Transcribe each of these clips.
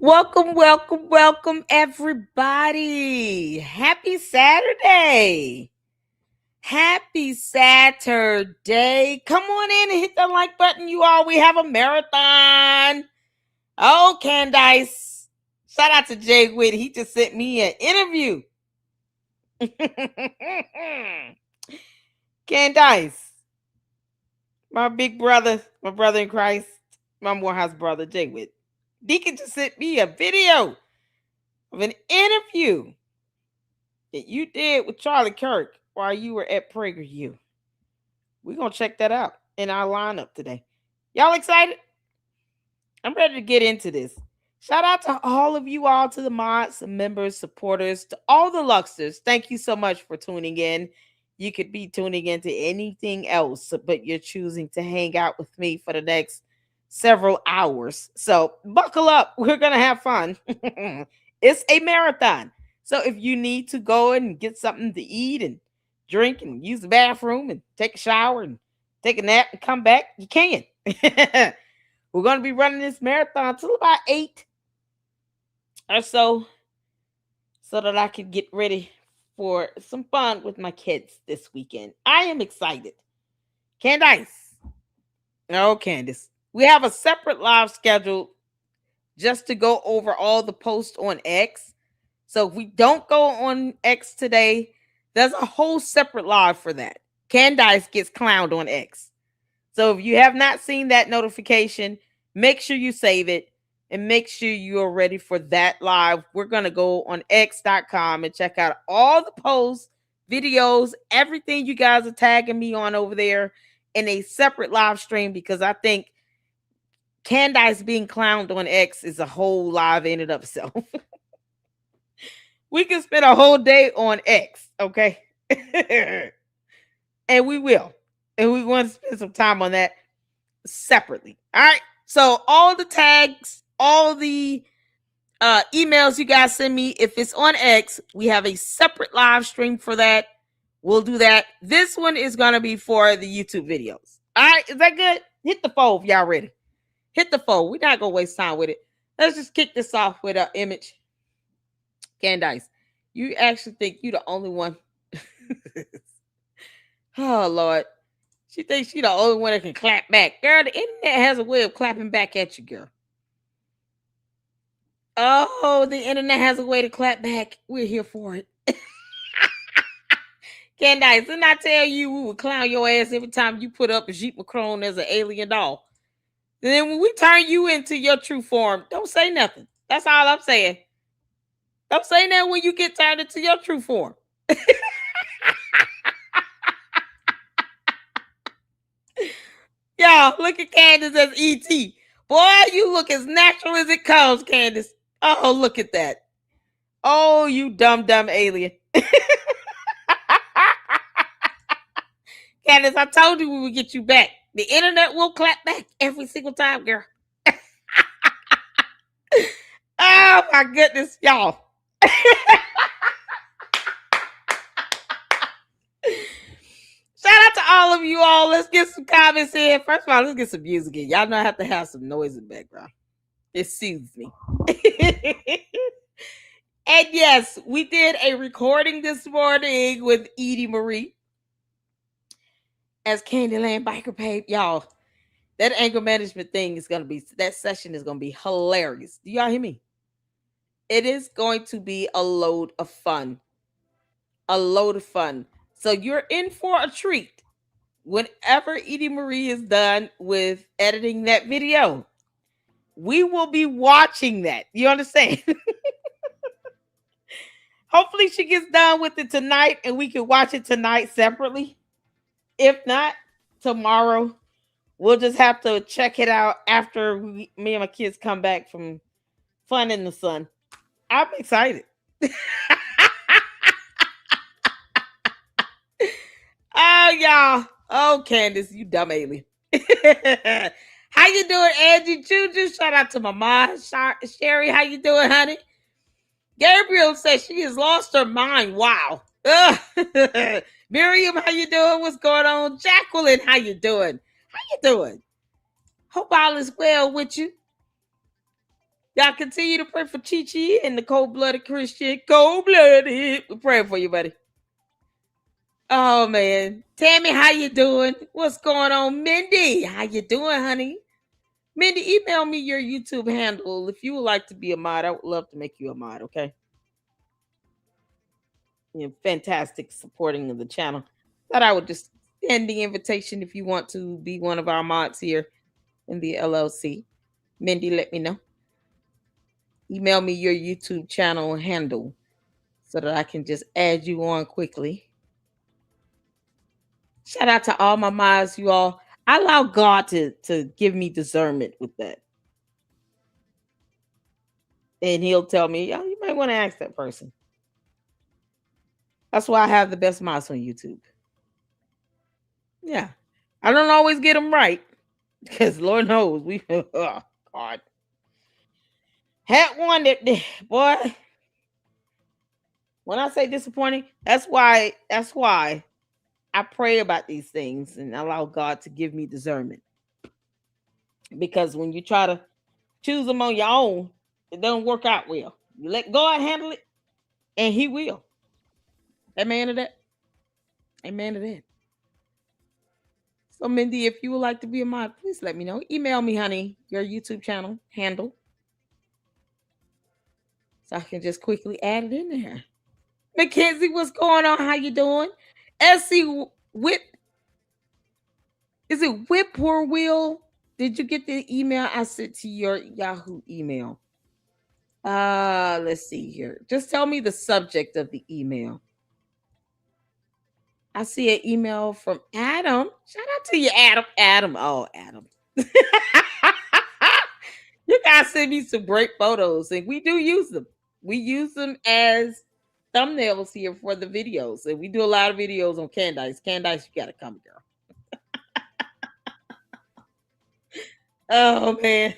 Welcome, everybody. Happy Saturday. Happy Saturday. Come on in and hit the like button, you all. We have a marathon. Oh, Candace. Shout out to Jay Witt. He just sent me an interview. Candace. My big brother, my brother in Christ, my Morehouse brother, Jay Witt. Deacon just sent me a video of an interview that you did with Charlie Kirk while you were at PragerU. We're going to check that out in our lineup today. Y'all excited? I'm ready to get into this. Shout out to all of you all, to the mods, the members, supporters, to all the Luxters. Thank you so much for tuning in. You could be tuning into anything else, but you're choosing to hang out with me for the next several hours. So buckle up. We're going to have fun. It's a marathon. So if you need to go and get something to eat and drink and use the bathroom and take a shower and take a nap and come back, you can. We're going to be running this marathon till about 8 or so that I can get ready for some fun with my kids this weekend. I am excited. Candace. Oh, Candace. We have a separate live scheduled just to go over all the posts on X. So if we don't go on X today, there's a whole separate live for that. Candace gets clowned on X. So if you have not seen that notification, make sure you save it and make sure you are ready for that live. We're going to go on x.com and check out all the posts, videos, everything you guys are tagging me on over there in a separate live stream, because I think Candace being clowned on X is a whole live in and of itself. We can spend a whole day on X, okay? And we will. And we want to spend some time on that separately. All right. So all the tags, all the emails you guys send me, if it's on X, we have a separate live stream for that. We'll do that. This one is going to be for the YouTube videos. All right. Is that good? Hit the phone if y'all ready. Hit the phone. We're not going to waste time with it. Let's just kick this off with an image. Candace, you actually think you're the only one. Oh, Lord. She thinks she's the only one that can clap back. Girl, the internet has a way of clapping back at you, girl. Oh, the internet has a way to clap back. We're here for it. Candace, didn't I tell you we would clown your ass every time you put up a Jeep Macron as an alien doll? And then when we turn you into your true form, don't say nothing. That's all I'm saying. Don't say that when you get turned into your true form. Y'all, look at Candace as E.T. Boy, you look as natural as it comes, Candace. Oh, look at that. Oh, you dumb alien. Candace, I told you we would get you back. The internet will clap back every single time, girl. Oh, my goodness, y'all. Shout out to all of you all. Let's get some comments in. First of all, let's get some music in. Y'all know I have to have some noise in the background. It soothes me. And yes, we did a recording this morning with Edie Marie as Candyland Biker Babe. Y'all, that anger management thing is going to be, that session is going to be hilarious. Do y'all hear me? It is going to be a load of fun. A load of fun. So you're in for a treat whenever Edie Marie is done with editing that video. We will be watching that. You understand? Hopefully she gets done with it tonight and we can watch it tonight separately. If not, tomorrow. We'll just have to check it out after me and my kids come back from fun in the sun. I'm excited. Oh, y'all. Oh, Candace, you dumb alien. How you doing, Angie Juju? Shout out to my mom. Sherry, how you doing, honey? Gabriel says she has lost her mind. Wow. Miriam, how you doing? What's going on? Jacqueline, how you doing? How you doing? Hope all is well with you. Y'all continue to pray for Chi Chi and the cold-blooded Christian. Cold-blooded. We're praying for you, buddy. Oh man. Tammy, how you doing? What's going on? Mindy, how you doing, honey? Mindy, email me your YouTube handle. If you would like to be a mod, I would love to make you a mod, okay? You're fantastic supporting of the channel. Thought I would just send the invitation if you want to be one of our mods here in the LLC. Mindy, let me know. Email me your YouTube channel handle so that I can just add you on quickly. Shout out to all my mods, you all. I allow God to give me discernment with that. And he'll tell me, oh, you might want to ask that person. That's why I have the best mods on YouTube. Yeah. I don't always get them right because Lord knows we, oh, God. Had one that, boy, when I say disappointing, that's why I pray about these things and allow God to give me discernment. Because when you try to choose them on your own, it doesn't work out well. You let God handle it, and He will. Amen to that. Amen to that. So, Mindy, if you would like to be a mod, please let me know. Email me, honey, your YouTube channel handle, so I can just quickly add it in there. Mackenzie, what's going on? How you doing? Essie Whip. Is it Whip or Will? Did you get the email I sent to your Yahoo email? Let's see here. Just tell me the subject of the email. I see an email from Adam. Shout out to you, Adam. Adam. Oh, Adam. You guys send me some great photos, and we do use them. We use them as thumbnails here for the videos. And we do a lot of videos on Candace. Candace, you gotta come, girl. Oh man.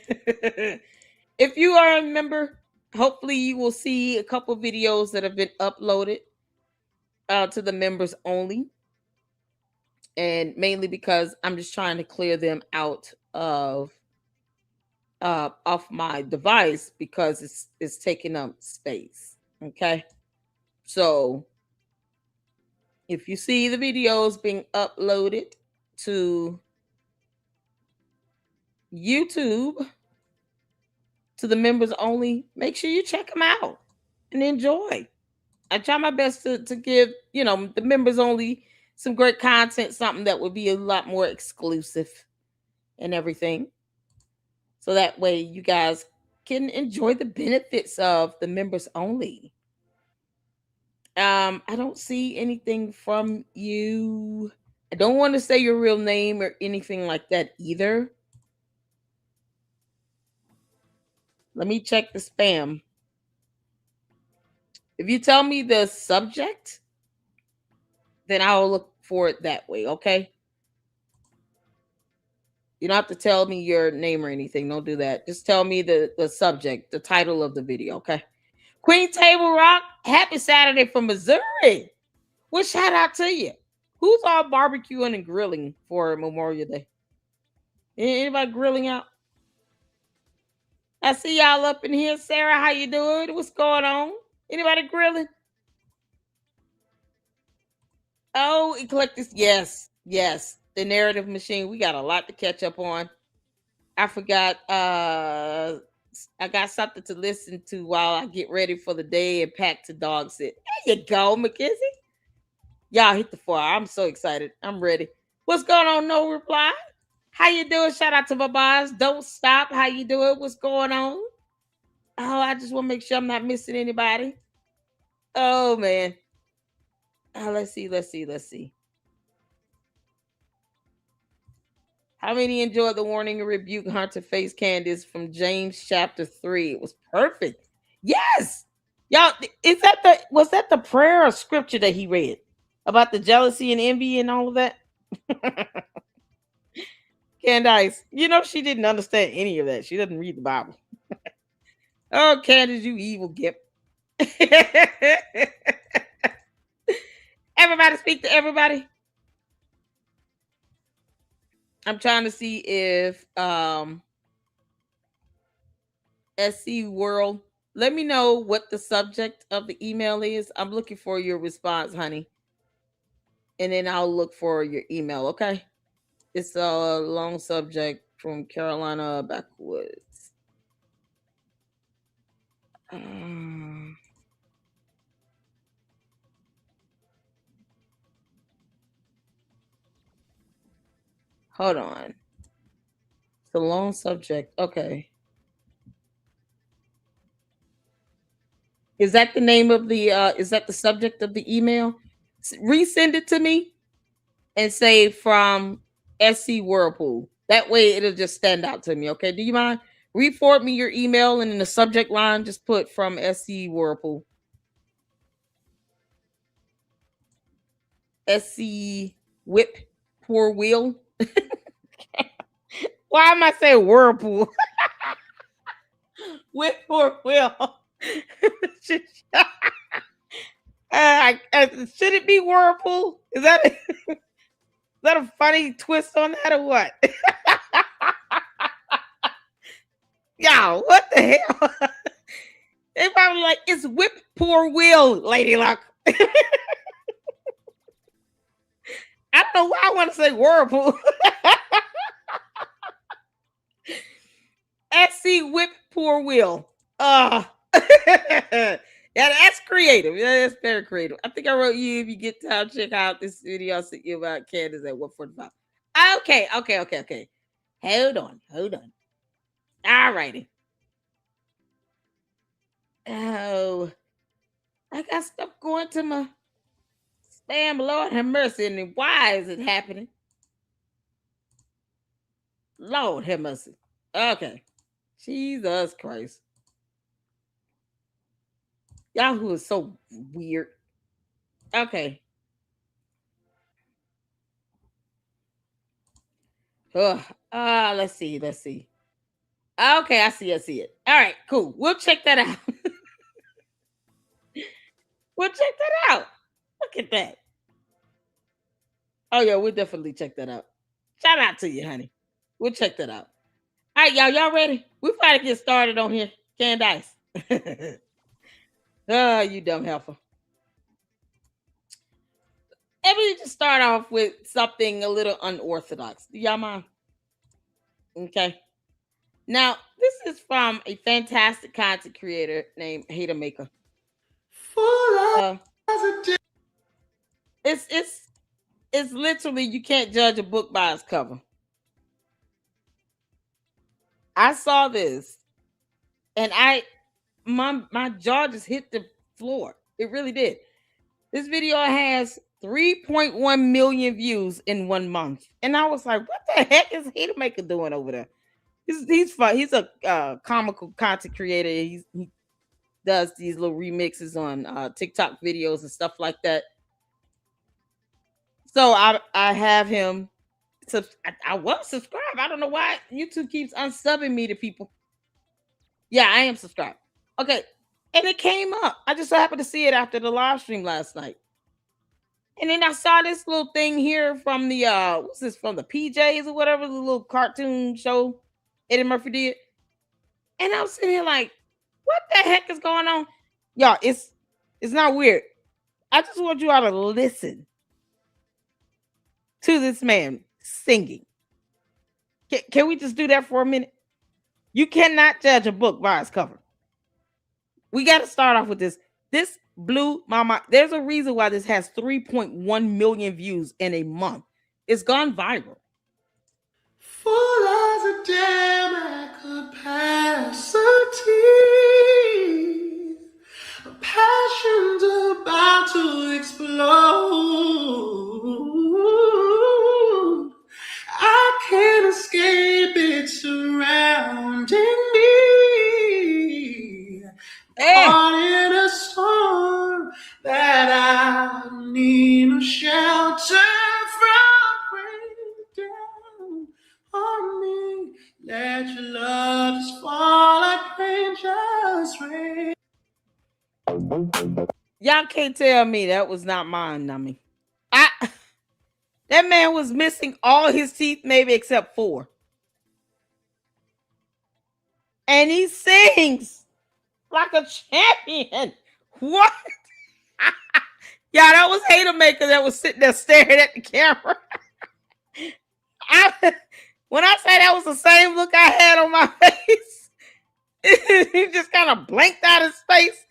If you are a member, hopefully you will see a couple videos that have been uploaded to the members only. And mainly because I'm just trying to clear them out of off my device because it's taking up space. Okay. So if you see the videos being uploaded to YouTube to the members only, make sure you check them out and enjoy. I try my best to give, the members only some great content, something that would be a lot more exclusive and everything. So that way you guys can enjoy the benefits of the members only. I don't see anything from you. I don't want to say your real name or anything like that either. Let me check the spam. If you tell me the subject, then I'll look for it that way, okay? You don't have to tell me your name or anything. Don't do that. Just tell me the subject, the title of the video, okay? Queen Table Rock, happy Saturday from Missouri. Well, shout out to you. Who's all barbecuing and grilling for Memorial Day? Anybody grilling out? I see y'all up in here. Sarah, how you doing? What's going on? Anybody grilling? Oh, Eclectus. Yes. The narrative machine. We got a lot to catch up on. I forgot. I got something to listen to while I get ready for the day and pack to dog sit. There you go, Mackenzie. Y'all hit the 4. I'm so excited. I'm ready. What's going on? No reply. How you doing? Shout out to my boss. Don't stop. How you doing? What's going on? Oh, I just want to make sure I'm not missing anybody. Oh man. Let's see. How many enjoyed the warning and rebuke Hunter face Candace from James chapter 3? It was perfect. Yes. Y'all, was that the prayer or scripture that he read about the jealousy and envy and all of that? Candace, she didn't understand any of that. She doesn't read the Bible. Oh, Candace, you evil gimp. Everybody speak to everybody. I'm trying to see if SC World. Let me know what the subject of the email is. I'm looking for your response, honey. And then I'll look for your email, okay? It's a long subject from Carolina Backwoods. Hold on. It's a long subject. Okay. Is that the name of the is that the subject of the email? Resend it to me and say from SC Whirlpool. That way it'll just stand out to me. Okay. Do you mind? Re-forward me your email and in the subject line just put from SC Whirlpool. SC Whip Poor Wheel. Why am I saying Whirlpool? Whip Poor Wheel. should it be Whirlpool? Is that a funny twist on that or what? Y'all, what the hell? They probably like, it's Whip Poor Wheel, Lady Luck. I don't know why I want to say Whirlpool. SC Whip Poor Wheel. Yeah, that's creative. Yeah, that's very creative. I think I wrote you, if you get time, check out this video I sent you about Candace at 145. Okay. Hold on. All righty. Oh, I got stuff going to my spam. Lord have mercy. And why is it happening? Lord have mercy. Okay. Jesus Christ. Yahoo is so weird. Okay. Let's see. Okay, I see it. All right, cool. We'll check that out. We'll check that out. Look at that. Oh yeah, we'll definitely check that out. Shout out to you, honey. We'll check that out. All right, y'all ready? We gotta get started on here. Candace. Oh, you dumb heifer. Let me just start off with something a little unorthodox. Do y'all mind? Okay. Now, this is from a fantastic content creator named Hater Maker. It's literally, you can't judge a book by its cover. I saw this and my jaw just hit the floor. It really did. This video has 3.1 million views in 1 month. And I was like, what the heck is Hater Maker doing over there? He's fun. He's a comical content creator. He does these little remixes on TikTok videos and stuff like that. So I have him. I was subscribed. I don't know why YouTube keeps unsubbing me to people. Yeah, I am subscribed. Okay, and it came up. I just so happened to see it after the live stream last night. And then I saw this little thing here from the what's this, from the PJs or whatever, the little cartoon show Eddie Murphy did. And I was sitting here like, what the heck is going on? Y'all, it's not weird. I just want you all to listen to this man singing. Can we just do that for a minute? You cannot judge a book by its cover. We got to start off with this. This blew my mind. There's a reason why this has 3.1 million views in a month. It's gone viral. Full as a dam capacity, a passion's about to explode. I can't escape it surrounding me. Caught in a storm that I need no shelter from rain down on me. Let your love just fall like rain, just rain. Y'all can't tell me that was not mine, Nummy. That man was missing all his teeth, maybe except 4. and he sings like a champion. What? Yeah, that was Hater Maker that was sitting there staring at the camera. When I say that was the same look I had on my face, he just kind of blanked out his face.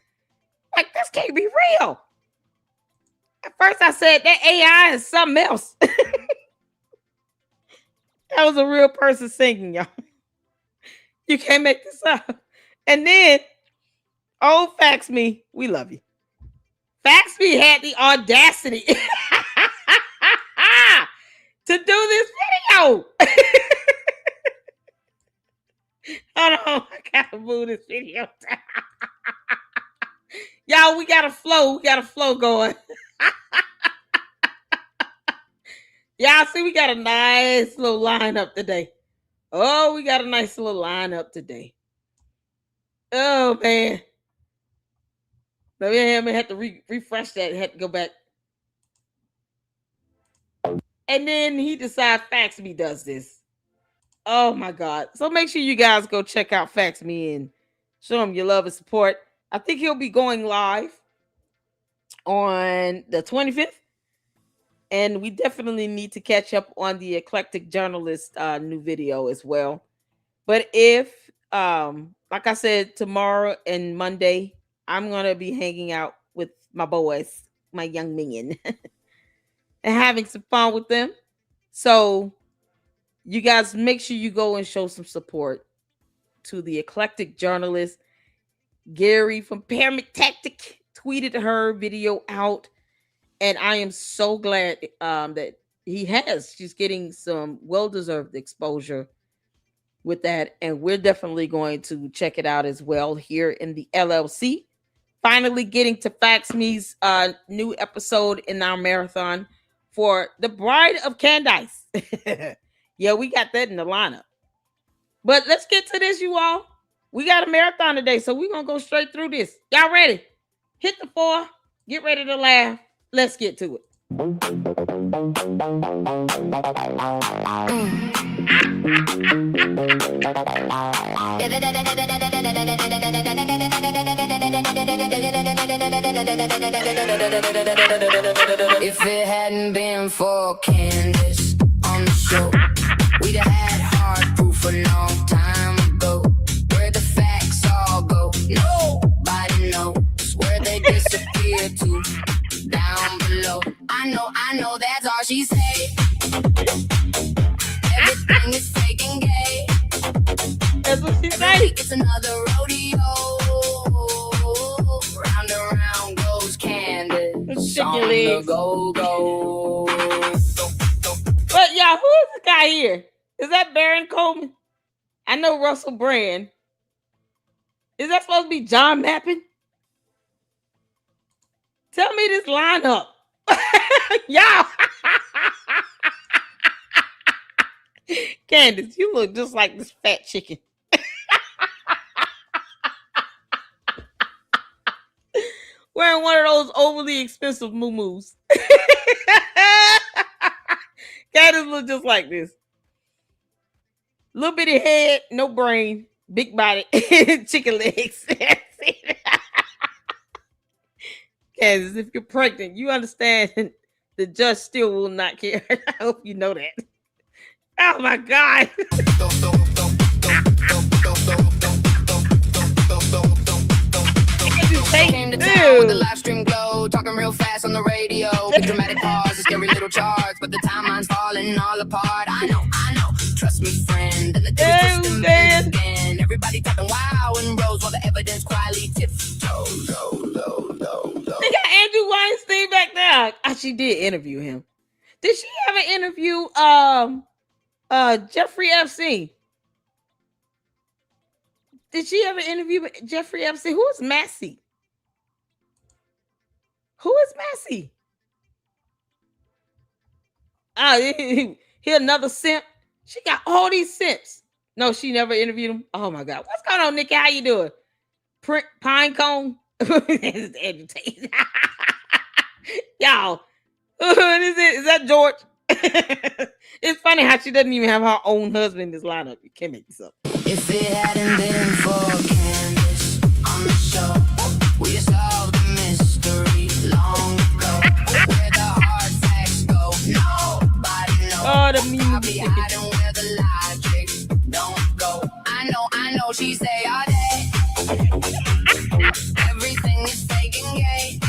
Like, this can't be real. At first I said that AI is something else. That was a real person singing, y'all. You can't make this up. And then, old Fax Me, we love you. Fax Me had the audacity to do this video. Hold on, I gotta move this video. Y'all, we got a flow going. Y'all see, we got a nice little lineup today. Oh, we got a nice little lineup today. Oh, man. Let me have to refresh that. Had to go back. And then he decides Fax Me does this. Oh, my God. So make sure you guys go check out Fax Me and show him your love and support. I think he'll be going live on the 25th. And we definitely need to catch up on the Eclectic Journalist new video as well. But if, like I said, tomorrow and Monday, I'm going to be hanging out with my boys, my young men, and having some fun with them. So you guys make sure you go and show some support to the Eclectic Journalist. Gary from Pyramid Tactic tweeted her video out. And I am so glad that she's getting some well-deserved exposure with that. And we're definitely going to check it out as well here in the LLC. Finally getting to Fax Me's new episode in our marathon for The Bride of Candace. Yeah, we got that in the lineup. But let's get to this, you all. We got a marathon today, so we're going to go straight through this. Y'all ready? Hit the 4. Get ready to laugh. Let's get to it. If it hadn't been for Candace on the show, we'd have had hard proof a long time ago. Where the facts all go, nobody knows where they disappear to. Down below, I know that's all she say. Everything is fake and gay. That's what she say. It's another rodeo. Round and round goes Candace on the go. But y'all, who is the guy here? Is that Baron Coleman? I know Russell Brand. Is that supposed to be John Mappin? Tell me this lineup. Y'all. Candace, you look just like this fat chicken. Wearing one of those overly expensive muumuus. Candace look just like this. Little bitty head, no brain, big body, chicken legs. Candace, if you're pregnant, you understand the judge still will not care. I hope you know that. Oh my God. Came to town with the live stream glow, talking real fast on the radio. Dramatic pause, a scary little charge, but the timeline's falling all apart. I know. Trust me, friend. And the system again. Everybody talking wow and rose while the evidence quietly tiptoe. They got Andrew Weinstein back there. Oh, she did interview him. Did she ever interview Jeffrey Epstein? Did she ever interview Jeffrey Epstein? Who is Massey? Who is Massey? He another simp. She got all these simps. No, she never interviewed him. Oh my God. What's going on, Nikki? How you doing? Pine cone? Y'all. What is it? Is that George? It's funny how she doesn't even have her own husband in this lineup. You can't make this up. If it hadn't been for Candace on the show, we'd solve the mystery long ago. Where the hard facts go, nobody knows. Oh, the meme I'll be hiding where the logic don't go. I know, she say all day. Everything is fake and gay.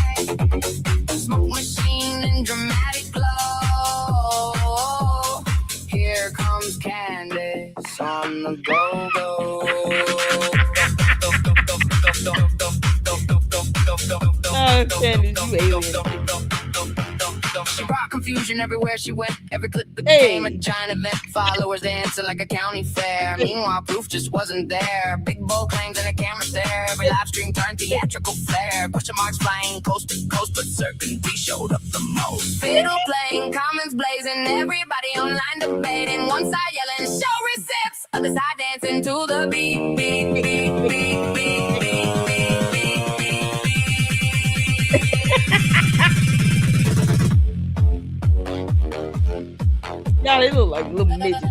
Smoke machine and dramatic glow. Here comes Candace on the go-go. Oh, Candace, you alien. She brought confusion everywhere she went. Every clip became a giant event. Followers dancing like a county fair. Meanwhile, proof just wasn't there. Big bold claims and a camera stare. Every live stream turned theatrical flair. Question marks flying coast to coast, but certainty showed up the most. Fiddle playing, comments blazing. Everybody online debating. One side yelling, show receipts. Other side dancing to the beat, beat, beat, beat, beat, beat, beat, beat, beat, beat. Y'all, they look like little midgets.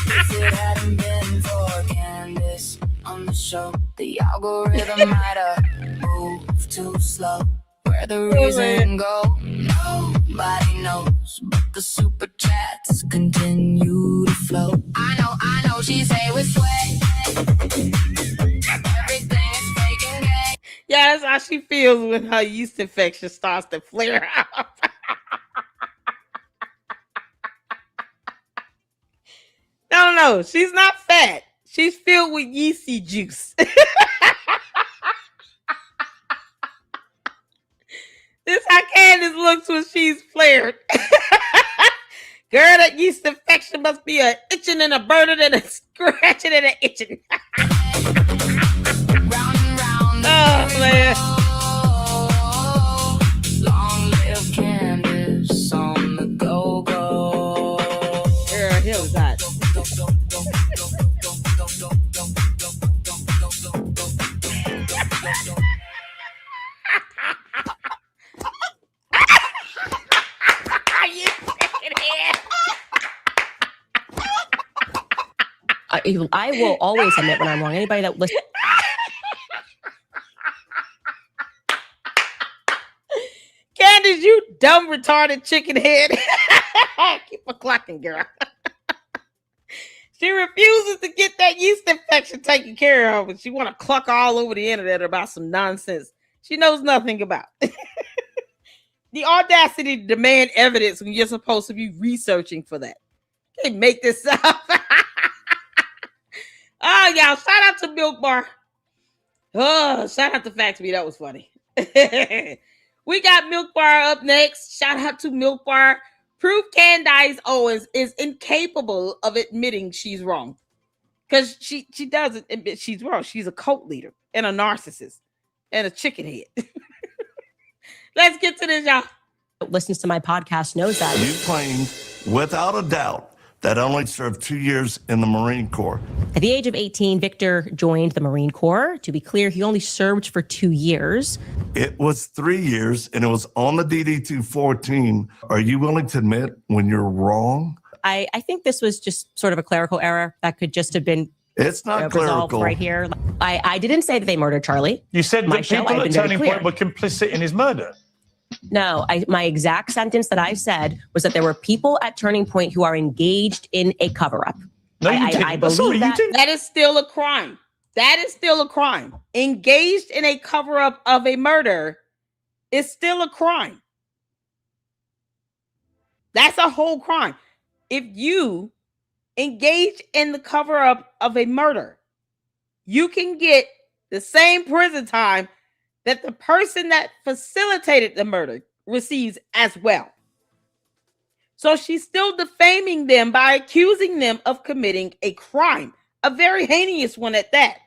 If it hadn't been for Candace on the show, the algorithm might have moved too slow. Where the reason go, nobody knows, but the super chats continue to flow. I know, she say with sweat. Everything is fake and gay. Yeah, that's how she feels when her yeast infection starts to flare up. No, she's not fat. She's filled with yeasty juice. This is how Candace looks when she's flared. Girl, that yeast infection must be a itching and a burning and a scratching and a itching. Round and round. Oh, man. Long live Candace on the go-go. Girl, hell is hot. I will always admit when I'm wrong. Anybody that listens. Candace, you dumb, retarded chicken head. Keep a clocking, girl. She refuses to get that yeast infection taken care of, and she want to cluck all over the internet about some nonsense she knows nothing about. The audacity to demand evidence when you're supposed to be researching for that. You can't make this up. Oh, y'all, shout out to Milk Bar. Oh, shout out to Faxby. That was funny. We got Milk Bar up next. Shout out to Milk Bar. Proof Candace Owens is incapable of admitting she's wrong. Because she doesn't admit she's wrong. She's a cult leader and a narcissist and a chicken head. Let's get to this, y'all. Listens to my podcast knows that. You claim, without a doubt, that only served 2 years in the Marine Corps. At the age of 18, Victor joined the Marine Corps. To be clear, he only served for 2 years. It was 3 years, and it was on the DD-214. Are you willing to admit when you're wrong? I think this was just sort of a clerical error that could just have been It's not resolved clerical. right here. I didn't say that they murdered Charlie. You said My that show, people I've at been very Turning clear. Point were complicit in his murder. No, my exact sentence that I said was that there were people at Turning Point who are engaged in a cover-up. No, you didn't. I believe Sorry, that. you didn't. That is still a crime. That is still a crime. Engaged in a cover-up of a murder is still a crime. That's a whole crime. If you engage in the cover-up of a murder, you can get the same prison time that the person that facilitated the murder receives as well. So she's still defaming them by accusing them of committing a crime, a very heinous one at that.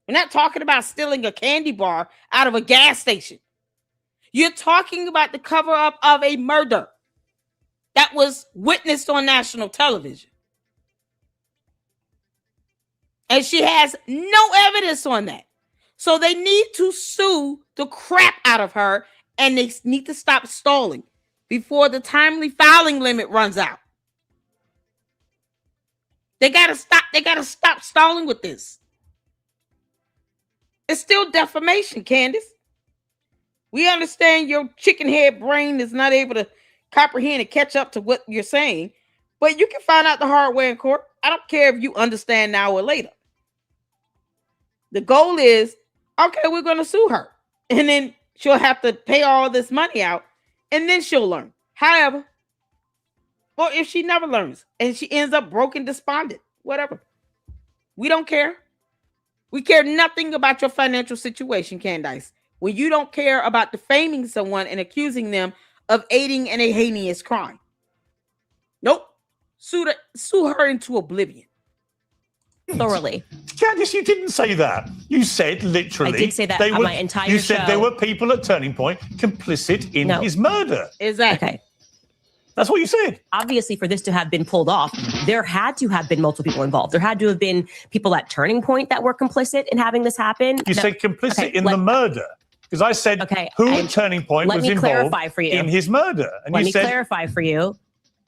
We're not talking about stealing a candy bar out of a gas station. You're talking about the cover-up of a murder that was witnessed on national television. And she has no evidence on that. So they need to sue the crap out of her And they need to stop stalling before the timely filing limit runs out. They gotta stop stalling with this. It's still defamation, Candace. We understand your chicken head brain is not able to comprehend and catch up to what you're saying, but you can find out the hard way in court. I don't care if you understand now or later. The goal is, okay, we're going to sue her. And then she'll have to pay all this money out, and then she'll learn. However, or if she never learns and she ends up broken, despondent, whatever. We don't care. We care nothing about your financial situation, Candace. When you don't care about defaming someone and accusing them of aiding in a heinous crime. Nope. Sue her into oblivion. Thoroughly. Candace, you didn't say that. You said literally. I did say that on my entire You said show. there were people at Turning Point complicit in his murder. Exactly. Okay. That's what you said. Obviously, for this to have been pulled off, there had to have been multiple people involved. There had to have been people at Turning Point that were complicit in having this happen. You said complicit in the murder. Because I said who at Turning Point was involved in his murder. And let you me said, clarify for you.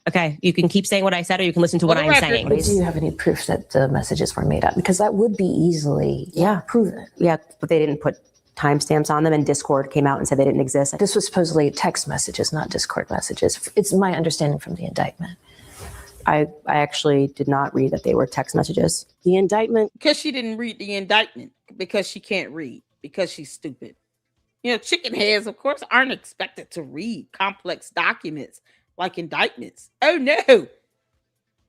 Okay, you can keep saying what I said or you can listen to what I'm saying. But do you have any proof that the messages were made up? Because that would be easily proven. Yeah, but they didn't put timestamps on them, and Discord came out and said they didn't exist. This was supposedly text messages, not Discord messages. It's my understanding from the indictment. I actually did not read that they were text messages. The indictment. Because she didn't read the indictment, because she can't read, because she's stupid. You know, chicken heads, of course, aren't expected to read complex documents like indictments. Oh, no.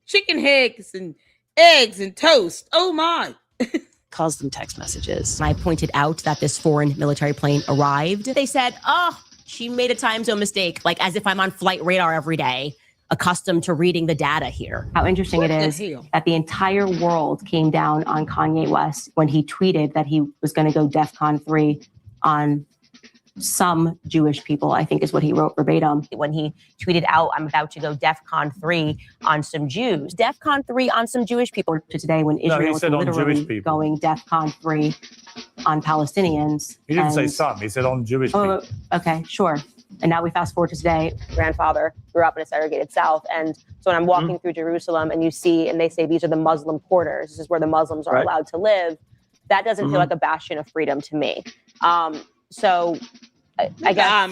Chicken heads and eggs and toast. Oh, my. Calls them text messages. I pointed out that this foreign military plane arrived. They said, oh, she made a time zone mistake, like as if I'm on flight radar every day, accustomed to reading the data here. How interesting it is that the entire world came down on Kanye West when he tweeted that he was going to go DEFCON 3 on some Jewish people, I think is what he wrote verbatim. When he tweeted out, I'm about to go DEFCON 3 on some Jews. DEFCON 3 on some Jewish people. To today when Israel was literally going DEFCON 3 on Palestinians. He didn't say some, he said on Jewish people. Okay, sure. And now we fast forward to today. Grandfather grew up in a segregated South. And so when I'm walking through Jerusalem and you see, and they say these are the Muslim quarters, this is where the Muslims are allowed to live, that doesn't feel like a bastion of freedom to me. So I guess.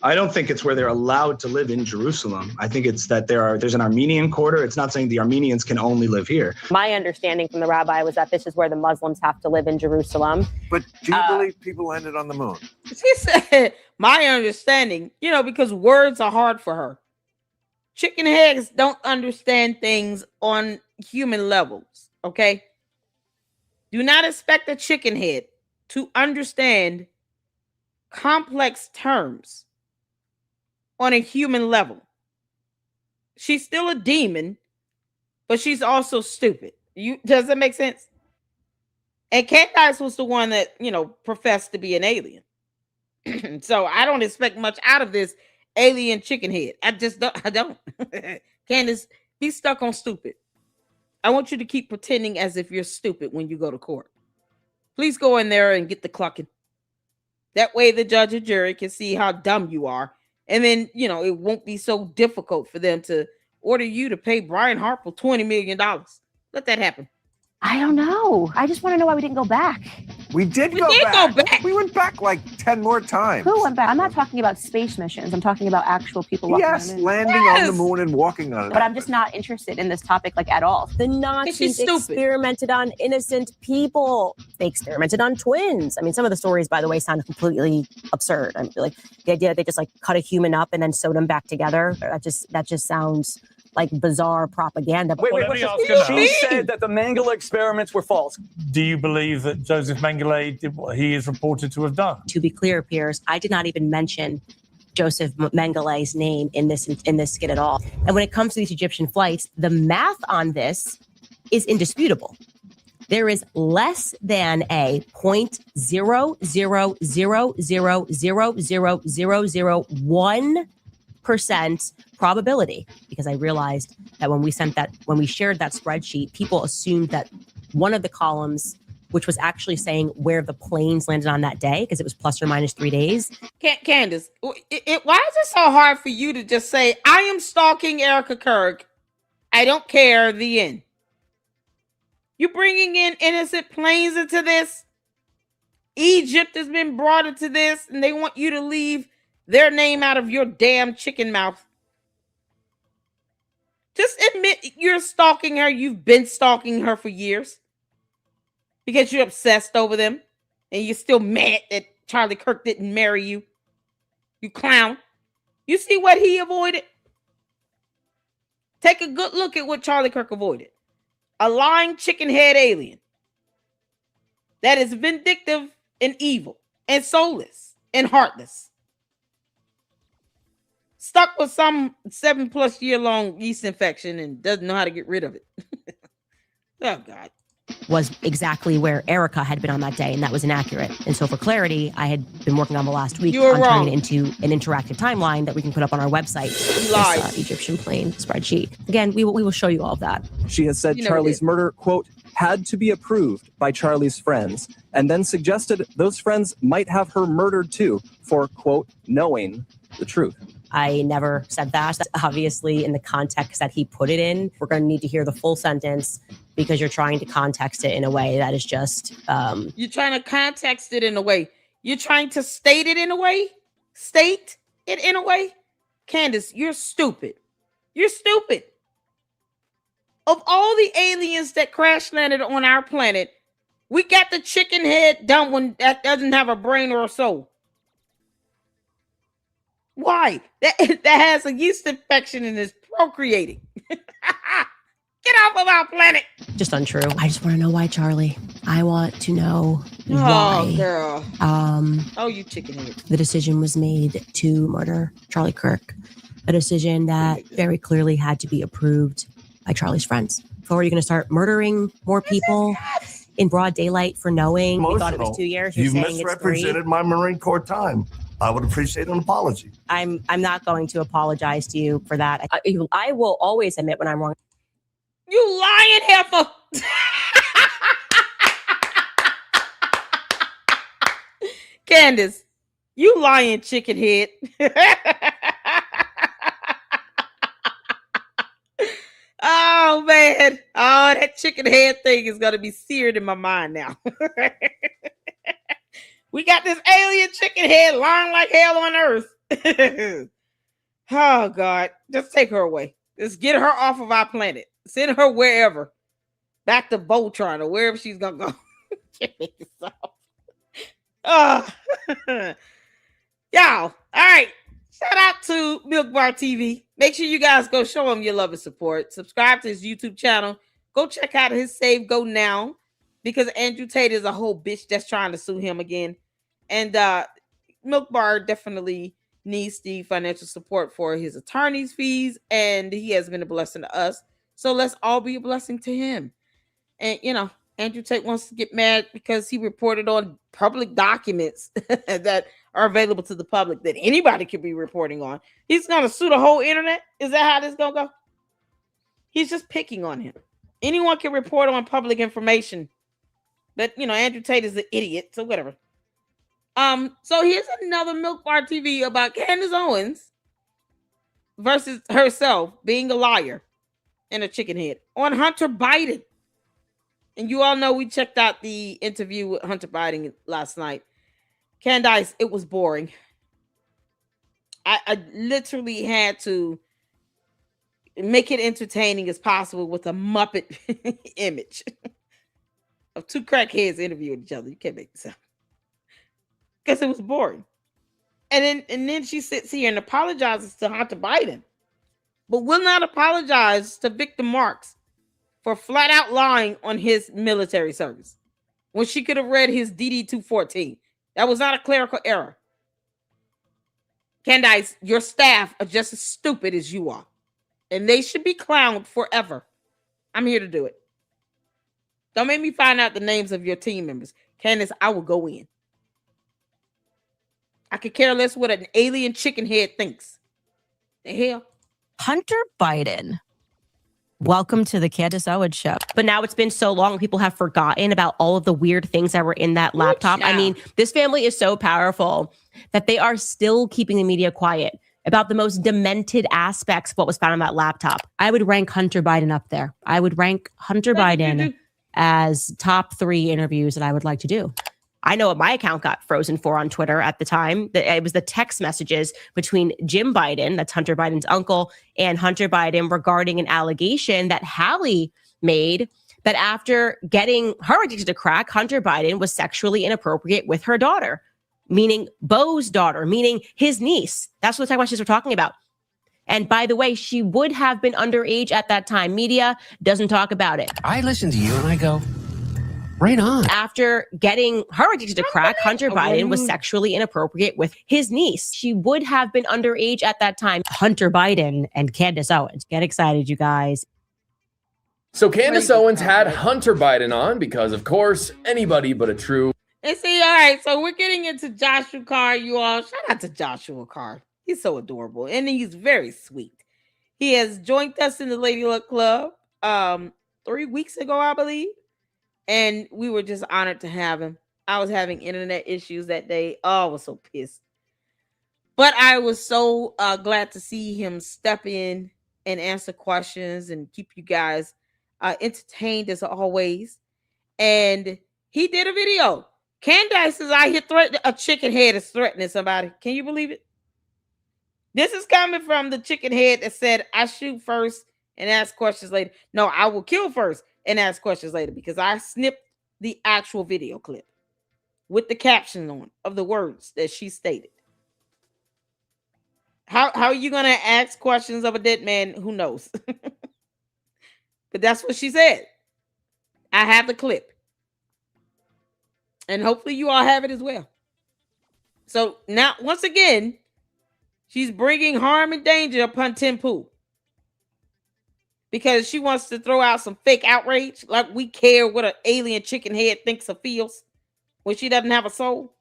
I don't think it's where they're allowed to live in Jerusalem. I think it's that there's an Armenian quarter. It's not saying the Armenians can only live here. My understanding from the rabbi was that this is where the Muslims have to live in Jerusalem. But do you believe people landed on the moon? She said, my understanding, because words are hard for her. Chicken heads don't understand things on human levels, okay? Do not expect a chicken head to understand complex terms on a human level. She's still a demon, but she's also stupid. Does that make sense? And Candace was the one that, professed to be an alien. So I don't expect much out of this alien chicken head. I don't. Candace, be stuck on stupid. I want you to keep pretending as if you're stupid when you go to court. Please go in there and get the clucking. That way the judge and jury can see how dumb you are. And then, it won't be so difficult for them to order you to pay Brian Harper $20 million. Let that happen. I don't know. I just want to know why we didn't go back. We did go back. We went back like 10 more times. Who went back? I'm not talking about space missions. I'm talking about actual people walking on the moon. Landing on the moon and walking on it. But I'm just not interested in this topic at all. The Nazis experimented on innocent people. They experimented on twins. I mean, some of the stories, by the way, sound completely absurd. I mean, like the idea that they just cut a human up and then sewed them back together. That just sounds like bizarre propaganda. Wait, she said that the Mengele experiments were false. Do you believe that Joseph Mengele did what he is reported to have done? To be clear, Piers, I did not even mention Joseph Mengele's name in this skit at all. And when it comes to these Egyptian flights, the math on this is indisputable. There is less than a 0.000000001% probability, because I realized that when we shared that spreadsheet, people assumed that one of the columns which was actually saying where the planes landed on that day because it was plus or minus 3 days. Candace, why is it so hard for you to just say, I am stalking Erica Kirk. I don't care, the end. You bringing in innocent planes into this? Egypt has been brought into this, and they want you to leave their name out of your damn chicken mouth. Just admit you're stalking her. You've been stalking her for years because you're obsessed over them, and you're still mad that Charlie Kirk didn't marry you. You clown. You see what he avoided? Take a good look at what Charlie Kirk avoided. A lying chicken head alien that is vindictive and evil and soulless and heartless. Stuck with some 7+ year long yeast infection and doesn't know how to get rid of it. Oh, God. Was exactly where Erica had been on that day, and that was inaccurate. And so for clarity, I had been working on the last week on turning it into an interactive timeline that we can put up on our website. This Egyptian plane spreadsheet. Again, we will show you all of that. She has said Charlie's murder, quote, had to be approved by Charlie's friends, and then suggested those friends might have her murdered too for, quote, knowing the truth. I never said that. Obviously, in the context that he put it in, we're going to need to hear the full sentence because you're trying to context it in a way that is just... You're trying to context it in a way. You're trying to state it in a way? State it in a way? Candace, you're stupid. You're stupid. Of all the aliens that crash landed on our planet, we got the chicken head dumb one that doesn't have a brain or a soul. Why? That has a yeast infection and is procreating. Get off of our planet. Just untrue. I just want to know why, Charlie. I want to know why. Oh, girl. You chicken head. The decision was made to murder Charlie Kirk. A decision that very clearly had to be approved by Charlie's friends. So are you going to start murdering more people in broad daylight for knowing? We thought it was 2 years. You misrepresented my Marine Corps time. I would appreciate an apology. I'm not going to apologize to you for that. I will always admit when I'm wrong. You lying heifer. Candace, you lying chicken head. Oh, man. Oh, that chicken head thing is going to be seared in my mind now. We got this alien chicken head lying like hell on earth. Oh, God. Just take her away. Just get her off of our planet. Send her wherever. Back to Voltron or wherever she's going to go. Oh. Y'all. All right. Shout out to Milk Bar TV. Make sure you guys go show him your love and support. Subscribe to his YouTube channel. Go check out his Save Go Now, because Andrew Tate is a whole bitch that's trying to sue him again. And Milk Bar definitely needs the financial support for his attorney's fees, and he has been a blessing to us. So let's all be a blessing to him. And, Andrew Tate wants to get mad because he reported on public documents that are available to the public that anybody could be reporting on. He's going to sue the whole internet? Is that how this is going to go? He's just picking on him. Anyone can report on public information. But, Andrew Tate is an idiot, so whatever. So here's another Milk Bar TV about Candace Owens versus herself being a liar and a chicken head on Hunter Biden. And you all know we checked out the interview with Hunter Biden last night. Candace, it was boring. I literally had to make it entertaining as possible with a Muppet image of two crackheads interviewing each other. You can't make this up. Because it was boring. And then she sits here and apologizes to Hunter Biden, but will not apologize to Victor Marks for flat out lying on his military service when she could have read his DD-214. That was not a clerical error. Candace, your staff are just as stupid as you are, and they should be clowned forever. I'm here to do it. Don't make me find out the names of your team members. Candace, I will go in. I could care less what an alien chicken head thinks. The hell? Hunter Biden Welcome to the Candace Owens show. But now it's been so long, people have forgotten about all of the weird things that were in that laptop. I mean, this family is so powerful that they are still keeping the media quiet about the most demented aspects of what was found on that laptop. I would rank Hunter Biden up there. I would rank Hunter Biden as top 3 interviews that I would like to do. I know what my account got frozen for on Twitter at the time. It was the text messages between Jim Biden, that's Hunter Biden's uncle, and Hunter Biden regarding an allegation that Hallie made that after getting her addicted to crack, Hunter Biden was sexually inappropriate with her daughter, meaning Beau's daughter, meaning his niece. That's what the text messages were talking about. And by the way, she would have been underage at that time. Media doesn't talk about it. I listen to you and I go, right on. After getting her addicted to crack, Hunter Biden was sexually inappropriate with his niece. She would have been underage at that time. Hunter Biden and Candace Owens. Get excited, you guys. So Candace Owens had Hunter Biden on because, of course, anybody but a true... And see, all right, so we're getting into Joshua Carr, you all. Shout out to Joshua Carr. He's so adorable, and he's very sweet. He has joined us in the Lady Luck Club 3 weeks ago, I believe. And we were just honored to have him. I was having internet issues that day. Oh, I was so pissed. But I was so glad to see him step in and answer questions and keep you guys entertained as always. And he did a video. Candace is out here threatening, a chicken head is threatening somebody. Can you believe it? This is coming from the chicken head that said, I shoot first and ask questions later. No, I will kill first and ask questions later, because I snipped the actual video clip with the caption on of the words that she stated. How are you going to ask questions of a dead man? Who knows? But that's what she said. I have the clip. And hopefully you all have it as well. So now, once again, she's bringing harm and danger upon Tim Pool. Because she wants to throw out some fake outrage, like we care what an alien chicken head thinks or feels when she doesn't have a soul.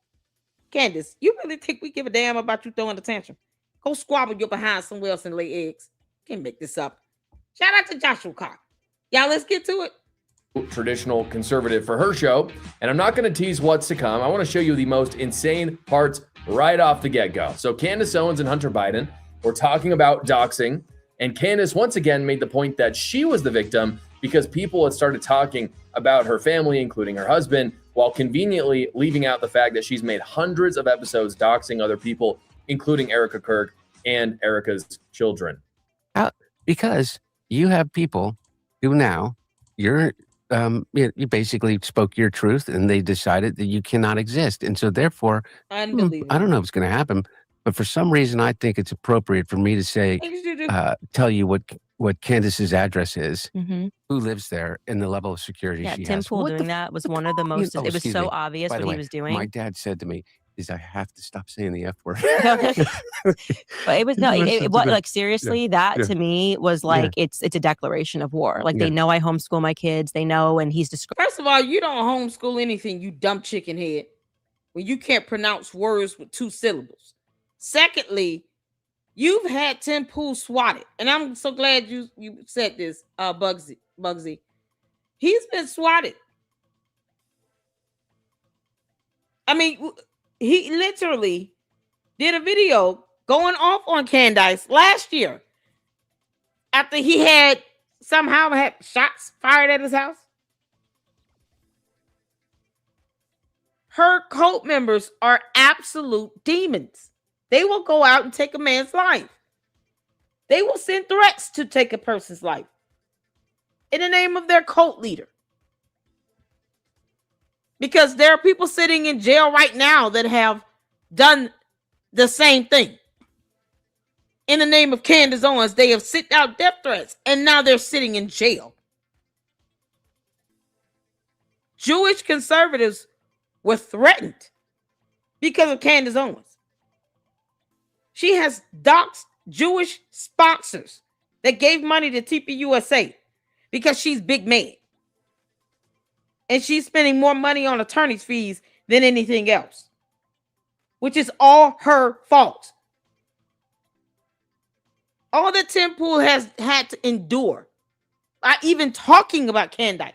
Candace, you really think we give a damn about you throwing a tantrum? Go squabble your behind somewhere else and lay eggs. Can't make this up. Shout out to Joshua Carr. Y'all, let's get to it. Traditional conservative for her show, and I'm not going to tease what's to come. I want to show you the most insane parts right off the get-go. So Candace Owens and Hunter Biden were talking about doxing. And Candace once again made the point that she was the victim because people had started talking about her family, including her husband, while conveniently leaving out the fact that she's made hundreds of episodes doxing other people, including Erica Kirk and Erica's children. Because you have people who now you basically spoke your truth and they decided that you cannot exist. And so therefore, I don't know if it's going to happen. But for some reason, I think it's appropriate for me to say, tell you what Candace's address is, who lives there, and the level of security she Tim has. Pool doing that was one of the most, it was so obvious what he was doing. My dad said to me, I have to stop saying the F word. But it was, like seriously, that to me was like, it's a declaration of war. Like they know I homeschool my kids. They know, and he's First of all, you don't homeschool anything, you dumb chicken head, when you can't pronounce words with 2 syllables. Secondly, you've had Tim Pool swatted, and I'm so glad you said this, Bugsy. He's been swatted. I mean, he literally did a video going off on Candace last year after he had somehow had shots fired at his house. Her cult members are absolute demons. They will go out and take a man's life. They will send threats to take a person's life in the name of their cult leader. Because there are people sitting in jail right now that have done the same thing. In the name of Candace Owens, they have sent out death threats, and now they're sitting in jail. Jewish conservatives were threatened because of Candace Owens. She has doxed Jewish sponsors that gave money to TPUSA because she's big man. And she's spending more money on attorney's fees than anything else, which is all her fault. All that Tim Pool has had to endure even talking about Candace.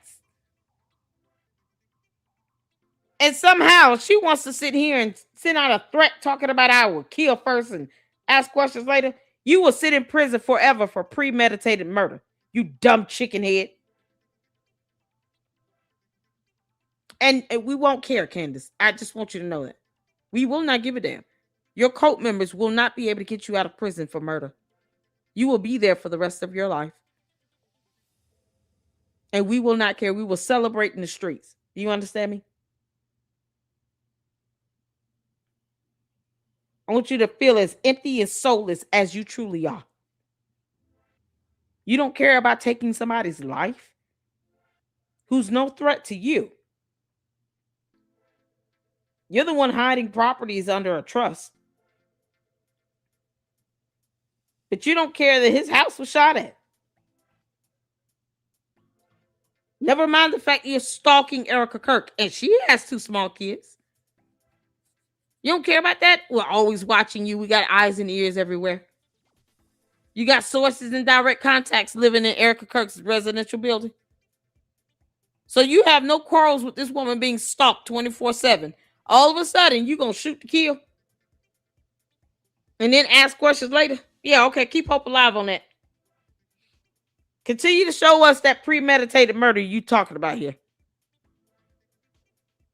And somehow she wants to sit here and send out a threat talking about I will kill first and ask questions later. You will sit in prison forever for premeditated murder. You dumb chicken head. And we won't care, Candace. I just want you to know that. We will not give a damn. Your cult members will not be able to get you out of prison for murder. You will be there for the rest of your life. And we will not care. We will celebrate in the streets. Do you understand me? I want you to feel as empty and soulless as you truly are. You don't care about taking somebody's life who's no threat to you. You're the one hiding properties under a trust. But you don't care that his house was shot at. Never mind the fact you're stalking Erica Kirk, and she has 2 small kids. You don't care about that? We're always watching you. We got eyes and ears everywhere. You got sources and direct contacts living in Erica Kirk's residential building. So you have no quarrels with this woman being stalked 24/7. All of a sudden, you're going to shoot to kill. And then ask questions later. Yeah, okay, keep hope alive on that. Continue to show us that premeditated murder you talking about here.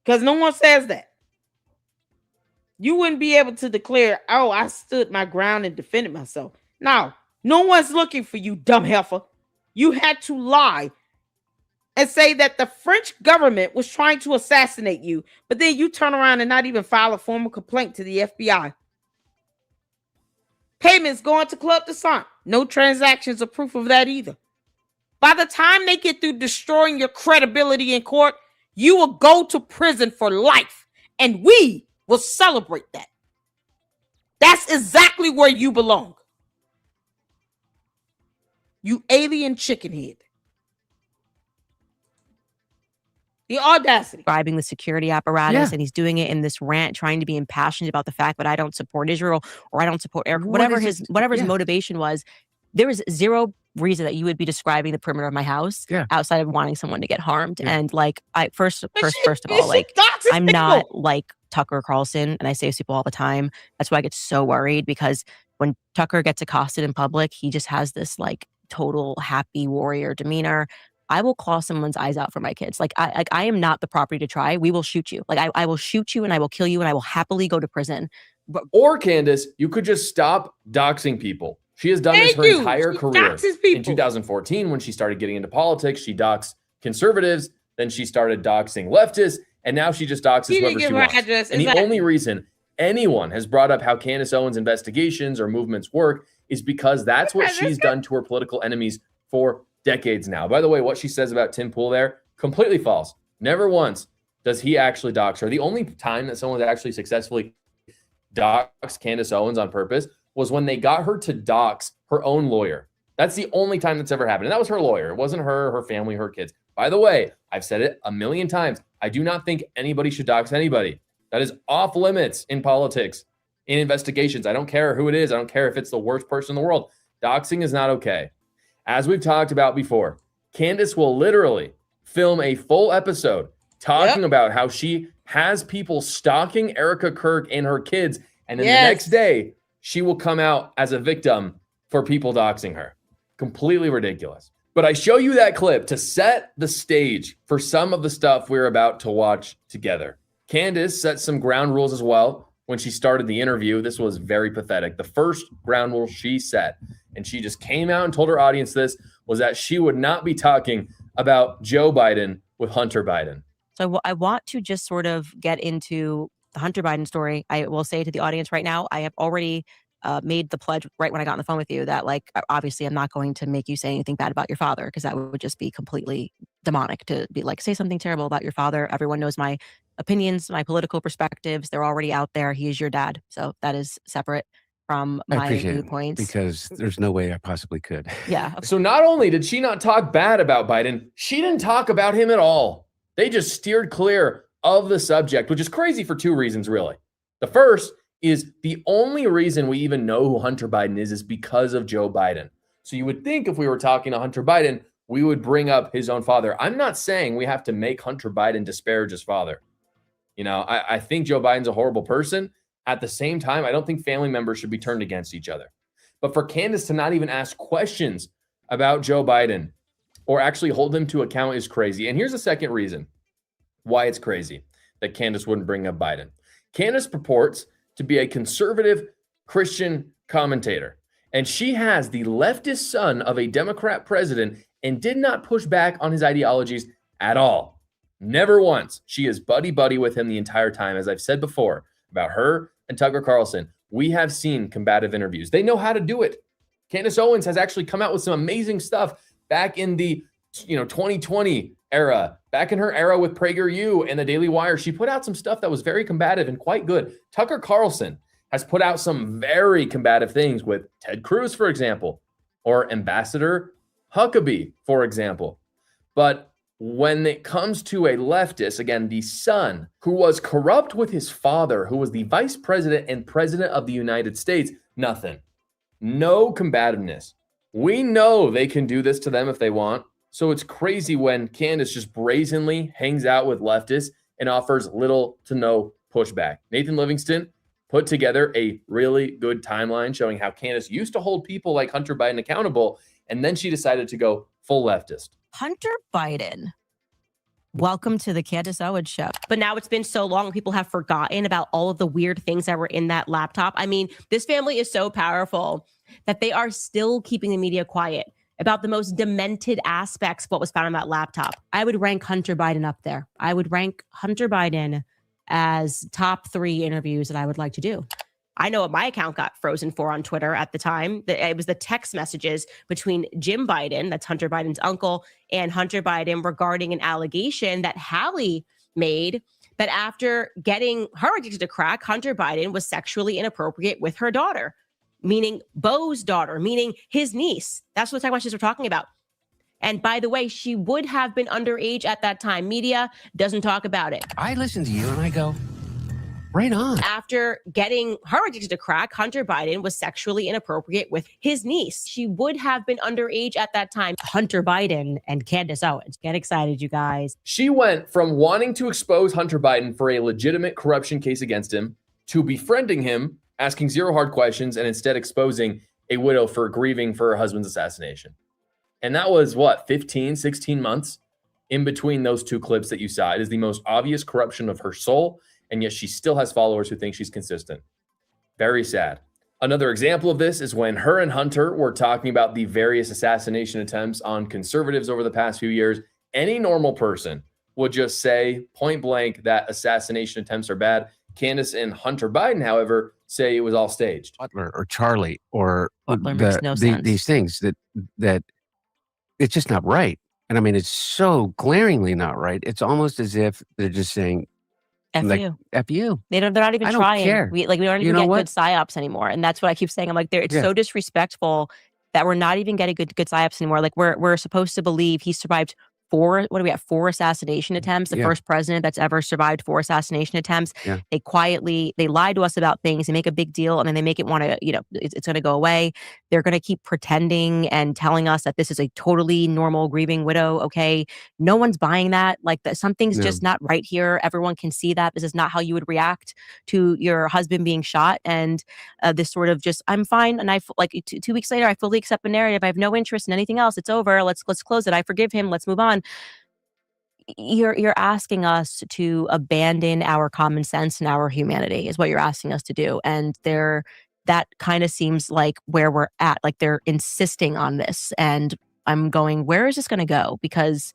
Because no one says that. You wouldn't be able to declare, oh, I stood my ground and defended myself. No one's looking for you, dumb heifer. You had to lie and say that the French government was trying to assassinate you, but then you turn around and not even file a formal complaint to the FBI. Payments going to Club Doxing. No transactions or proof of that either. By the time they get through destroying your credibility in court, you will go to prison for life, and we will celebrate that. That's exactly where you belong. You alien chicken head. The audacity. Describing the security apparatus, and he's doing it in this rant, trying to be impassioned about the fact that I don't support Israel or I don't support Eric. Whatever his motivation was, there was zero reason that you would be describing the perimeter of my house outside of wanting someone to get harmed. And like, first of all, like, I'm not like Tucker Carlson, and I say this to people all the time. That's why I get so worried, because when Tucker gets accosted in public, he just has this like total happy warrior demeanor. I will claw someone's eyes out for my kids. Like I am not the property to try. We will shoot you. Like I will shoot you and I will kill you and I will happily go to prison. Or Candace, you could just stop doxing people. She has done this her entire career. In 2014, when she started getting into politics, she doxed conservatives. Then she started doxing leftists. And now she just doxes whoever she wants. And the only reason anyone has brought up how Candace Owens' investigations or movements work is because that's what she's done to her political enemies for decades now. By the way, what she says about Tim Pool there, completely false. Never once does he actually dox her. The only time that someone actually successfully doxed Candace Owens on purpose was when they got her to dox her own lawyer. That's the only time that's ever happened. And that was her lawyer. It wasn't her, her family, her kids. By the way, I've said it a million times. I do not think anybody should dox anybody. That is off limits in politics, in investigations. I don't care who it is. I don't care if it's the worst person in the world. Doxing is not okay. As we've talked about before, Candace will literally film a full episode talking about how she has people stalking Erica Kirk and her kids. And then the next day, she will come out as a victim for people doxing her. Completely ridiculous. But I show you that clip to set the stage for some of the stuff we're about to watch together. Candace set some ground rules as well when she started the interview. This was very pathetic. The first ground rule she set, and she just came out and told her audience this, was that she would not be talking about Joe Biden with Hunter Biden. So I want to just sort of get into the Hunter Biden story. I will say to the audience right now, I have already made the pledge right when I got on the phone with you that, like, obviously I'm not going to make you say anything bad about your father, because that would just be completely demonic to be like, say something terrible about your father. Everyone knows my opinions, my political perspectives. They're already out there. He is your dad. So that is separate from my viewpoints. Because there's no way I possibly could. Yeah. So not only did she not talk bad about Biden, she didn't talk about him at all. They just steered clear of the subject, which is crazy for 2 reasons, really. The first is the only reason we even know who Hunter Biden is because of Joe Biden. So you would think if we were talking to Hunter Biden, we would bring up his own father. I'm not saying we have to make Hunter Biden disparage his father. You know, I think Joe Biden's a horrible person. At the same time, I don't think family members should be turned against each other. But for Candace to not even ask questions about Joe Biden or actually hold him to account is crazy. And here's the second reason why it's crazy that Candace wouldn't bring up Biden. Candace purports to be a conservative Christian commentator, and she has the leftist son of a Democrat president and did not push back on his ideologies at all. Never once. She is buddy-buddy with him the entire time. As I've said before about her and Tucker Carlson, we have seen combative interviews. They know how to do it. Candace Owens has actually come out with some amazing stuff back in the 2020 era, back in her era with PragerU and the Daily Wire. She put out some stuff that was very combative and quite good. Tucker Carlson has put out some very combative things with Ted Cruz, for example, or Ambassador Huckabee, for example. But when it comes to a leftist, again, the son who was corrupt with his father, who was the vice president and president of the United States, nothing. No combativeness. We know they can do this to them if they want. So it's crazy when Candace just brazenly hangs out with leftists and offers little to no pushback. Nathan Livingston put together a really good timeline showing how Candace used to hold people like Hunter Biden accountable, and then she decided to go full leftist. Hunter Biden. Welcome to the Candace Owens show. But now it's been so long, people have forgotten about all of the weird things that were in that laptop. I mean, this family is so powerful that they are still keeping the media quiet about the most demented aspects of what was found on that laptop. I would rank Hunter Biden up there. I would rank Hunter Biden as top 3 interviews that I would like to do. I know what my account got frozen for on Twitter at the time. It was the text messages between Jim Biden, that's Hunter Biden's uncle, and Hunter Biden regarding an allegation that Hallie made that after getting her addicted to crack, Hunter Biden was sexually inappropriate with her daughter, meaning Beau's daughter, meaning his niece. That's what the text messages were talking about. And by the way, she would have been underage at that time. Media doesn't talk about it. I listen to you and I go, right on. After getting her addicted to crack, Hunter Biden was sexually inappropriate with his niece. She would have been underage at that time. Hunter Biden and Candace Owens. Get excited, you guys. She went from wanting to expose Hunter Biden for a legitimate corruption case against him to befriending him, asking 0 hard questions, and instead exposing a widow for grieving for her husband's assassination. And that was, 15, 16 months in between those 2 clips that you saw. It is the most obvious corruption of her soul, and yet she still has followers who think she's consistent. Very sad. Another example of this is when her and Hunter were talking about the various assassination attempts on conservatives over the past few years. Any normal person would just say point blank that assassination attempts are bad. Candace and Hunter Biden, however, say it was all staged. Butler or Charlie or makes no sense. These things that it's just not right. And I mean, it's so glaringly not right. It's almost as if they're just saying, F like, you. F you. They're not even I don't trying. care. We don't even get good psyops anymore. And that's what I keep saying. I'm like, it's so disrespectful that we're not even getting good psyops anymore. Like we're supposed to believe he survived 4 assassination attempts, the first president that's ever survived 4 assassination attempts. Yeah. They lie to us about things, they make a big deal, and then they make it want to, it's going to go away. They're going to keep pretending and telling us that this is a totally normal grieving widow. Okay. No one's buying that. Like something's just not right here. Everyone can see that this is not how you would react to your husband being shot. And this sort of just, I'm fine. And 2 weeks later, I fully accept the narrative. I have no interest in anything else. It's over. Let's close it. I forgive him. Let's move on. You're asking us to abandon our common sense and our humanity is what you're asking us to do. And that kind of seems like where we're at. Like they're insisting on this. And I'm going, where is this going to go? Because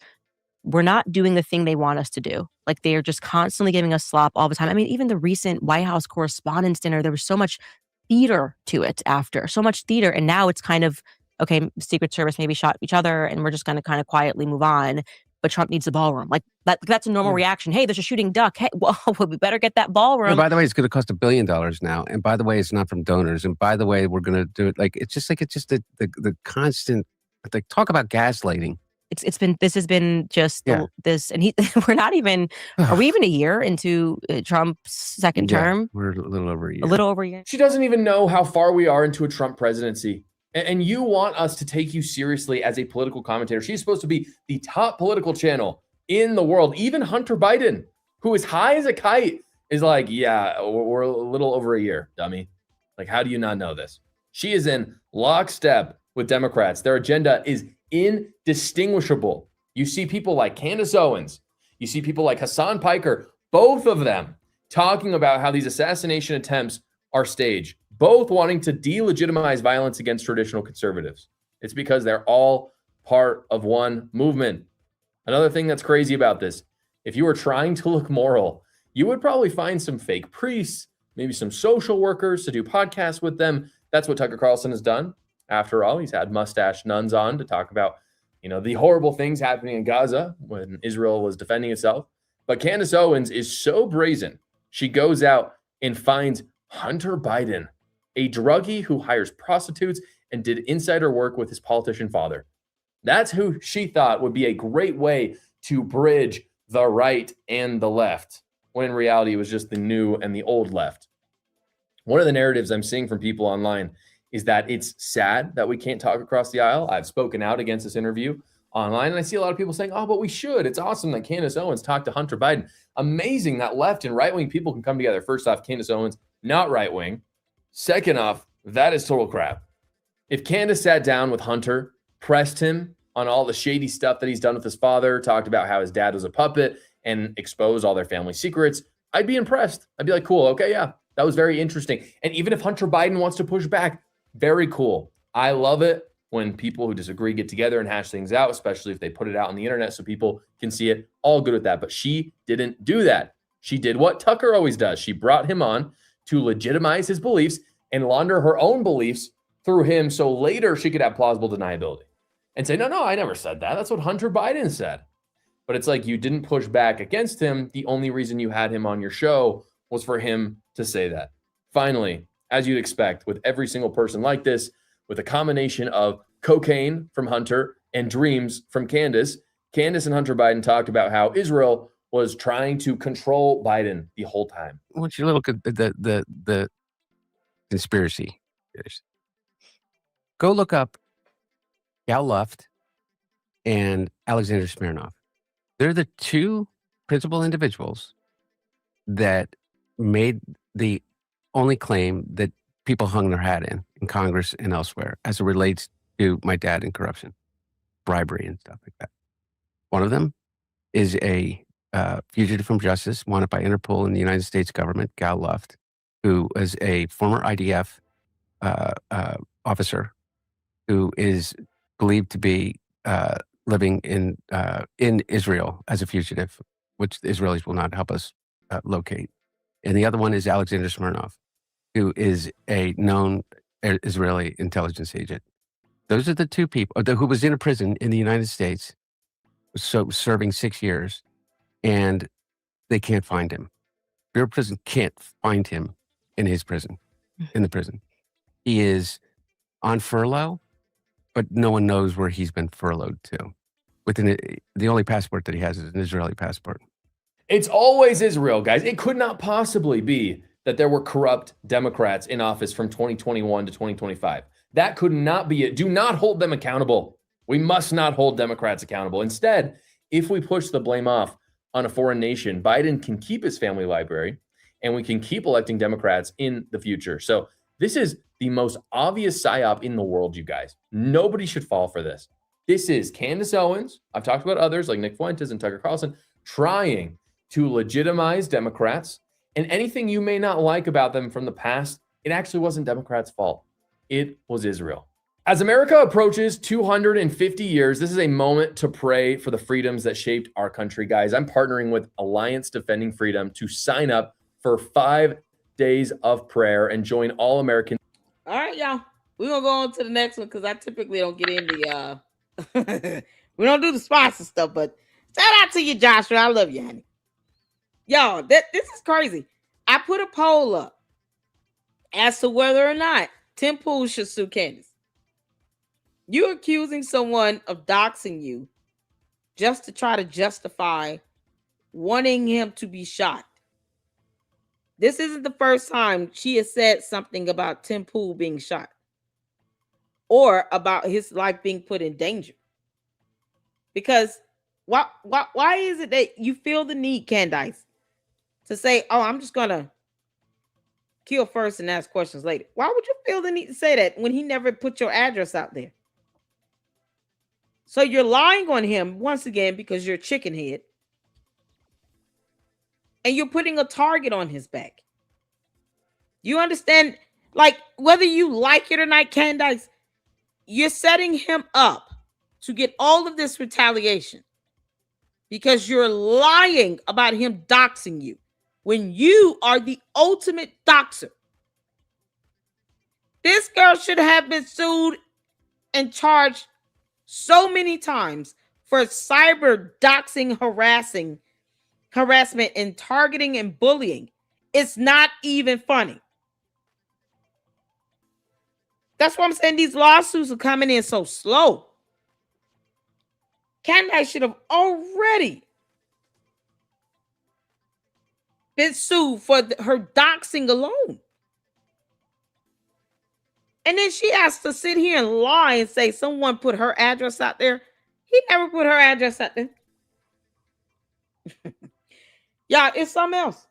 we're not doing the thing they want us to do. Like they are just constantly giving us slop all the time. I mean, even the recent White House Correspondents' Dinner, there was so much theater to it after, so much theater. And now it's kind of, okay, Secret Service maybe shot each other and we're just going to kind of quietly move on. But Trump needs the ballroom. Like that's a normal reaction. Hey, there's a shooting duck. Hey, well, we better get that ballroom. And by the way, it's going to cost $1 billion now. And by the way, it's not from donors. And by the way, we're going to do it. Like it's just the constant. Like talk about gaslighting. This has been just this, and we're not even. Are we even a year into Trump's second term? We're a little over a year. A little over a year. She doesn't even know how far we are into a Trump presidency. And you want us to take you seriously as a political commentator. She's supposed to be the top political channel in the world. Even Hunter Biden, who is high as a kite, is like, yeah, we're a little over a year, dummy. Like, how do you not know this? She is in lockstep with Democrats. Their agenda is indistinguishable. You see people like Candace Owens. You see people like Hassan Piker, both of them talking about how these assassination attempts are staged, both wanting to delegitimize violence against traditional conservatives. It's because they're all part of one movement. Another thing that's crazy about this, if you were trying to look moral, you would probably find some fake priests, maybe some social workers to do podcasts with them. That's what Tucker Carlson has done. After all, he's had mustache nuns on to talk about, the horrible things happening in Gaza when Israel was defending itself. But Candace Owens is so brazen. She goes out and finds Hunter Biden, a druggie who hires prostitutes and did insider work with his politician father. That's who she thought would be a great way to bridge the right and the left, when in reality it was just the new and the old left. One of the narratives I'm seeing from people online is that it's sad that we can't talk across the aisle. I've spoken out against this interview online, and I see a lot of people saying, oh, but we should. It's awesome that Candace Owens talked to Hunter Biden. Amazing that left and right-wing people can come together. First off, Candace Owens, not right-wing. Second off, that is total crap. If Candace sat down with Hunter, pressed him on all the shady stuff that he's done with his father, talked about how his dad was a puppet, and exposed all their family secrets, I'd be impressed. I'd be like, cool, okay, yeah, that was very interesting. And even if Hunter Biden wants to push back, very cool. I love it when people who disagree get together and hash things out, especially if they put it out on the internet so people can see it. All good with that. But she didn't do that. She did what Tucker always does. She brought him on to legitimize his beliefs and launder her own beliefs through him so later she could have plausible deniability and say, no, I never said that. That's what Hunter Biden said. But it's like you didn't push back against him. The only reason you had him on your show was for him to say that. Finally, as you'd expect with every single person like this, with a combination of cocaine from Hunter and dreams from Candace, Candace and Hunter Biden talked about how Israel was trying to control Biden the whole time. I want you to look at the conspiracy. Go look up Gal Luft and Alexander Smirnov. They're the two principal individuals that made the only claim that people hung their hat in Congress and elsewhere as it relates to my dad and corruption, bribery and stuff like that. One of them is a fugitive from justice wanted by Interpol and the United States government, Gal Luft, who is a former IDF officer who is believed to be living in Israel as a fugitive, which the Israelis will not help us locate. And the other one is Alexander Smirnov, who is a known Israeli intelligence agent. Those are the two people who was in a prison in the United States, so serving 6 years, and they can't find him. Bureau of Prison can't find him in his prison, in the prison. He is on furlough, but no one knows where he's been furloughed to. The only passport that he has is an Israeli passport. It's always Israel, guys. It could not possibly be that there were corrupt Democrats in office from 2021 to 2025. That could not be it. Do not hold them accountable. We must not hold Democrats accountable. Instead, if we push the blame off on a foreign nation, Biden can keep his family library and we can keep electing Democrats in the future. So this is the most obvious psyop in the world, you guys. Nobody should fall for this. This is Candace Owens. I've talked about others like Nick Fuentes and Tucker Carlson trying to legitimize Democrats. And anything you may not like about them from the past, it actually wasn't Democrats' fault. It was Israel. As America approaches 250 years, this is a moment to pray for the freedoms that shaped our country, guys. I'm partnering with Alliance Defending Freedom to sign up for 5 days of prayer and join all American. All right, y'all. We're going to go on to the next one because I typically don't get in the, we don't do the sponsor stuff, but shout out to you, Joshua. I love you, honey. Y'all, this is crazy. I put a poll up as to whether or not Tim Pool should sue Candace. You're accusing someone of doxing you just to try to justify wanting him to be shot. This isn't the first time she has said something about Tim Pool being shot. or about his life being put in danger. Because why is it that you feel the need, Candace, to say, oh, I'm just gonna kill first and ask questions later? Why would you feel the need to say that when he never put your address out there? So you're lying on him once again because you're a chicken head. And you're putting a target on his back. You understand? Like, whether you like it or not, Candace, you're setting him up to get all of this retaliation because you're lying about him doxing you when you are the ultimate doxer. This girl should have been sued and charged so many times for cyber doxing, harassment, and targeting and bullying. It's not even funny. That's why I'm saying these lawsuits are coming in so slow. Candace should have already been sued for her doxing alone. And then she has to sit here and lie and say someone put her address out there. He never put her address out there. Y'all, it's something else.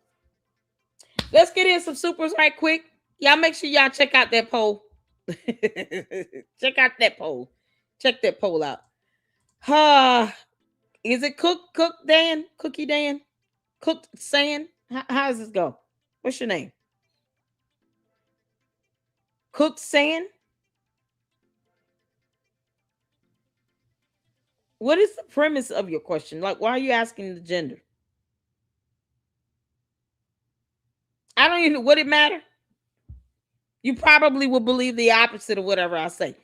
Let's get in some supers right quick. Y'all make sure y'all check out that poll. Check out that poll. Check that poll out. Is it Cookie Dan? Cooked Sand? How does this go? What's your name? Cooked Sand? What is the premise of your question? Like, why are you asking the gender? I don't even know. Would it matter? You probably will believe the opposite of whatever I say.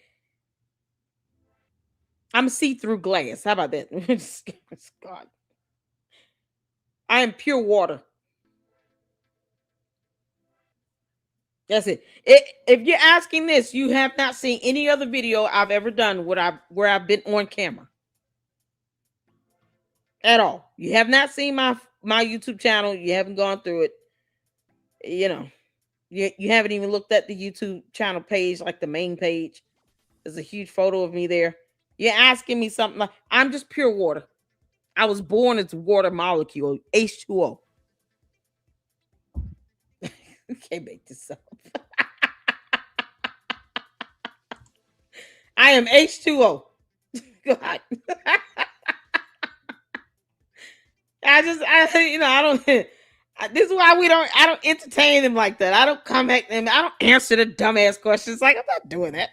I'm see-through glass. How about that? God. I am pure water. That's it. If you're asking this, you have not seen any other video I've ever done where I've been on camera. At all. You have not seen my YouTube channel. You haven't gone through it. You know, you haven't even looked at the YouTube channel page, like the main page. There's a huge photo of me there. You're asking me something like, I'm just pure water. I was born as a water molecule, H2O. You can't make this up. I am H2O. God. I don't. This is why I don't entertain them like that. I don't come at them. I don't answer the dumbass questions. Like, I'm not doing that.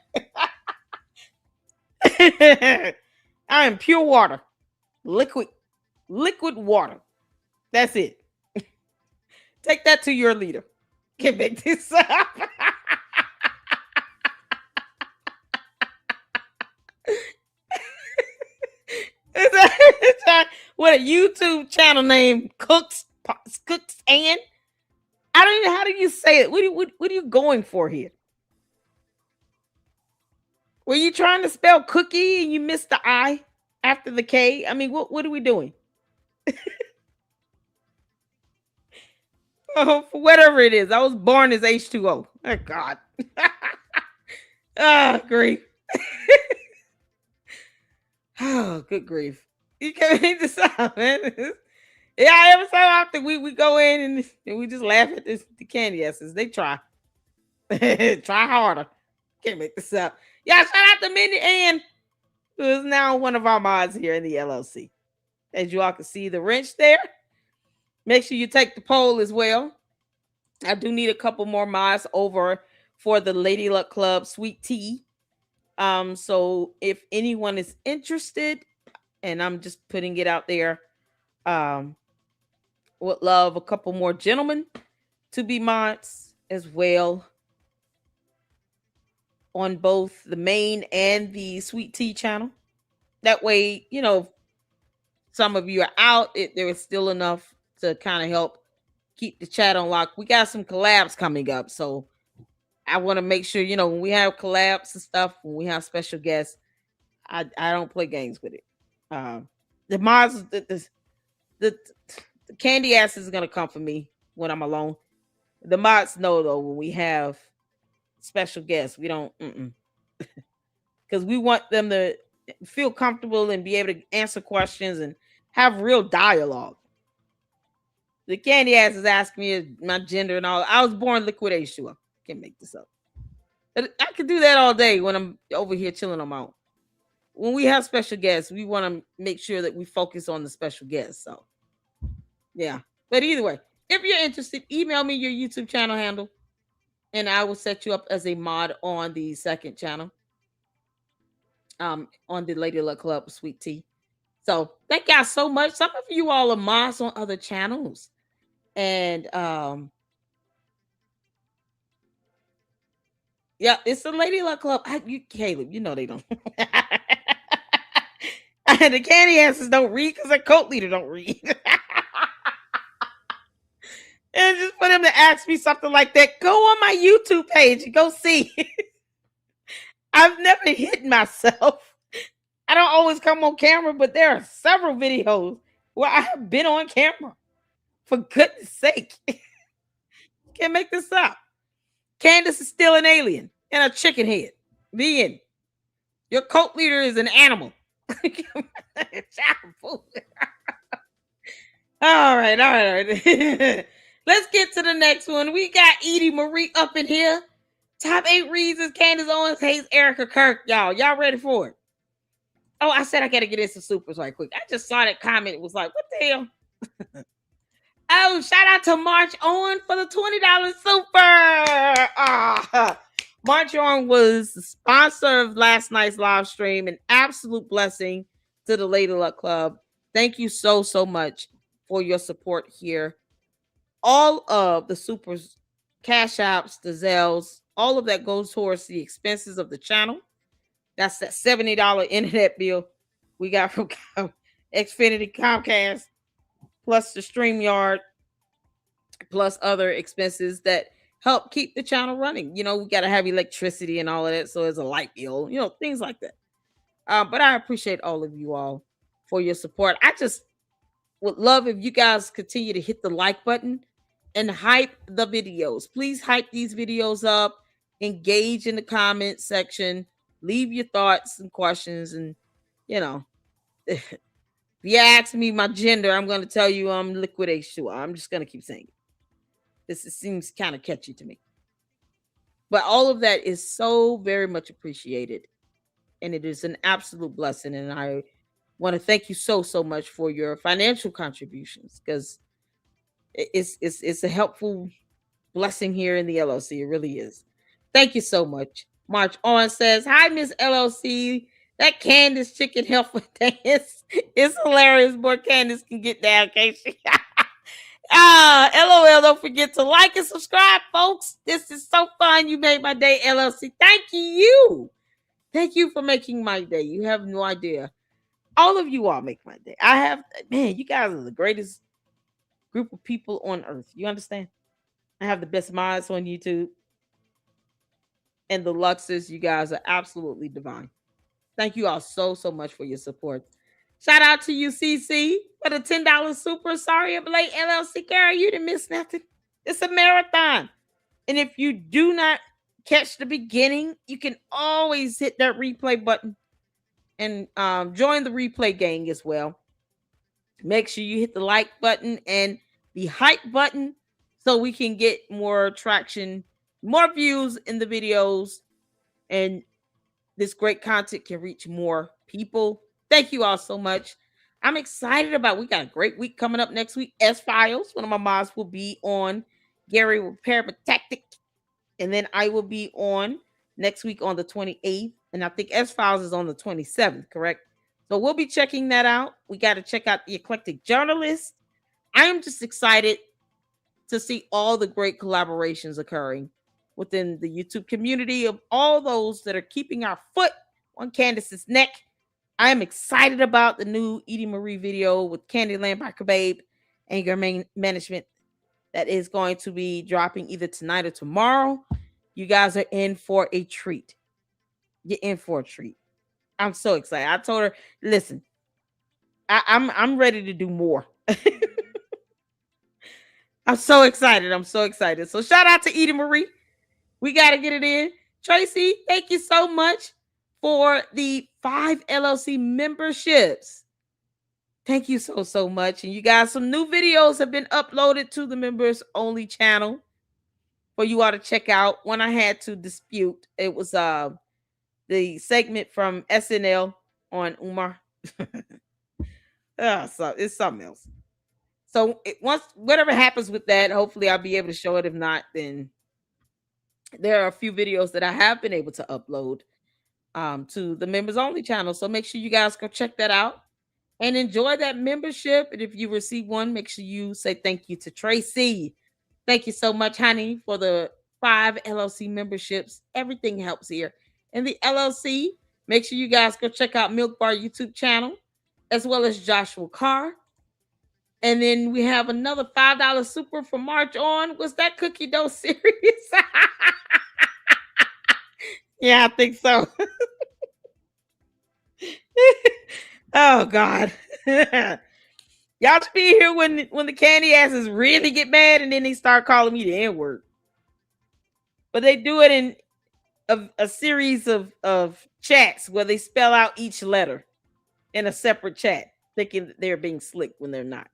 I am pure water. Liquid water. That's it. Take that to your leader. Can't make this up. What a YouTube channel name, Cooks and I don't even know, how do you say it? What are you going for here? Were you trying to spell cookie and you missed the I after the K? I mean, what are we doing? Oh, for whatever it is. I was born as H2O. Oh, God. Oh, grief. Oh, good grief. You can't make this up, man. Yeah, every so often we go in and we just laugh at the candy asses. They try. Try harder. Can't make this up. Yeah, shout out to Mindy Ann, who is now one of our mods here in the LLC. As you all can see the wrench there. Make sure you take the poll as well. I do need a couple more mods over for the Lady Luck Club Sweet Tea. So if anyone is interested, and I'm just putting it out there, would love a couple more gentlemen to be mods as well on both the main and the Sweet Tea channel. That way, you know, some of you are out, there is still enough to kind of help keep the chat on lock. We got some collabs coming up, so I want to make sure, you know, when we have collabs and stuff, when we have special guests, I don't play games with it. The mods, the candy ass is gonna come for me when I'm alone. The mods know though, when we have special guests, we don't. because we want them to feel comfortable and be able to answer questions and have real dialogue. The Candy ass is asking me my gender and all. I was born liquidation. I can't make this up. I could do that all day when I'm over here chilling on my own. When we have special guests, we want to make sure that we focus on the special guests. So, yeah. But either way, if you're interested, email me your YouTube channel handle, and I will set you up as a mod on the second channel. On the Lady Luck Club, Sweet Tea. So, thank y'all so much. Some of you all are mods on other channels. And, yeah, it's the Lady Luck Club. Caleb, you know they don't. The Candy answers don't read because their cult leader don't read. And just for them to ask me something like that, go on my YouTube page and go see. I've never hidden myself. I don't always come on camera, but there are several videos where I have been on camera. For goodness sake. Can't make this up. Candace is still an alien and a chicken head. The end. Your cult leader is an animal. All right. Let's get to the next one. We got Edie Marie up in here. Top 8 reasons Candace Owens hates Erica Kirk. Y'all ready for it? Oh, I said I gotta get in some supers right quick. I just saw that comment. It was like, what the hell? Oh, shout out to March On for the $20 super. March On was the sponsor of last night's live stream. An absolute blessing to the Lady Luck Club. Thank you so much for your support here. All of the supers, cash apps, the Zells, all of that goes towards the expenses of the channel. That's that $70 internet bill we got from Xfinity Comcast, plus the StreamYard, plus other expenses that help keep the channel running. We got to have electricity and all of that. So there's a light bill, things like that. But I appreciate all of you all for your support. I just would love if you guys continue to hit the like button and hype the videos. Please hype these videos up, engage in the comment section, leave your thoughts and questions. And, if you ask me my gender, I'm going to tell you I'm liquidation. I'm just going to keep saying it. This seems kind of catchy to me. But all of that is so very much appreciated. And it is an absolute blessing. And I want to thank you so much for your financial contributions, because it's a helpful blessing here in the LLC. It really is. Thank you so much. March On says, hi, Miss LLC. That Candace chicken helpful dance is hilarious. Boy, Candace can get down, can't she? LOL, don't forget to like and subscribe, folks. This is so fun. You made my day, LLC. Thank you. Thank you for making my day. You have no idea. All of you all make my day. You guys are the greatest group of people on earth. You understand? I have the best minds on YouTube. And the Luxes, you guys are absolutely divine. Thank you all so much for your support. Shout out to you, CC, for the $10 super. Sorry I'm late, LLC. Girl, you didn't miss nothing. It's a marathon. And if you do not catch the beginning, you can always hit that replay button and join the replay gang as well. Make sure you hit the like button and the hype button so we can get more traction, more views in the videos, and this great content can reach more people. Thank you all so much. I'm excited about, we got a great week coming up next week. S-Files, one of my mods will be on. Gary Repair Tactic. And then I will be on next week on the 28th. And I think S-Files is on the 27th, correct? So we'll be checking that out. We got to check out the Eclectic Journalist. I am just excited to see all the great collaborations occurring within the YouTube community of all those that are keeping our foot on Candace's neck. I am excited about the new Edie Marie video with Candyland by Kababe, Anger Management, that is going to be dropping either tonight or tomorrow. You guys are in for a treat. You're in for a treat. I'm so excited. I told her, listen, I'm ready to do more. I'm so excited. So shout out to Edie Marie. We got to get it in. Tracy, thank you so much for the 5 LLC memberships. Thank you so much. And you guys, some new videos have been uploaded to the members only channel for you all to check out. One I had to dispute. It was the segment from SNL on Umar. So it's something else. So once whatever happens with that, hopefully I'll be able to show it. If not, then there are a few videos that I have been able to upload to the members only channel. So make sure you guys go check that out and enjoy that membership. And if you receive one, make sure you say thank you to Tracy. Thank you so much, honey, for the 5 LLC memberships. Everything helps here. And the LLC, make sure you guys go check out Milk Bar YouTube channel, as well as Joshua Carr. And then we have another $5 super for March on. Was that cookie dough serious? Yeah, I think so. Oh God. Y'all should be here when the candy asses really get mad and then they start calling me the N-word. But they do it in a series of chats where they spell out each letter in a separate chat, thinking that they're being slick when they're not.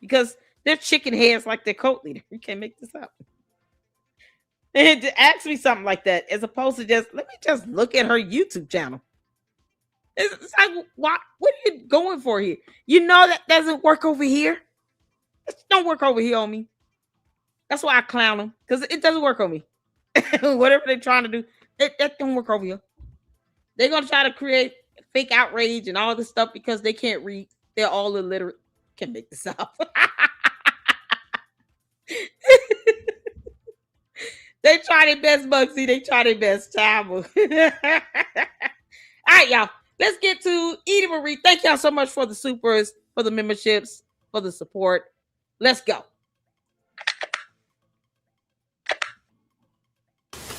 Because they're chicken heads like their cult leader. You can't make this up. And to ask me something like that, as opposed to just, let me just look at her YouTube channel. It's like, what are you going for here? You know that doesn't work over here. It don't work over here on me. That's why I clown them, because it doesn't work on me. Whatever they're trying to do, that don't work over here. They're going to try to create fake outrage and all this stuff because they can't read. They're all illiterate. Can't make this up. They try their best, Bugsy. They try their best. Time. All right, y'all. Let's get to Edie Marie. Thank y'all so much for the supers, for the memberships, for the support. Let's go.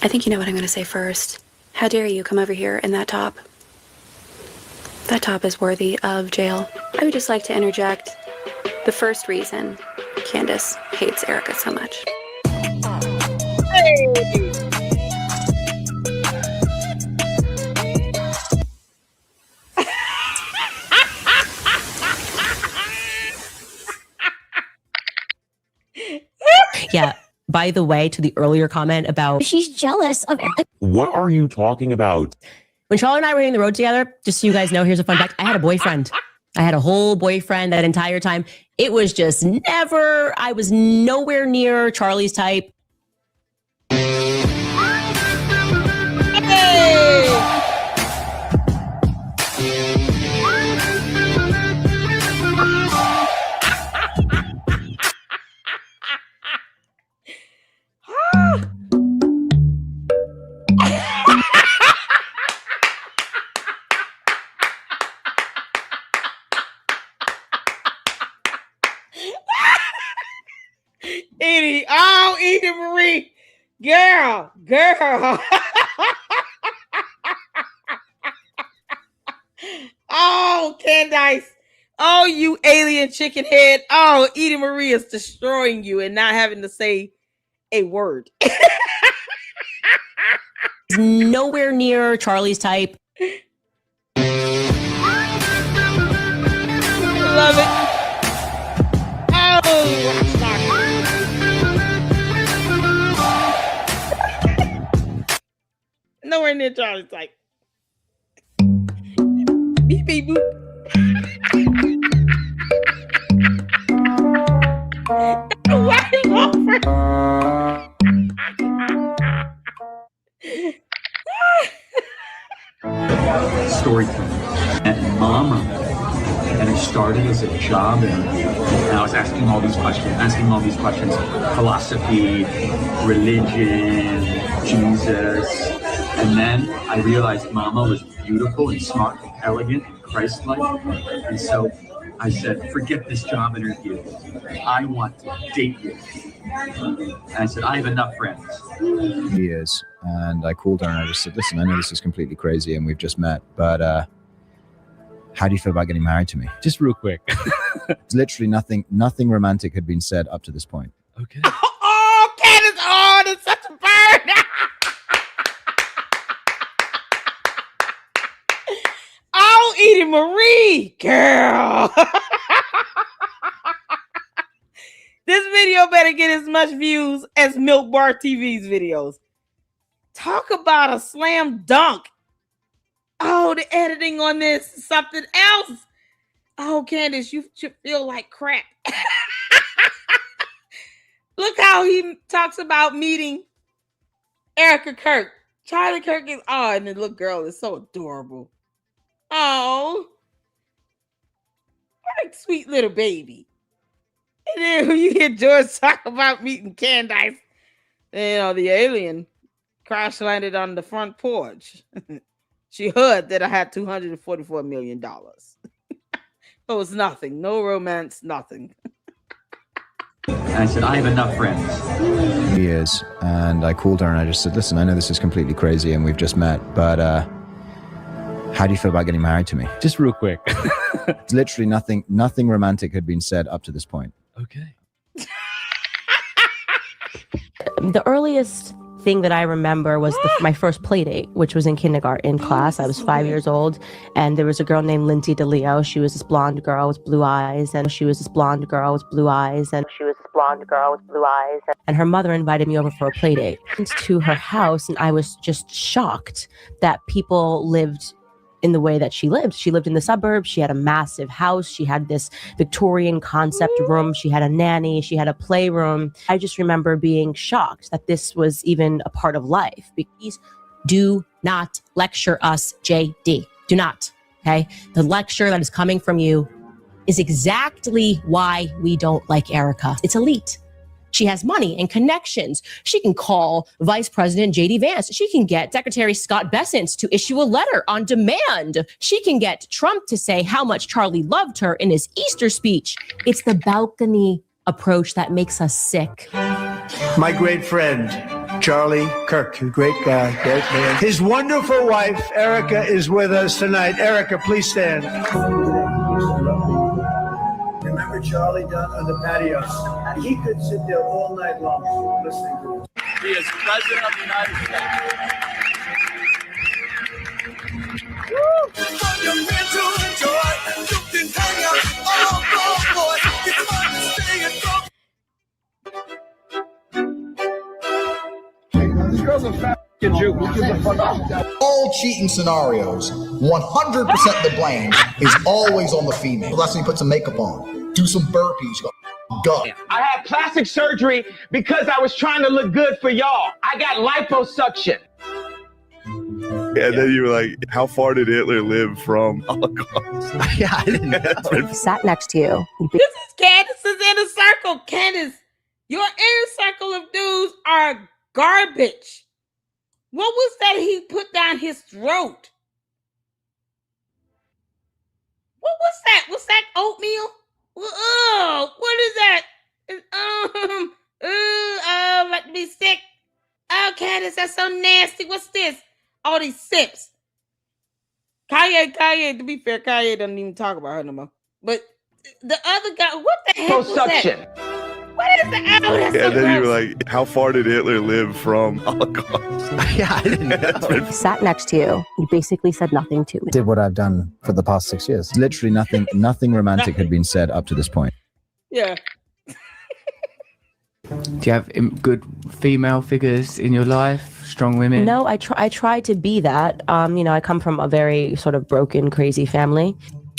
I think you know what I'm going to say first. How dare you come over here in that top? That top is worthy of jail. I would just like to interject the first reason Candace hates Erica so much. Hey! Yeah. By the way, to the earlier comment about she's jealous of Erica. What are you talking about? When Charlie and I were hitting the road together, just so you guys know, here's a fun fact. I had a boyfriend. I had a whole boyfriend that entire time. It was just never, I was nowhere near Charlie's type. Hey! Edie, oh, Edie Marie, girl. Oh, Candace. Oh, you alien chicken head. Oh, Edie Marie is destroying you and not having to say a word. Nowhere near Charlie's type. Love it. Oh, nowhere near Charlie's type. Beep, beep, boop. Right over. Storytelling and mama, and it started as a job, and I was asking all these questions, philosophy, religion, Jesus, and then I realized mama was beautiful and smart and elegant and Christ-like, and so I said, forget this job interview, I want to date you. And I said, I have enough friends. Years, and I called her and I just said, listen, I know this is completely crazy and we've just met, but how do you feel about getting married to me? Just real quick. It's literally nothing romantic had been said up to this point. Okay. Oh, Candace Owens, it's such a bird. Marie, girl. This video better get as much views as Milk Bar TV's videos. Talk about a slam dunk. Oh, the editing on this is something else. Oh, Candace, you should feel like crap. Look how he talks about meeting Erica Kirk. Charlie Kirk is, oh, and the little girl is so adorable. Oh, what a sweet little baby. And then when you hear George talk about meeting Candace, you know, the alien crash landed on the front porch. She heard that I had $244 million. It was nothing. No romance, nothing. And I said, I have enough friends. Years, and I called her and I just said, listen, I know this is completely crazy and we've just met, but how do you feel about getting married to me? Just real quick. It's literally nothing romantic had been said up to this point. Okay. The earliest thing that I remember was my first play date, which was in kindergarten class. I was 5 years old, and there was a girl named Lindsay DeLeo. She was this blonde girl with blue eyes, and and her mother invited me over for a play date to her house, and I was just shocked that people lived in the way that she lived. She lived in the suburbs. She had a massive house. She had this Victorian concept room. She had a nanny. She had a playroom. I just remember being shocked that this was even a part of life. Please do not lecture us, JD. Do not, okay? The lecture that is coming from you is exactly why we don't like Erica. It's elite. She has money and connections. She can call Vice President J.D. Vance. She can get Secretary Scott Bessent to issue a letter on demand. She can get Trump to say how much Charlie loved her in his Easter speech. It's the balcony approach that makes us sick. My great friend, Charlie Kirk, a great guy, great man. His wonderful wife, Erica, is with us tonight. Erica, please stand. Remember Charlie down on the patio? He could sit there all night long listening to him. He is President of the United States. This girl's a fat Jew. Who gives a fuck? All cheating scenarios, 100% the blame is always on the female. That's when you put some makeup on. Do some burpees. Go. I had plastic surgery because I was trying to look good for y'all. I got liposuction. And then you were like, how far did Hitler live from Holocaust? Yeah, I didn't know. Sat next to you. This is Candace's inner circle. Candace, your inner circle of dudes are garbage. What was that he put down his throat? What was that? Was that oatmeal? Oh, what is that? Let me sick. Oh, Candace, that's so nasty. What's this? All these sips. Kanye, to be fair, Kanye doesn't even talk about her no more. But the other guy, what the heck was that? What is that? Oh, that's and then you were like, how far did Hitler live from Holocaust? Yeah, I didn't know. Sat next to you. You basically said nothing to me. Did what I've done for the past 6 years. Literally nothing romantic had been said up to this point. Yeah. Do you have good female figures in your life? Strong women? No, I try to be that. I come from a very sort of broken, crazy family.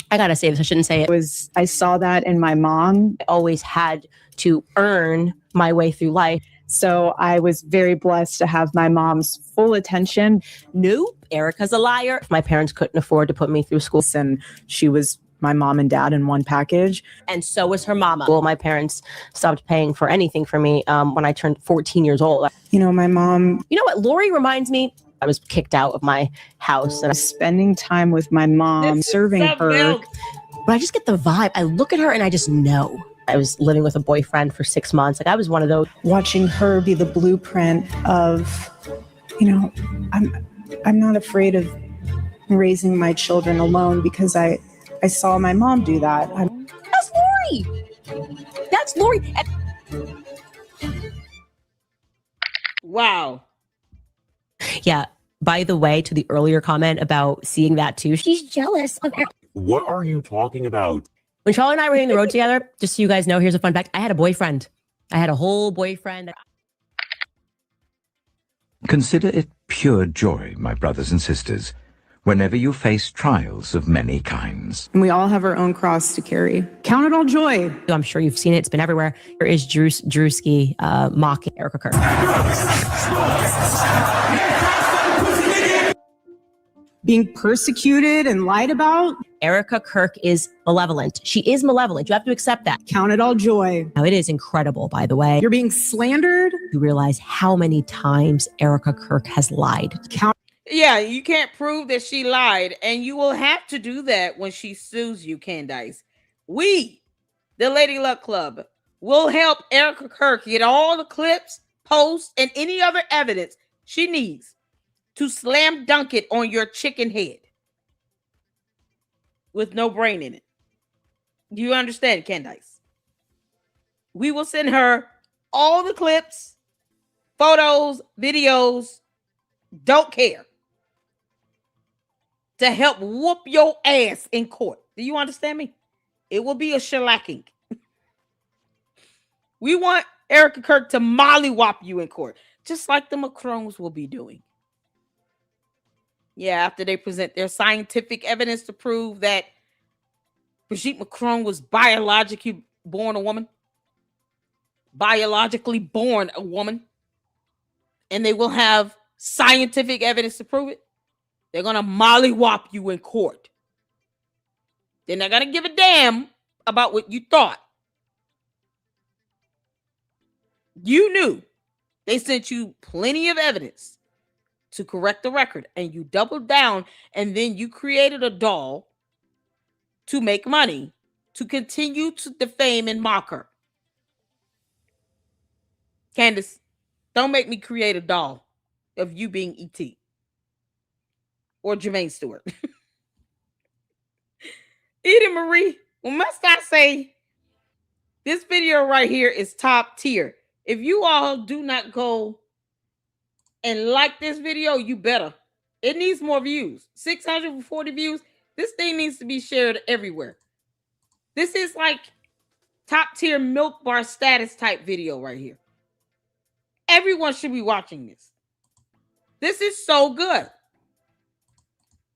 I gotta say this, I shouldn't say it. I saw that in my mom. I always had to earn my way through life. So I was very blessed to have my mom's full attention. Nope, Erica's a liar. My parents couldn't afford to put me through school. And she was my mom and dad in one package. And so was her mama. Well, my parents stopped paying for anything for me when I turned 14 years old. My mom... You know what Lori reminds me? I was kicked out of my house. And spending time with my mom, serving her. But I just get the vibe. I look at her and I just know. I was living with a boyfriend for 6 months. Like I was one of those. Watching her be the blueprint of, I'm not afraid of raising my children alone because I saw my mom do that. That's Lori. That's Lori. Wow. Yeah. By the way, to the earlier comment about seeing that too, she's jealous of her. What are you talking about? When Charlie and I were hitting the road together, just so you guys know, here's a fun fact. I had a boyfriend. I had a whole boyfriend. Consider it pure joy, my brothers and sisters, whenever you face trials of many kinds. And we all have our own cross to carry. Count it all joy. I'm sure you've seen it. It's been everywhere. There is Drewski mocking Erica Kirk. Being persecuted and lied about. Erica Kirk is malevolent. She is malevolent. You have to accept that. Count it all joy. Now, it is incredible, by the way. You're being slandered. You realize how many times Erica Kirk has lied. Yeah, you can't prove that she lied, and you will have to do that when she sues you, Candace. We, the Lady Luck Club, will help Erica Kirk get all the clips, posts, and any other evidence she needs to slam dunk it on your chicken head with no brain in it. Do you understand, Candace? We will send her all the clips, photos, videos, don't care, to help whoop your ass in court. Do you understand me? It will be a shellacking. We want Erica Kirk to mollywop you in court, just like the Macrons will be doing. Yeah, after they present their scientific evidence to prove that Brigitte Macron was biologically born a woman, and they will have scientific evidence to prove it, they're going to mollywop you in court. They're not going to give a damn about what you thought. You knew they sent you plenty of evidence to correct the record, and you doubled down, and then you created a doll to make money, to continue to defame and mock her. Candace, don't make me create a doll of you being E.T. or Jermaine Stewart. Edie Marie, well, must I say, this video right here is top tier. If you all do not go and like this video, you better. It needs more views. 640 views. This thing needs to be shared everywhere. This is like top tier milk bar status type video right here. Everyone should be watching this. This is so good.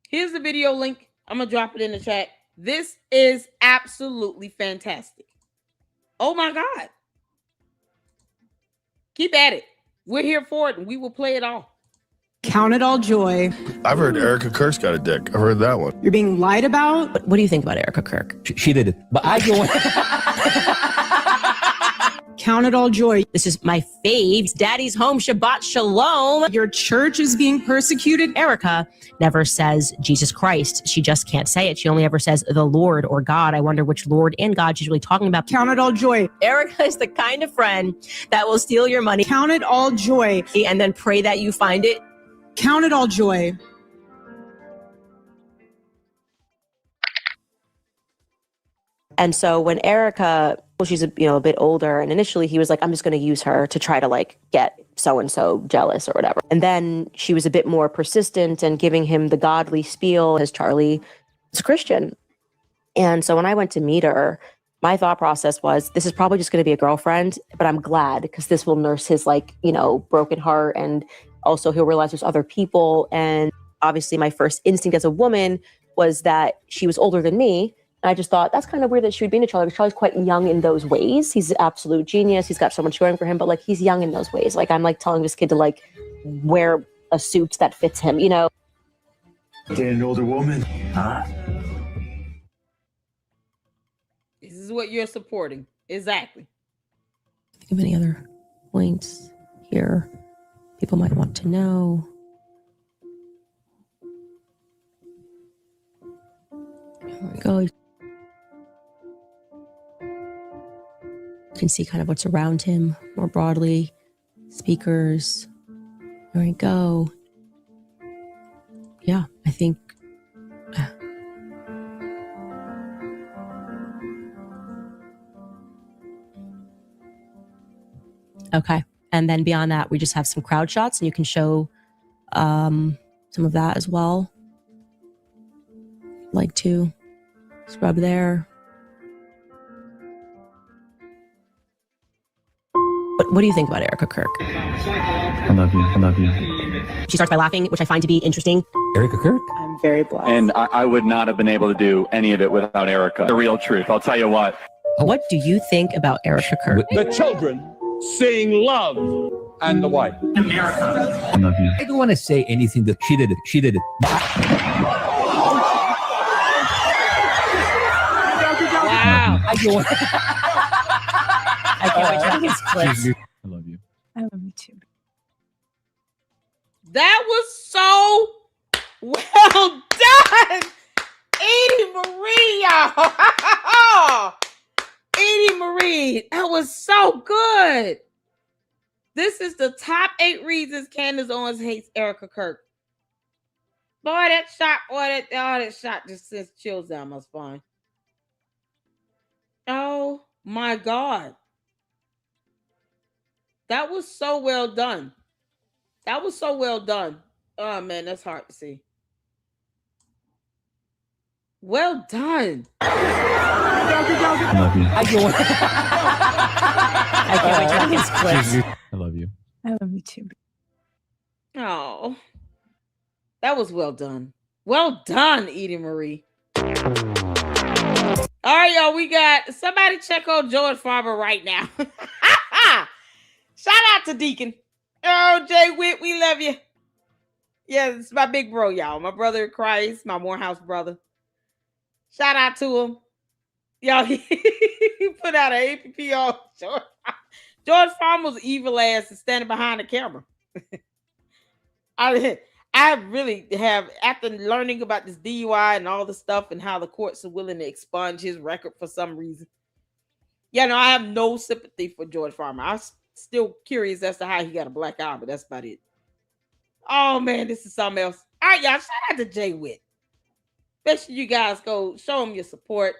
Here's the video link. I'm going to drop it in the chat. This is absolutely fantastic. Oh my God. Keep at it. We're here for it, and we will play it all. Count it all joy. I've heard Erica Kirk's got a dick. I've heard that one. You're being lied about. What do you think about Erica Kirk? She did it, but I don't. Count it all joy. This is my faves. Daddy's home. Shabbat shalom. Your church is being persecuted. Erica never says Jesus Christ. She just can't say it. She only ever says the Lord or God. I wonder which Lord and God she's really talking about. Count it all joy. Erica is the kind of friend that will steal your money. Count it all joy. And then pray that you find it. Count it all joy. And so when Erica, well, she's a bit older, and initially he was like, I'm just going to use her to try to like get so-and-so jealous or whatever. And then she was a bit more persistent and giving him the godly spiel as Charlie is a Christian. And so when I went to meet her, my thought process was, this is probably just going to be a girlfriend, but I'm glad because this will nurse his broken heart. And also he'll realize there's other people. And obviously my first instinct as a woman was that she was older than me. And I just thought, that's kind of weird that she would be into Charlie, because Charlie's quite young in those ways. He's an absolute genius. He's got so much going for him, but like he's young in those ways. Like I'm like telling this kid to like wear a suit that fits him, you know? Dating an older woman. This is what you're supporting. Exactly. Think of any other points here people might want to know. There we go. You can see kind of what's around him more broadly. Speakers. There we go. Yeah, I think. Okay. And then beyond that, we just have some crowd shots, and you can show some of that as well. Like to. Scrub there. What do you think about Erica Kirk? I love you. I love you. She starts by laughing, which I find to be interesting. Erica Kirk? I'm very blessed. And I would not have been able to do any of it without Erica. The real truth. I'll tell you what. What do you think about Erica Kirk? The children sing love and the wife. America. I love you. I don't want to say anything that she did it. She did it. Wow. I can't wait to have these clips. I love you. I love you too. That was so well done, Edie Marie, y'all. Edie Marie, that was so good. This is the top 8 reasons Candace Owens hates Erica Kirk. Boy, that shot just sends chills down my spine. Oh my God. That was so well done. That was so well done. Oh man, that's hard to see. Well done. I love you. I can't wait to have these clips. I love you. I love you too. Oh, that was well done. Well done, Edie Marie. All right, y'all. We got somebody check on George Farmer right now. Shout out to Deacon. Oh, Jay Witt, we love you. Yeah, it's my big bro, y'all. My brother in Christ, my Morehouse brother. Shout out to him. Y'all, he put out an APP on George. George Farmer's evil ass is standing behind the camera. I really have, after learning about this DUI and all the stuff and how the courts are willing to expunge his record for some reason. Yeah, no, I have no sympathy for George Farmer. I'm still curious as to how he got a black eye, but that's about it. Oh, man, this is something else. All right, y'all, shout out to Jay Witt. Make sure you guys go show him your support.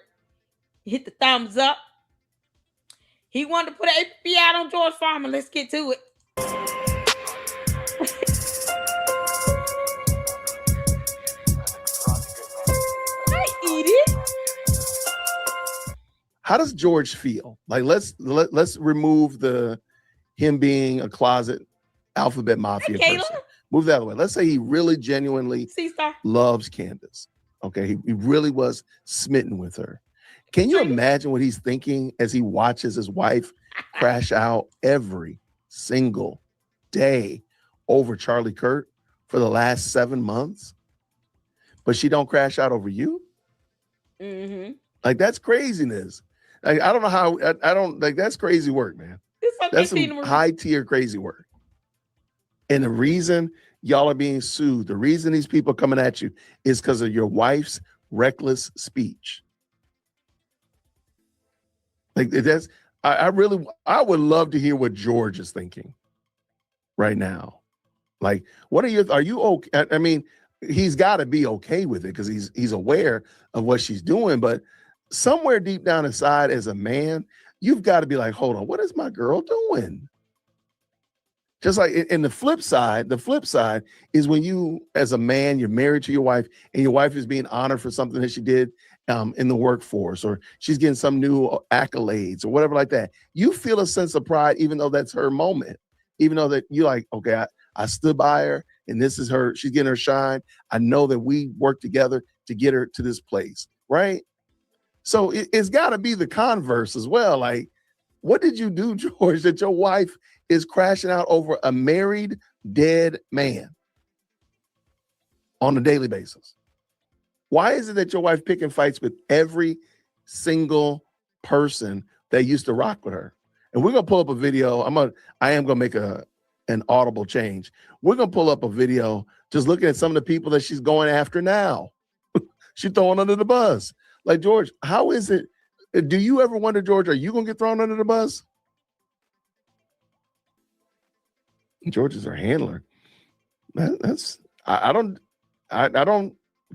Hit the thumbs up. He wanted to put an APP out on George Farmer. Let's get to it. Hi, Edie. How does George feel? Like, let's remove him being a closet alphabet mafia person. Move that away. Let's say he really genuinely loves Candace. Okay, he really was smitten with her. Can you imagine what he's thinking as he watches his wife crash out every single day over Charlie Kirk for the last 7 months? But she don't crash out over you? Mm-hmm. Like, that's craziness. Like, I don't know how, I don't, like, that's crazy work, man. That's some high tier crazy work. And the reason y'all are being sued, the reason these people are coming at you is because of your wife's reckless speech. Like, that's, I would love to hear what George is thinking right now. Like, are you okay? I mean, he's got to be okay with it because he's aware of what she's doing, but somewhere deep down inside as a man, you've got to be like, hold on, what is my girl doing? Just like in the flip side is when you, as a man, you're married to your wife and your wife is being honored for something that she did in the workforce, or she's getting some new accolades or whatever like that. You feel a sense of pride, even though that's her moment, even though that you're like, okay, I stood by her and this is her, she's getting her shine. I know that we worked together to get her to this place, right? So it's got to be the converse as well. Like, what did you do, George, that your wife is crashing out over a married, dead man on a daily basis? Why is it that your wife picking fights with every single person that used to rock with her? And we're going to pull up a video. I am going to make an audible change. We're going to pull up a video just looking at some of the people that she's going after now. She's throwing under the bus. Like, George, how is it? Do you ever wonder, George, are you going to get thrown under the bus? George is her handler. I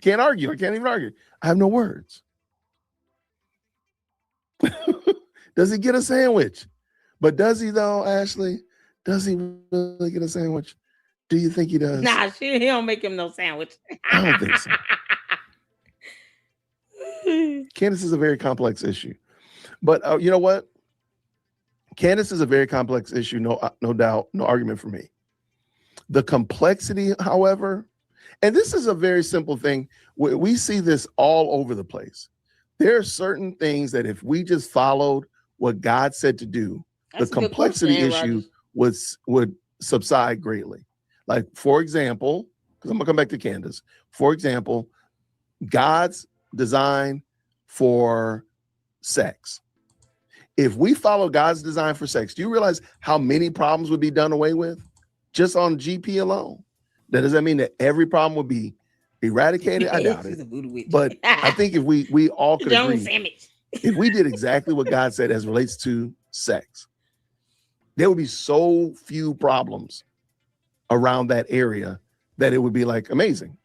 can't argue. I can't even argue. I have no words. Does he get a sandwich? But does he though, Ashley? Does he really get a sandwich? Do you think he does? Nah, he don't make him no sandwich. I don't think so. Candace is a very complex issue. But you know what? Candace is a very complex issue, no doubt, no argument for me. The complexity, however, and this is a very simple thing. We see this all over the place. There are certain things that if we just followed what God said to do, the complexity issue would subside greatly. Like, for example, because I'm going to come back to Candace. For example, God's design for sex. If we follow God's design for sex, do you realize how many problems would be done away with just on GP alone? Does that mean that every problem would be eradicated? I doubt it. But I think if we all could agree, if we did exactly what God said as relates to sex, there would be so few problems around that area that it would be like amazing.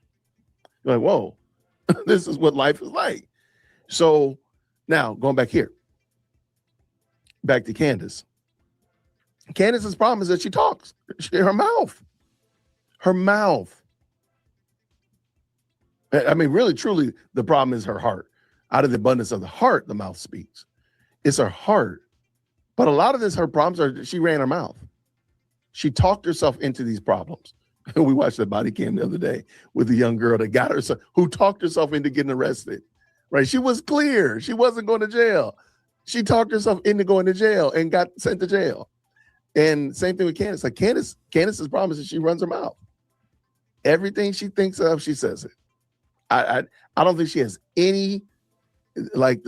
You're like, whoa, this is what life is like. So now going back here, back to Candace. Candace's problem is that she talks. Her mouth. I mean, really, truly, the problem is her heart. Out of the abundance of the heart, the mouth speaks. It's her heart. But a lot of her problems are she ran her mouth. She talked herself into these problems. We watched the body cam the other day with a young girl that got herself, who talked herself into getting arrested. Right? She was clear. She wasn't going to jail. She talked herself into going to jail and got sent to jail. And same thing with Candace. Like Candace's problem is that she runs her mouth. Everything she thinks of, she says it. I don't think she has any, like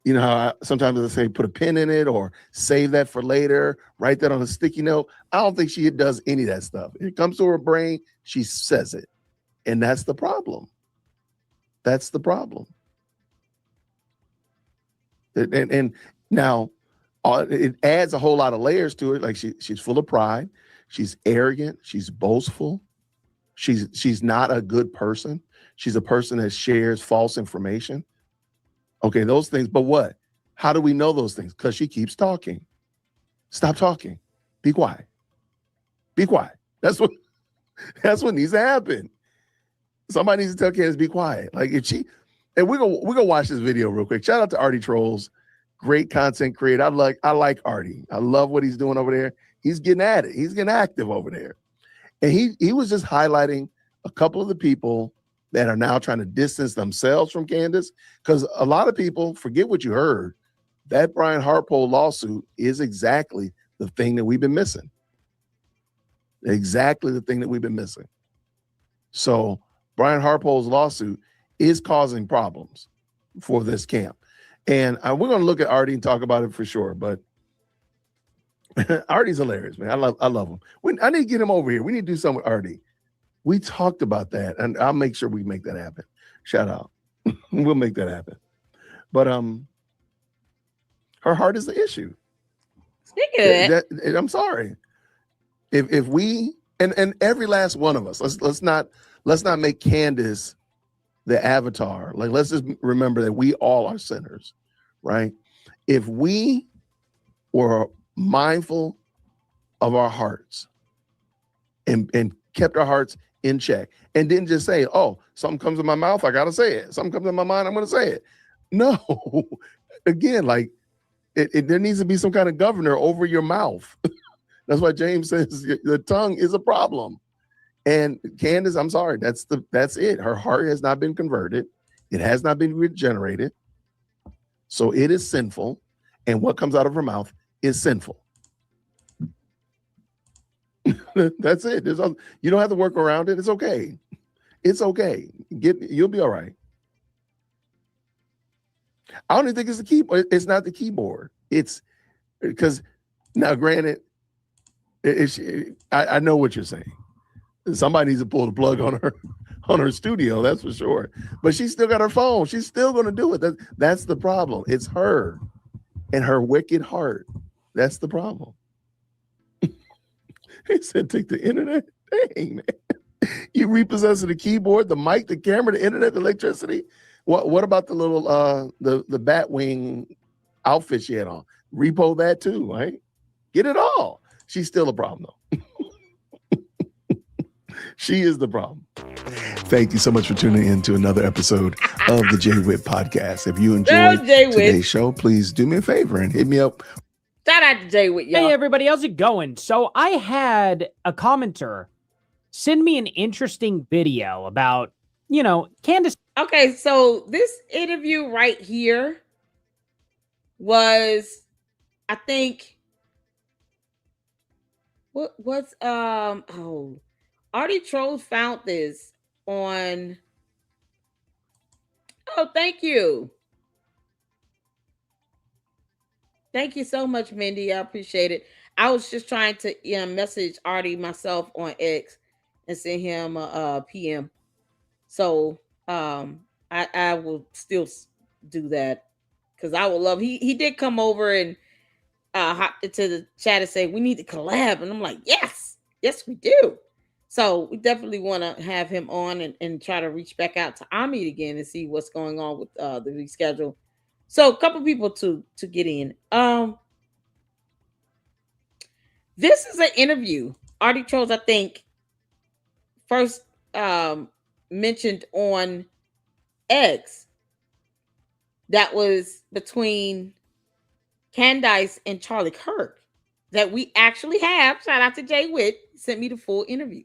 how sometimes they say put a pin in it or save that for later, write that on a sticky note. I don't think she does any of that stuff. It comes to her brain, she says it. And that's the problem. That's the problem. And now it adds a whole lot of layers to it. Like she's full of pride. She's arrogant. She's boastful. She's not a good person. She's a person that shares false information. Okay, those things. But what? How do we know those things? Because she keeps talking. Stop talking. Be quiet. Be quiet. That's what needs to happen. Somebody needs to tell Candace, be quiet. Like if she, and we're gonna watch this video real quick. Shout out to Artie Trolls, great content creator. I like Artie. I love what he's doing over there. He's getting at it. He's getting active over there. And he was just highlighting a couple of the people that are now trying to distance themselves from Candace, because a lot of people forget what you heard. That Brian Hartpole lawsuit is exactly the thing that we've been missing. Exactly the thing that we've been missing. So Brian Hartpole's lawsuit is causing problems for this camp. And we're going to look at Artie and talk about it for sure. But Artie's hilarious, man. I love him. I need to get him over here. We need to do something with Artie. We talked about that, and I'll make sure we make that happen. Shout out. We'll make that happen. But her heart is the issue. Speaking of that, I'm sorry. If we and every last one of us, let's not make Candace the avatar. Like, let's just remember that we all are sinners, right? If we were mindful of our hearts and kept our hearts in check and didn't just say, oh, something comes in my mouth, I gotta say it. Something comes in my mind, I'm gonna say it. No, again, like there needs to be some kind of governor over your mouth. That's why James says the tongue is a problem. And Candace, I'm sorry, that's it. Her heart has not been converted. It has not been regenerated. So it is sinful. And what comes out of her mouth is sinful. That's it. You don't have to work around it. It's okay. It's okay. You'll be all right. I don't even think it's the keyboard. It's not the keyboard. It's because now, granted, I know what you're saying. Somebody needs to pull the plug on her studio, that's for sure. But she's still got her phone. She's still going to do it. That's the problem. It's her and her wicked heart. That's the problem. He said, take the internet. Dang, man. You repossessing the keyboard, the mic, the camera, the internet, the electricity. What about the little the bat wing outfit she had on? Repo that too, right? Get it all. She's still a problem though. She is the problem. thank you so much for tuning in to another episode of the Jay Witt podcast. If you enjoyed today's show, please do me a favor and hit me up. Shout out to Jay Witt, y'all. Hey, everybody. How's it going? So I had a commenter send me an interesting video about, Candace. Okay, so this interview right here was, I think, Artie Trolls found this on, thank you. Thank you so much, Mindy. I appreciate it. I was just trying to message Artie myself on X and send him a PM. So I will still do that because I would love. He did come over and hop into the chat and say we need to collab, and I'm like, yes, we do. So we definitely want to have him on and try to reach back out to Amit again and see what's going on with the reschedule. So a couple people to get in. This is an interview. Artie Trolls, I think, first mentioned on X that was between Candace and Charlie Kirk that we actually have. Shout out to Jay Witt. He sent me the full interview.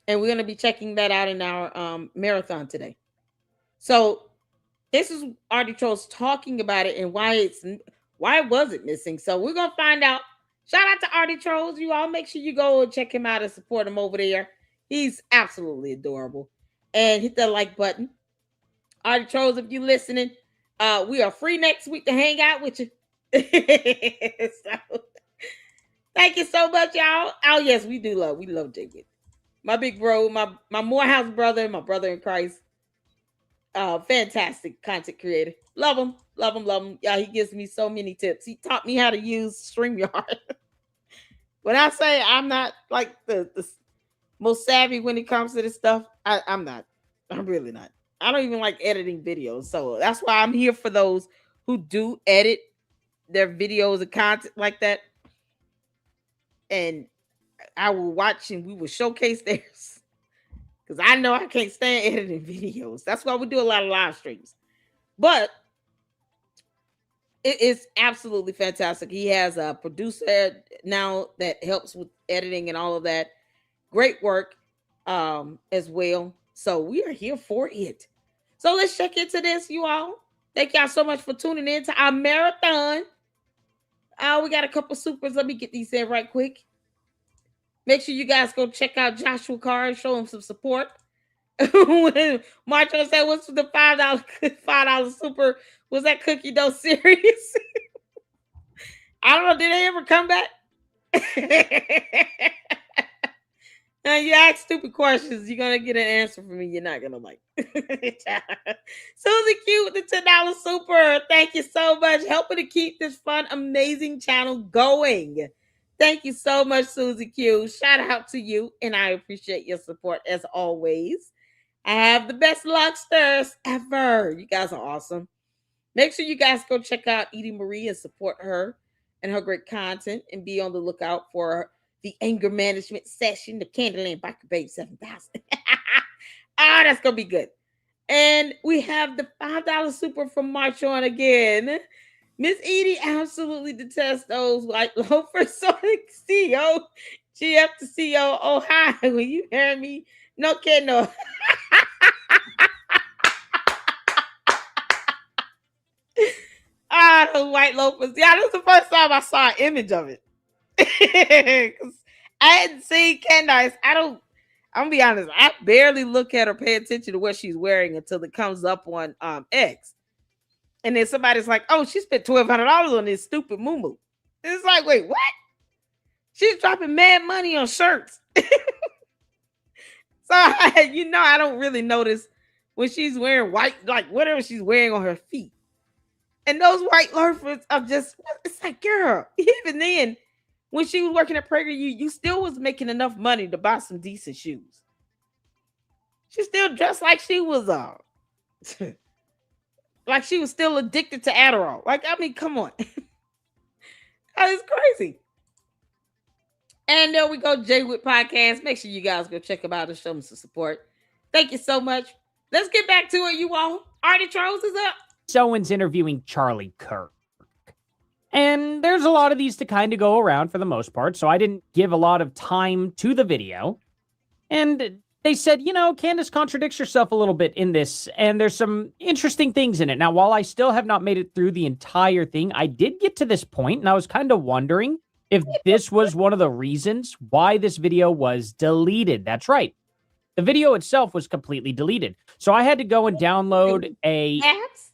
And we're going to be checking that out in our marathon today. So this is Artie Trolls talking about it and why was it missing. So we're going to find out. Shout out to Artie Trolls. You all make sure you go and check him out and support him over there. He's absolutely adorable. And hit that like button. Artie Trolls, if you're listening, we are free next week to hang out with you. So, thank you so much, y'all. Oh, yes, we love Jay Witt. My big bro, my Morehouse brother, my brother in Christ. Fantastic content creator. Love him. Yeah, he gives me so many tips. He taught me how to use StreamYard. When I say I'm not like the most savvy when it comes to this stuff, I'm not. I'm really not. I don't even like editing videos. So that's why I'm here for those who do edit their videos and content like that. And I will watch and we will showcase theirs. Because I know I can't stand editing videos. That's why we do a lot of live streams. But it is absolutely fantastic. He has a producer now that helps with editing and all of that. Great work as well. So we are here for it. So let's check into this, you all. Thank y'all so much for tuning in to our marathon. We got a couple supers. Let me get these in right quick. Make sure you guys go check out Joshua Carr and show him some support. Marcho said, what's the $5 super? Was that cookie dough serious? I don't know. Did they ever come back? Now you ask stupid questions, you're gonna get an answer from me. You're not gonna like. Susie Q with the $10 super. Thank you so much, helping to keep this fun, amazing channel going. Thank you so much, Susie Q. Shout out to you, and I appreciate your support as always. I have the best lucksters ever. You guys are awesome. Make sure you guys go check out Edie Marie and support her and her great content, and be on the lookout for the anger management session, the Candyland Biker Babe 7000. That's going to be good. And we have the $5 super from March on again. Miss Edie absolutely detests those white loafers. Sonic CEO, GF to CEO. Oh, hi. Will you hear me? No kid, no. Those white loafers. Yeah, this is the first time I saw an image of it. I hadn't seen Candace. I'm gonna be honest, I barely look at or pay attention to what she's wearing until it comes up on X. And then somebody's like, oh, she spent $1,200 on this stupid muumuu. It's like, wait, what? She's dropping mad money on shirts. So I don't really notice when she's wearing white, like whatever she's wearing on her feet. And those white loafers are just, it's like, girl, even then, when she was working at PragerU, you still was making enough money to buy some decent shoes. She still dressed like she was like she was still addicted to Adderall. Like, I mean, come on. That is crazy. And there we go, Jay Witt Podcast. Make sure you guys go check them out and show them some support. Thank you so much. Let's get back to it, you all. Artie Trolls is up. Owens interviewing Charlie Kirk. And there's a lot of these to kind of go around for the most part, so I didn't give a lot of time to the video. And they said, Candace contradicts herself a little bit in this, and there's some interesting things in it. Now, while I still have not made it through the entire thing, I did get to this point, and I was kind of wondering if this was one of the reasons why this video was deleted. That's right. The video itself was completely deleted. So I had to go and download a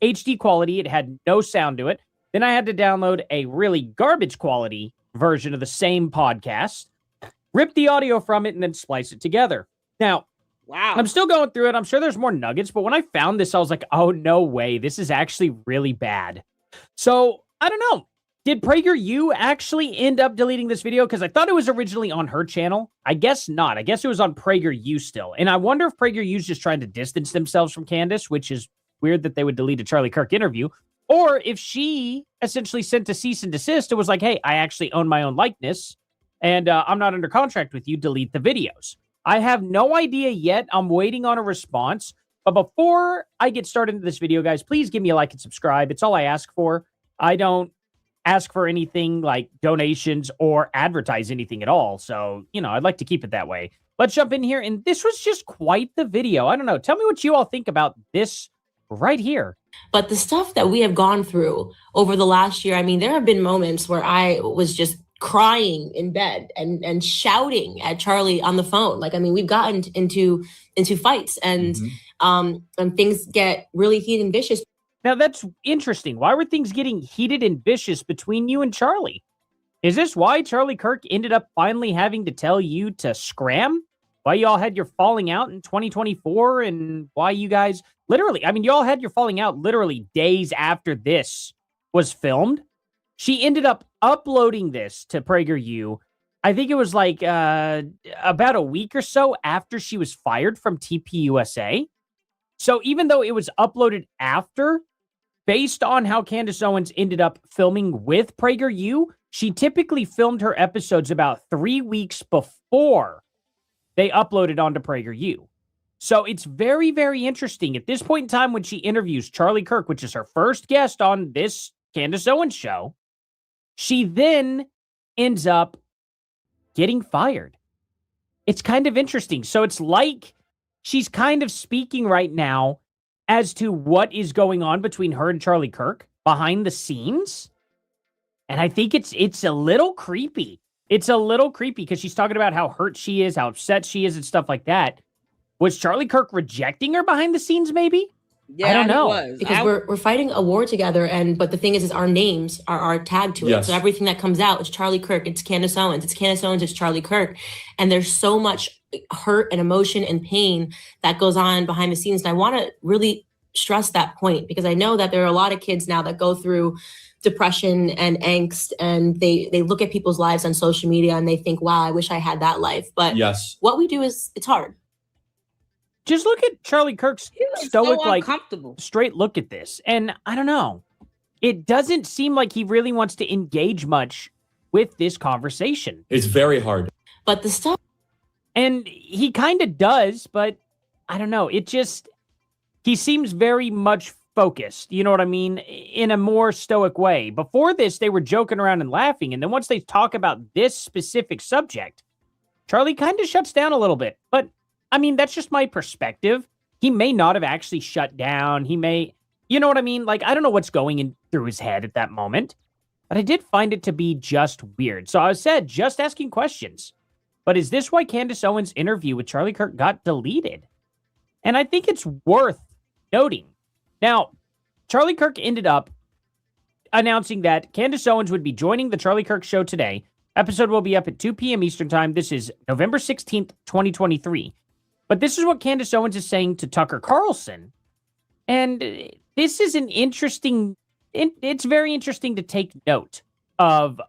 HD quality. It had no sound to it. Then I had to download a really garbage quality version of the same podcast, rip the audio from it, and then splice it together. Now, wow, I'm still going through it. I'm sure there's more nuggets, but when I found this, I was like, oh, no way. This is actually really bad. So I don't know. Did PragerU actually end up deleting this video? Because I thought it was originally on her channel. I guess not. I guess it was on PragerU still. And I wonder if PragerU's just trying to distance themselves from Candace, which is weird that they would delete a Charlie Kirk interview. Or if she essentially sent a cease and desist, it was like, hey, I actually own my own likeness, and I'm not under contract with you. Delete the videos. I have no idea yet. I'm waiting on a response. But before I get started into this video, guys, please give me a like and subscribe. It's all I ask for. I don't ask for anything like donations or advertise anything at all. So, I'd like to keep it that way. Let's jump in here. And this was just quite the video. I don't know. Tell me what you all think about this right here. But the stuff that we have gone through over the last year, I mean, there have been moments where I was just crying in bed and shouting at Charlie on the phone. Like, I mean, we've gotten into fights and things get really heated and vicious. Now, that's interesting. Why were things getting heated and vicious between you and Charlie? Is this why Charlie Kirk ended up finally having to tell you to scram? Why y'all had your falling out in 2024 and why you guys literally, I mean, y'all had your falling out literally days after this was filmed. She ended up uploading this to PragerU. I think it was like about a week or so after she was fired from TPUSA. So even though it was uploaded after, based on how Candace Owens ended up filming with PragerU, she typically filmed her episodes about 3 weeks before they uploaded onto PragerU. So it's very, very interesting. At this point in time, when she interviews Charlie Kirk, which is her first guest on this Candace Owens show, she then ends up getting fired. It's kind of interesting. So it's like she's kind of speaking right now as to what is going on between her and Charlie Kirk behind the scenes. And I think it's a little creepy. It's a little creepy because she's talking about how hurt she is, how upset she is, and stuff like that. Was Charlie Kirk rejecting her behind the scenes, maybe? Yeah, I don't know. Because we're fighting a war together, but the thing is our names are tagged to it. Yes. So everything that comes out, it's Charlie Kirk, it's Candace Owens, it's Charlie Kirk. And there's so much hurt and emotion and pain that goes on behind the scenes. And I want to really stress that point because I know that there are a lot of kids now that go through depression and angst, and they look at people's lives on social media and they think, wow, I wish I had that life. But what we do is it's hard. Just look at Charlie Kirk's stoic, so like uncomfortable. straight look at this. And I don't know. It doesn't seem like he really wants to engage much with this conversation. It's very hard. But the stuff. And he kind of does, but I don't know. He seems very much focused. You know what I mean? In a more stoic way. Before this, they were joking around and laughing. And then once they talk about this specific subject, Charlie kind of shuts down a little bit. But I mean, that's just my perspective. He may not have actually shut down. He may, you know what I mean? Like, I don't know what's going in through his head at that moment, but I did find it to be just weird. So I said, just asking questions. But is this why Candace Owens' interview with Charlie Kirk got deleted? And I think it's worth noting. Now, Charlie Kirk ended up announcing that Candace Owens would be joining the Charlie Kirk show today. Episode will be up at 2 p.m. Eastern Time. This is November 16th, 2023. But this is what Candace Owens is saying to Tucker Carlson. And this is an interesting, it's very interesting to take note of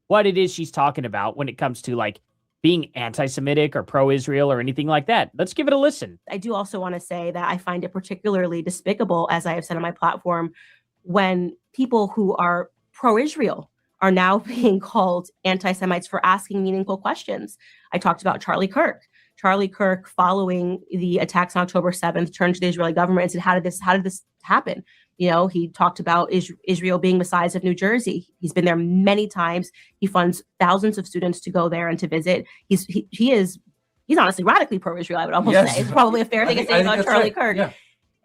what it is she's talking about when it comes to like being anti-Semitic or pro-Israel or anything like that. Let's give it a listen. I do also want to say that I find it particularly despicable, as I have said on my platform, when people who are pro-Israel are now being called anti-Semites for asking meaningful questions. I talked about Charlie Kirk. Charlie Kirk, following the attacks on October 7th, turned to the Israeli government and said, how did this happen? You know, he talked about Israel being the size of New Jersey. He's been there many times. He funds thousands of students to go there and to visit. He's honestly radically pro-Israel, I would almost say. It's probably a fair thing to say about Charlie Kirk. Yeah.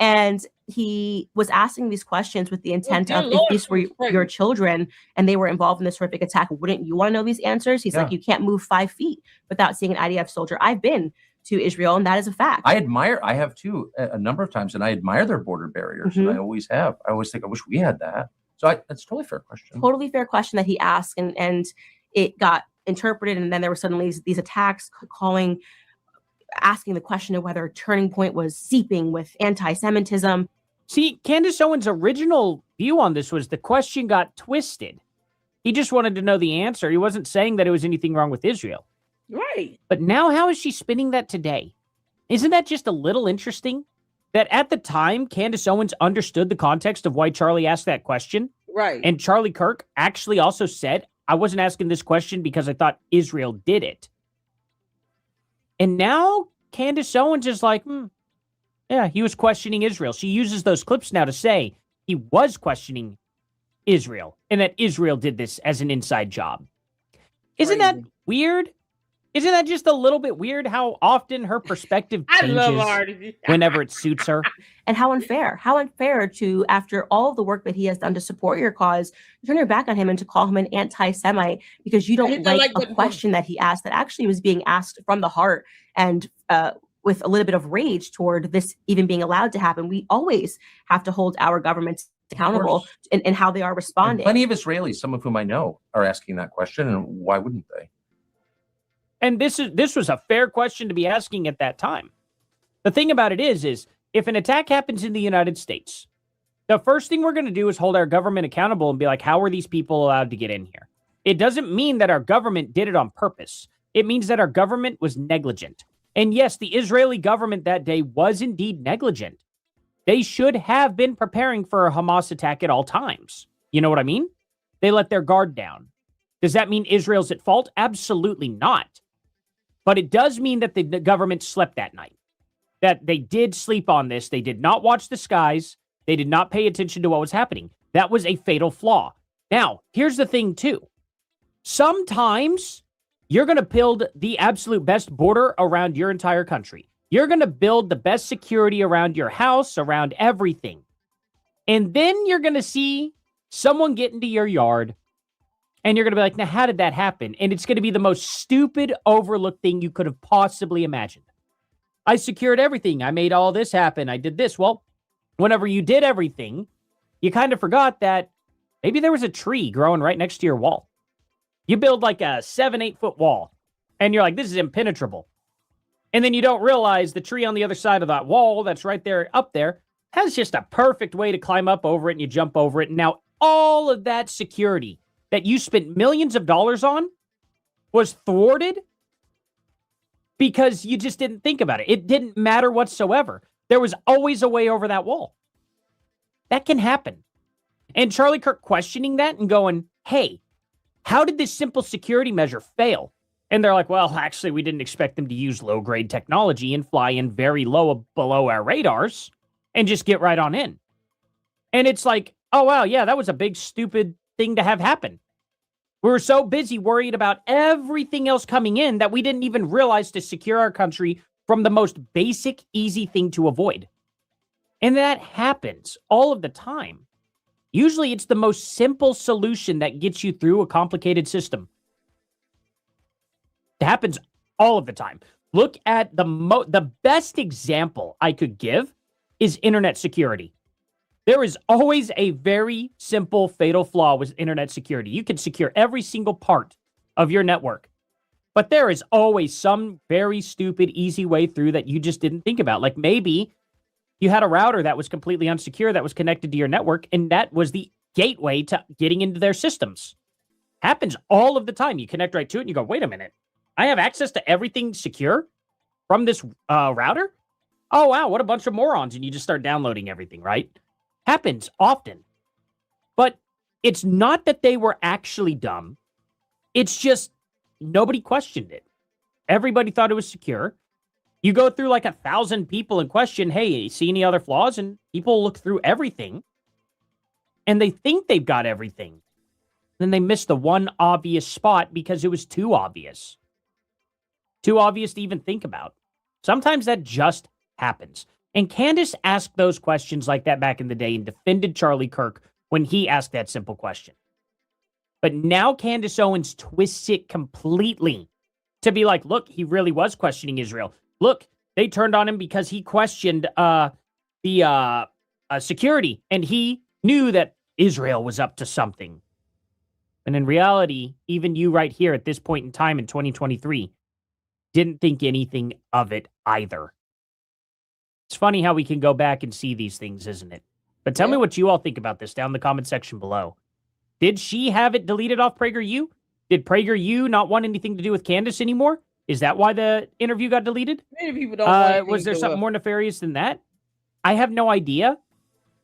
And he was asking these questions with the intent of, if these were your children and they were involved in this horrific attack, wouldn't you want to know these answers? He's like, you can't move 5 feet without seeing an IDF soldier. I've been to Israel, and that is a fact. I have too, a number of times, and I admire their border barriers. And I always have. I always think, I wish we had that. So that's a totally fair question. Totally fair question that he asked, and it got interpreted, and then there were suddenly these attacks asking the question of whether Turning Point was seeping with anti-Semitism. See, Candace Owens' original view on this was the question got twisted. He just wanted to know the answer. He wasn't saying that it was anything wrong with Israel. Right. But now, how is she spinning that today? Isn't that just a little interesting? That at the time, Candace Owens understood the context of why Charlie asked that question. Right. And Charlie Kirk actually also said, I wasn't asking this question because I thought Israel did it. And now Candace Owens is like, yeah, he was questioning Israel. She uses those clips now to say he was questioning Israel and that Israel did this as an inside job. Isn't that weird? Isn't that just a little bit weird how often her perspective changes whenever it suits her? And how unfair. How unfair to, after all of the work that he has done to support your cause, turn your back on him and to call him an anti-Semite because you don't like a question that he asked that actually was being asked from the heart and with a little bit of rage toward this even being allowed to happen. We always have to hold our governments accountable in how they are responding. And plenty of Israelis, some of whom I know, are asking that question, and why wouldn't they? And this was a fair question to be asking at that time. The thing about it is if an attack happens in the United States, the first thing we're going to do is hold our government accountable and be like, how are these people allowed to get in here? It doesn't mean that our government did it on purpose. It means that our government was negligent. And yes, the Israeli government that day was indeed negligent. They should have been preparing for a Hamas attack at all times. You know what I mean? They let their guard down. Does that mean Israel's at fault? Absolutely not. But it does mean that the government slept that night, that they did sleep on this. They did not watch the skies. They did not pay attention to what was happening. That was a fatal flaw. Now, here's the thing, too. Sometimes you're going to build the absolute best border around your entire country. You're going to build the best security around your house, around everything. And then you're going to see someone get into your yard. And you're going to be like, now, how did that happen? And it's going to be the most stupid, overlooked thing you could have possibly imagined. I secured everything. I made all this happen. I did this. Well, whenever you did everything, you kind of forgot that maybe there was a tree growing right next to your wall. You build like a 7-8 foot wall, and you're like, this is impenetrable. And then you don't realize the tree on the other side of that wall that's right there, up there, has just a perfect way to climb up over it, and you jump over it. And now all of that security that you spent millions of dollars on was thwarted because you just didn't think about it. It didn't matter whatsoever. There was always a way over that wall. That can happen. And Charlie Kirk questioning that and going, hey, how did this simple security measure fail? And they're like, well, actually, we didn't expect them to use low-grade technology and fly in very low below our radars and just get right on in. And it's like, oh, wow, yeah, that was a big, stupid thing to have happen. We were so busy worried about everything else coming in that we didn't even realize to secure our country from the most basic, easy thing to avoid. And that happens all of the time. Usually it's the most simple solution that gets you through a complicated system. It happens all of the time. Look at the best example I could give is internet security. There is always a very simple fatal flaw with internet security. You can secure every single part of your network, but there is always some very stupid, easy way through that you just didn't think about. Like maybe you had a router that was completely unsecure that was connected to your network, and that was the gateway to getting into their systems. Happens all of the time. You connect right to it and you go, wait a minute. I have access to everything secure from this router? Oh, wow, what a bunch of morons. And you just start downloading everything, right? Happens often. But it's not that they were actually dumb. It's just nobody questioned it. Everybody thought it was secure. You go through like 1,000 people and question, hey, you see any other flaws? And people look through everything and they think they've got everything. Then they miss the one obvious spot because it was too obvious. Too obvious to even think about. Sometimes that just happens. And Candace asked those questions like that back in the day and defended Charlie Kirk when he asked that simple question. But now Candace Owens twists it completely to be like, look, he really was questioning Israel. Look, they turned on him because he questioned the security, and he knew that Israel was up to something. And in reality, even you right here at this point in time in 2023 didn't think anything of it either. It's funny how we can go back and see these things, isn't it? But tell me what you all think about this down in the comment section below. Did she have it deleted off PragerU? Did PragerU not want anything to do with Candace anymore? Is that why the interview got deleted? Many people don't want was there something more nefarious than that? I have no idea,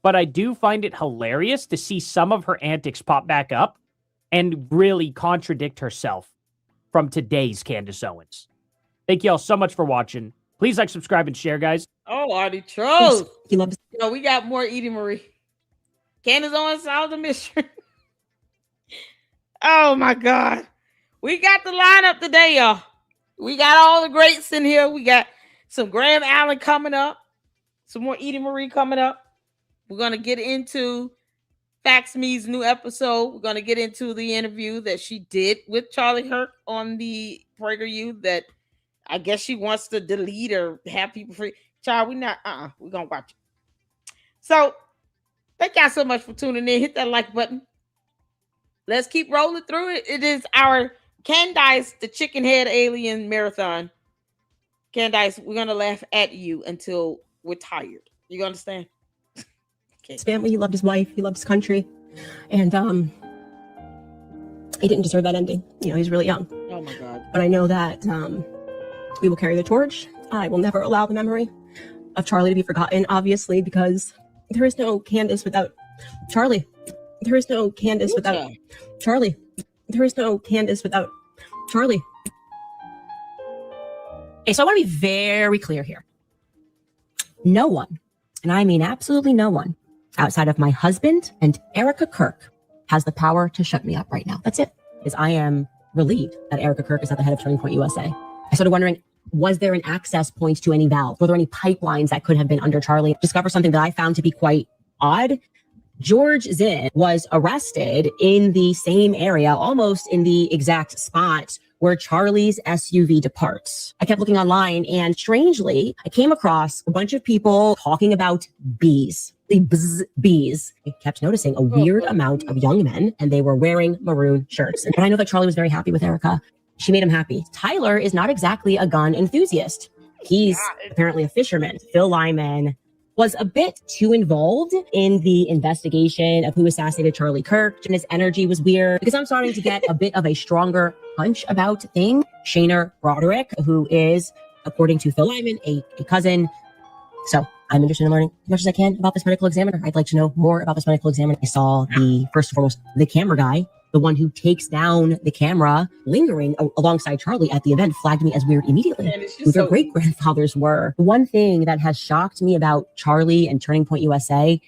but I do find it hilarious to see some of her antics pop back up and really contradict herself from today's Candace Owens. Thank you all so much for watching. Please like, subscribe, and share, guys. Oh, Artie Trolls. We got more Edie Marie. Candace Owens solved the mystery. Oh, my God. We got the lineup today, y'all. We got all the greats in here. We got some Graham Allen coming up. Some more Edie Marie coming up. We're going to get into Fax Me's new episode. We're going to get into the interview that she did with Charlie Kirk on the PragerU that I guess she wants to delete or have people free. Child, we're going to watch it. So, thank y'all so much for tuning in. Hit that like button. Let's keep rolling through it. It is our Candace, the chicken head alien marathon. Candace, we're going to laugh at you until we're tired. You understand? Okay. His family, he loved his wife, he loved his country. And he didn't deserve that ending. You know, he's really young. Oh my God. But I know that we will carry the torch. I will never allow the memory of Charlie to be forgotten, obviously, because there is no Candace without Charlie. There is no Candace without Charlie. There is no Candace without Charlie. Okay, so I want to be very clear here. No one, and I mean absolutely no one, outside of my husband and Erica Kirk has the power to shut me up right now. That's it. Because I am relieved that Erica Kirk is at the head of Turning Point USA. I started wondering, was there an access point to any valve? Were there any pipelines that could have been under Charlie? Discover something that I found to be quite odd. George Zinn was arrested in the same area, almost in the exact spot where Charlie's SUV departs. I kept looking online, and strangely, I came across a bunch of people talking about bees. The bees. I kept noticing a weird amount of young men, and they were wearing maroon shirts. And I know that Charlie was very happy with Erica. She made him happy. Tyler is not exactly a gun enthusiast. He's apparently a fisherman. Phil Lyman was a bit too involved in the investigation of who assassinated Charlie Kirk, and his energy was weird because I'm starting to get a bit of a stronger punch about things. Shaner Broderick, who is, according to Phil Lyman, a cousin. So I'm interested in learning as much as I can about this medical examiner. I'd like to know more about this medical examiner. I saw first and foremost, the camera guy, the one who takes down the camera, lingering alongside Charlie at the event, flagged me as weird immediately. Who their great-grandfathers were. One thing that has shocked me about Charlie and Turning Point USA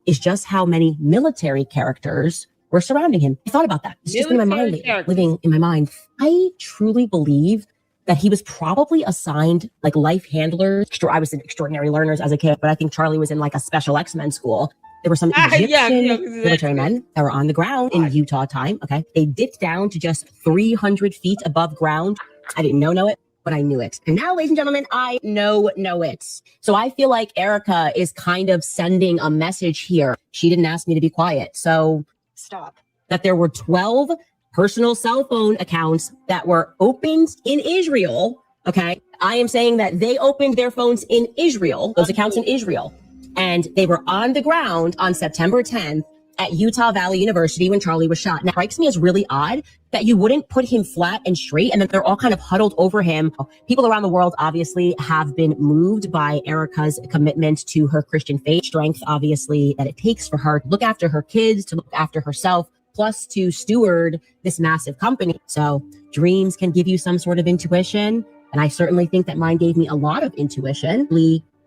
is just how many military characters were surrounding him. I thought about that. It's just been in my mind lately, living in my mind. I truly believe that he was probably assigned like life handlers. I was in extraordinary learners as a kid, but I think Charlie was in like a special X-Men school. There were some Egyptian military men that were on the ground in Utah time. Okay. They dipped down to just 300 feet above ground. I didn't know it, but I knew it. And now, ladies and gentlemen, I know it. So I feel like Erica is kind of sending a message here. She didn't ask me to be quiet. So stop. That there were 12 personal cell phone accounts that were opened in Israel. Okay. I am saying that they opened their phones in Israel, those accounts in Israel. And they were on the ground on September 10th at Utah Valley University when Charlie was shot. Now, it strikes me as really odd that you wouldn't put him flat and straight and that they're all kind of huddled over him. People around the world obviously have been moved by Erica's commitment to her Christian faith, strength obviously that it takes for her to look after her kids, to look after herself, plus to steward this massive company. So dreams can give you some sort of intuition. And I certainly think that mine gave me a lot of intuition.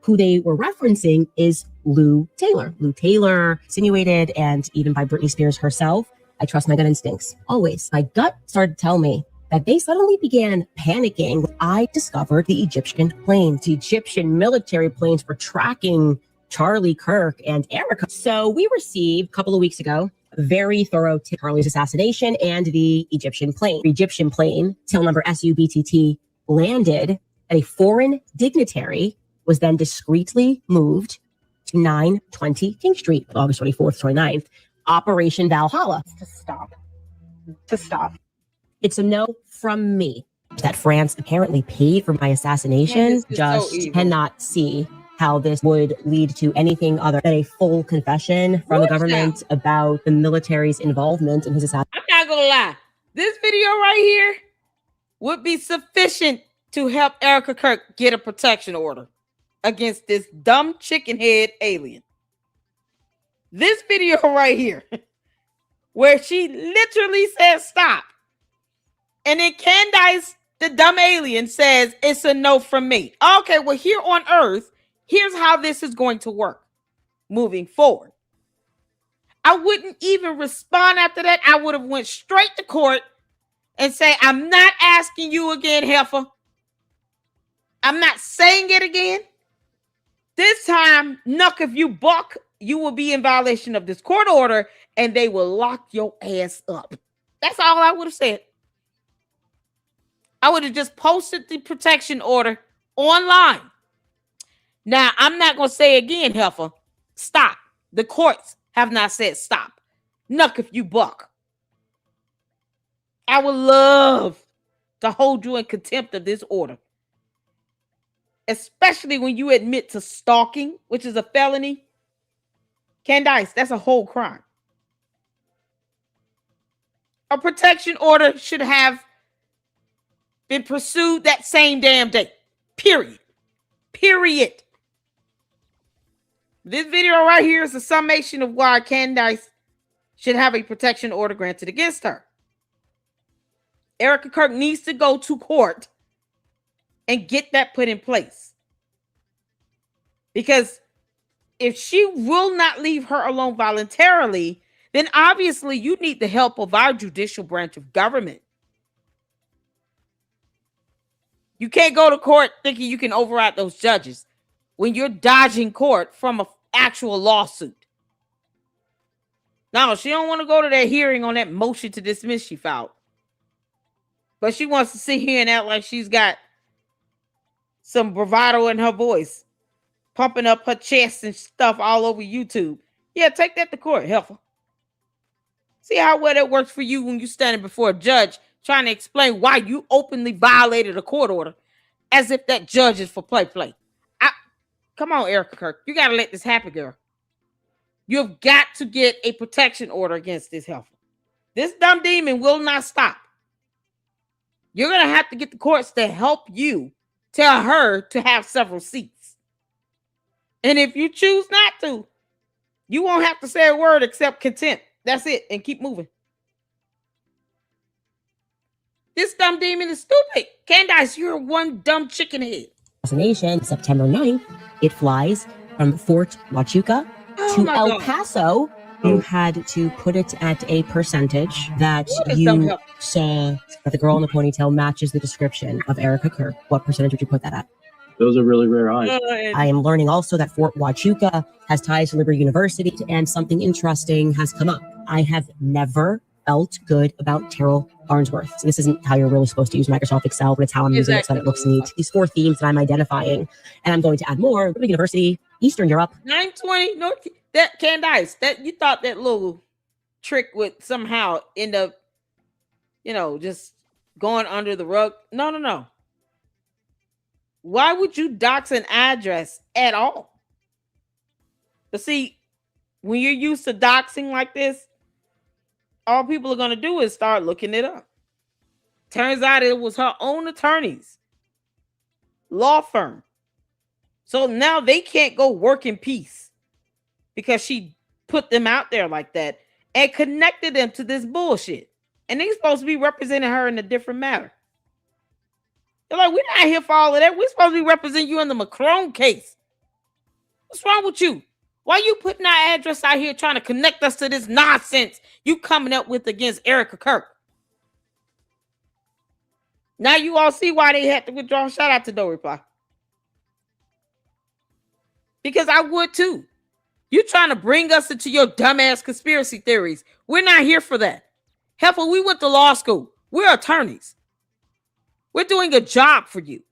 Who they were referencing is Lou Taylor. Lou Taylor insinuated, and even by Britney Spears herself, I trust my gut instincts, always. My gut started to tell me that they suddenly began panicking. I discovered the Egyptian planes. The Egyptian military planes for tracking Charlie Kirk and Erica. So we received a couple of weeks ago a very thorough tip Charlie's assassination and the Egyptian plane. The Egyptian plane, tail number SUBTT, landed at a foreign dignitary, was then discreetly moved to 920 King Street, August 24th, 29th, Operation Valhalla. To stop. To stop. It's a no from me. That France apparently paid for my assassination. Just cannot see how this would lead to anything other than a full confession from the government about the military's involvement in his assassination. I'm not gonna lie. This video right here would be sufficient to help Erica Kirk get a protection order against this dumb chicken head alien. This video right here, where she literally says stop. And then Candace, the dumb alien, says it's a no from me. Okay, well, here on Earth, here's how this is going to work moving forward. I wouldn't even respond after that. I would have went straight to court and say, I'm not asking you again, heifer. I'm not saying it again. This time, Nuck, if you buck, you will be in violation of this court order and they will lock your ass up. That's all I would have said. I would have just posted the protection order online. Now, I'm not going to say again, heifer, stop. The courts have not said stop. Nuck if you buck. I would love to hold you in contempt of this order. Especially when you admit to stalking, which is a felony. Candace, that's a whole crime. A protection order should have been pursued that same damn day. Period. Period. This video right here is a summation of why Candace should have a protection order granted against her. Erica Kirk needs to go to court and get that put in place. Because if she will not leave her alone voluntarily, then obviously you need the help of our judicial branch of government. You can't go to court thinking you can override those judges when you're dodging court from an actual lawsuit. No, she don't want to go to that hearing on that motion to dismiss she filed. But she wants to sit here and act like she's got some bravado in her voice, pumping up her chest and stuff all over YouTube. Yeah, take that to court, heifer. See how well that works for you when you're standing before a judge trying to explain why you openly violated a court order as if that judge is for play. Come on, Erica Kirk. You got to let this happen, girl. You've got to get a protection order against this heifer. This dumb demon will not stop. You're going to have to get the courts to help you tell her to have several seats. And if you choose not to, you won't have to say a word except contempt. That's it. And keep moving. This dumb demon is stupid. Candace, you're one dumb chicken head. Assassination, September 9th, it flies from Fort Huachuca to El Paso. You had to put it at a percentage that you saw that the girl in the ponytail matches the description of Erica Kirk. What percentage would you put that at? Those are really rare eyes. I am learning also that Fort Huachuca has ties to Liberty University, and something interesting has come up. I have never felt good about Terrell Farnsworth. So this isn't how you're really supposed to use Microsoft Excel, but it's how I'm using it so that it looks neat. These 4 themes that I'm identifying, and I'm going to add more. Liberty University, Eastern Europe. 920, no, that Candace, that you thought that little trick would somehow end up, just going under the rug. No. Why would you dox an address at all? But see, when you're used to doxing like this, all people are going to do is start looking it up. Turns out it was her own attorney's law firm. So now they can't go work in peace because she put them out there like that and connected them to this bullshit. And they're supposed to be representing her in a different manner. They're like, we're not here for all of that. We're supposed to be representing you in the Macron case. What's wrong with you? Why you putting our address out here trying to connect us to this nonsense you coming up with against Erica Kirk? Now you all see why they had to withdraw. Shout out to No Reply. Because I would too. You trying to bring us into your dumbass conspiracy theories. We're not here for that. Heifer, we went to law school. We're attorneys. We're doing a job for you.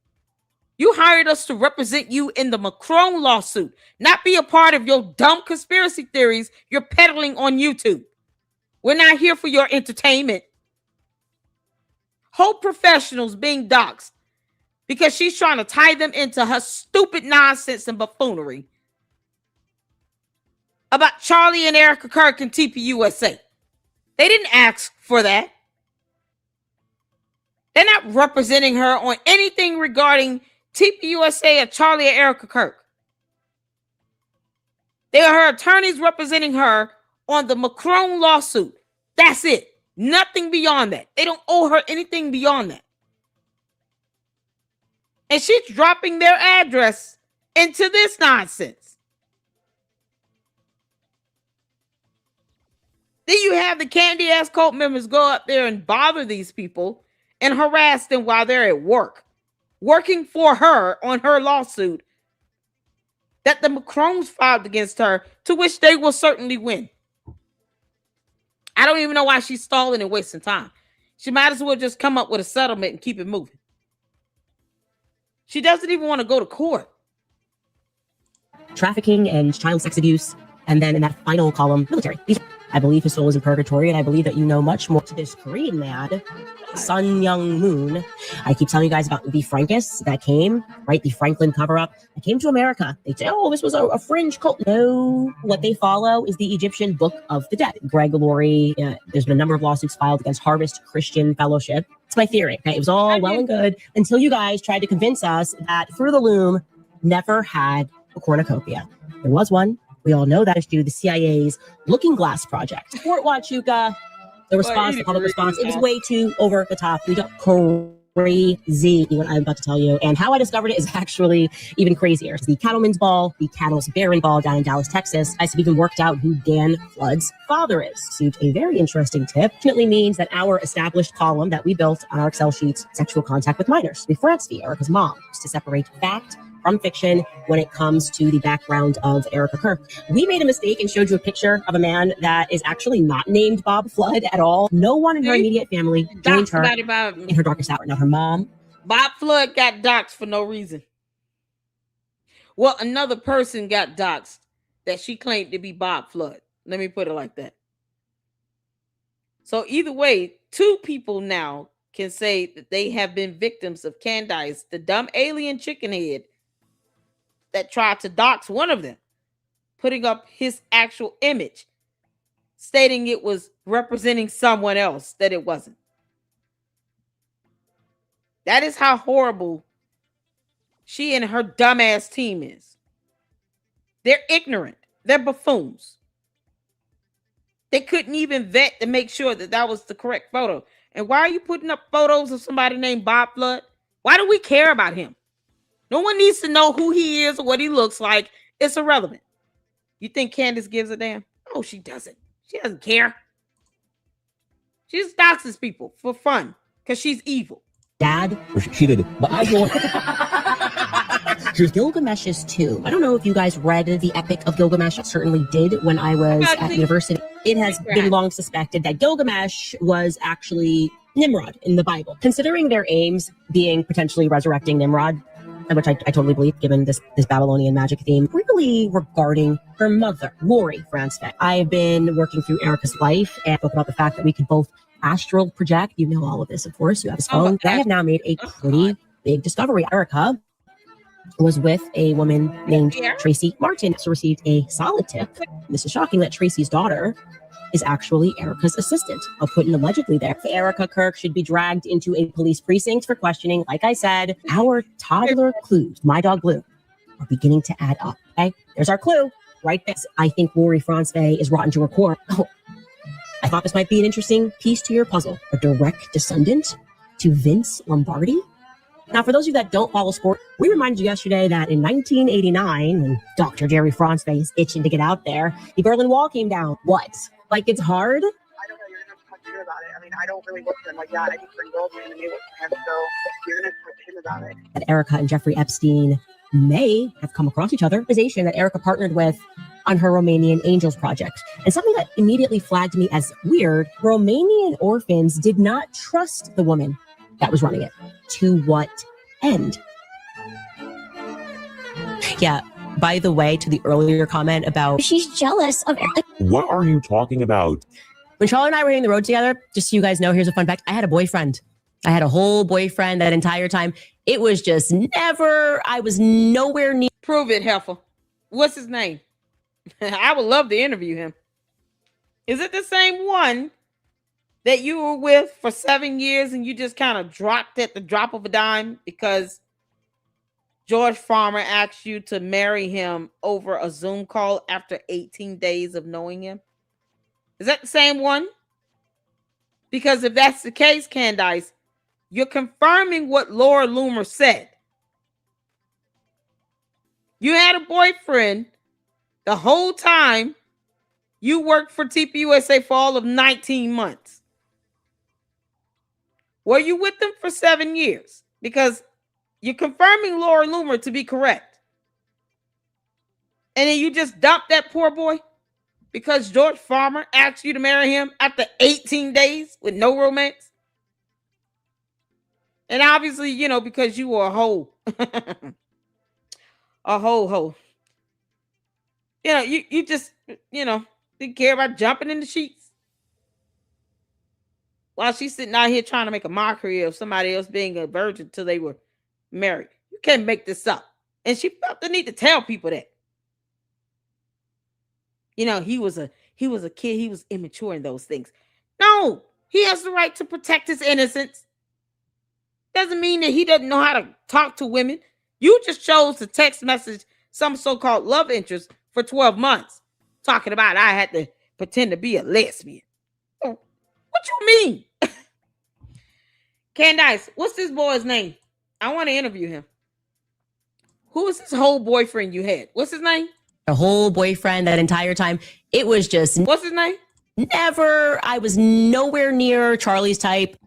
You hired us to represent you in the Macron lawsuit, not be a part of your dumb conspiracy theories you're peddling on YouTube. We're not here for your entertainment. Whole professionals being doxxed because she's trying to tie them into her stupid nonsense and buffoonery about Charlie and Erica Kirk and TPUSA. They didn't ask for that. They're not representing her on anything regarding TPUSA or Charlie or Erica Kirk. They are her attorneys representing her on the Macron lawsuit. That's it. Nothing beyond that. They don't owe her anything beyond that. And she's dropping their address into this nonsense. Then you have the candy ass cult members go up there and bother these people and harass them while they're at work, working for her on her lawsuit that the Macrons filed against her, to which they will certainly win. I don't even know why she's stalling and wasting time. She might as well just come up with a settlement and keep it moving. She doesn't even want to go to court. Trafficking and child sex abuse. And then in that final column, military. I believe his soul is in purgatory, and I believe that you know much more to this Korean lad, Sun Young Moon. I keep telling you guys about the Frankists that came, right? The Franklin cover-up. I came to America. They say, oh, this was a fringe cult. No, what they follow is the Egyptian Book of the Dead. Greg Laurie, there's been a number of lawsuits filed against Harvest Christian Fellowship. It's my theory. Okay? It was all well and good until you guys tried to convince us that Fruit of the Loom never had a cornucopia. There was one. We all know that is due to the CIA's Looking Glass Project. Support Wachuca, the response, the public response, it was way too over the top. We got crazy, what I'm about to tell you. And how I discovered it is actually even crazier. The Cattleman's Ball, the Cattle's Baron Ball down in Dallas, Texas. I even worked out who Dan Flood's father is. So a very interesting tip. Definitely means that our established column that we built on our Excel sheets, sexual contact with minors, the Fransky, Erica's mom, to separate fact from fiction when it comes to the background of Erica Kirk. We made a mistake and showed you a picture of a man that is actually not named Bob Flood at all. No one in her immediate family joined her in her darkest hour. Now her mom. Bob Flood got doxxed for no reason. Well, another person got doxxed that she claimed to be Bob Flood. Let me put it like that. So either way, two people now can say that they have been victims of Candace, the dumb alien chicken head that tried to dox one of them, putting up his actual image, stating it was representing someone else that it wasn't. That is how horrible she and her dumbass team is. They're ignorant. They're buffoons. They couldn't even vet to make sure that that was the correct photo. And why are you putting up photos of somebody named Bob Flood? Why do we care about him? No one needs to know who he is or what he looks like. It's irrelevant. You think Candace gives a damn? No, she doesn't. She doesn't care. She just doxes people for fun because she's evil. Dad, she did it. But I don't. Here's Gilgamesh's too. I don't know if you guys read the Epic of Gilgamesh. I certainly did when I was at university. It has been long suspected that Gilgamesh was actually Nimrod in the Bible. Considering their aims being potentially resurrecting Nimrod, which I totally believe, given this Babylonian magic theme, really regarding her mother, Lori Fransbeck. I've been working through Erica's life and spoke about the fact that we could both astral project. You know all of this, of course. You have his phone. I have now made a pretty big discovery. Erica was with a woman named Tracy Martin. So received a solid tip. This is shocking that Tracy's daughter is actually Erica's assistant. I'll put in allegedly there. Erica Kirk should be dragged into a police precinct for questioning. Like I said, our toddler clues, my dog Blue, are beginning to add up. Okay, there's our clue right there. I think Lori Fransbeck is rotten to her core. Oh, I thought this might be an interesting piece to your puzzle. A direct descendant to Vince Lombardi? Now, for those of you that don't follow sport, we reminded you yesterday that in 1989, when Dr. Jerry Franz was itching to get out there, the Berlin Wall came down. What? Like, it's hard? I don't know. You're going to have to talk to him about it. I mean, I don't really look at him like that. I just bring girls in and they look at him. So you're going to have to talk to him about it. That Erica and Jeffrey Epstein may have come across each other. Organization that Erica partnered with on her Romanian Angels project. And something that immediately flagged me as weird, Romanian orphans did not trust the woman that was running it. To what end? Yeah, by the way, to the earlier comment about she's jealous of Erica. What are you talking about? When Charlie and I were hitting the road together, just so you guys know, here's a fun fact. I had a boyfriend. I had a whole boyfriend that entire time. It was just I was nowhere near. Prove it, Heifer. What's his name? I would love to interview him. Is it the same one that you were with for 7 years and you just kind of dropped at the drop of a dime because George Farmer asked you to marry him over a Zoom call after 18 days of knowing him? Is that the same one? Because if that's the case, Candace, you're confirming what Laura Loomer said. You had a boyfriend the whole time you worked for TPUSA for all of 19 months. Were you with them for 7 years? Because you're confirming Laura Loomer to be correct. And then you just dumped that poor boy because George Farmer asked you to marry him after 18 days with no romance. And obviously, you know, because you were a hoe. A hoe. You know, you just, you know, didn't care about jumping in the sheets. While she's sitting out here trying to make a mockery of somebody else being a virgin till they were married. You can't make this up. And she felt the need to tell people that. You know, he was a kid. He was immature in those things. No, he has the right to protect his innocence. Doesn't mean that he doesn't know how to talk to women. You just chose to text message some so-called love interest for 12 months, talking about I had to pretend to be a lesbian. What you mean? Candace, what's this boy's name? I want to interview him. Who is this whole boyfriend you had? What's his name? A whole boyfriend that entire time. It was just... What's his name? I was nowhere near Charlie's type.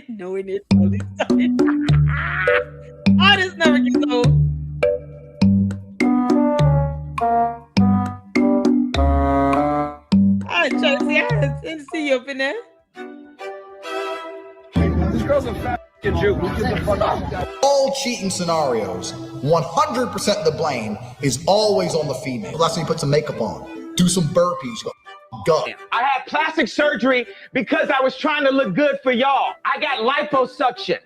Knowing it. Oh, this never gets old. All right, Tracy, I didn't see you up in there. This girl's a fat Jew. All cheating scenarios, 100% the blame is always on the female. That's when you put some makeup on, do some burpees, go. I had plastic surgery because I was trying to look good for y'all. I got liposuction.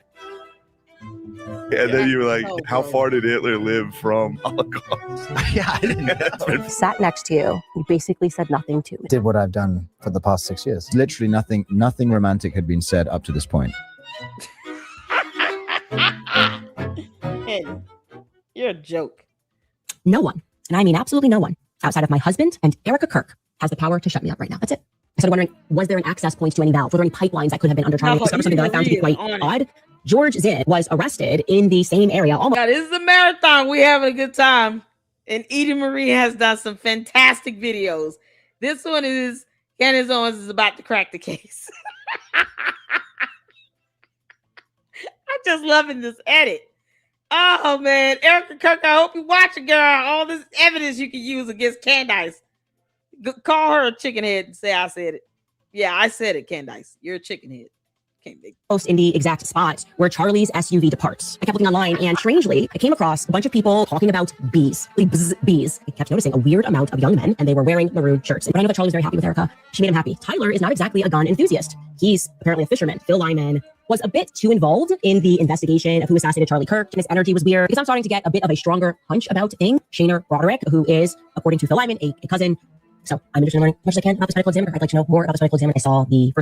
And then you were like, how far did Hitler live from Holocaust? Yeah, I didn't know. Sat next to you. You basically said nothing to me. Did what I've done for the past 6 years. Literally nothing romantic had been said up to this point. You're a joke. No one, and I mean absolutely no one, outside of my husband and Erica Kirk, has the power to shut me up right now. That's it. I started wondering, was there an access point to any valve? Were there any pipelines that could have been under Charlie? Something that I found to be quite odd. George Zinn was arrested in the same area. Yeah, this is a marathon. We're having a good time. And Edie Marie has done some fantastic videos. This one is Candace Owens is about to crack the case. I'm just loving this edit. Oh, man. Erica Kirk, I hope you watch it, girl. All this evidence you can use against Candace. Call her a chicken head and say I said it. Yeah, I said it, Candace. You're a chicken head. Post in the exact spot where Charlie's SUV departs. I kept looking online, and strangely, I came across a bunch of people talking about bees. Bees. I kept noticing a weird amount of young men, and they were wearing maroon shirts. But I know that Charlie's very happy with Erica. She made him happy. Tyler is not exactly a gun enthusiast. He's apparently a fisherman. Phil Lyman was a bit too involved in the investigation of who assassinated Charlie Kirk, and his energy was weird, because I'm starting to get a bit of a stronger hunch about thing. Shaner Broderick, who is, according to Phil Lyman, a cousin, So I'm interested in learning as much as I can about this medical examiner. I'd like to know more about this medical examiner. I saw the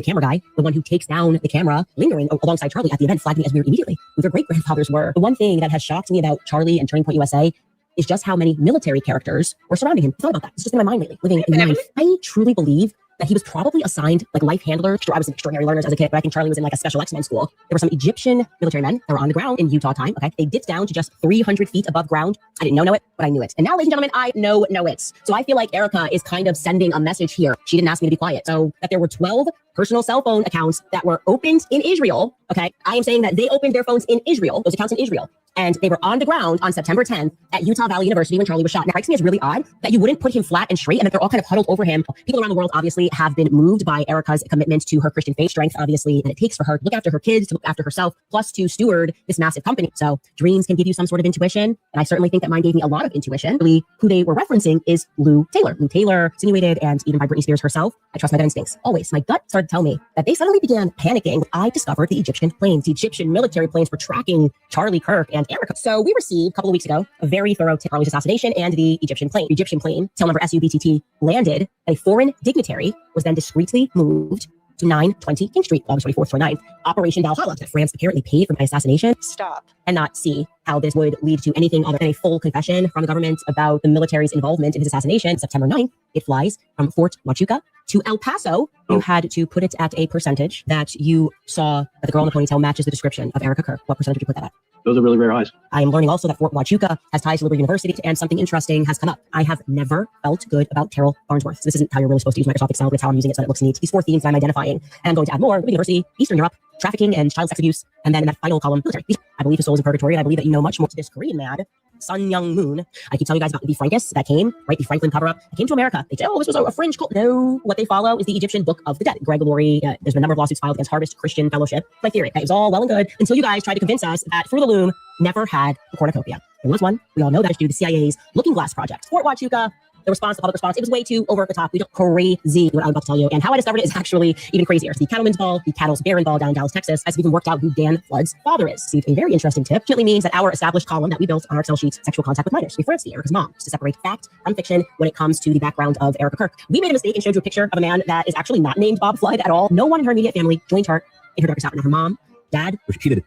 camera guy, the one who takes down the camera, lingering alongside Charlie at the event, flagged me as weird immediately, who their great-grandfathers were. The one thing that has shocked me about Charlie and Turning Point USA is just how many military characters were surrounding him. I thought about that. It's just in my mind lately, living in my mind. I truly believe that he was probably assigned like life handler. I was an extraordinary learner as a kid, but I think Charlie was in like a special X-Men school. There were some Egyptian military men that were on the ground in Utah time. Okay. They dipped down to just 300 feet above ground. I didn't know it, but I knew it. And now, ladies and gentlemen, I know it. So I feel like Erica is kind of sending a message here. She didn't ask me to be quiet. So that there were 12 personal cell phone accounts that were opened in Israel. Okay. I am saying that they opened their phones in Israel, those accounts in Israel. And they were on the ground on September 10th at Utah Valley University when Charlie was shot. Now, it strikes me as really odd that you wouldn't put him flat and straight and that they're all kind of huddled over him. People around the world obviously have been moved by Erica's commitment to her Christian faith, strength, obviously, that it takes for her to look after her kids, to look after herself, plus to steward this massive company. So dreams can give you some sort of intuition. And I certainly think that mine gave me a lot of intuition. Really, who they were referencing is Lou Taylor. Lou Taylor insinuated, and even by Britney Spears herself, I trust my gut instincts. Always. My gut started to tell me that they suddenly began panicking. I discovered the Egyptian planes. The Egyptian military planes were tracking Charlie Kirk and Erica. So we received a couple of weeks ago a very thorough tip on Charlie's assassination and the Egyptian plane. The Egyptian plane, tail number SUBTT, landed. A foreign dignitary was then discreetly moved to 920 King Street, August 24th, 29th. Operation Valhalla, that France apparently paid for my assassination. Stop. And not see how this would lead to anything other than a full confession from the government about the military's involvement in his assassination. September 9th, it flies from Fort Huachuca to El Paso. You had to put it at a percentage that you saw that the girl in the ponytail matches the description of Erica Kirk. What percentage did you put that at? Those are really rare eyes. I am learning also that Fort Huachuca has ties to Liberty University, and something interesting has come up. I have never felt good about Carol Farnsworth. This isn't how you're really supposed to use Microsoft Excel, but it's how I'm using it so that it looks neat. These 4 themes that I'm identifying, and I'm going to add more. Liberty University, Eastern Europe, trafficking and child sex abuse, and then in that final column, military. I believe his soul is in purgatory, and I believe that you know much more to this Korean mad, Sun Young Moon. I keep telling you guys about the Frankists that came, right? The Franklin cover-up that came to America. They said, oh, this was a fringe cult. No, what they follow is the Egyptian Book of the Dead. Greg Laurie, there's been a number of lawsuits filed against Harvest Christian Fellowship. My theory, that was all well and good until you guys tried to convince us that Fruit of the Loom never had a cornucopia. There was one. We all know that is due to the CIA's Looking Glass Project. Fort Huachuca, the public response, it was way too over the top. We don't crazy what I'm about to tell you. And how I discovered it is actually even crazier. So the Cattleman's Ball, the Cattle's Baron Ball down in Dallas, Texas, has even worked out who Dan Flood's father is. See, a very interesting tip. It means that our established column that we built on our Excel sheets, sexual contact with minors, refers to Erica's mom, just to separate fact from fiction when it comes to the background of Erica Kirk. We made a mistake and showed you a picture of a man that is actually not named Bob Flood at all. No one in her immediate family joined her in her darkest hour. Now her mom, dad, were cheated.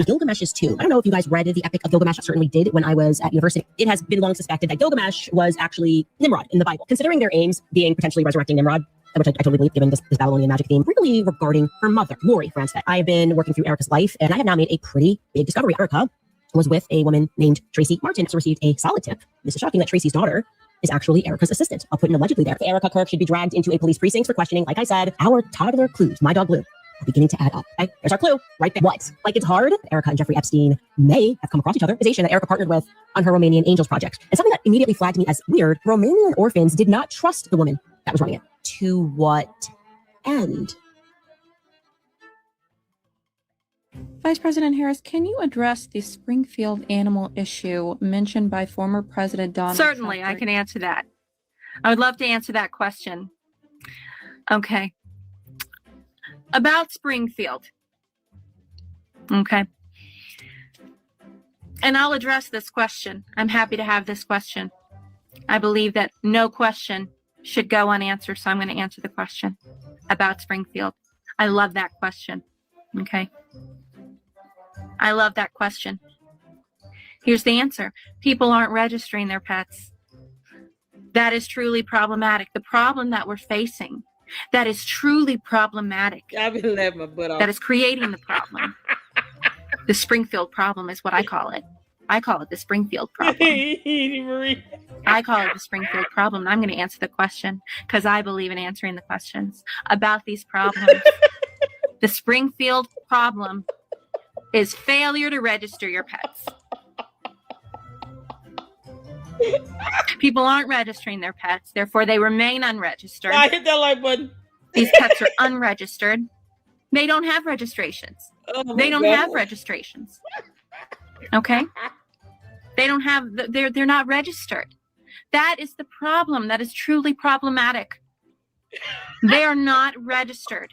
Gilgamesh's tomb. I don't know if you guys read the Epic of Gilgamesh. I certainly did when I was at university. It has been long suspected that Gilgamesh was actually Nimrod in the Bible. Considering their aims being potentially resurrecting Nimrod, which I totally believe given this Babylonian magic theme, really regarding her mother, Lori Franstead. I have been working through Erica's life, and I have now made a pretty big discovery. Erica was with a woman named Tracy Martin, who received a solid tip. This is shocking that Tracy's daughter is actually Erica's assistant. I'll put an allegedly there. Erica Kirk should be dragged into a police precinct for questioning. Like I said, our toddler clues, my dog Blue, are beginning to add up. Okay, there's our clue right there. What? Like it's hard. Erica and Jeffrey Epstein may have come across each other. Organization that Erica partnered with on her Romanian Angels project. And something that immediately flagged me as weird, Romanian orphans did not trust the woman that was running it. To what end? Vice President Harris, can you address the Springfield animal issue mentioned by former President Donald Trump? Certainly, I can answer that. I would love to answer that question. Okay. About Springfield. Okay. And I'll address this question. I'm happy to have this question. I believe that no question should go unanswered, so I'm going to answer the question about Springfield. I love that question. Okay. I love that question. Here's the answer. People aren't registering their pets. That is truly problematic. The problem that we're facing that is truly problematic, I've been laughing my butt off. that is creating the problem. The Springfield problem is what I call it. I call it the Springfield problem. I call it the Springfield problem. And I'm going to answer the question because I believe in answering the questions about these problems. The Springfield problem is failure to register your pets. People aren't registering their pets, therefore they remain unregistered. I hit that like button. These pets are unregistered. They don't have registrations. They don't have registrations. Okay? They don't have, they're not registered. That is the problem. That is truly problematic. They are not registered.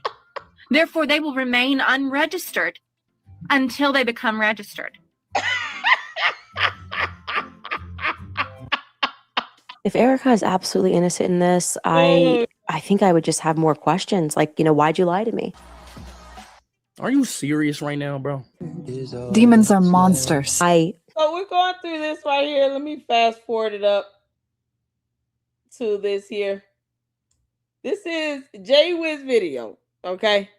Therefore, they will remain unregistered until they become registered. If Erica is absolutely innocent in this, I think I would just have more questions. Like, why'd you lie to me? Are you serious right now, bro? Demons are monsters. So we're going through this right here. Let me fast forward it up to this here. This is Jay Wiz video, okay?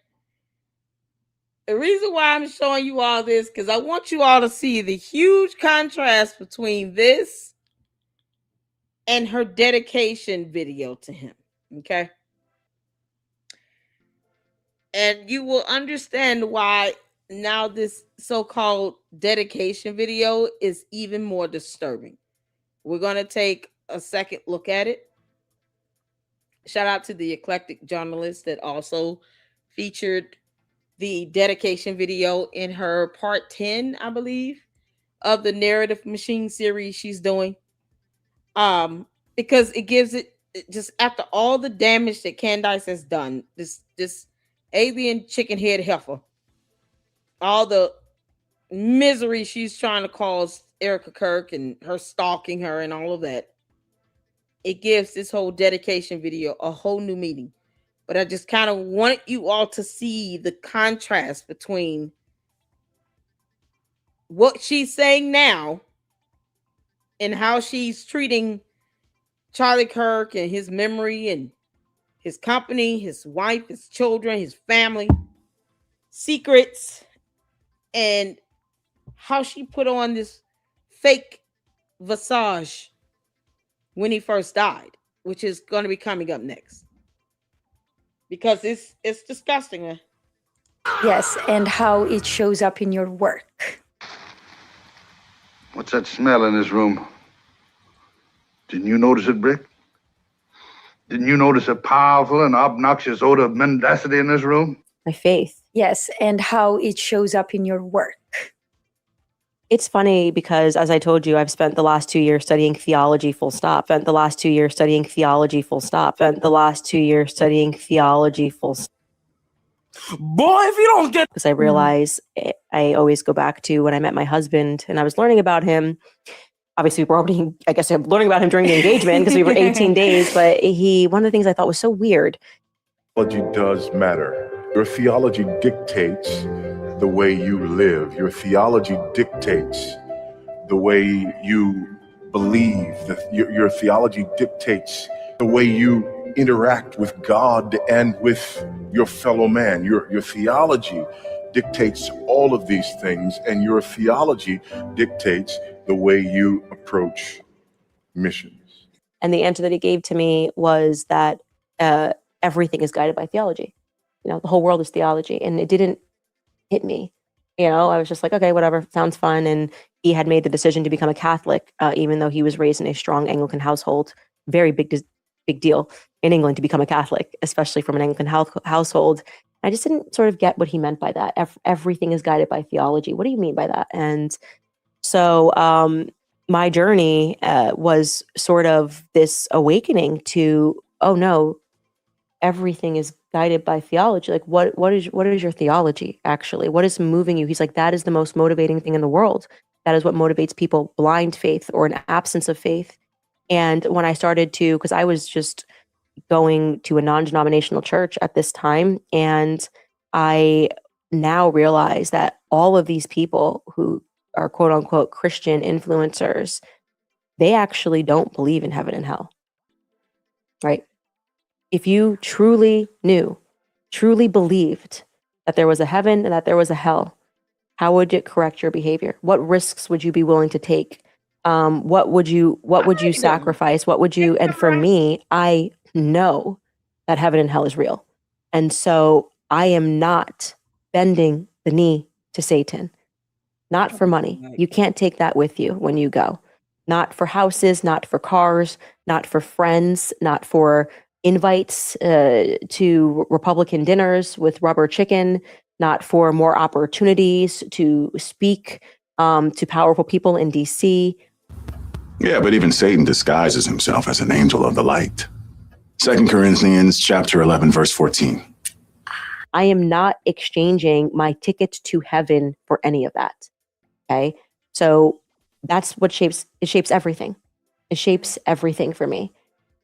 The reason why I'm showing you all this, because I want you all to see the huge contrast between this and her dedication video to him, okay? And you will understand why now this so-called dedication video is even more disturbing. We're going to take a second look at it. Shout out to the eclectic journalist that also featured the dedication video in her part 10, I believe, of the Narrative Machine series she's doing. Because it gives it just after all the damage that Candace has done, this alien chicken head heifer, all the misery she's trying to cause Erica Kirk and her stalking her and all of that, it gives this whole dedication video a whole new meaning. But I just kind of wanted you all to see the contrast between what she's saying now and how she's treating Charlie Kirk and his memory and his company, his wife, his children, his family, secrets, and how she put on this fake visage when he first died, which is going to be coming up next. Because it's disgusting, man. Yes, and how it shows up in your work. What's that smell in this room? Didn't you notice it, Brick? Didn't you notice a powerful and obnoxious odor of mendacity in this room? My faith. Yes, and how it shows up in your work. It's funny because, as I told you, I've spent the last 2 years studying theology, full stop. Spent the last 2 years studying theology, full stop. Spent the last 2 years studying theology, full stop. Boy, if you don't get... Because I realize I always go back to when I met my husband and I was learning about him. Obviously, we were already, I guess I'm learning about him during the engagement because we were 18 days. But one of the things I thought was so weird. Theology does matter. Your theology dictates the way you live. Your theology dictates the way you believe. Your theology dictates the way you interact with God and with your fellow man. Your theology dictates all of these things, and your theology dictates the way you approach missions. And the answer that he gave to me was that everything is guided by theology. The whole world is theology. And it didn't hit me. I was just like, okay, whatever, sounds fun. And he had made the decision to become a Catholic, even though he was raised in a strong Anglican household. Very big deal in England to become a Catholic, especially from an Anglican household. I just didn't sort of get what he meant by that. Everything is guided by theology. What do you mean by that? And so my journey was sort of this awakening to, oh no, everything is guided by theology. Like what is your theology actually? What is moving you? He's like, that is the most motivating thing in the world. That is what motivates people, blind faith or an absence of faith. And when I started to, because I was just going to a non-denominational church at this time, and I now realize that all of these people who are quote unquote Christian influencers, they actually don't believe in heaven and hell, right? If you truly knew, truly believed that there was a heaven and that there was a hell, how would it correct your behavior? What risks would you be willing to take? What would you sacrifice? What would you, and for me, I know that heaven and hell is real. And so I am not bending the knee to Satan, not for money. You can't take that with you when you go. Not for houses, not for cars, not for friends, not for invites to Republican dinners with rubber chicken, not for more opportunities to speak to powerful people in DC. Yeah, but even Satan disguises himself as an angel of the light. 2 Corinthians chapter 11, verse 14. I am not exchanging my ticket to heaven for any of that. Okay. So that's what shapes everything. It shapes everything for me.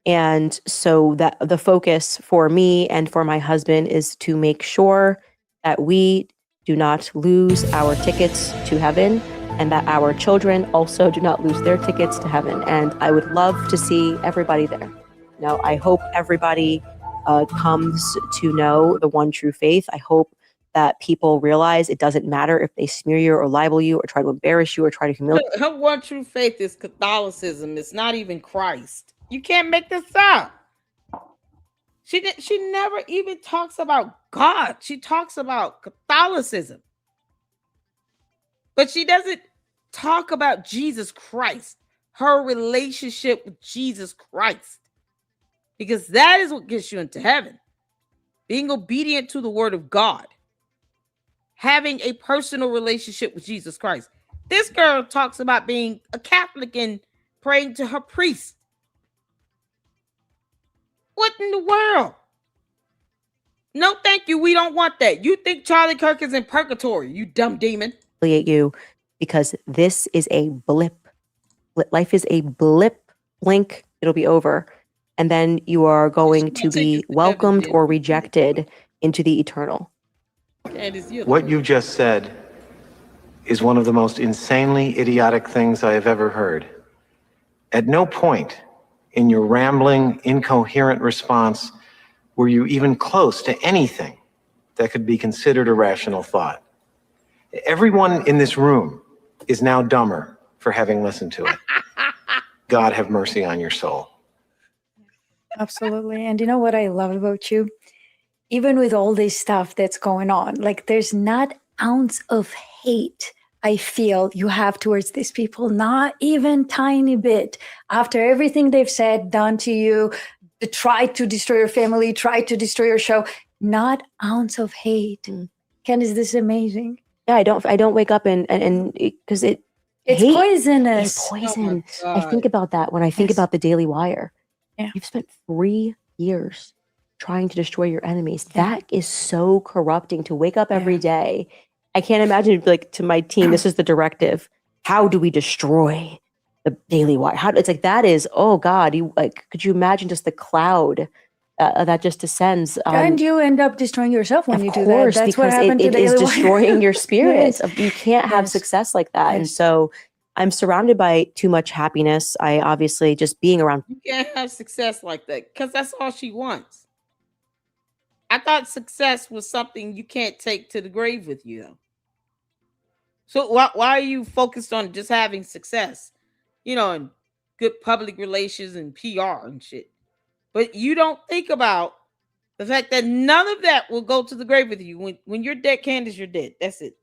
And so that the focus for me and for my husband is to make sure that we do not lose our tickets to heaven and that our children also do not lose their tickets to heaven. And I would love to see everybody there. You know, I hope everybody comes to know the one true faith. I hope that people realize it doesn't matter if they smear you or libel you or try to embarrass you or try to humiliate. Her one true faith is Catholicism. It's not even Christ. You can't make this up. She never even talks about God. She talks about Catholicism. But she doesn't talk about Jesus Christ, her relationship with Jesus Christ. Because that is what gets you into heaven. Being obedient to the word of God. Having a personal relationship with Jesus Christ. This girl talks about being a Catholic and praying to her priest. What in the world? No, thank you. We don't want that. You think Charlie Kirk is in purgatory, you dumb demon. You because this is a blip. Life is a blip. Blink, it'll be over. And then you are going to be welcomed or rejected into the eternal. What you just said is one of the most insanely idiotic things I have ever heard. At no point in your rambling, incoherent response were you even close to anything that could be considered a rational thought. Everyone in this room is now dumber for having listened to it. God have mercy on your soul. Absolutely. And you know what I love about you? Even with all this stuff that's going on, like there's not ounce of hate I feel you have towards these people, not even tiny bit. After everything they've said, done to you, tried to destroy your family, tried to destroy your show, not ounce of hate. Candace, this is amazing. Yeah, I don't wake up and because it's hate, poisonous. It's poison. Oh I think about that when I think about the Daily Wire. Yeah. You've spent 3 years trying to destroy your enemies. That is so corrupting to wake up every day. I can't imagine like to my team, this is the directive. How do we destroy the Daily Wire? It's like that is, oh God, you like could you imagine just the cloud that just descends? And you end up destroying yourself when you do that. That's what because happened to it is Daily Wire. destroying your spirit. Yes. You can't have success like that. And so I'm surrounded by too much happiness. I obviously just being around. You can't have success like that because that's all she wants. I thought success was something you can't take to the grave with you, though. So why are you focused on just having success? You know, and good public relations and PR and shit. But you don't think about the fact that none of that will go to the grave with you. When you're dead, Candace, you're dead. That's it.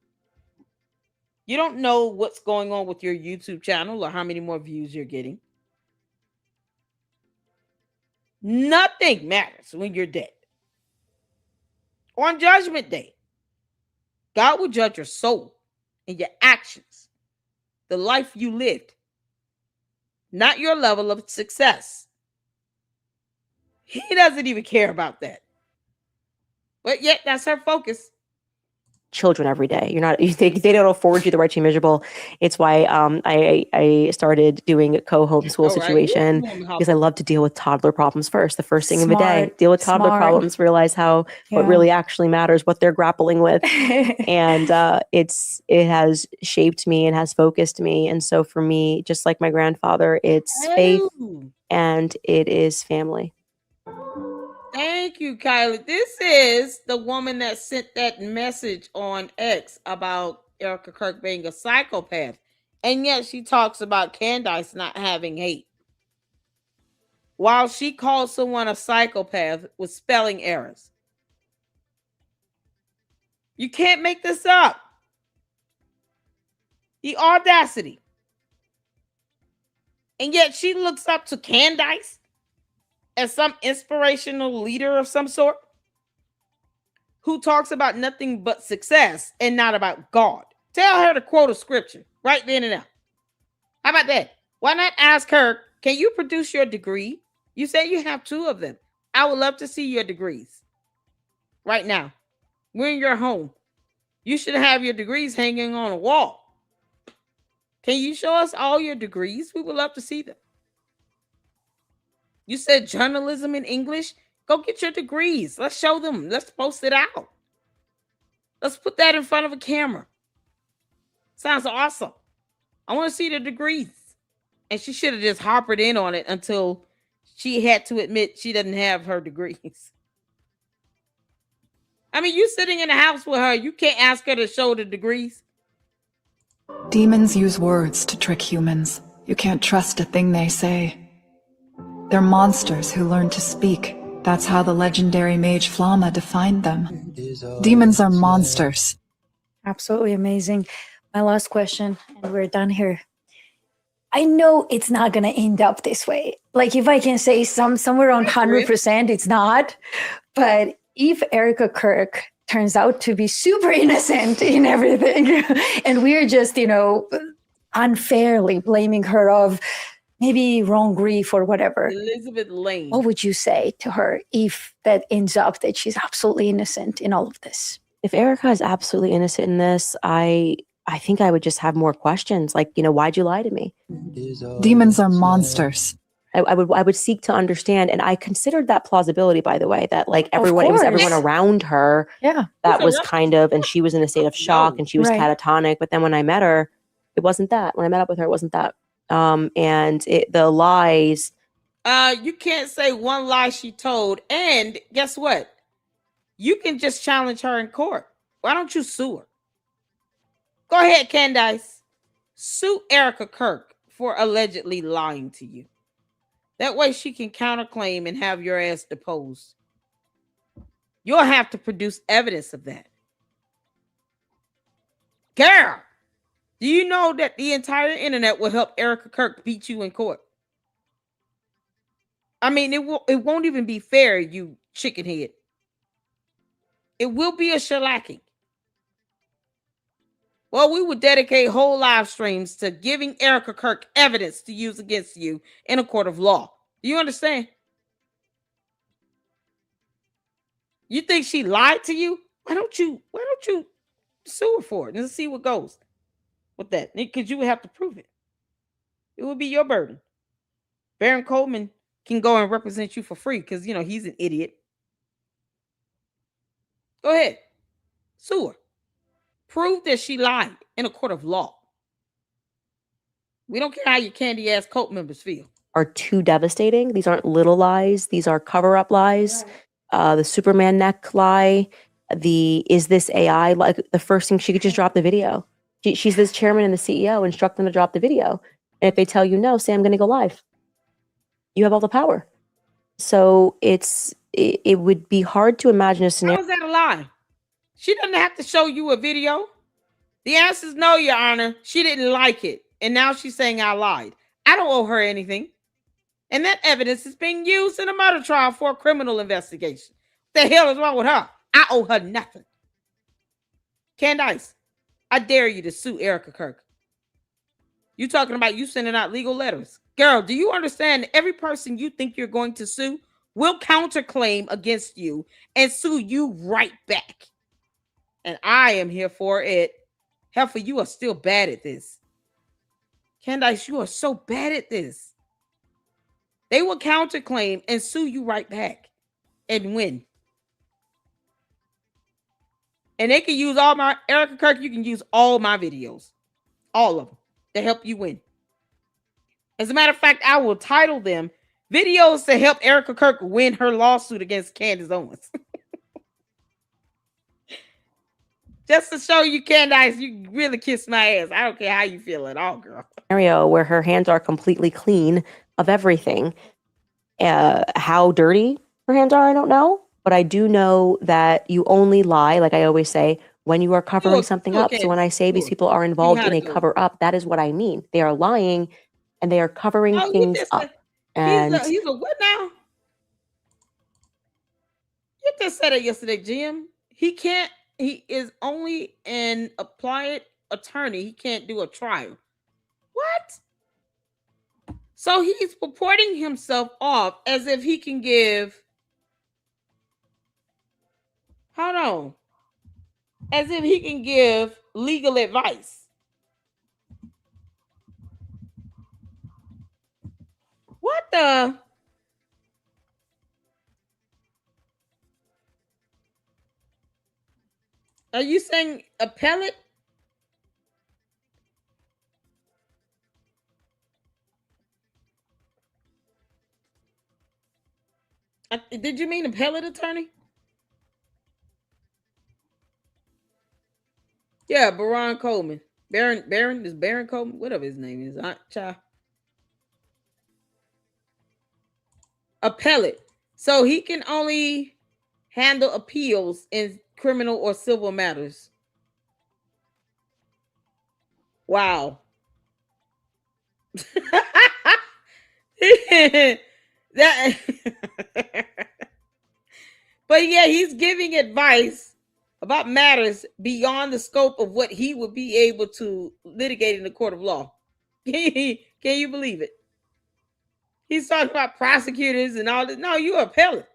You don't know what's going on with your YouTube channel or how many more views you're getting. Nothing matters when you're dead. On Judgment Day, God will judge your soul and your actions, the life you lived, not your level of success. He doesn't even care about that. But yet, that's her focus. Children every day. They don't afford you the right to be miserable. It's why I started doing a co-homeschool situation because I love to deal with toddler problems first. The first thing of the day, deal with toddler problems, realize what really actually matters, what they're grappling with. And it has shaped me and has focused me. And so for me, just like my grandfather, it's faith and it is family. Thank you, Kylie. This is the woman that sent that message on X about Erica Kirk being a psychopath. And yet she talks about Candace not having hate. While she calls someone a psychopath with spelling errors. You can't make this up. The audacity. And yet she looks up to Candace as some inspirational leader of some sort who talks about nothing but success and not about God. Tell her to quote a scripture right then and now. How about that? Why not ask her, can you produce your degree? You say you have 2 of them. I would love to see your degrees right now. We're in your home. You should have your degrees hanging on a wall. Can you show us all your degrees? We would love to see them. You said journalism in English. Go get your degrees. Let's show them. Let's post it out. Let's put that in front of a camera. Sounds awesome. I want to see the degrees. And she should have just harpered in on it until she had to admit she doesn't have her degrees. I mean, you sitting in the house with her, you can't ask her to show the degrees. Demons use words to trick humans. You can't trust a thing they say. They're monsters who learn to speak. That's how the legendary mage Flama defined them. Demons are monsters. Absolutely amazing. My last question, and we're done here. I know it's not going to end up this way. Like, if I can say somewhere around 100%, it's not. But if Erica Kirk turns out to be super innocent in everything, and we're just, unfairly blaming her of maybe wrong grief or whatever. Elizabeth Lane. What would you say to her if that ends up that she's absolutely innocent in all of this? If Erica is absolutely innocent in this, I think I would just have more questions. Like, why'd you lie to me? Demons are monsters. I would seek to understand, and I considered that plausibility, by the way, that like everyone, it was everyone around her. Yeah, that was kind of, and she was in a state of shock, and she was catatonic. But then when I met her, it wasn't that. When I met up with her, it wasn't that. And the lies. You can't say one lie she told, and guess what? You can just challenge her in court. Why don't you sue her? Go ahead, Candace. Sue Erica Kirk for allegedly lying to you. That way she can counterclaim and have your ass deposed. You'll have to produce evidence of that. Girl, do you know that the entire internet will help Erica Kirk beat you in court? I mean, it won't even be fair, you chicken head. It will be a shellacking. Well, we would dedicate whole live streams to giving Erica Kirk evidence to use against you in a court of law. Do you understand? You think she lied to you? Why don't you sue her for it and see what goes with that? Because you would have to prove it. It would be your burden. Baron Coleman can go and represent you for free because, he's an idiot. Go ahead. Sue her. Prove that she lied in a court of law. We don't care how your candy ass cult members feel. Are too devastating. These aren't little lies. These are cover-up lies. The Superman neck lie. Is this AI? Like, the first thing, she could just drop the video. She's this chairman and the CEO. Instruct them to drop the video. And if they tell you no, say I'm going to go live. You have all the power. So it would be hard to imagine a scenario. How is that a lie? She doesn't have to show you a video. The answer is no, Your Honor. She didn't like it. And now she's saying I lied. I don't owe her anything. And that evidence is being used in a murder trial for a criminal investigation. What the hell is wrong with her? I owe her nothing. Candace, I dare you to sue Erica Kirk. You talking about you sending out legal letters. Girl, do you understand that every person you think you're going to sue will counterclaim against you and sue you right back? And I am here for it. Heifer, you are still bad at this. Candace, you are so bad at this. They will counterclaim and sue you right back and win. And they can use all my, Erica Kirk, you can use all my videos. All of them to help you win. As a matter of fact, I will title them videos to help Erica Kirk win her lawsuit against Candace Owens. Just to show you, Candace, you really kiss my ass. I don't care how you feel at all, girl. Scenario where her hands are completely clean of everything. How dirty her hands are, I don't know. But I do know that you only lie, like I always say, when you are covering something up. So when I say these people are involved in a cover up, that is what I mean. They are lying and they are covering things up. And he's a what now? You just said it yesterday, Jim. He is only an applied attorney. He can't do a trial. What? So he's purporting himself off as if he can give. Hold on. As if he can give legal advice. What the? Are you saying appellate? Did you mean appellate attorney? Yeah, Baron Coleman. Baron Coleman, whatever his name is. Appellate. So he can only handle appeals in criminal or civil matters. Wow. That But yeah, he's giving advice about matters beyond the scope of what he would be able to litigate in the court of law. Can you believe it? He's talking about prosecutors and all this. No, you're appellate.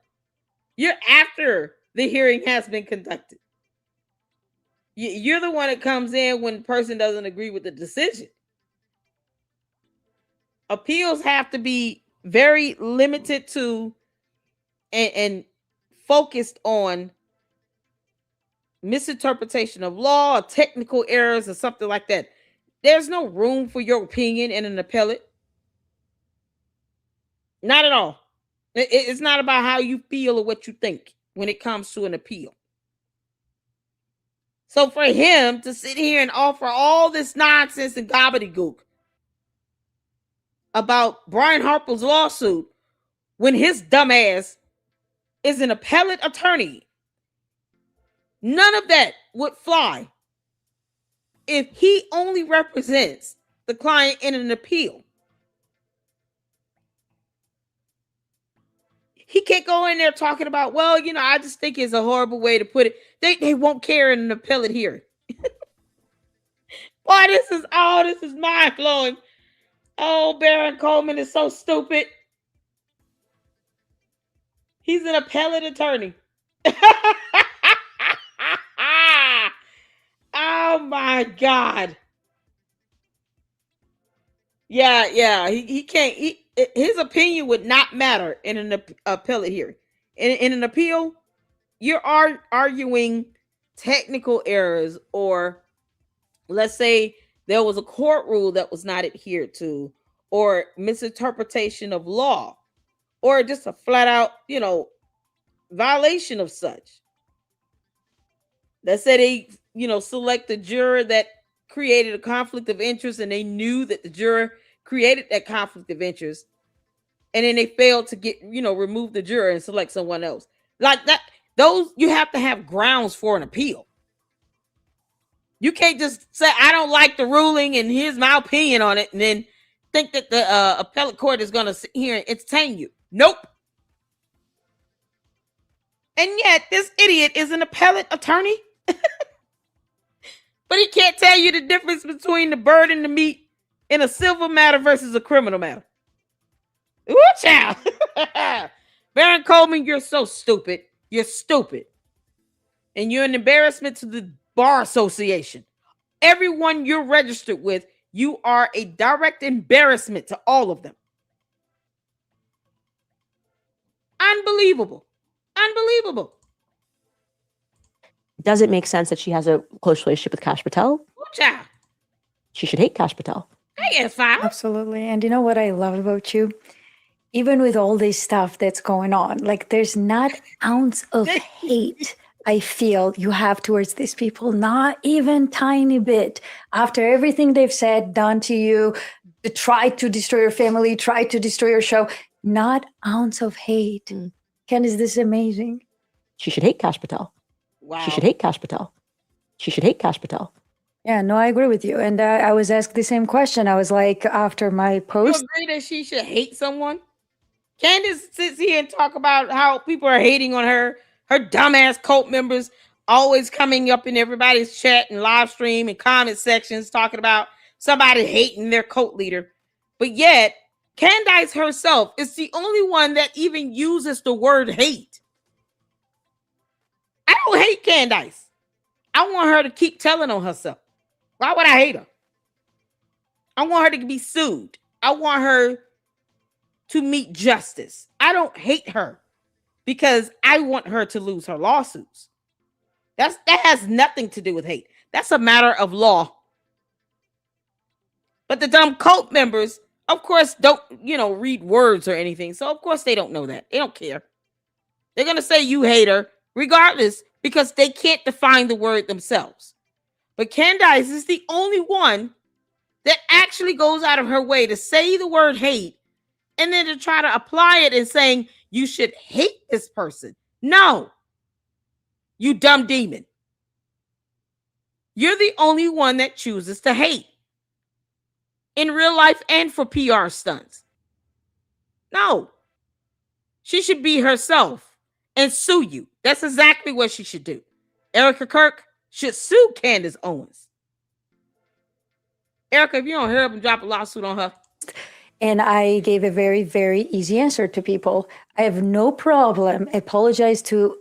You're after the hearing has been conducted. You're the one that comes in when the person doesn't agree with the decision. Appeals have to be very limited to and focused on misinterpretation of law or technical errors or something like that. There's no room for your opinion in an appellate. Not at all. It's not about how you feel or what you think when it comes to an appeal. So for him to sit here and offer all this nonsense and gobbledygook about Brian Harper's lawsuit when his dumbass is an appellate attorney, none of that would fly if he only represents the client in an appeal. He can't go in there talking about, well, I just think it's a horrible way to put it. They won't care in an appellate hearing. Boy, this is mind-blowing. Oh, Baron Coleman is so stupid. He's an appellate attorney. Oh my God. Yeah. He can't. His opinion would not matter in an appellate hearing. In an appeal, you're arguing technical errors, or let's say there was a court rule that was not adhered to, or misinterpretation of law, or just a flat out, violation of such. Let's say they, select a juror that created a conflict of interest, and they knew that the juror created that conflict of interest, and then they failed to remove the juror and select someone else. Like that, those you have to have grounds for an appeal. You can't just say, I don't like the ruling and here's my opinion on it, and then think that the appellate court is going to sit here and entertain you. Nope. And yet this idiot is an appellate attorney. But he can't tell you the difference between the bird and the meat in a civil matter versus a criminal matter. Ooh, child. Baron Coleman, you're so stupid. You're stupid. And you're an embarrassment to the Bar Association. Everyone you're registered with, you are a direct embarrassment to all of them. Unbelievable. Unbelievable. Does it make sense that she has a close relationship with Kash Patel? Ooh, child. She should hate Kash Patel. Yes, fine. Absolutely. And you know what I love about you? Even with all this stuff that's going on, like there's not an ounce of hate I feel you have towards these people, not even tiny bit. After everything they've said, done to you, try to destroy your family, try to destroy your show, not an ounce of hate. Candace, this is amazing. She should hate Kash Patel. Wow. She should hate Kash Patel. She should hate Kash Patel. Yeah, no, I agree with you. And I was asked the same question. I was like, after my post. You agree that she should hate someone? Candace sits here and talk about how people are hating on her. Her dumbass cult members always coming up in everybody's chat and live stream and comment sections talking about somebody hating their cult leader. But yet, Candace herself is the only one that even uses the word hate. I don't hate Candace. I want her to keep telling on herself. Why would I hate her? I want her to be sued. I want her to meet justice. I don't hate her because I want her to lose her lawsuits. That has nothing to do with hate. That's a matter of law. But the dumb cult members, of course, don't, read words or anything. So of course they don't know that. They don't care. They're going to say you hate her regardless because they can't define the word themselves. But Candace is the only one that actually goes out of her way to say the word hate and then to try to apply it and saying you should hate this person. No, you dumb demon. You're the only one that chooses to hate in real life and for PR stunts. No, she should be herself and sue you. That's exactly what she should do. Erica Kirk should sue Candace Owens. Erica, if you don't hurry up and drop a lawsuit on her. And I gave a very, very easy answer to people. I have no problem apologizing to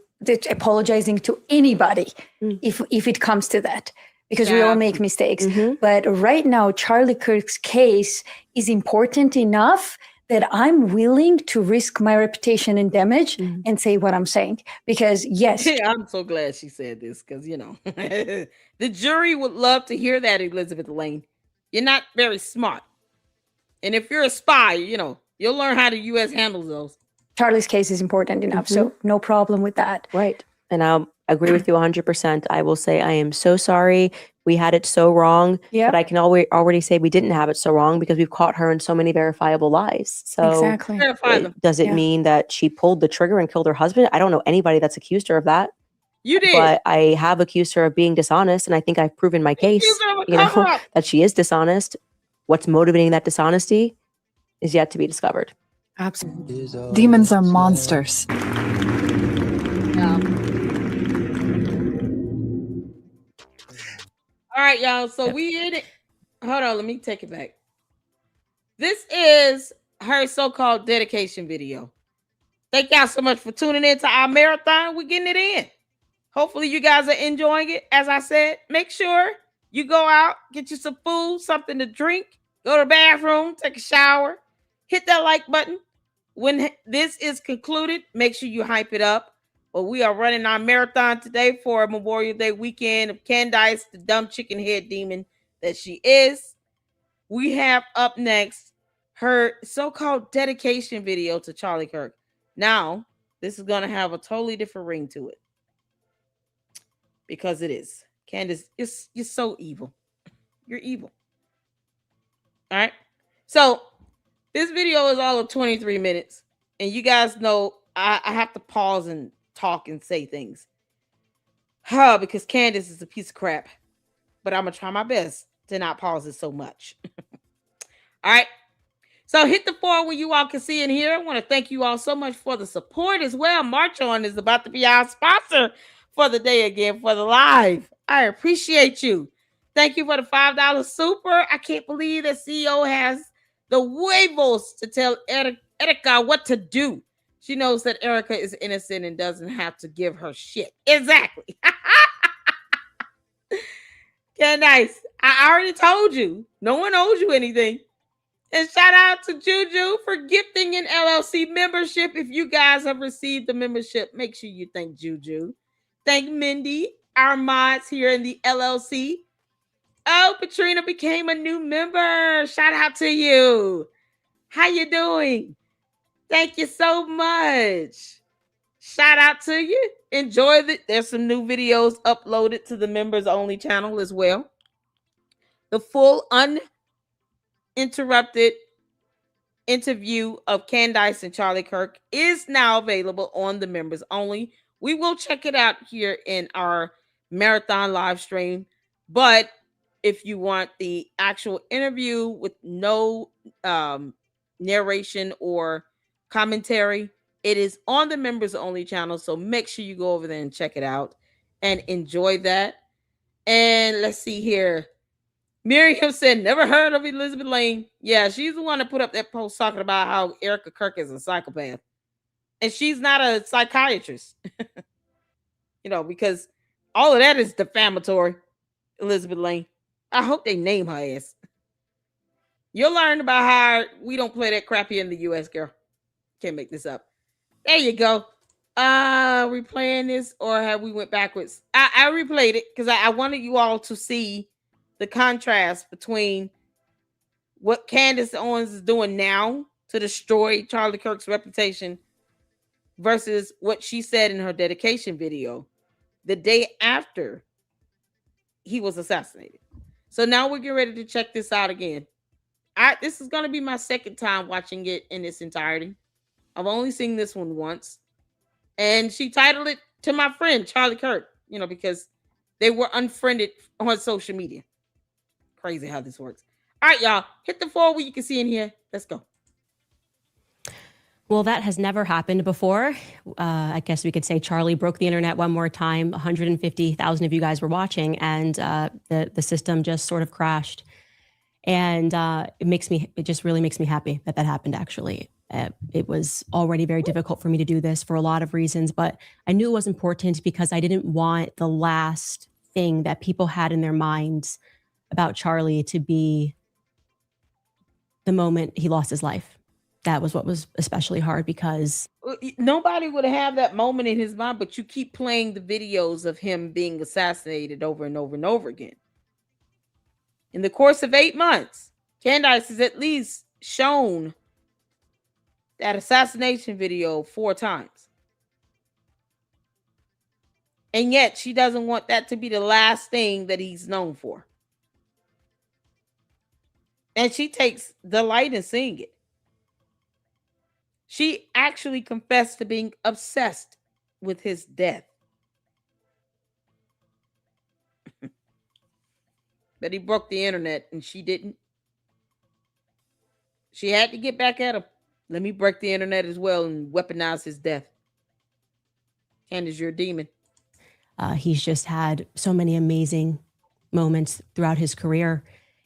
anybody if it comes to that, because we all make mistakes. But right now, Charlie Kirk's case is important enough that I'm willing to risk my reputation and damage and say what I'm saying. Because yes. I'm so glad she said this because, the jury would love to hear that, Elizabeth Lane. You're not very smart. And if you're a spy, you'll learn how the U.S. handles those. Charlie's case is important enough, so no problem with that. Right. And I agree with you 100%. I will say I am so sorry. We had it so wrong. But I can already say we didn't have it so wrong because we've caught her in so many verifiable lies. So exactly. Does it mean that she pulled the trigger and killed her husband? I don't know anybody that's accused her of that. You did. But I have accused her of being dishonest, and I think I've proven my case, that she is dishonest. What's motivating that dishonesty is yet to be discovered. Absolutely. Demons are monsters. All right, y'all. So we in it. Hold on. Let me take it back. This is her so-called dedication video. Thank y'all so much for tuning in to our marathon. We're getting it in. Hopefully you guys are enjoying it. As I said, make sure you go out, get you some food, something to drink, go to the bathroom, take a shower, hit that like button. When this is concluded, make sure you hype it up. But we are running our marathon today for Memorial Day weekend of Candace, the dumb chicken head demon that she is. We have up next her so-called dedication video to Charlie Kirk. Now, this is going to have a totally different ring to it. Because it is. Candace, you're so evil. You're evil. All right. So this video is all of 23 minutes. And you guys know I have to pause and talk and say things. Because Candace is a piece of crap. But I'm going to try my best to not pause it so much. All right. So hit the 4 where you all can see and hear. I want to thank you all so much for the support as well. March On is about to be our sponsor for the day again, for the live. I appreciate you. Thank you for the $5 super. I can't believe that CEO has the huevos to tell Erica what to do. She knows that Erica is innocent and doesn't have to give her shit. Exactly. Candace, I already told you. No one owes you anything. And shout out to Juju for gifting an LLC membership. If you guys have received the membership, make sure you thank Juju. Thank Mindy, our mods here in the LLC. Oh, Katrina became a new member. Shout out to you. How you doing? Thank you so much. Shout out to you. Enjoy there's some new videos uploaded to the members only channel as well. The full uninterrupted interview of Candace and Charlie Kirk is now available on the members only. We will check it out here in our marathon live stream. But if you want the actual interview with no narration or commentary, it is on the members only channel. So make sure you go over there and check it out and enjoy that. And let's see here. Miriam said, never heard of Elizabeth Lane. Yeah, she's the one that put up that post talking about how Erica Kirk is a psychopath. And she's not a psychiatrist. Because all of that is defamatory, Elizabeth Lane. I hope they name her ass. You'll learn about how we don't play that crap here in the U.S., girl. Can't make this up. There you go. replaying this, or have we went backwards? I replayed it because I wanted you all to see the contrast between what Candace Owens is doing now to destroy Charlie Kirk's reputation versus what she said in her dedication video the day after he was assassinated. So now we're getting ready to check this out again. This is going to be my second time watching it in its entirety. I've only seen this one once. And she titled it to my friend, Charlie Kirk, because they were unfriended on social media. Crazy how this works. All right, y'all, hit the floor where you can see in here. Let's go. Well, that has never happened before. I guess we could say Charlie broke the internet one more time. 150,000 of you guys were watching, and the system just sort of crashed. And it just really makes me happy that happened, actually. It was already very difficult for me to do this for a lot of reasons, but I knew it was important because I didn't want the last thing that people had in their minds about Charlie to be the moment he lost his life. That was what was especially hard because nobody would have that moment in his mind, but you keep playing the videos of him being assassinated over and over and over again. In the course of 8 months, Candace has at least shown that assassination video 4 times. And yet she doesn't want that to be the last thing that he's known for. And she takes delight in seeing it. She actually confessed to being obsessed with his death. But he broke the internet and she didn't. She had to get back at him. Let me break the internet as well and weaponize his death. Candace, you're a demon. He's just had so many amazing moments throughout his career.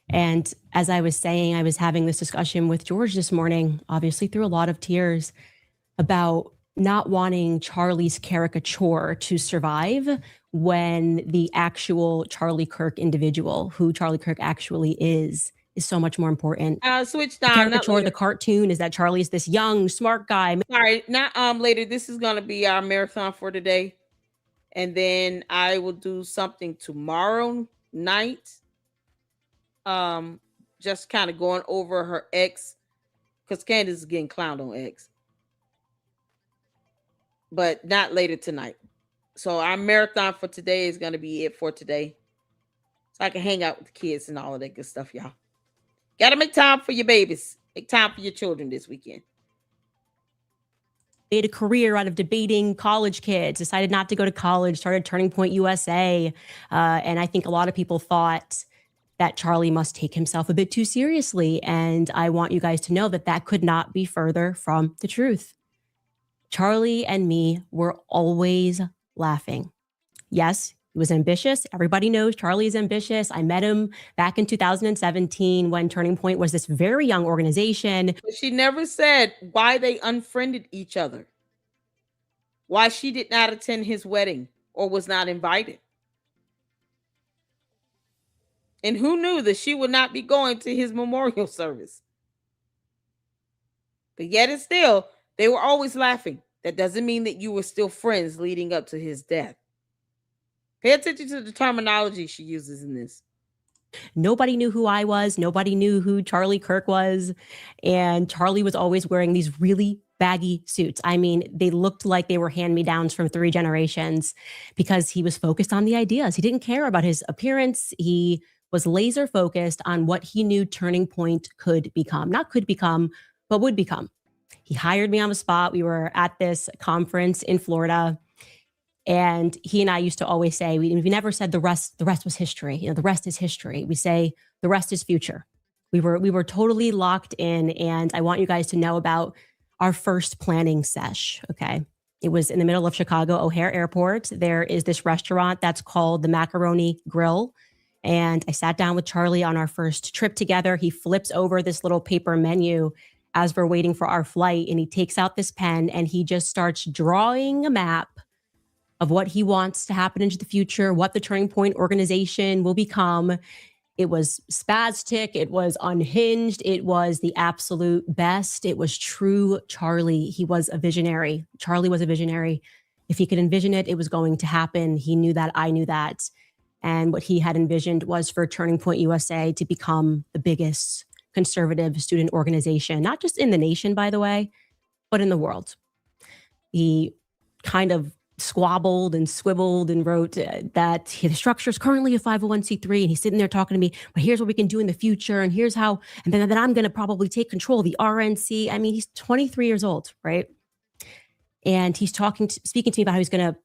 And as I was saying, I was having this discussion with George this morning, obviously through a lot of tears, about not wanting Charlie's caricature to survive when the actual Charlie Kirk individual, who Charlie Kirk actually is so much more important. Switch the down. caricature, the cartoon is that Charlie's this young, smart guy. Sorry, not later. This is gonna be our marathon for today. And then I will do something tomorrow night. Just kind of going over her ex, because Candace is getting clowned on X. But not later tonight. So our marathon for today is gonna be it for today. So I can hang out with the kids and all of that good stuff, y'all. Got to make time for your babies. Make time for your children this weekend. Made a career out of debating college kids, decided not to go to college, started Turning Point USA. And I think a lot of people thought that Charlie must take himself a bit too seriously. And I want you guys to know that could not be further from the truth. Charlie and me were always laughing. Yes, he was ambitious. Everybody knows Charlie is ambitious. I met him back in 2017 when Turning Point was this very young organization. But she never said why they unfriended each other. Why she did not attend his wedding or was not invited. And who knew that she would not be going to his memorial service? But yet and still, they were always laughing. That doesn't mean that you were still friends leading up to his death. Pay attention to the terminology she uses in this. Nobody knew who I was. Nobody knew who Charlie Kirk was. And Charlie was always wearing these really baggy suits. I mean, they looked like they were hand-me-downs from 3 generations because he was focused on the ideas. He didn't care about his appearance. He was laser focused on what he knew Turning Point could become. Not could become, but would become. He hired me on the spot. We were at this conference in Florida. And he and I used to always say, we never said the rest was history. You know, the rest is history. We say the rest is future. We were totally locked in. And I want you guys to know about our first planning sesh. Okay. It was in the middle of Chicago O'Hare Airport. There is this restaurant that's called the Macaroni Grill. And I sat down with Charlie on our first trip together. He flips over this little paper menu as we're waiting for our flight. And he takes out this pen and he just starts drawing a map of what he wants to happen into the future, what the Turning Point organization will become. It was spastic. It was unhinged. It was the absolute best. It was true Charlie. He was a visionary. Charlie was a visionary. If he could envision it, it was going to happen. He knew that. I knew that. And what he had envisioned was for Turning Point USA to become the biggest conservative student organization, not just in the nation, by the way, but in the world. He kind of squabbled and swiveled and wrote that the structure is currently a 501c3, and he's sitting there talking to me, but here's what we can do in the future, and here's how, and then I'm going to probably take control of the RNC. I mean, he's 23 years old, right? And he's speaking to me about how he's going to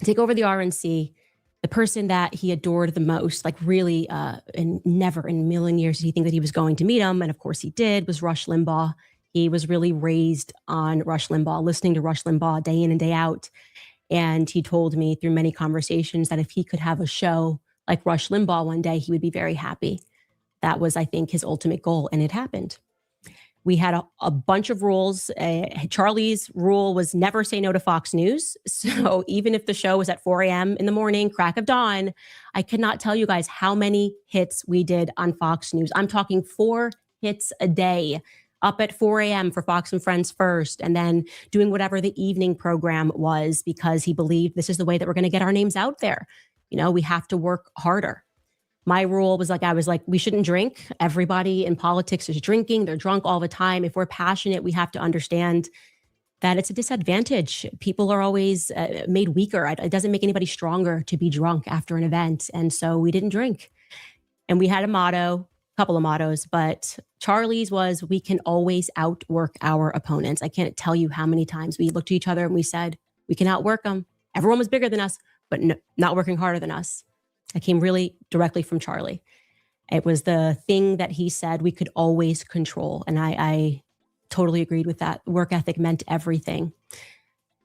take over the RNC. The person that he adored the most, like really, and never in a million years did he think that he was going to meet him, and of course he did, was Rush Limbaugh. He was really raised on Rush Limbaugh, listening to Rush Limbaugh day in and day out. And he told me through many conversations that if he could have a show like Rush Limbaugh one day, he would be very happy. That was, I think, his ultimate goal, and it happened. We had a bunch of rules. Charlie's rule was never say no to Fox News. So even if the show was at 4 a.m. in the morning, crack of dawn, I could not tell you guys how many hits we did on Fox News. I'm talking 4 hits a day. Up at 4 a.m. for Fox and Friends first, and then doing whatever the evening program was, because he believed this is the way that we're going to get our names out there. You know, we have to work harder. My rule was I was like, we shouldn't drink. Everybody in politics is drinking. They're drunk all the time. If we're passionate, we have to understand that it's a disadvantage. People are always made weaker. It doesn't make anybody stronger to be drunk after an event. And so we didn't drink. And we had a motto, couple of mottos, but Charlie's was, we can always outwork our opponents. I can't tell you how many times we looked at each other and we said, we can outwork them. Everyone was bigger than us, but not working harder than us. I came really directly from Charlie. It was the thing that he said we could always control. And I totally agreed with that. Work ethic meant everything.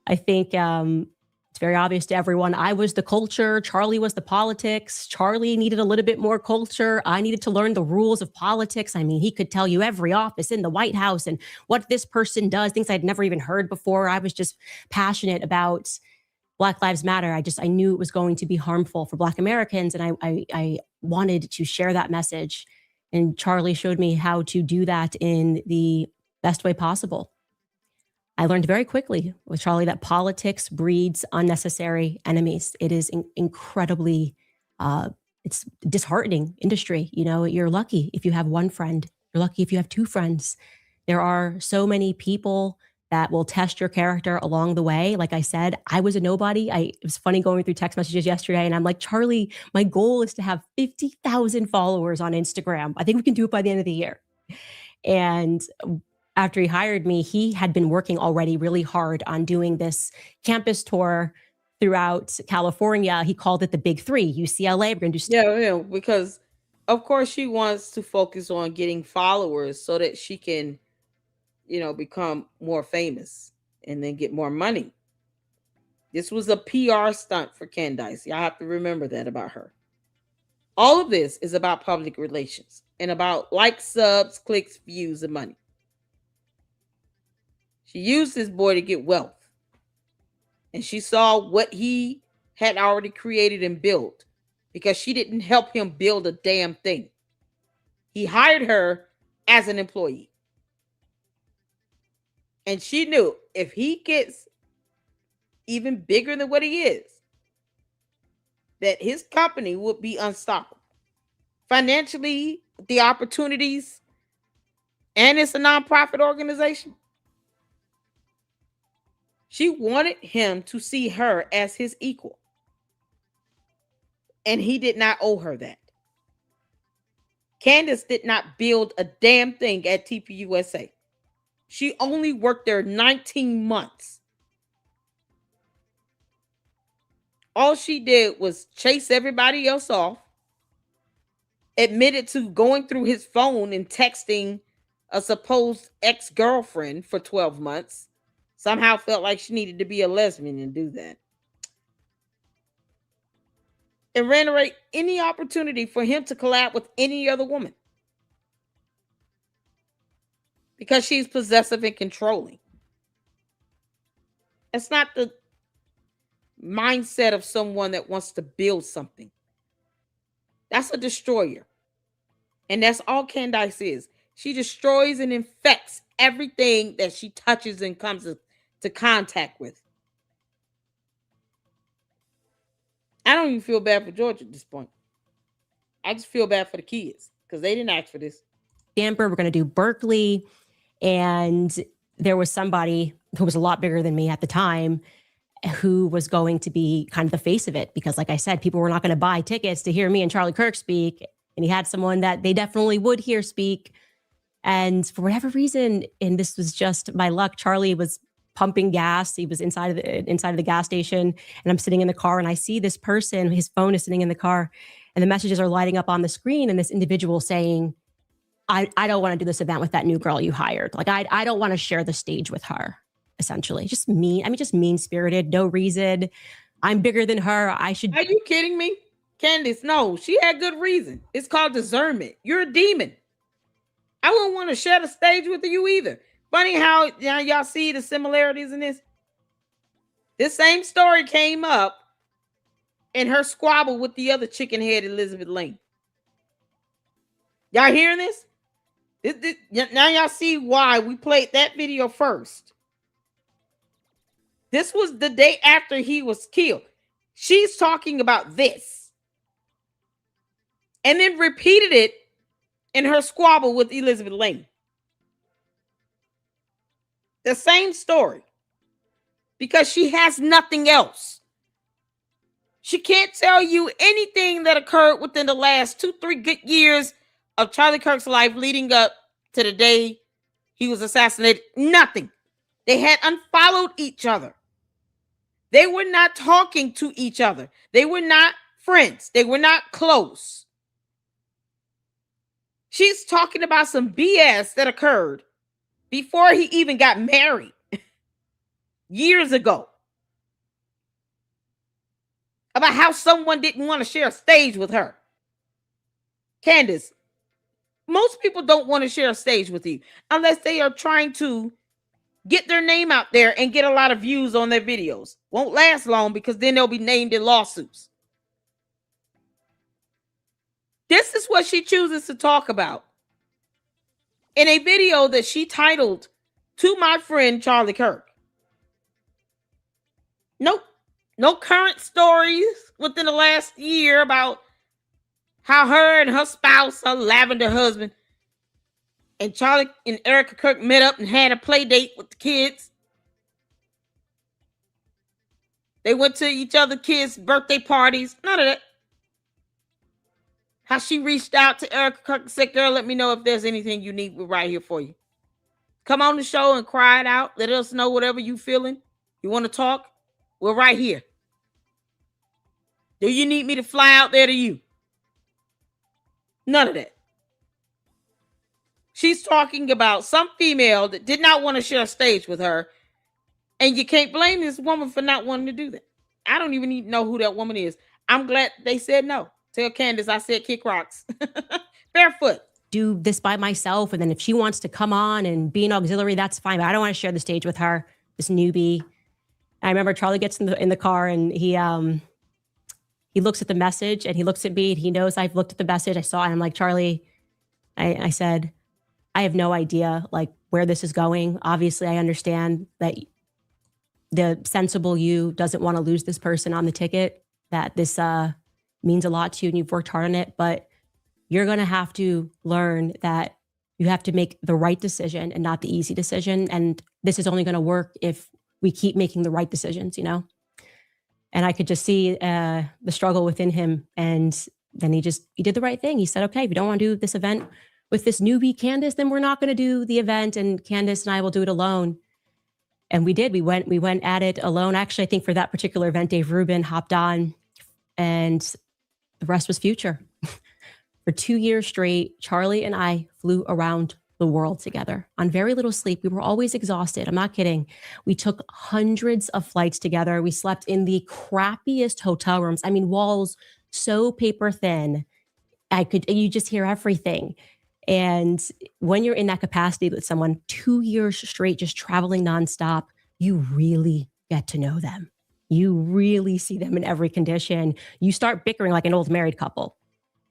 I think it's very obvious to everyone. I was the culture. Charlie was the politics. Charlie needed a little bit more culture. I needed to learn the rules of politics. I mean, he could tell you every office in the White House and what this person does, things I'd never even heard before. I was just passionate about Black Lives Matter. I knew it was going to be harmful for Black Americans. And I wanted to share that message. And Charlie showed me how to do that in the best way possible. I learned very quickly with Charlie that politics breeds unnecessary enemies. It is incredibly, it's disheartening industry. You know, you're lucky if you have one friend. You're lucky if you have 2 friends. There are so many people that will test your character along the way. Like I said, I was a nobody. It was funny going through text messages yesterday, and I'm like, Charlie, my goal is to have 50,000 followers on Instagram. I think we can do it by the end of the year. And after he hired me, he had been working already really hard on doing this campus tour throughout California. He called it the Big 3, UCLA. We're going to do yeah, because of course she wants to focus on getting followers so that she can, you know, become more famous and then get more money. This was a PR stunt for Candace. Y'all have to remember that about her. All of this is about public relations and about likes, subs, clicks, views, and money. She used this boy to get wealth. And she saw what he had already created and built because she didn't help him build a damn thing. He hired her as an employee. And she knew if he gets even bigger than what he is, that his company would be unstoppable. Financially, the opportunities, and it's a nonprofit organization. She wanted him to see her as his equal. And he did not owe her that. Candace did not build a damn thing at TPUSA. She only worked there 19 months. All she did was chase everybody else off, admitted to going through his phone and texting a supposed ex-girlfriend for 12 months. Somehow felt like she needed to be a lesbian and do that. And ran away any opportunity for him to collab with any other woman. Because she's possessive and controlling. It's not the mindset of someone that wants to build something. That's a destroyer. And that's all Candace is. She destroys and infects everything that she touches and comes to contact with. I don't even feel bad for George at this point. I just feel bad for the kids because they didn't ask for this. Stanford, we're going to do Berkeley. And there was somebody who was a lot bigger than me at the time who was going to be kind of the face of it. Because like I said, people were not going to buy tickets to hear me and Charlie Kirk speak. And he had someone that they definitely would hear speak. And for whatever reason, and this was just my luck, Charlie was pumping gas. He was inside of the gas station, and I'm sitting in the car, and I see this person, his phone is sitting in the car, and the messages are lighting up on the screen, and this individual saying, I don't want to do this event with that new girl you hired. Like, I don't want to share the stage with her, essentially. Just mean. I mean, just mean-spirited, no reason. I'm bigger than her. I should. Are you kidding me? Candace, no, she had good reason. It's called discernment. You're a demon. I wouldn't want to share the stage with you either. Funny how y'all see the similarities in this. This same story came up in her squabble with the other chicken head Elizabeth Lane. Y'all hearing this? Now y'all see why we played that video first. This was the day after he was killed. She's talking about this. And then repeated it in her squabble with Elizabeth Lane. The same story. Because she has nothing else. She can't tell you anything that occurred within the last 2-3 good years of Charlie Kirk's life leading up to the day he was assassinated. Nothing. They had unfollowed each other. They were not talking to each other. They were not friends. They were not close. She's talking about some BS that occurred before he even got married years ago. About how someone didn't want to share a stage with her. Candace, most people don't want to share a stage with you unless they are trying to get their name out there and get a lot of views on their videos. Won't last long because then they'll be named in lawsuits. This is what she chooses to talk about in a video that she titled "To My Friend Charlie Kirk." Nope. No current stories within the last year about how her and her spouse, her lavender husband, and Charlie and Erica Kirk met up and had a play date with the kids. They went to each other's kids' birthday parties. None of that. How she reached out to Erica Kirk and said, "Girl, let me know if there's anything you need. We're right here for you. Come on the show and cry it out. Let us know whatever you feeling. You want to talk? We're right here. Do you need me to fly out there to you?" None of that. She's talking about some female that did not want to share a stage with her. And you can't blame this woman for not wanting to do that. I don't even need to know who that woman is. I'm glad they said no. Tell Candace I said kick rocks. Barefoot. Do this by myself. And then if she wants to come on and be an auxiliary, that's fine. But I don't want to share the stage with her, this newbie. I remember Charlie gets in the car and he looks at the message and he looks at me and he knows I've looked at the message. I saw it and I'm like, "Charlie," I said, "I have no idea like where this is going. Obviously, I understand that the sensible you doesn't want to lose this person on the ticket, that this means a lot to you and you've worked hard on it, but you're going to have to learn that you have to make the right decision and not the easy decision. And this is only going to work if we keep making the right decisions, you know?" And I could just see the struggle within him. And then he did the right thing. He said, "Okay, if you don't want to do this event with this newbie Candace, then we're not going to do the event, and Candace and I will do it alone." And we did. We went at it alone. Actually, I think for that particular event, Dave Rubin hopped on and the rest was future. For 2 years straight, Charlie and I flew around the world together on very little sleep. We were always exhausted. I'm not kidding. We took hundreds of flights together. We slept in the crappiest hotel rooms. I mean, walls so paper thin. You just hear everything. And when you're in that capacity with someone 2 years straight, just traveling nonstop, you really get to know them. You really see them in every condition. You start bickering like an old married couple.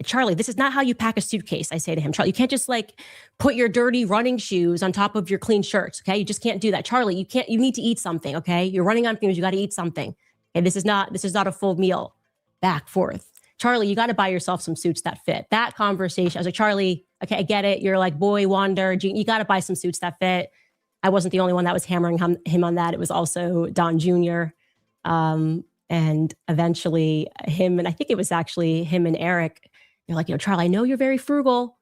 Charlie, this is not how you pack a suitcase. I say to him, Charlie, you can't just like put your dirty running shoes on top of your clean shirts. Okay. You just can't do that. Charlie, you need to eat something. Okay. You're running on fumes. You got to eat something. Okay. This is not a full meal. Back, forth. Charlie, you got to buy yourself some suits that fit. That conversation, I was like, Charlie, okay, I get it. You're like boy wonder. You got to buy some suits that fit. I wasn't the only one that was hammering him on that. It was also Don Jr. And eventually him, and I think it was actually him and Eric. They're like, Charlie, I know you're very frugal.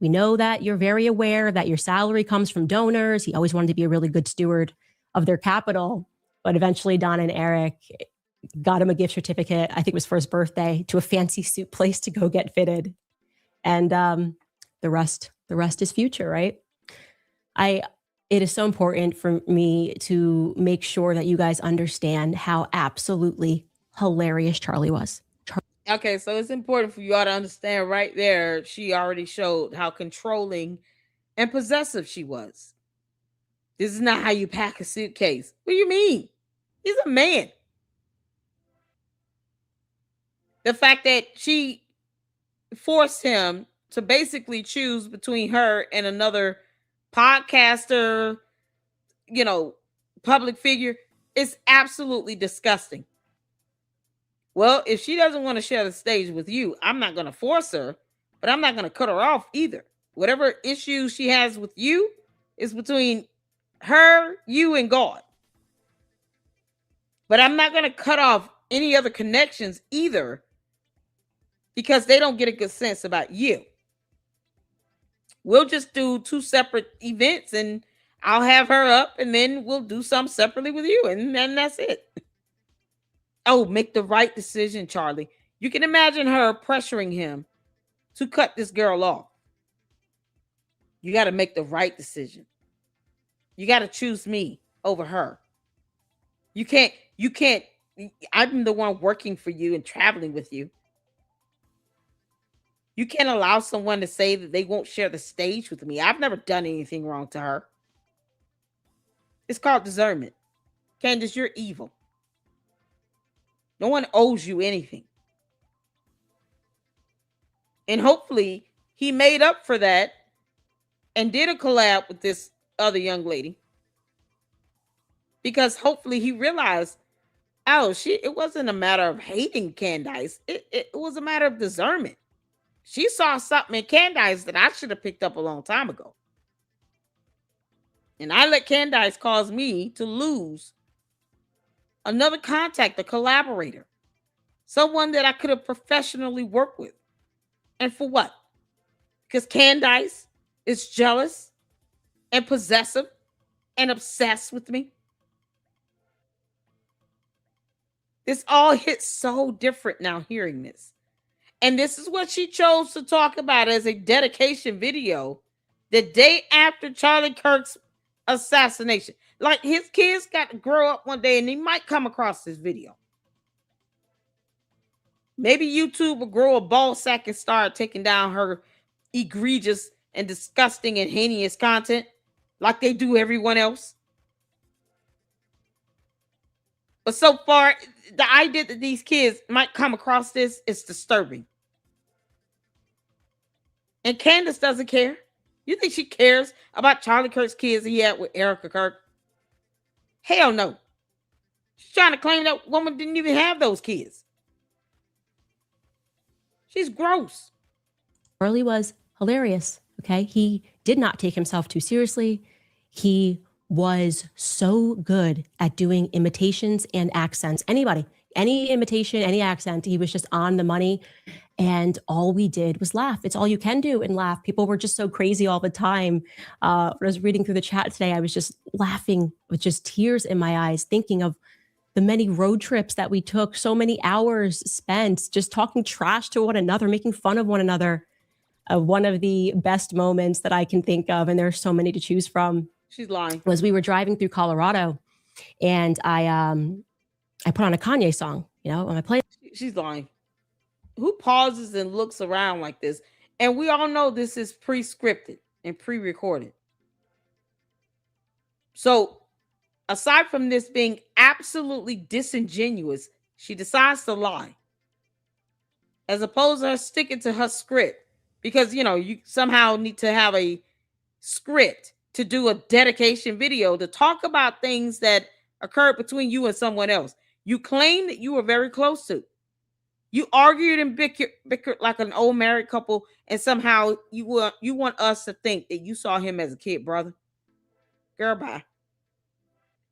We know that you're very aware that your salary comes from donors. He always wanted to be a really good steward of their capital. But eventually Don and Eric got him a gift certificate, I think it was for his birthday, to a fancy suit place to go get fitted. And the rest is future, right? It is so important for me to make sure that you guys understand how absolutely hilarious Charlie was. Okay, so it's important for you all to understand right there. She already showed how controlling and possessive she was. This is not how you pack a suitcase. What do you mean? He's a man. The fact that she forced him to basically choose between her and another podcaster, public figure, is absolutely disgusting. Well, if she doesn't want to share the stage with you, I'm not going to force her, but I'm not going to cut her off either. Whatever issues she has with you is between her, you, and God. But I'm not going to cut off any other connections either, because they don't get a good sense about you. We'll just do 2 separate events, and I'll have her up, and then we'll do some separately with you, and then that's it. Oh, make the right decision, Charlie. You can imagine her pressuring him to cut this girl off. You got to make the right decision. You got to choose me over her. You can't, I'm the one working for you and traveling with you. You can't allow someone to say that they won't share the stage with me. I've never done anything wrong to her. It's called discernment. Candace, you're evil. No one owes you anything. And hopefully he made up for that and did a collab with this other young lady. Because hopefully he realized, it wasn't a matter of hating Candace. It was a matter of discernment. She saw something in Candace that I should have picked up a long time ago. And I let Candace cause me to lose another contact, a collaborator, someone that I could have professionally worked with. And for what? Because Candace is jealous and possessive and obsessed with me. This all hits so different now hearing this. And this is what she chose to talk about as a dedication video the day after Charlie Kirk's assassination. Like, his kids got to grow up one day and they might come across this video. Maybe YouTube will grow a ball sack and start taking down her egregious and disgusting and heinous content like they do everyone else. But so far, the idea that these kids might come across this is disturbing. And Candace doesn't care. You think she cares about Charlie Kirk's kids he had with Erica Kirk? Hell no. She's trying to claim that woman didn't even have those kids. She's gross. Charlie was hilarious. Okay. He did not take himself too seriously. He was so good at doing imitations and accents. Anybody, any imitation, any accent, he was just on the money. And all we did was laugh. It's all you can do and laugh. People were just so crazy all the time. When I was reading through the chat today, I was just laughing with just tears in my eyes, thinking of the many road trips that we took, so many hours spent just talking trash to one another, making fun of one another. One of the best moments that I can think of, and there's so many to choose from, she's lying, was we were driving through Colorado, and I put on a Kanye song, when I play. She's lying. Who pauses and looks around like this? And we all know this is pre-scripted and pre-recorded. So aside from this being absolutely disingenuous, she decides to lie. as opposed to her sticking to her script. Because, you know, you somehow need to have a script to do a dedication video to talk about things that occurred between you and someone else. You claim that you were very close to. You argued and bickered like an old married couple, and somehow you want us to think that you saw him as a kid, brother. Girl, bye.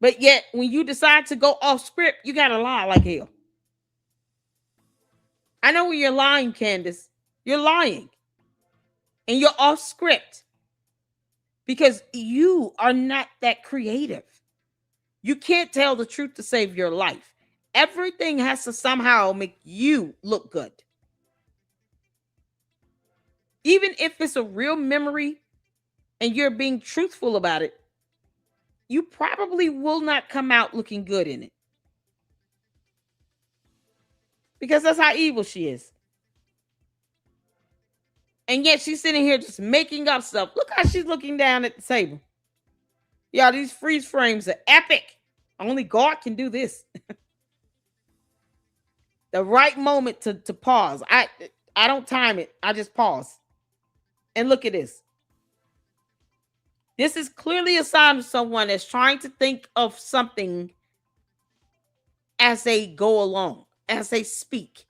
But yet, when you decide to go off script, you gotta lie like hell. I know when you're lying, Candace. You're lying. And you're off script. Because you are not that creative. You can't tell the truth to save your life. Everything has to somehow make you look good. Even if it's a real memory and you're being truthful about it, you probably will not come out looking good in it. Because that's how evil she is. And yet she's sitting here just making up stuff. Look how she's looking down at the table. Yeah, these freeze frames are epic. Only God can do this. The right moment to pause. I don't time it. I just pause. And look at this. This is clearly a sign of someone that's trying to think of something as they go along, as they speak.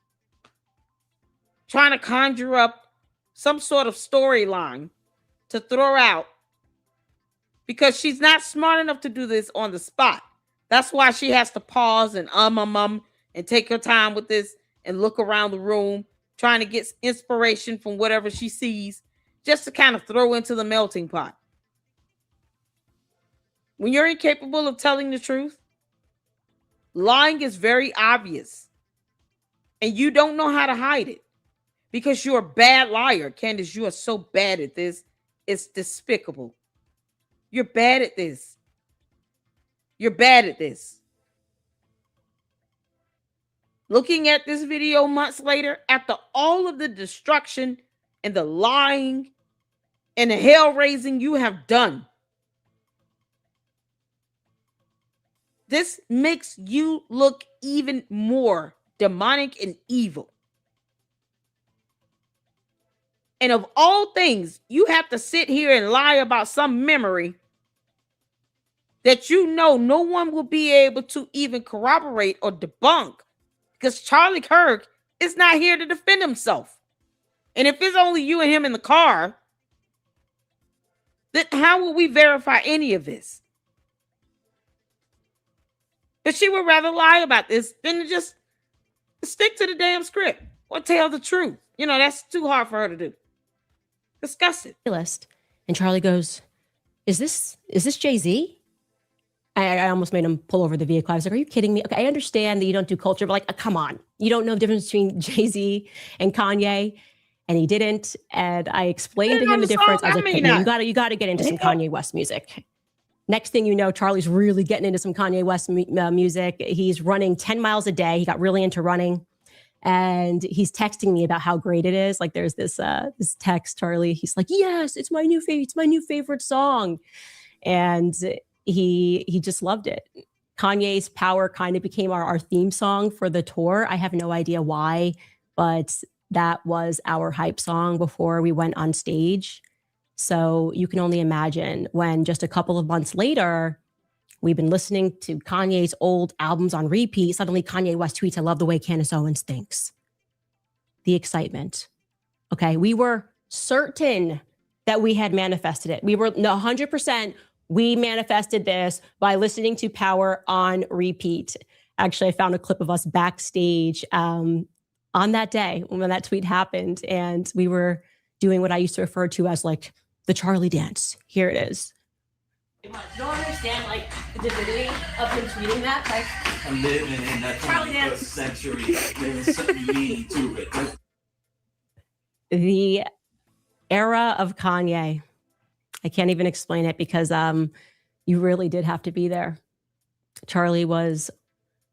Trying to conjure up some sort of storyline to throw out because she's not smart enough to do this on the spot. That's why she has to pause and and take her time with this and look around the room, trying to get inspiration from whatever she sees, just to kind of throw into the melting pot. When you're incapable of telling the truth, lying is very obvious. And you don't know how to hide it. Because you're a bad liar. Candace, you are so bad at this. It's despicable. You're bad at this. You're bad at this. Looking at this video months later, after all of the destruction and the lying and the hell raising you have done, this makes you look even more demonic and evil. And of all things, you have to sit here and lie about some memory that you know no one will be able to even corroborate or debunk, because Charlie Kirk is not here to defend himself. And if it's only you and him in the car, then how will we verify any of this? But she would rather lie about this than to just stick to the damn script or tell the truth. You know, that's too hard for her to do. Discuss it. And Charlie goes, is this Jay-Z? I almost made him pull over the vehicle. I was like, are you kidding me? Okay, I understand that you don't do culture, but like, come on. You don't know the difference between Jay-Z and Kanye. And he didn't. And I explained to him the difference. I was like, hey, you got to get into some Kanye West music. Next thing you know, Charlie's really getting into some Kanye West music. He's running 10 miles a day. He got really into running. And he's texting me about how great it is. Like there's this text, Charlie. He's like, yes, it's my new favorite song. And he just loved it. Kanye's Power kind of became our theme song for the tour. I have no idea why, but that was our hype song before we went on stage. So you can only imagine when just a couple of months later, we've been listening to Kanye's old albums on repeat. Suddenly Kanye West tweets, I love the way Candace Owens thinks. The excitement. Okay, we were certain that we had manifested it. We were 100%. We manifested this by listening to Power on repeat. Actually, I found a clip of us backstage on that day when that tweet happened. And we were doing what I used to refer to as like the Charlie dance. Here it is. I don't understand like the divinity of him tweeting that. Like, I'm living in that Charlie 21st dance. century. There's something meaning to it. The era of Kanye. I can't even explain it because you really did have to be there. Charlie was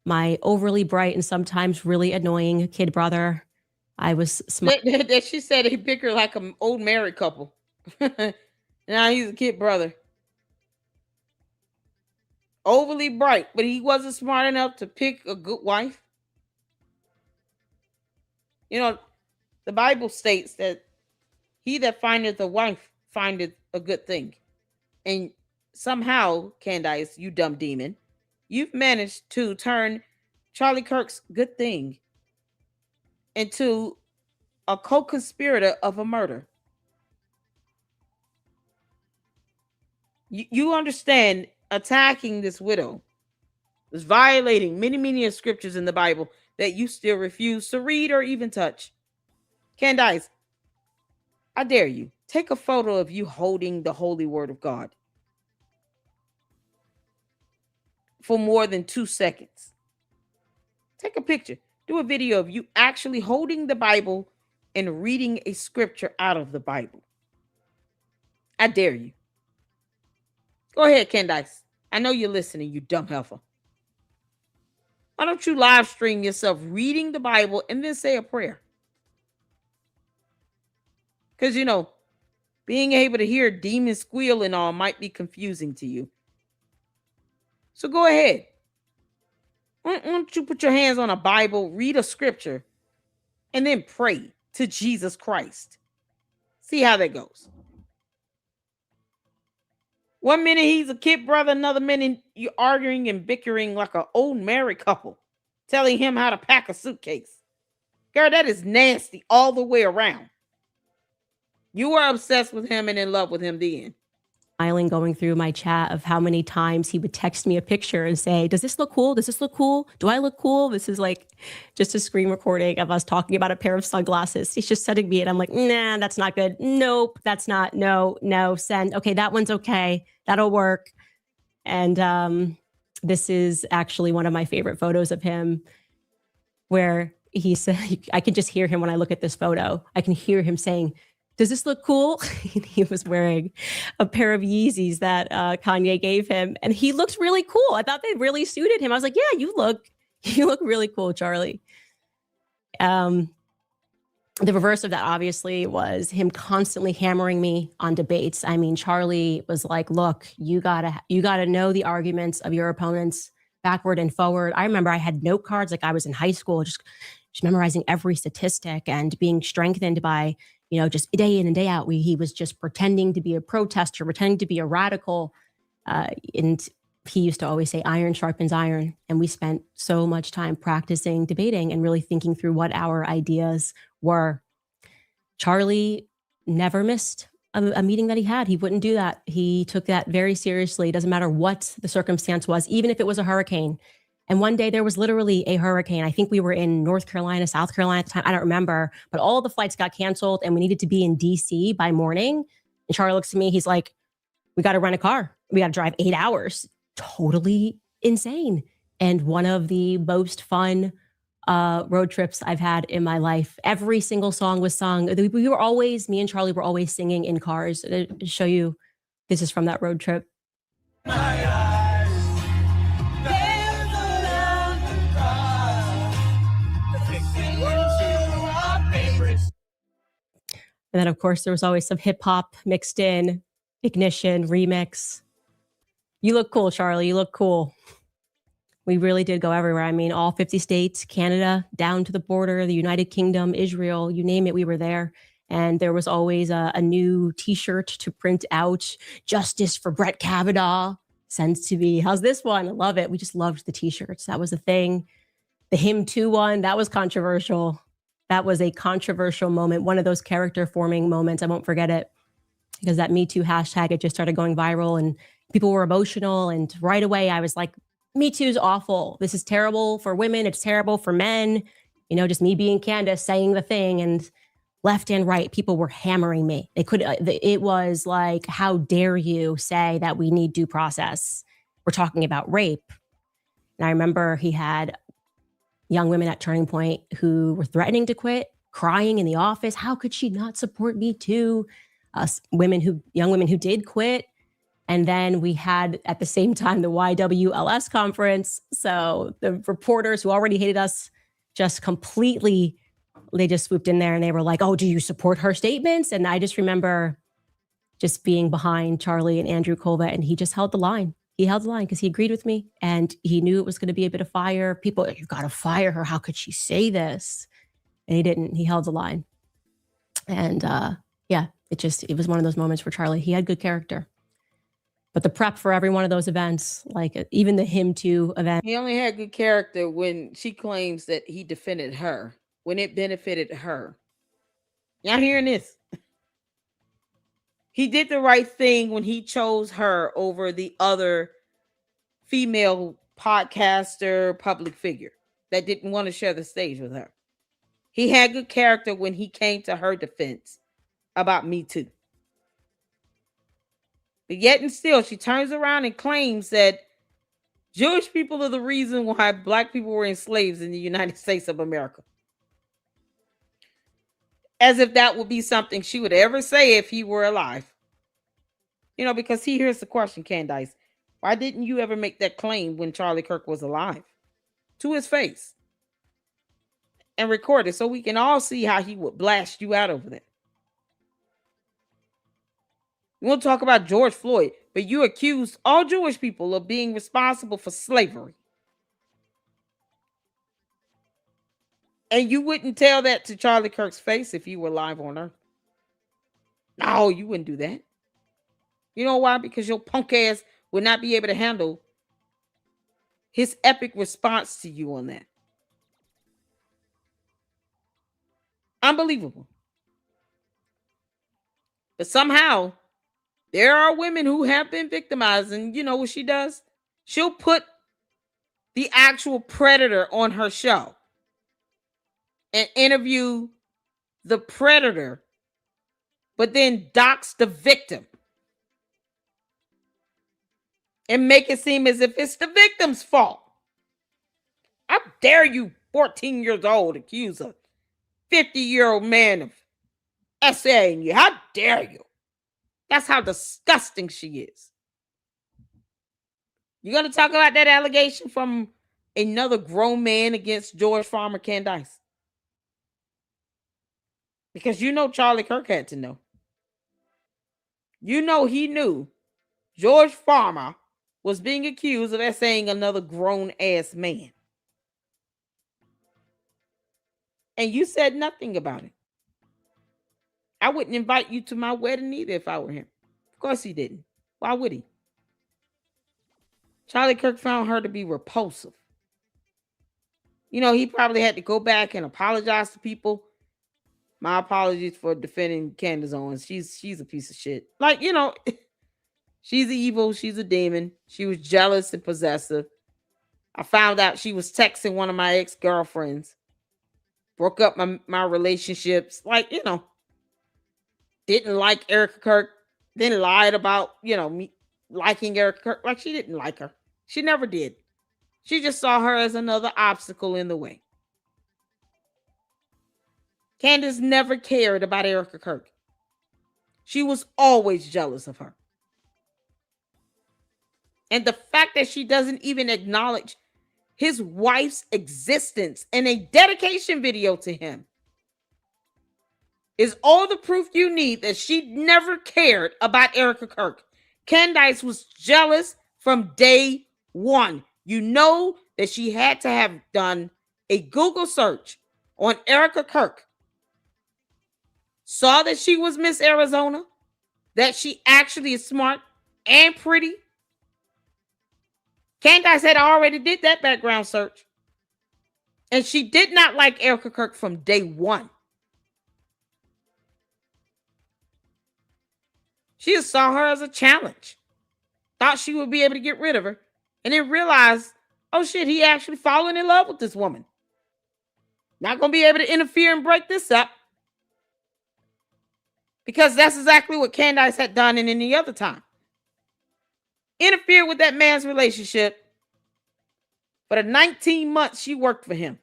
my overly bright and sometimes really annoying kid brother. I was smart. She said he picked her like an old married couple. Now he's a kid brother. Overly bright, but he wasn't smart enough to pick a good wife. You know, The Bible states that he that findeth a wife findeth a good thing. And somehow, Candace, you dumb demon, you've managed to turn Charlie Kirk's good thing into a co-conspirator of a murder. You understand attacking this widow is violating many, many scriptures in the Bible that you still refuse to read or even touch. Candace, I dare you, take a photo of you holding the holy word of God for more than 2 seconds. Take a picture. Do a video of you actually holding the Bible and reading a scripture out of the Bible. I dare you. Go ahead, Candace. I know you're listening, you dumb heifer. Why don't you live stream yourself reading the Bible and then say a prayer? Because, you know, being able to hear demons squeal and all might be confusing to you. So go ahead. Why don't you put your hands on a Bible, read a scripture, and then pray to Jesus Christ? See how that goes. 1 minute he's a kid brother, another minute you're arguing and bickering like an old married couple, telling him how to pack a suitcase. Girl, that is nasty all the way around. You were obsessed with him and in love with him then. Smiling, going through my chat of how many times he would text me a picture and say, does this look cool? Does this look cool? Do I look cool? This is like just a screen recording of us talking about a pair of sunglasses. He's just sending me it. I'm like, nah, that's not good. Nope, that's not. No, send. Okay, that one's okay. That'll work. And this is actually one of my favorite photos of him where he said, I can just hear him when I look at this photo. I can hear him saying, does this look cool? He was wearing a pair of Yeezys that Kanye gave him, and he looked really cool. I thought they really suited him. I was like, yeah, you look really cool, Charlie. The reverse of that obviously was him constantly hammering me on debates. I mean, Charlie was like, look, you gotta know the arguments of your opponents backward and forward. I remember I had note cards like I was in high school, just memorizing every statistic and being strengthened by, you know, just day in and day out. He was just pretending to be a protester, pretending to be a radical. And he used to always say, iron sharpens iron. And we spent so much time practicing debating and really thinking through what our ideas were. Charlie never missed a meeting that he had. He wouldn't do that. He took that very seriously. It doesn't matter what the circumstance was, even if it was a hurricane. And one day there was literally a hurricane. I think we were in North Carolina, South Carolina at the time. I don't remember, but all the flights got canceled and we needed to be in DC by morning. And Charlie looks at me. He's like, we got to rent a car. We got to drive 8 hours. Totally insane. And one of the most fun road trips I've had in my life. Every single song was sung. Me and Charlie were always singing in cars. To show you, this is from that road trip. And then, of course, there was always some hip hop mixed in, Ignition, remix. You look cool, Charlie. You look cool. We really did go everywhere. I mean, all 50 states, Canada, down to the border, the United Kingdom, Israel, you name it, we were there. And there was always a new T-shirt to print out, Justice for Brett Kavanaugh, sends to me. How's this one? I love it. We just loved the T-shirts. That was the thing. The Him Too one, that was controversial. That was a controversial moment, one of those character forming moments. I won't forget it because that Me Too hashtag, it just started going viral and people were emotional. And right away I was like, Me Too's awful. This is terrible for women. It's terrible for men. You know, just me being Candace saying the thing, and left and right, people were hammering me. It was like, how dare you say that we need due process? We're talking about rape. And I remember he had young women at Turning Point who were threatening to quit, crying in the office. How could she not support Me Too? Young women who did quit. And then we had at the same time the YWLS conference. So the reporters who already hated us just completely, they just swooped in there and they were like, oh, do you support her statements? And I just remember just being behind Charlie and Andrew Colvett, and he just held the line. He held the line because he agreed with me and he knew it was going to be a bit of fire. People, you got to fire her. How could she say this? And he didn't. He held the line. And yeah, it was one of those moments where Charlie, he had good character. But the prep for every one of those events, like even the Him Too event. He only had good character when she claims that he defended her, when it benefited her. Y'all hearing this? He did the right thing when he chose her over the other female podcaster, public figure that didn't want to share the stage with her. He had good character when he came to her defense about Me Too. But yet and still, she turns around and claims that Jewish people are the reason why black people were enslaved in the United States of America. As if that would be something she would ever say if he were alive. You know, because here's the question, Candace. Why didn't you ever make that claim when Charlie Kirk was alive? To his face. And record it so we can all see how he would blast you out over that. You want to talk about George Floyd, but you accused all Jewish people of being responsible for slavery. And you wouldn't tell that to Charlie Kirk's face if you were live on Earth. No, you wouldn't do that. You know why? Because your punk ass would not be able to handle his epic response to you on that. Unbelievable. But somehow, there are women who have been victimized, and you know what she does? She'll put the actual predator on her show and interview the predator, but then dox the victim and make it seem as if it's the victim's fault. How dare you, 14 years old, accuse a 50-year-old man of essaying you? How dare you? That's how disgusting she is. You going to talk about that allegation from another grown man against George Farmer, Candace? Because you know Charlie Kirk had to know. You know he knew George Farmer was being accused of essaying another grown-ass man. And you said nothing about it. I wouldn't invite you to my wedding either if I were him. Of course he didn't. Why would he? Charlie Kirk found her to be repulsive. You know, he probably had to go back and apologize to people. My apologies for defending Candace Owens. She's a piece of shit. Like, you know, she's evil. She's a demon. She was jealous and possessive. I found out she was texting one of my ex-girlfriends. Broke up my relationships. Like, you know, didn't like Erica Kirk. Then lied about, you know, me liking Erica Kirk. Like, she didn't like her. She never did. She just saw her as another obstacle in the way. Candace never cared about Erica Kirk. She was always jealous of her. And the fact that she doesn't even acknowledge his wife's existence in a dedication video to him is all the proof you need that she never cared about Erica Kirk. Candace was jealous from day one. You know that she had to have done a Google search on Erica Kirk. Saw that she was Miss Arizona, that she actually is smart and pretty. Candace had already did that background search. And she did not like Erica Kirk from day one. She just saw her as a challenge. Thought she would be able to get rid of her. And then realized, oh shit, he actually fallen in love with this woman. Not going to be able to interfere and break this up. Because that's exactly what Candace had done in any other time. Interfered with that man's relationship. For the 19 months she worked for him.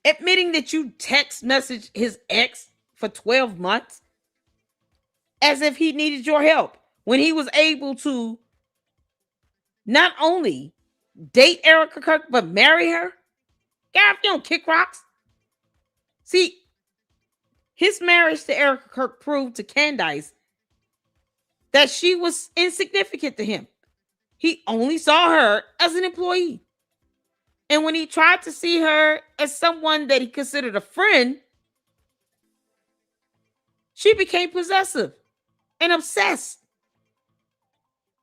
Admitting that you text messaged his ex for 12 months. As if he needed your help. When he was able to not only date Erica Kirk, but marry her. God, if you don't kick rocks. See, his marriage to Erica Kirk proved to Candace that she was insignificant to him. He only saw her as an employee. And when he tried to see her as someone that he considered a friend, she became possessive and obsessed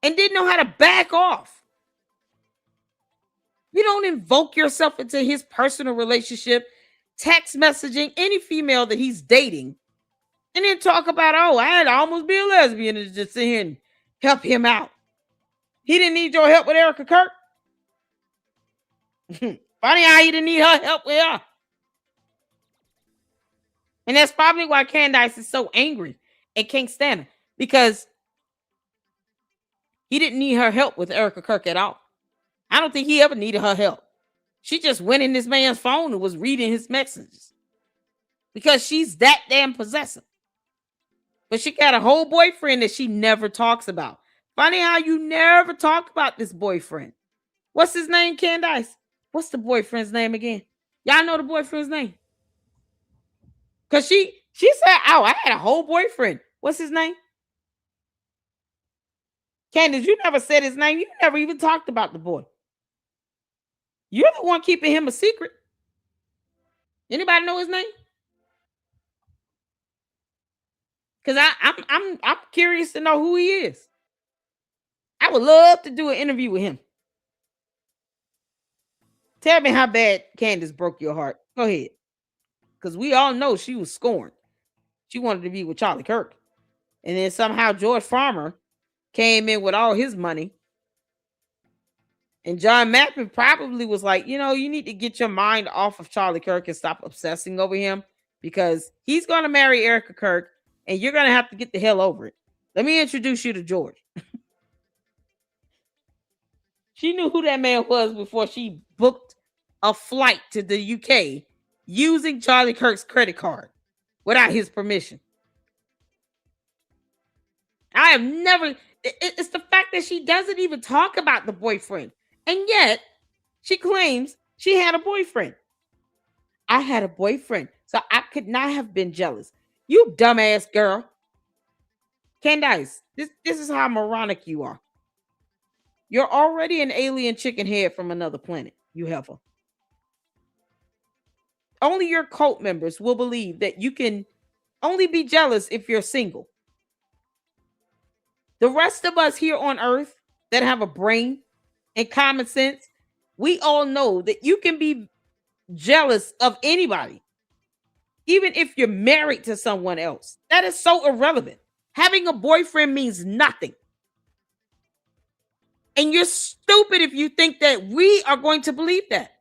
and didn't know how to back off. You don't invoke yourself into his personal relationship, text messaging any female that he's dating, and then talk about, oh, I had to almost be a lesbian and just sit here and help him out. He didn't need your help with Erica Kirk. Funny how he didn't need her help with her. And that's probably why Candace is so angry and can't stand her, because he didn't need her help with Erica Kirk at all. I don't think he ever needed her help. She just went in this man's phone and was reading his messages because she's that damn possessive. But she got a whole boyfriend that she never talks about. Funny how you never talk about this boyfriend. What's his name, Candace? What's the boyfriend's name again? Y'all know the boyfriend's name? Because she said, oh, I had a whole boyfriend. What's his name? Candace, you never said his name. You never even talked about the boy. You're the one keeping him a secret. Anybody know his name? Because I'm curious to know who he is. I would love to do an interview with him. Tell me how bad Candace broke your heart. Go ahead. Because we all know she was scorned. She wanted to be with Charlie Kirk. And then somehow George Farmer came in with all his money. And John Mappin probably was like, you know, you need to get your mind off of Charlie Kirk and stop obsessing over him, because he's going to marry Erica Kirk and you're going to have to get the hell over it. Let me introduce you to George. She knew who that man was before she booked a flight to the UK using Charlie Kirk's credit card without his permission. I have never... It's the fact that she doesn't even talk about the boyfriend. And yet, she claims she had a boyfriend. I had a boyfriend, so I could not have been jealous. You dumbass girl. Candace, this is how moronic you are. You're already an alien chicken head from another planet, you heifer. Only your cult members will believe that you can only be jealous if you're single. The rest of us here on Earth that have a brain and common sense, we all know that you can be jealous of anybody, even if you're married to someone else. That is so irrelevant. Having a boyfriend means nothing. And you're stupid if you think that we are going to believe that.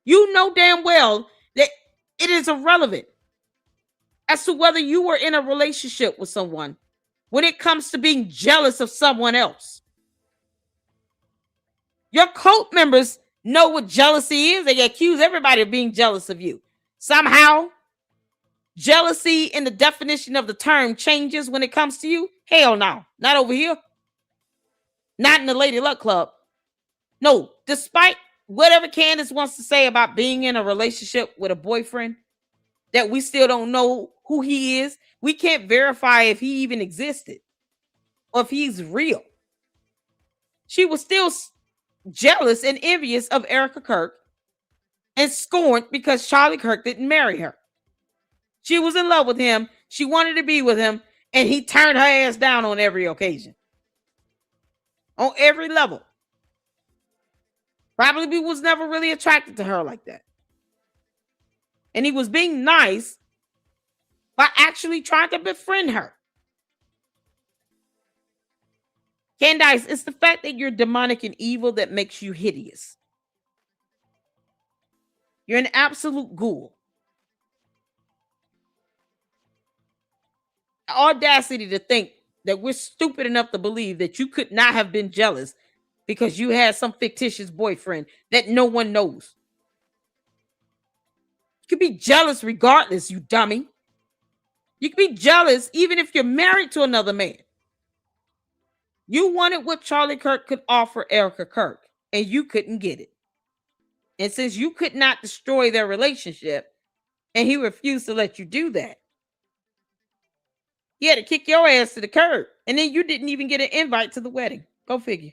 You know damn well that it is irrelevant as to whether you were in a relationship with someone when it comes to being jealous of someone else. Your cult members know what jealousy is. They accuse everybody of being jealous of you. Somehow, jealousy in the definition of the term changes when it comes to you. Hell no, not over here. Not in the Lady Luck Club. No, despite whatever Candace wants to say about being in a relationship with a boyfriend that we still don't know who he is, we can't verify if he even existed or if he's real. She was still jealous and envious of Erica Kirk and scorned because Charlie Kirk didn't marry her. She was in love with him. She wanted to be with him, and he turned her ass down on every occasion. On every level. Probably was never really attracted to her like that. And he was being nice by actually trying to befriend her. Candace, it's the fact that you're demonic and evil that makes you hideous. You're an absolute ghoul. The audacity to think that we're stupid enough to believe that you could not have been jealous because you had some fictitious boyfriend that no one knows. You could be jealous regardless, you dummy. You could be jealous even if you're married to another man. You wanted what Charlie Kirk could offer Erica Kirk, and you couldn't get it. And since you could not destroy their relationship, and he refused to let you do that, he had to kick your ass to the curb. And then you didn't even get an invite to the wedding. Go figure.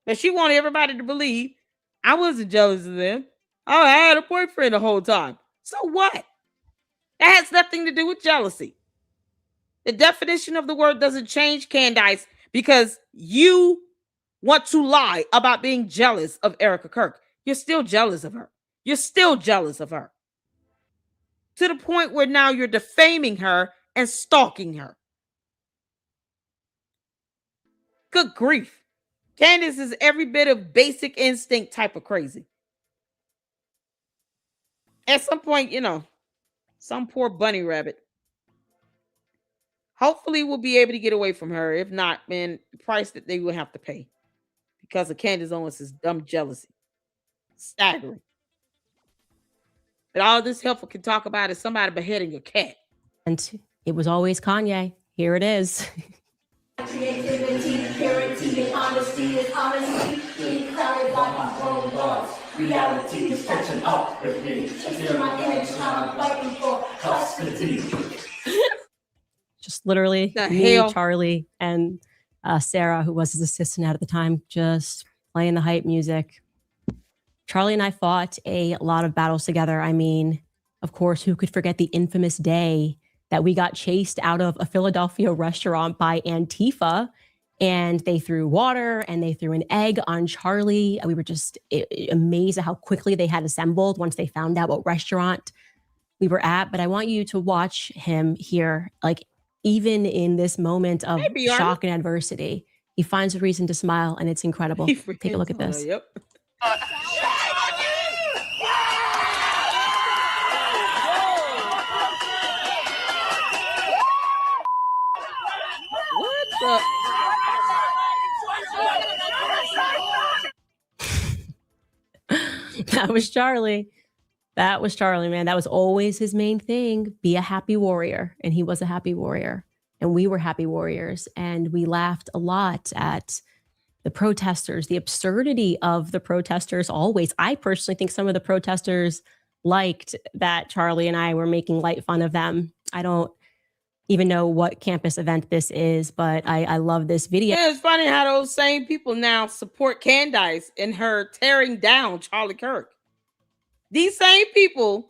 But she wanted everybody to believe I wasn't jealous of them. Oh, I had a boyfriend the whole time. So what? That has nothing to do with jealousy. The definition of the word doesn't change, Candace, because you want to lie about being jealous of Erica Kirk. You're still jealous of her. You're still jealous of her. To the point where now you're defaming her and stalking her. Good grief. Candace is every bit of basic instinct type of crazy. At some point, you know, some poor bunny rabbit. Hopefully we'll be able to get away from her. If not, man, the price that they will have to pay because of Candace Owens' dumb jealousy. Staggering. But all this helpful can talk about is somebody beheading a cat. And it was always Kanye. Here it is. Creativity, purity, and honesty is honesty. Being clouded by my own thoughts. Reality is catching up with me. It's my image now I'm fighting for custody. Just literally The me, hell? Charlie, and Sarah, who was his assistant at the time, just playing the hype music. Charlie and I fought a lot of battles together. I mean, of course, who could forget the infamous day that we got chased out of a Philadelphia restaurant by Antifa, and they threw water and they threw an egg on Charlie. We were just amazed at how quickly they had assembled once they found out what restaurant we were at. But I want you to watch him here, like even in this moment of Maybe, Arnie. shock and adversity, he finds a reason to smile, and it's incredible. Take a look at this. Yep. What the? That was Charlie. That was Charlie, man. That was always his main thing. Be a happy warrior. And he was a happy warrior. And we were happy warriors. And we laughed a lot at the protesters, the absurdity of the protesters always. I personally think some of the protesters liked that Charlie and I were making light fun of them. I don't even know what campus event this is, but I love this video. Yeah, it's funny how those same people now support Candace in her tearing down Charlie Kirk. These same people,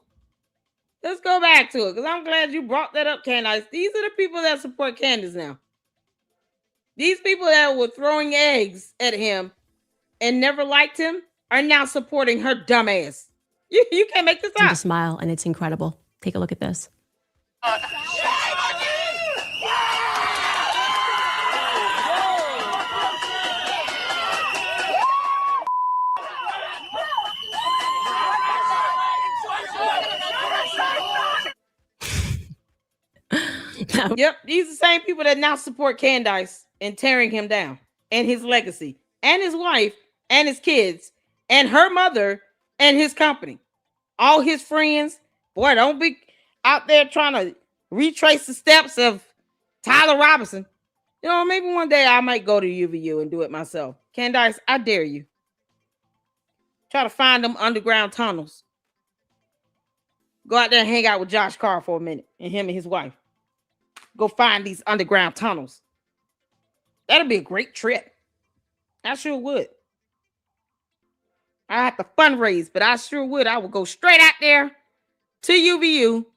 let's go back to it, because I'm glad you brought that up, Candace. These are the people that support Candace now. These people that were throwing eggs at him and never liked him are now supporting her dumb ass. You can't make this To up. smile, and it's incredible. Take a look at this. Yep, these are the same people that now support Candace and tearing him down and his legacy and his wife and his kids and her mother and his company. All his friends. Boy, don't be out there trying to retrace the steps of Tyler Robinson. You know, maybe one day I might go to UVU and do it myself. Candace, I dare you. Try to find them underground tunnels. Go out there and hang out with Josh Carr for a minute and him and his wife. Go find these underground tunnels. That'd be a great trip. I sure would. I have to fundraise, but I sure would. I would go straight out there to UVU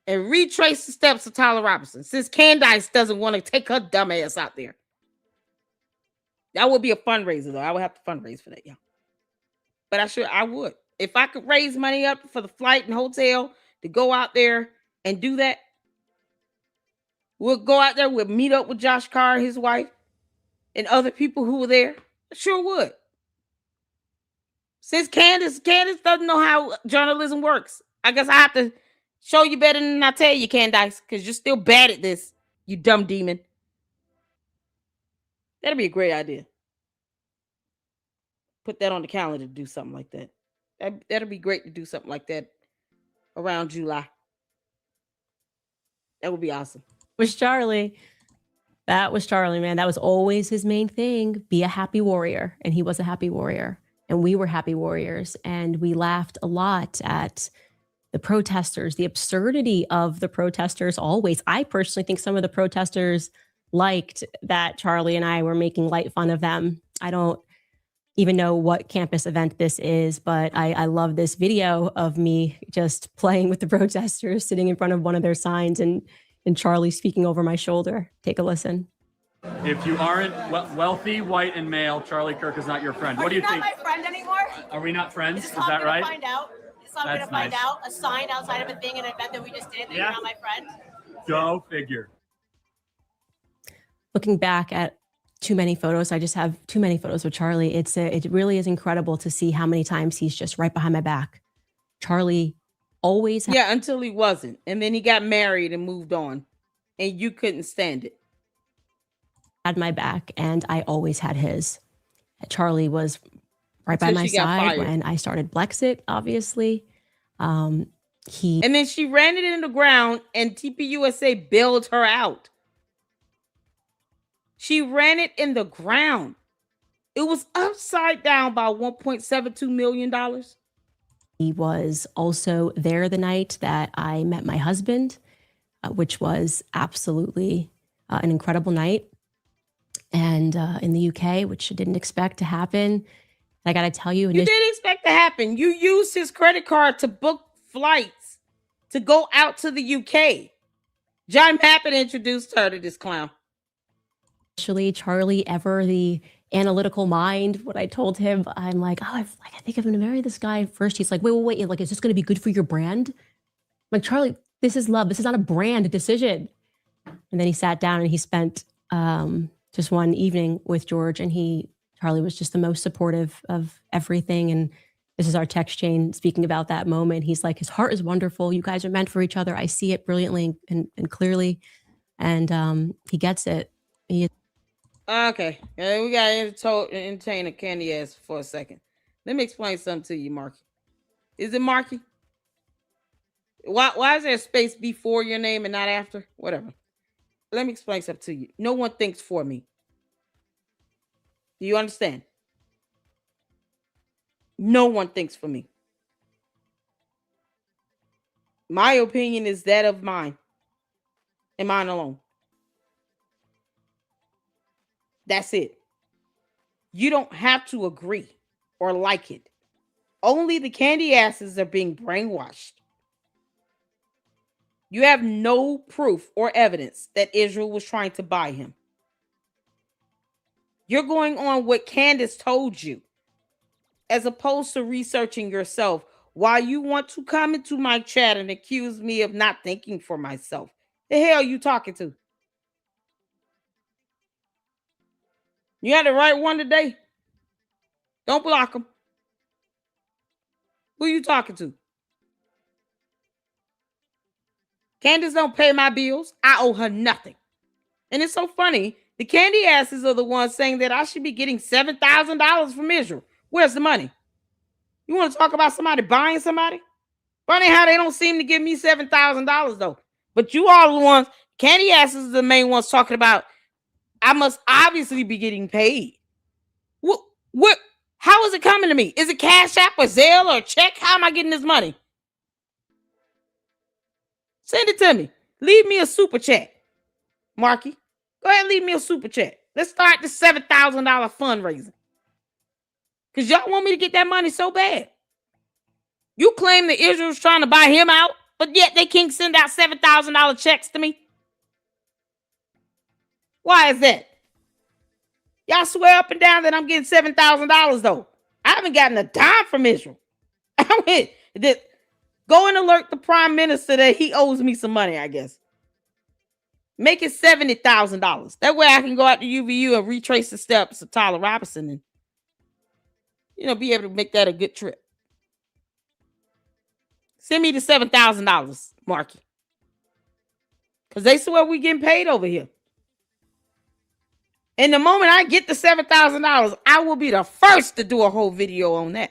and retrace the steps of Tyler Robinson, since Candace doesn't want to take her dumb ass out there. That would be a fundraiser, though. I would have to fundraise for that, yeah. But I would. If I could raise money up for the flight and hotel to go out there and do that, we'll go out there, we'll meet up with Josh Carr, his wife, and other people who were there. I sure would. Since Candace doesn't know how journalism works, I guess I have to show you better than I tell you, Candace, because you're still bad at this, you dumb demon. That'd be a great idea. Put that on the calendar to do something like that. That'd be great to do something like that around July. That would be awesome. Was Charlie. That was Charlie, man. That was always his main thing. Be a happy warrior. And he was a happy warrior. And we were happy warriors. And we laughed a lot at the protesters, the absurdity of the protesters always. I personally think some of the protesters liked that Charlie and I were making light fun of them. I don't even know what campus event this is, but I love this video of me just playing with the protesters, sitting in front of one of their signs, and Charlie speaking over my shoulder. Take a listen. If you aren't wealthy, white, and male, Charlie Kirk is not your friend. What do you think? Not my friend anymore. Are we not friends? Is It's that right? Find out. It's not going to find out. A sign outside of a thing, an event that we just did that you're not my friend. Go figure. Looking back at too many photos, I just have too many photos with Charlie. It really is incredible to see how many times he's just right behind my back. Charlie always until he wasn't, and then he got married and moved on, and you couldn't stand it. Had my back, and I always had his. Charlie was right by my side when I started Blexit, obviously. And then she ran it in the ground, and TPUSA bailed her out. She ran it in the ground. It was upside down by $1.72 million. He was also there the night that I met my husband, which was absolutely an incredible night. And in the UK, which I didn't expect to happen. I got to tell you. You didn't expect to happen. You used his credit card to book flights to go out to the UK. John Pappin introduced her to this clown. Actually, Charlie, ever the analytical mind, what I told him, I'm like, I think I'm going to marry this guy first. He's like, wait. Like, is this going to be good for your brand? I'm like, Charlie, this is love. This is not a brand decision. And then he sat down and he spent just one evening with George, and Charlie was just the most supportive of everything. And this is our text chain speaking about that moment. He's like, his heart is wonderful. You guys are meant for each other. I see it brilliantly and clearly. And he gets it. Okay. We got to entertain a candy ass for a second. Let me explain something to you, Marky. Is it Marky? Why is there a space before your name and not after? Whatever. Let me explain something to you. No one thinks for me. Do you understand? No one thinks for me. My opinion is that of mine and mine alone. That's it. You don't have to agree or like it. Only the candy asses are being brainwashed. You have no proof or evidence that Israel was trying to buy him. You're going on what Candace told you, as opposed to researching yourself. While you want to come into my chat and accuse me of not thinking for myself. The hell you talking to? You had the right one today. Don't block him. Who you talking to? Candace don't pay my bills. I owe her nothing. And it's so funny. The candy asses are the ones saying that I should be getting $7,000 from Israel. Where's the money? You want to talk about somebody buying somebody? Funny how they don't seem to give me $7,000 though. But you are the ones, candy asses are the main ones talking about, I must obviously be getting paid. What? How is it coming to me? Is it Cash App or Zelle or a check? How am I getting this money? Send it to me. Leave me a super chat. Marky, go ahead and leave me a super chat. Let's start the $7,000 fundraising. Because y'all want me to get that money so bad. You claim that Israel's trying to buy him out, but yet they can't send out $7,000 checks to me. Why is that? Y'all swear up and down that I'm getting $7,000 though. I haven't gotten a dime from Israel. Go and alert the prime minister that he owes me some money, I guess. Make it $70,000. That way I can go out to UVU and retrace the steps of Tyler Robinson and, be able to make that a good trip. Send me the $7,000, Marky. Because they swear we getting paid over here. And the moment I get the $7,000, I will be the first to do a whole video on that.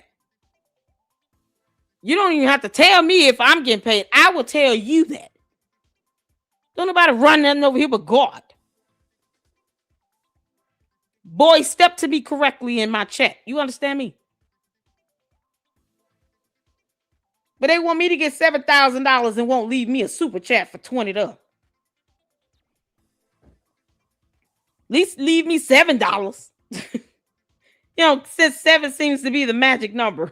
You don't even have to tell me if I'm getting paid. I will tell you that. Don't nobody run nothing over here but God. Boy, step to me correctly in my chat. You understand me? But they want me to get $7,000 and won't leave me a super chat for $20. At least leave me $7. You know, since 7 seems to be the magic number.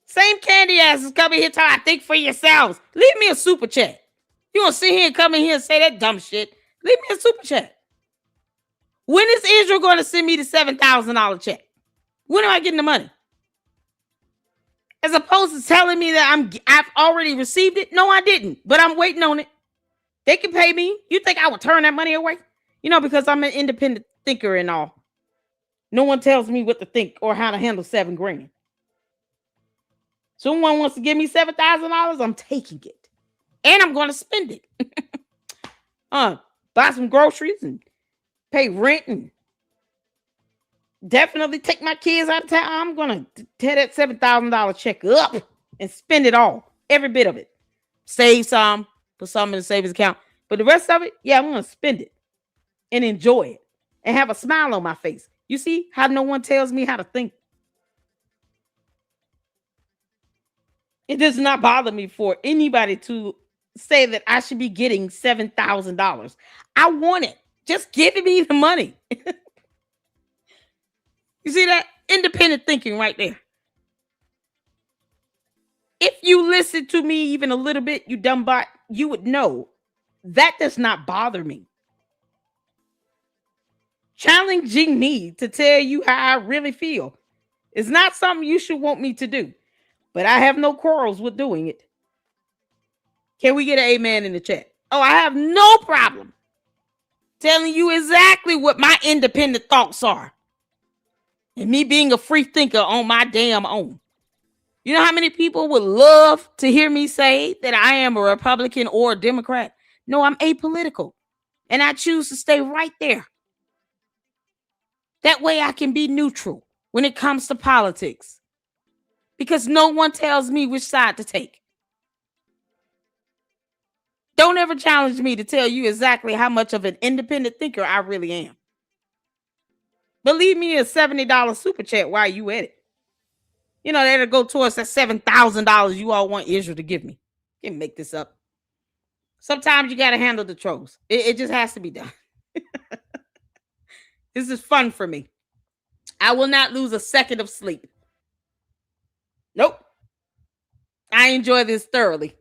Same candy asses coming here talking, think for yourselves. Leave me a super chat. You want to sit here and come in here and say that dumb shit? Leave me a super chat. When is Israel going to send me the $7,000 check? When am I getting the money? As opposed to telling me that I've already received it. No, I didn't, but I'm waiting on it. They can pay me. You think I would turn that money away? You know, because I'm an independent thinker and all. No one tells me what to think or how to handle $7,000. Someone wants to give me $7,000, I'm taking it. And I'm going to spend it. Buy some groceries and pay rent and definitely take my kids out of town. I'm going to tear that $7,000 check up and spend it all. Every bit of it. Save some, put some in the savings account. But the rest of it, yeah, I'm going to spend it and enjoy it and have a smile on my face. You see how no one tells me how to think? It does not bother me for anybody to say that I should be getting $7,000. I want it. Just give me the money. You see that? Independent thinking right there. If you listen to me even a little bit, you dumb bot, you would know that does not bother me. Challenging me to tell you how I really feel is not something you should want me to do. But I have no quarrels with doing it. Can we get an amen in the chat? Oh, I have no problem telling you exactly what my independent thoughts are. And me being a free thinker on my damn own. You know how many people would love to hear me say that I am a Republican or a Democrat? No, I'm apolitical. And I choose to stay right there. That way I can be neutral when it comes to politics. Because no one tells me which side to take. Don't ever challenge me to tell you exactly how much of an independent thinker I really am. But leave me a $70 super chat while you at it. You know, that'll go towards that $7,000 you all want Israel to give me. Can't make this up. Sometimes you got to handle the trolls. It just has to be done. This is fun for me. I will not lose a second of sleep. Nope. I enjoy this thoroughly.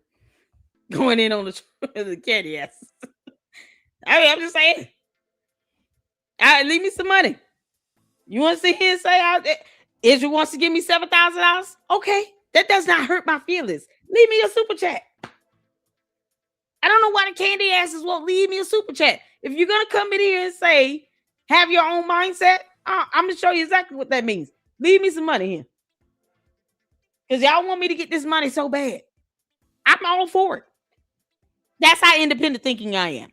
Going in on the candy ass. I mean, I'm just saying. Leave me some money. You want to sit here and say Israel wants to give me $7,000? Okay. That does not hurt my feelings. Leave me a super chat. I don't know why the candy asses won't leave me a super chat. If you're going to come in here and say, have your own mindset, I'm going to show you exactly what that means. Leave me some money here. Because y'all want me to get this money so bad. I'm all for it. That's how independent thinking I am.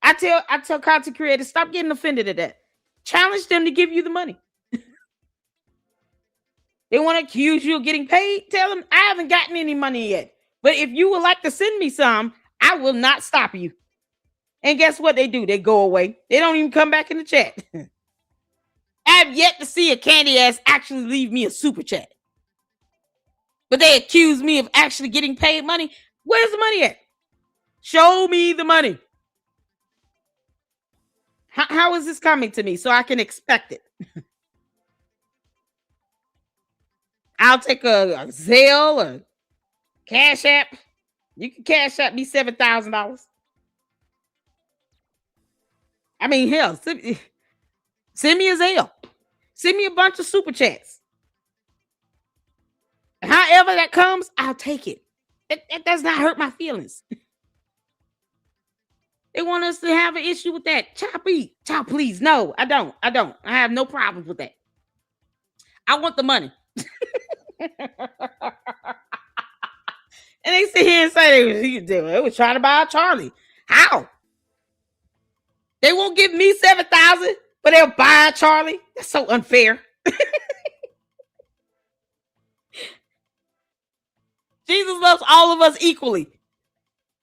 I tell content creators, stop getting offended at that. Challenge them to give you the money. They want to accuse you of getting paid. Tell them, I haven't gotten any money yet. But if you would like to send me some, I will not stop you. And guess what they do? They go away. They don't even come back in the chat. I have yet to see a candy ass actually leave me a super chat. But they accuse me of actually getting paid money. Where's the money at? Show me the money. How is this coming to me so I can expect it? I'll take a Zelle or Cash App. You can Cash App me $7,000. I mean, hell, send me a Zelle. Send me a bunch of super chats. However that comes, I'll take it. It does not hurt my feelings. They want us to have an issue with that. Child, please. No, I don't. I have no problems with that. I want the money. And they sit here and say they was trying to buy Charlie. How? They won't give me $7,000, but they'll buy Charlie. That's so unfair. Jesus loves all of us equally.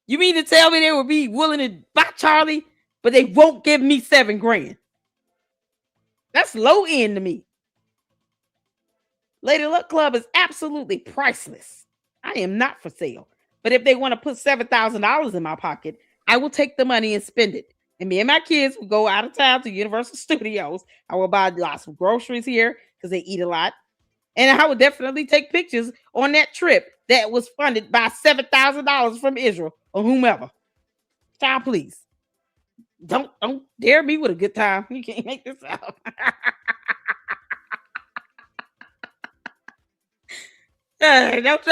You mean to tell me they would be willing to buy Charlie, but they won't give me $7,000? That's low end to me. Lady Luck Club is absolutely priceless. I am not for sale. But if they want to put $7,000 in my pocket, I will take the money and spend it. And me and my kids would go out of town to Universal Studios. I would buy lots of groceries here because they eat a lot. And I would definitely take pictures on that trip that was funded by $7,000 from Israel or whomever. Child, please. Don't dare me with a good time. You can't make this out. Don't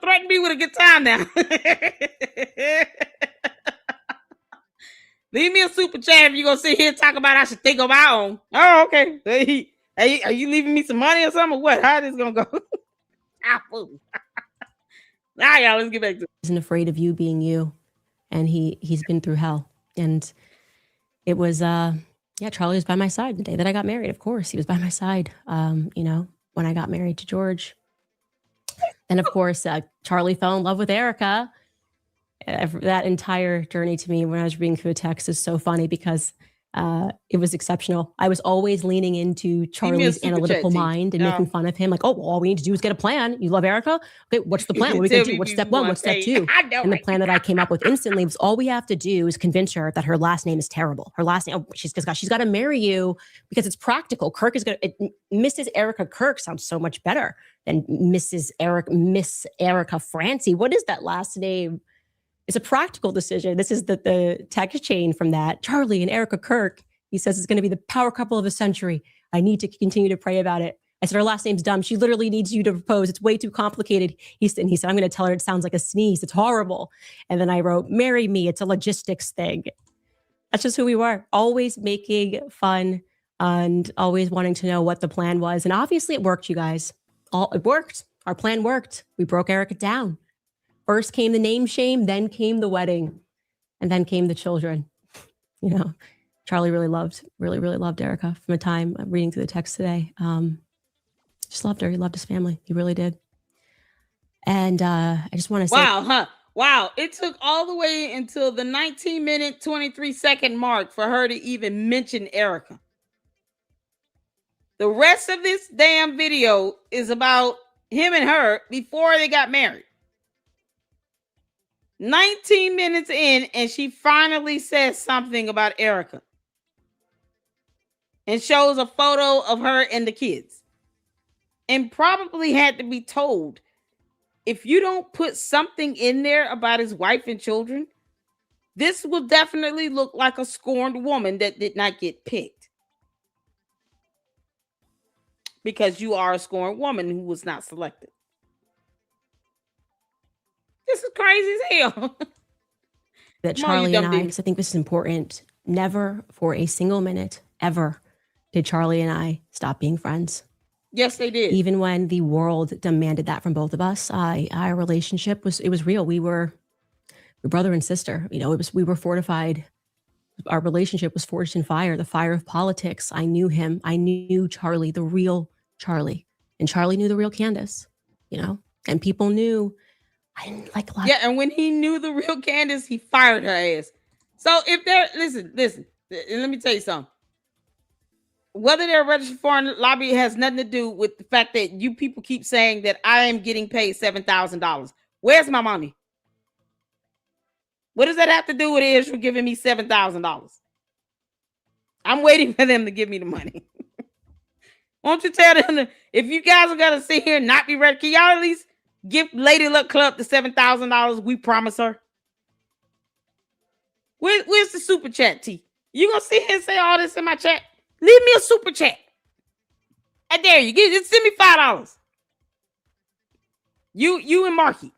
threaten me with a good time now. Leave me a super chat if you're gonna sit here and talk about I should think on my own. Oh, okay. Hey, are you leaving me some money or something? Or what? How is this gonna go? Now, y'all, let's get back to it. Isn't afraid of you being you, and he's been through hell. And it was Charlie was by my side the day that I got married. Of course, he was by my side. You know, when I got married to George. And of course, Charlie fell in love with Erica. That entire journey to me when I was reading through the text is so funny because it was exceptional. I was always leaning into Charlie's analytical mind and making fun of him. Like, oh, well, all we need to do is get a plan. You love Erica? Okay, what's the plan? What are we going to do? What's step one? What's step two? And the plan that I came up with instantly was all we have to do is convince her that her last name is terrible. Her last name, she's got to marry you because it's practical. Kirk is going to, Mrs. Erica Kirk sounds so much better than Miss Erica Francie. What is that last name? It's a practical decision. This is the text chain from that. Charlie and Erica Kirk, he says, it's going to be the power couple of the century. I need to continue to pray about it. I said, her last name's dumb. She literally needs you to propose. It's way too complicated. He said, I'm going to tell her it sounds like a sneeze. It's horrible. And then I wrote, marry me. It's a logistics thing. That's just who we were. Always making fun and always wanting to know what the plan was. And obviously it worked, you guys. It worked. Our plan worked. We broke Erica down. First came the name shame, then came the wedding, and then came the children. You know, Charlie really loved Erica from a time reading through the text today. Just loved her. He loved his family. He really did. And I just want to say, Wow. It took all the way until the 19-minute, 23-second mark for her to even mention Erica. The rest of this damn video is about him and her before they got married. 19 minutes in, and she finally says something about Erica and shows a photo of her and the kids, and probably had to be told, if you don't put something in there about his wife and children, this will definitely look like a scorned woman that did not get picked, because you are a scorned woman who was not selected. This is crazy as hell. That Charlie and I, because I think this is important, never for a single minute ever did Charlie and I stop being friends. Yes, they did. Even when the world demanded that from both of us, our relationship was real. We were brother and sister. You know, we were fortified. Our relationship was forged in fire, the fire of politics. I knew him. I knew Charlie, the real Charlie, and Charlie knew the real Candace. You know, and people knew. I didn't like a lot. Yeah, and when he knew the real Candace, he fired her ass. So if they're listen, and let me tell you something. Whether they're a registered foreign lobby has nothing to do with the fact that you people keep saying that I am getting paid $7,000. Where's my money? What does that have to do with Israel giving me $7,000? I'm waiting for them to give me the money. Won't you tell them if you guys are gonna sit here and not be ready? Can y'all at least give Lady Luck Club the $7,000 we promise her? Where's the super chat, T? You gonna sit here and say all this in my chat? Leave me a super chat. I dare you. Just send me $5. You and Marky.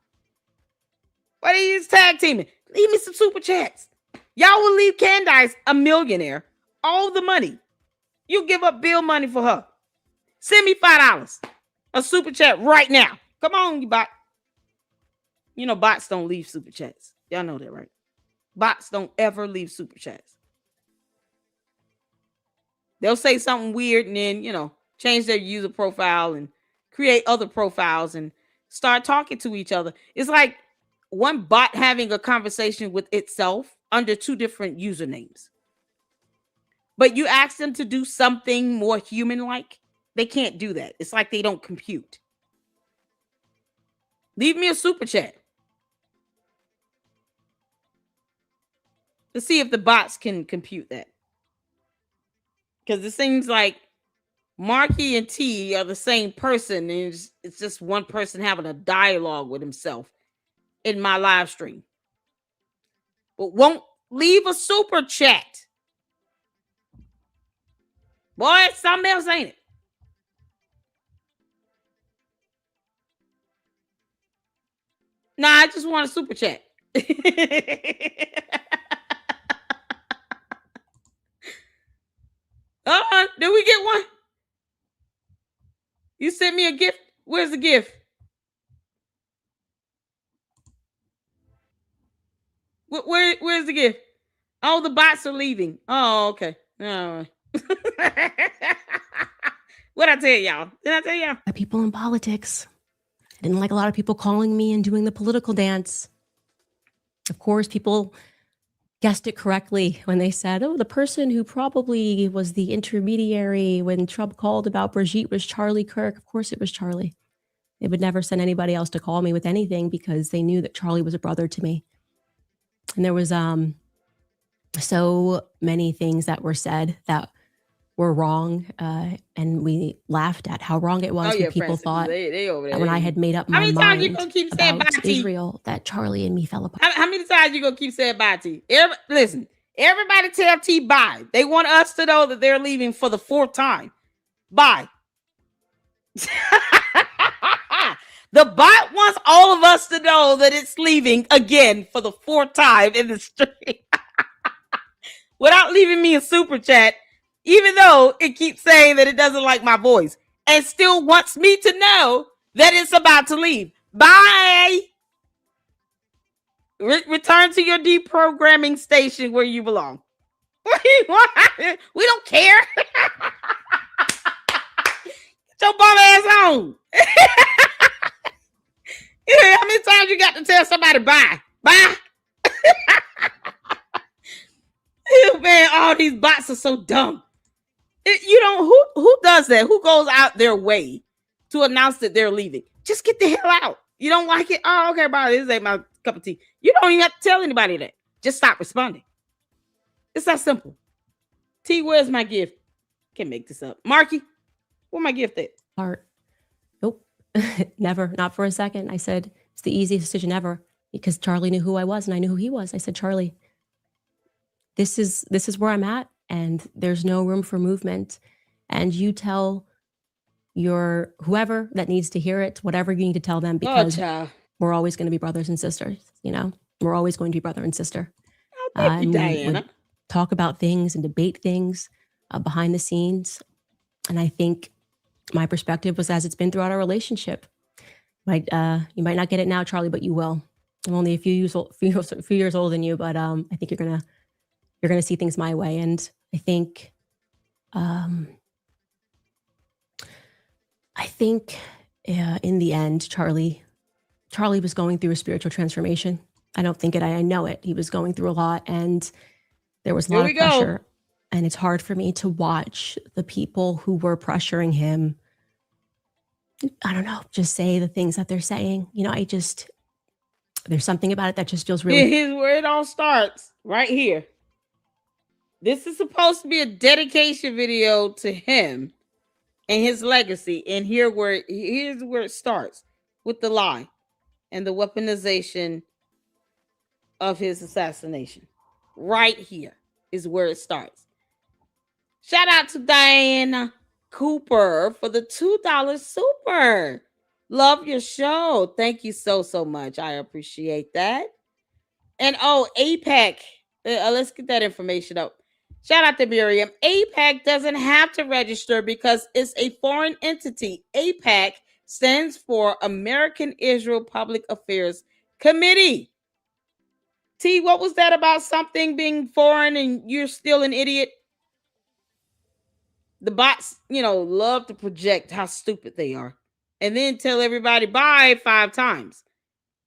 Why do you just tag teaming? Leave me some super chats. Y'all will leave Candace a millionaire. All the money. You give up bill money for her. Send me $5. A super chat right now. Come on, you bot. You know bots don't leave super chats. Y'all know that, right? Bots don't ever leave super chats. They'll say something weird and then, you know, change their user profile and create other profiles and start talking to each other. It's like one bot having a conversation with itself under two different usernames. But you ask them to do something more human-like, they can't do that. It's like they don't compute. Leave me a super chat. to see if the bots can compute that. Because it seems like Marky and T are the same person, and it's just one person having a dialogue with himself in my live stream. But won't leave a super chat. Boy, it's something else, ain't it? Nah, I just want a super chat. Did we get one? You sent me a gift. Where's the gift? Where's the gift? Oh, the bots are leaving. Oh, okay. Oh. What'd I tell y'all? Did I tell y'all? People in politics. I didn't like a lot of people calling me and doing the political dance. Of course, people guessed it correctly when they said, oh, the person who probably was the intermediary when Trump called about Brigitte was Charlie Kirk. Of course it was Charlie. They would never send anybody else to call me with anything because they knew that Charlie was a brother to me. And there was so many things that were said that were wrong, and we laughed at how wrong it was when people thought they over there, that when I had made up my mind about Israel, that Charlie and me fell apart. How many times you gonna keep saying bye, T? Listen, everybody tell T bye. They want us to know that they're leaving for the 4th time. Bye. The bot wants all of us to know that it's leaving again for the 4th time in the stream. Without leaving me a super chat, even though it keeps saying that it doesn't like my voice, and still wants me to know that it's about to leave. Bye. Return to your deprogramming station where you belong. We don't care. Get your bum ass home. How many times you got to tell somebody bye? Bye. Man, all these bots are so dumb. Who does that? Who goes out their way to announce that they're leaving? Just get the hell out. You don't like it? Oh, okay, bye. This ain't my cup of tea. You don't even have to tell anybody that. Just stop responding. It's that simple. T, where's my gift? Can't make this up. Marky, where my gift at? Heart. Nope. Never. Not for a second. I said, it's the easiest decision ever because Charlie knew who I was and I knew who he was. I said, Charlie, this is where I'm at and there's no room for movement. And you tell your whoever that needs to hear it, whatever you need to tell them, because we're always going to be brothers and sisters. You know, we're always going to be brother and sister. Thank you, Diana. Talk about things and debate things behind the scenes. And I think my perspective was as it's been throughout our relationship. You might not get it now, Charlie, but you will. I'm only a few years older than you, but I think you're gonna see things my way. And I think in the end, Charlie was going through a spiritual transformation. I don't think it. I know it. He was going through a lot, and there was a lot of pressure. And it's hard for me to watch the people who were pressuring him, I don't know, just say the things that they're saying. You know, there's something about it that just feels really... Here's where it all starts, right here. This is supposed to be a dedication video to him and his legacy. And here's where it starts, with the lie and the weaponization of his assassination. Right here is where it starts. Shout out to Diana Cooper for the $2 super. Love your show. Thank you so much. I appreciate that. And APAC. Let's get that information up. Shout out to Miriam. APAC doesn't have to register because it's a foreign entity. APAC stands for American Israel Public Affairs Committee. T, what was that about something being foreign and you're still an idiot? The bots, love to project how stupid they are and then tell everybody bye 5 times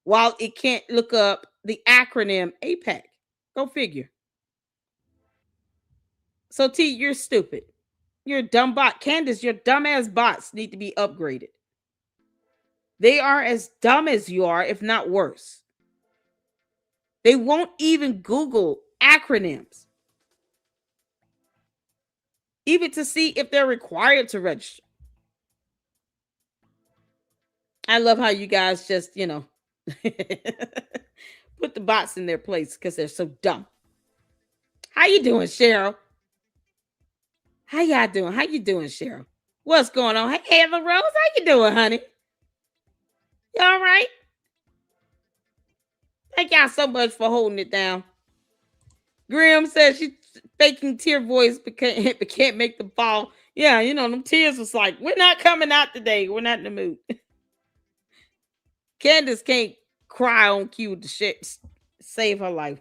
while it can't look up the acronym APAC. Go figure. So T, you're stupid. You're a dumb bot. Candace, your dumbass bots need to be upgraded. They are as dumb as you are, if not worse. They won't even Google acronyms, even to see if they're required to register. I love how you guys just, you know, put the bots in their place because they're so dumb. How you doing, Cheryl? How y'all doing? How you doing, Cheryl? What's going on? Hey, Heather Rose, how you doing, honey? You all right? Thank y'all so much for holding it down. Grim says she's faking tear voice but can't make them fall. Yeah, you know, them tears was like, we're not coming out today. We're not in the mood. Candace can't cry on cue to save her life.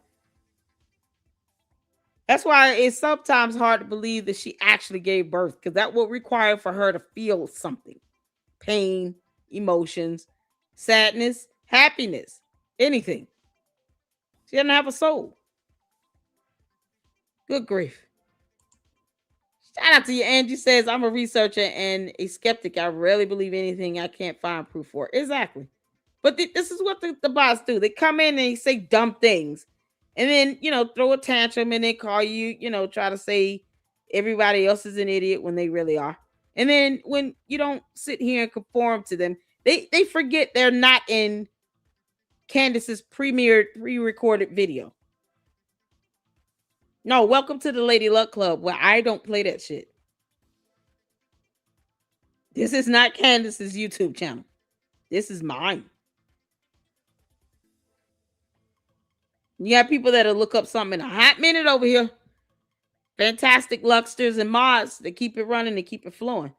That's why it's sometimes hard to believe that she actually gave birth, because that would require for her to feel something. Pain, emotions, sadness, happiness, anything. She doesn't have a soul. Good grief. Shout out to you. Angie says, I'm a researcher and a skeptic. I rarely believe anything I can't find proof for. Exactly. But this is what the bots do. They come in and they say dumb things. And then, you know, throw a tantrum and then call you, you know, try to say everybody else is an idiot when they really are. And then when you don't sit here and conform to them, they forget they're not in Candace's pre-recorded video. No, welcome to the Lady Luck Club, where I don't play that shit. This is not Candace's YouTube channel. This is mine. You got people that'll look up something in a hot minute over here. Fantastic lucksters and mods that keep it running and keep it flowing.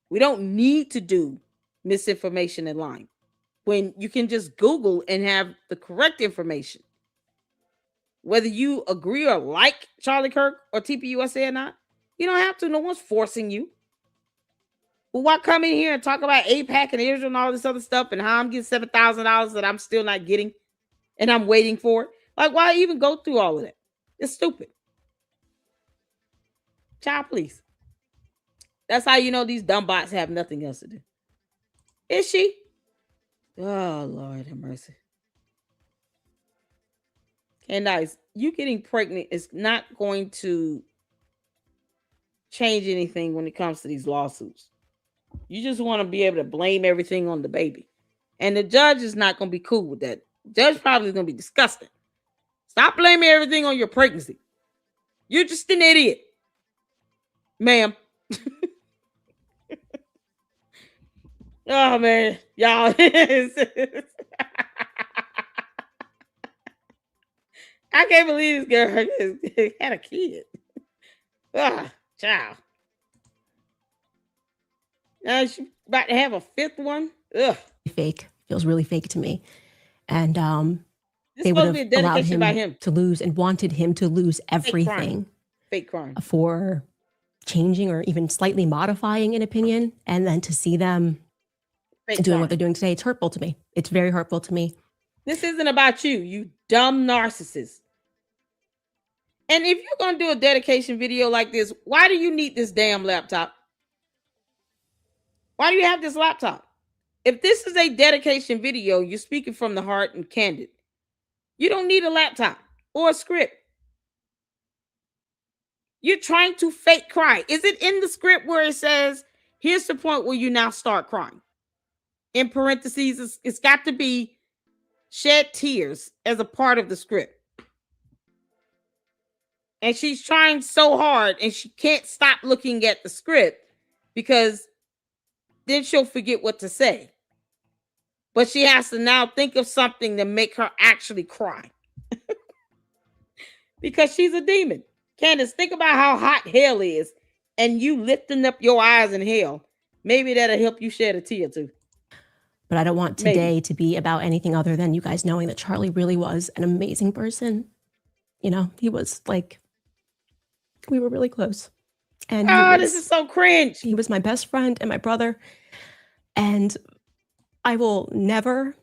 We don't need to do misinformation in line when you can just Google and have the correct information. Whether you agree or like Charlie Kirk or TPUSA or not, you don't have to. No one's forcing you. Well, why come in here and talk about AIPAC and Israel and all this other stuff and how I'm getting $7,000 that I'm still not getting and I'm waiting for it? Like, why even go through all of that? It's stupid. Child, please. That's how you know these dumb bots have nothing else to do. Is she? Oh, Lord have mercy. Candace, you getting pregnant is not going to change anything when it comes to these lawsuits. You just want to be able to blame everything on the baby. And the judge is not going to be cool with that. The judge probably is going to be disgusted. Stop blaming everything on your pregnancy. You're just an idiot, ma'am. Oh, man. Y'all. I can't believe this girl had a kid. Child. Now she's about to have a fifth one. Ugh. Fake. Feels really fake to me. And This they would supposed have to be a allowed dedication him, by him. to lose and wanted him to lose everything Fake crime. for changing or even slightly modifying an opinion, and then to see them Fake doing crime. what they're doing today, it's hurtful to me. It's very hurtful to me. This isn't about you, you dumb narcissist. And if you're going to do a dedication video like this, why do you need this damn laptop? Why do you have this laptop? If this is a dedication video, you're speaking from the heart and candid. You don't need a laptop or a script. You're trying to fake cry. Is it in the script where it says, here's the point where you now start crying? In parentheses, it's got to be shed tears as a part of the script. And she's trying so hard and she can't stop looking at the script because then she'll forget what to say. But she has to now think of something to make her actually cry. Because she's a demon. Candace, think about how hot hell is and you lifting up your eyes in hell. Maybe that'll help you shed a tear too. But I don't want today to be about anything other than you guys knowing that Charlie really was an amazing person. You know, he was like, we were really close. And this is so cringe. He was my best friend and my brother. And I will never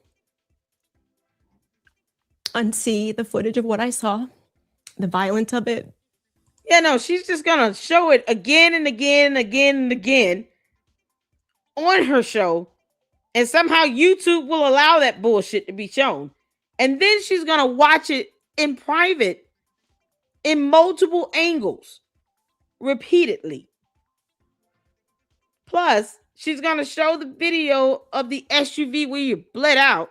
unsee the footage of what I saw, the violence of it. Yeah, no, she's just going to show it again and again and again and again on her show. And somehow YouTube will allow that bullshit to be shown. And then she's going to watch it in private in multiple angles repeatedly. Plus, she's going to show the video of the SUV where you bled out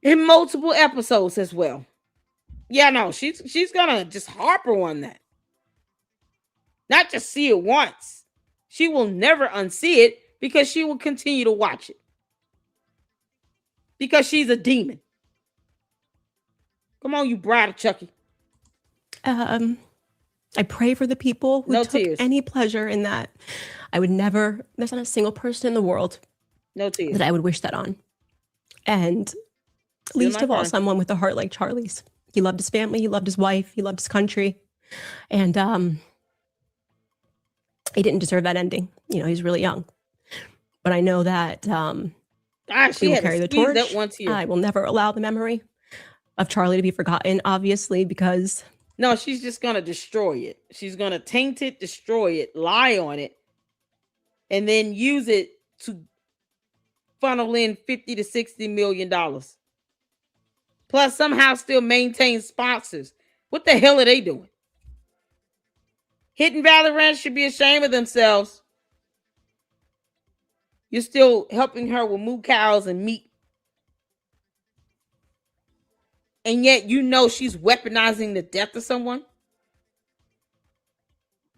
in multiple episodes as well. Yeah, no, she's going to just harper on that. Not just see it once. She will never unsee it because she will continue to watch it. Because she's a demon. Come on, you bride of Chucky. I pray for the people who No took tears. any pleasure in that. I would never, there's not a single person in the world No tears. that I would wish that on. And least of all, friend. someone with a heart like Charlie's. He loved his family, he loved his wife, he loved his country. And he didn't deserve that ending. You know, he's really young. But I know that Gosh, we she will had to carry the squeeze torch. that one tear. I will never allow the memory of Charlie to be forgotten, obviously, because No, she's just going to destroy it. She's going to taint it, destroy it, lie on it, and then use it to funnel in $50 to $60 million. Plus, somehow still maintain sponsors. What the hell are they doing? Hidden Valley Ranch should be ashamed of themselves. You're still helping her with moo cows and meat. And yet you know she's weaponizing the death of someone.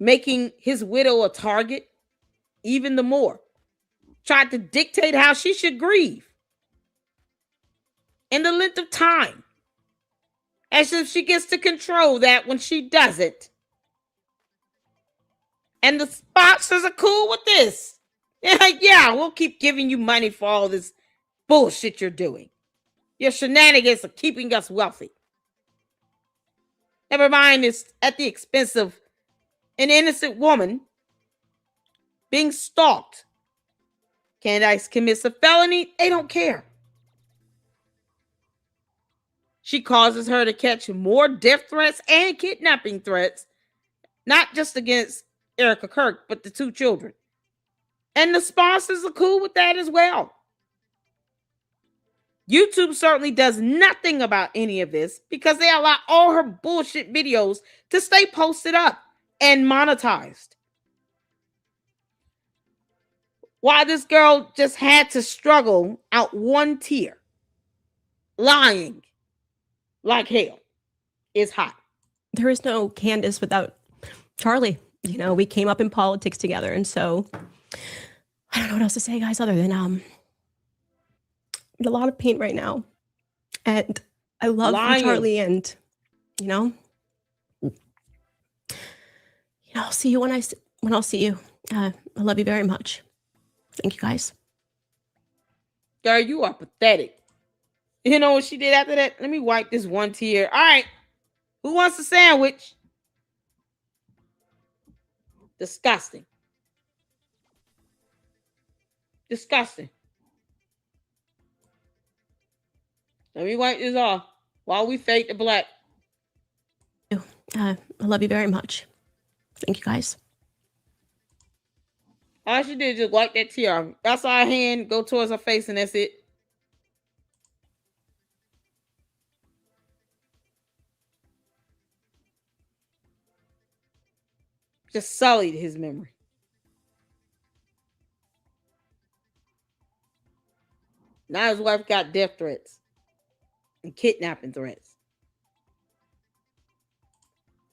Making his widow a target even the more. Tried to dictate how she should grieve. And the length of time. As if she gets to control that when she doesn't. And the sponsors are cool with this. They're like, yeah, we'll keep giving you money for all this bullshit you're doing. Your shenanigans are keeping us wealthy. Never mind, it's at the expense of an innocent woman being stalked. Candace commits a felony, they don't care. She causes her to catch more death threats and kidnapping threats, not just against Erica Kirk, but the two children. And the sponsors are cool with that as well. YouTube certainly does nothing about any of this because they allow all her bullshit videos to stay posted up and monetized. Why this girl just had to struggle out one tear, lying like hell, is hot. there is no Candace without Charlie. You know, we came up in politics together. And so I don't know what else to say, guys, other than I'm in a lot of pain right now. And I love you, Charlie, and I'll see you when I'll see you. I love you very much. Thank you, guys. Girl, you are pathetic. You know what she did after that? Let me wipe this one tear. All right. Who wants a sandwich? Disgusting. Disgusting. Let me wipe this off while we fade to black. I love you very much. Thank you, guys. All she did is just wipe that tear off. That's our hand, go towards her face, and that's it. Just sullied his memory. Now his wife got death threats and kidnapping threats.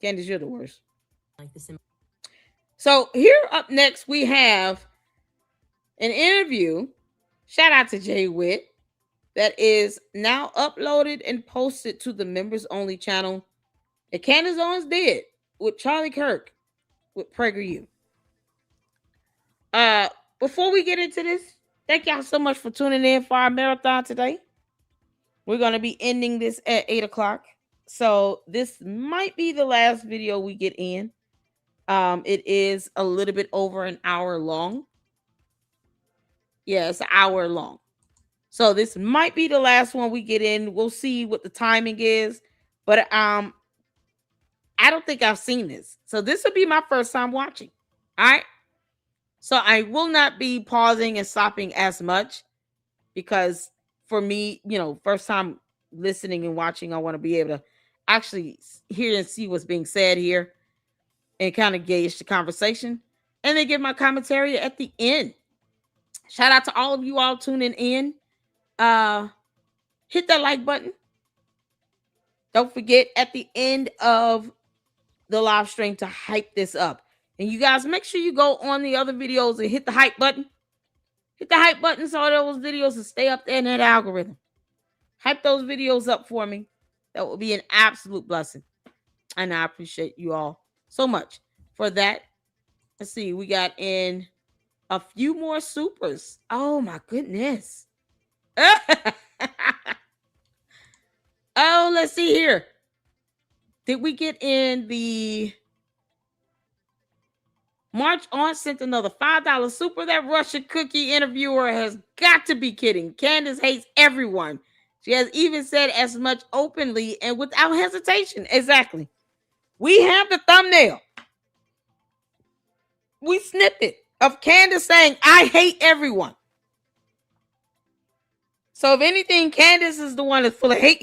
Candace, you're the worst. So here up next, we have an interview. Shout out to Jay Witt. That is now uploaded and posted to the members only channel that Candace Owens did with Charlie Kirk with PragerU. Before we get into this, thank y'all so much for tuning in for our marathon today. We're going to be ending this at 8 o'clock. So this might be the last video we get in. It is a little bit over an hour long. Yeah, it's an hour long. So this might be the last one we get in. We'll see what the timing is. But I don't think I've seen this. So this will be my first time watching. All right. So I will not be pausing and stopping as much because for me, first time listening and watching, I want to be able to actually hear and see what's being said here and kind of gauge the conversation and then give my commentary at the end. Shout out to all of you all tuning in. Hit that like button. Don't forget at the end of the live stream to hype this up. And you guys, make sure you go on the other videos and hit the hype button. Hit the hype button so those videos will stay up there in that algorithm. Hype those videos up for me. That would be an absolute blessing. And I appreciate you all so much for that. Let's see. We got in a few more supers. Oh, my goodness. Oh, let's see here. Did we get in the March on sent another $5 super? That Russian cookie interviewer has got to be kidding. Candace hates everyone. She has even said as much openly and without hesitation. Exactly. We have the thumbnail. We snipped it of Candace saying, I hate everyone. So if anything, Candace is the one that's full of hate,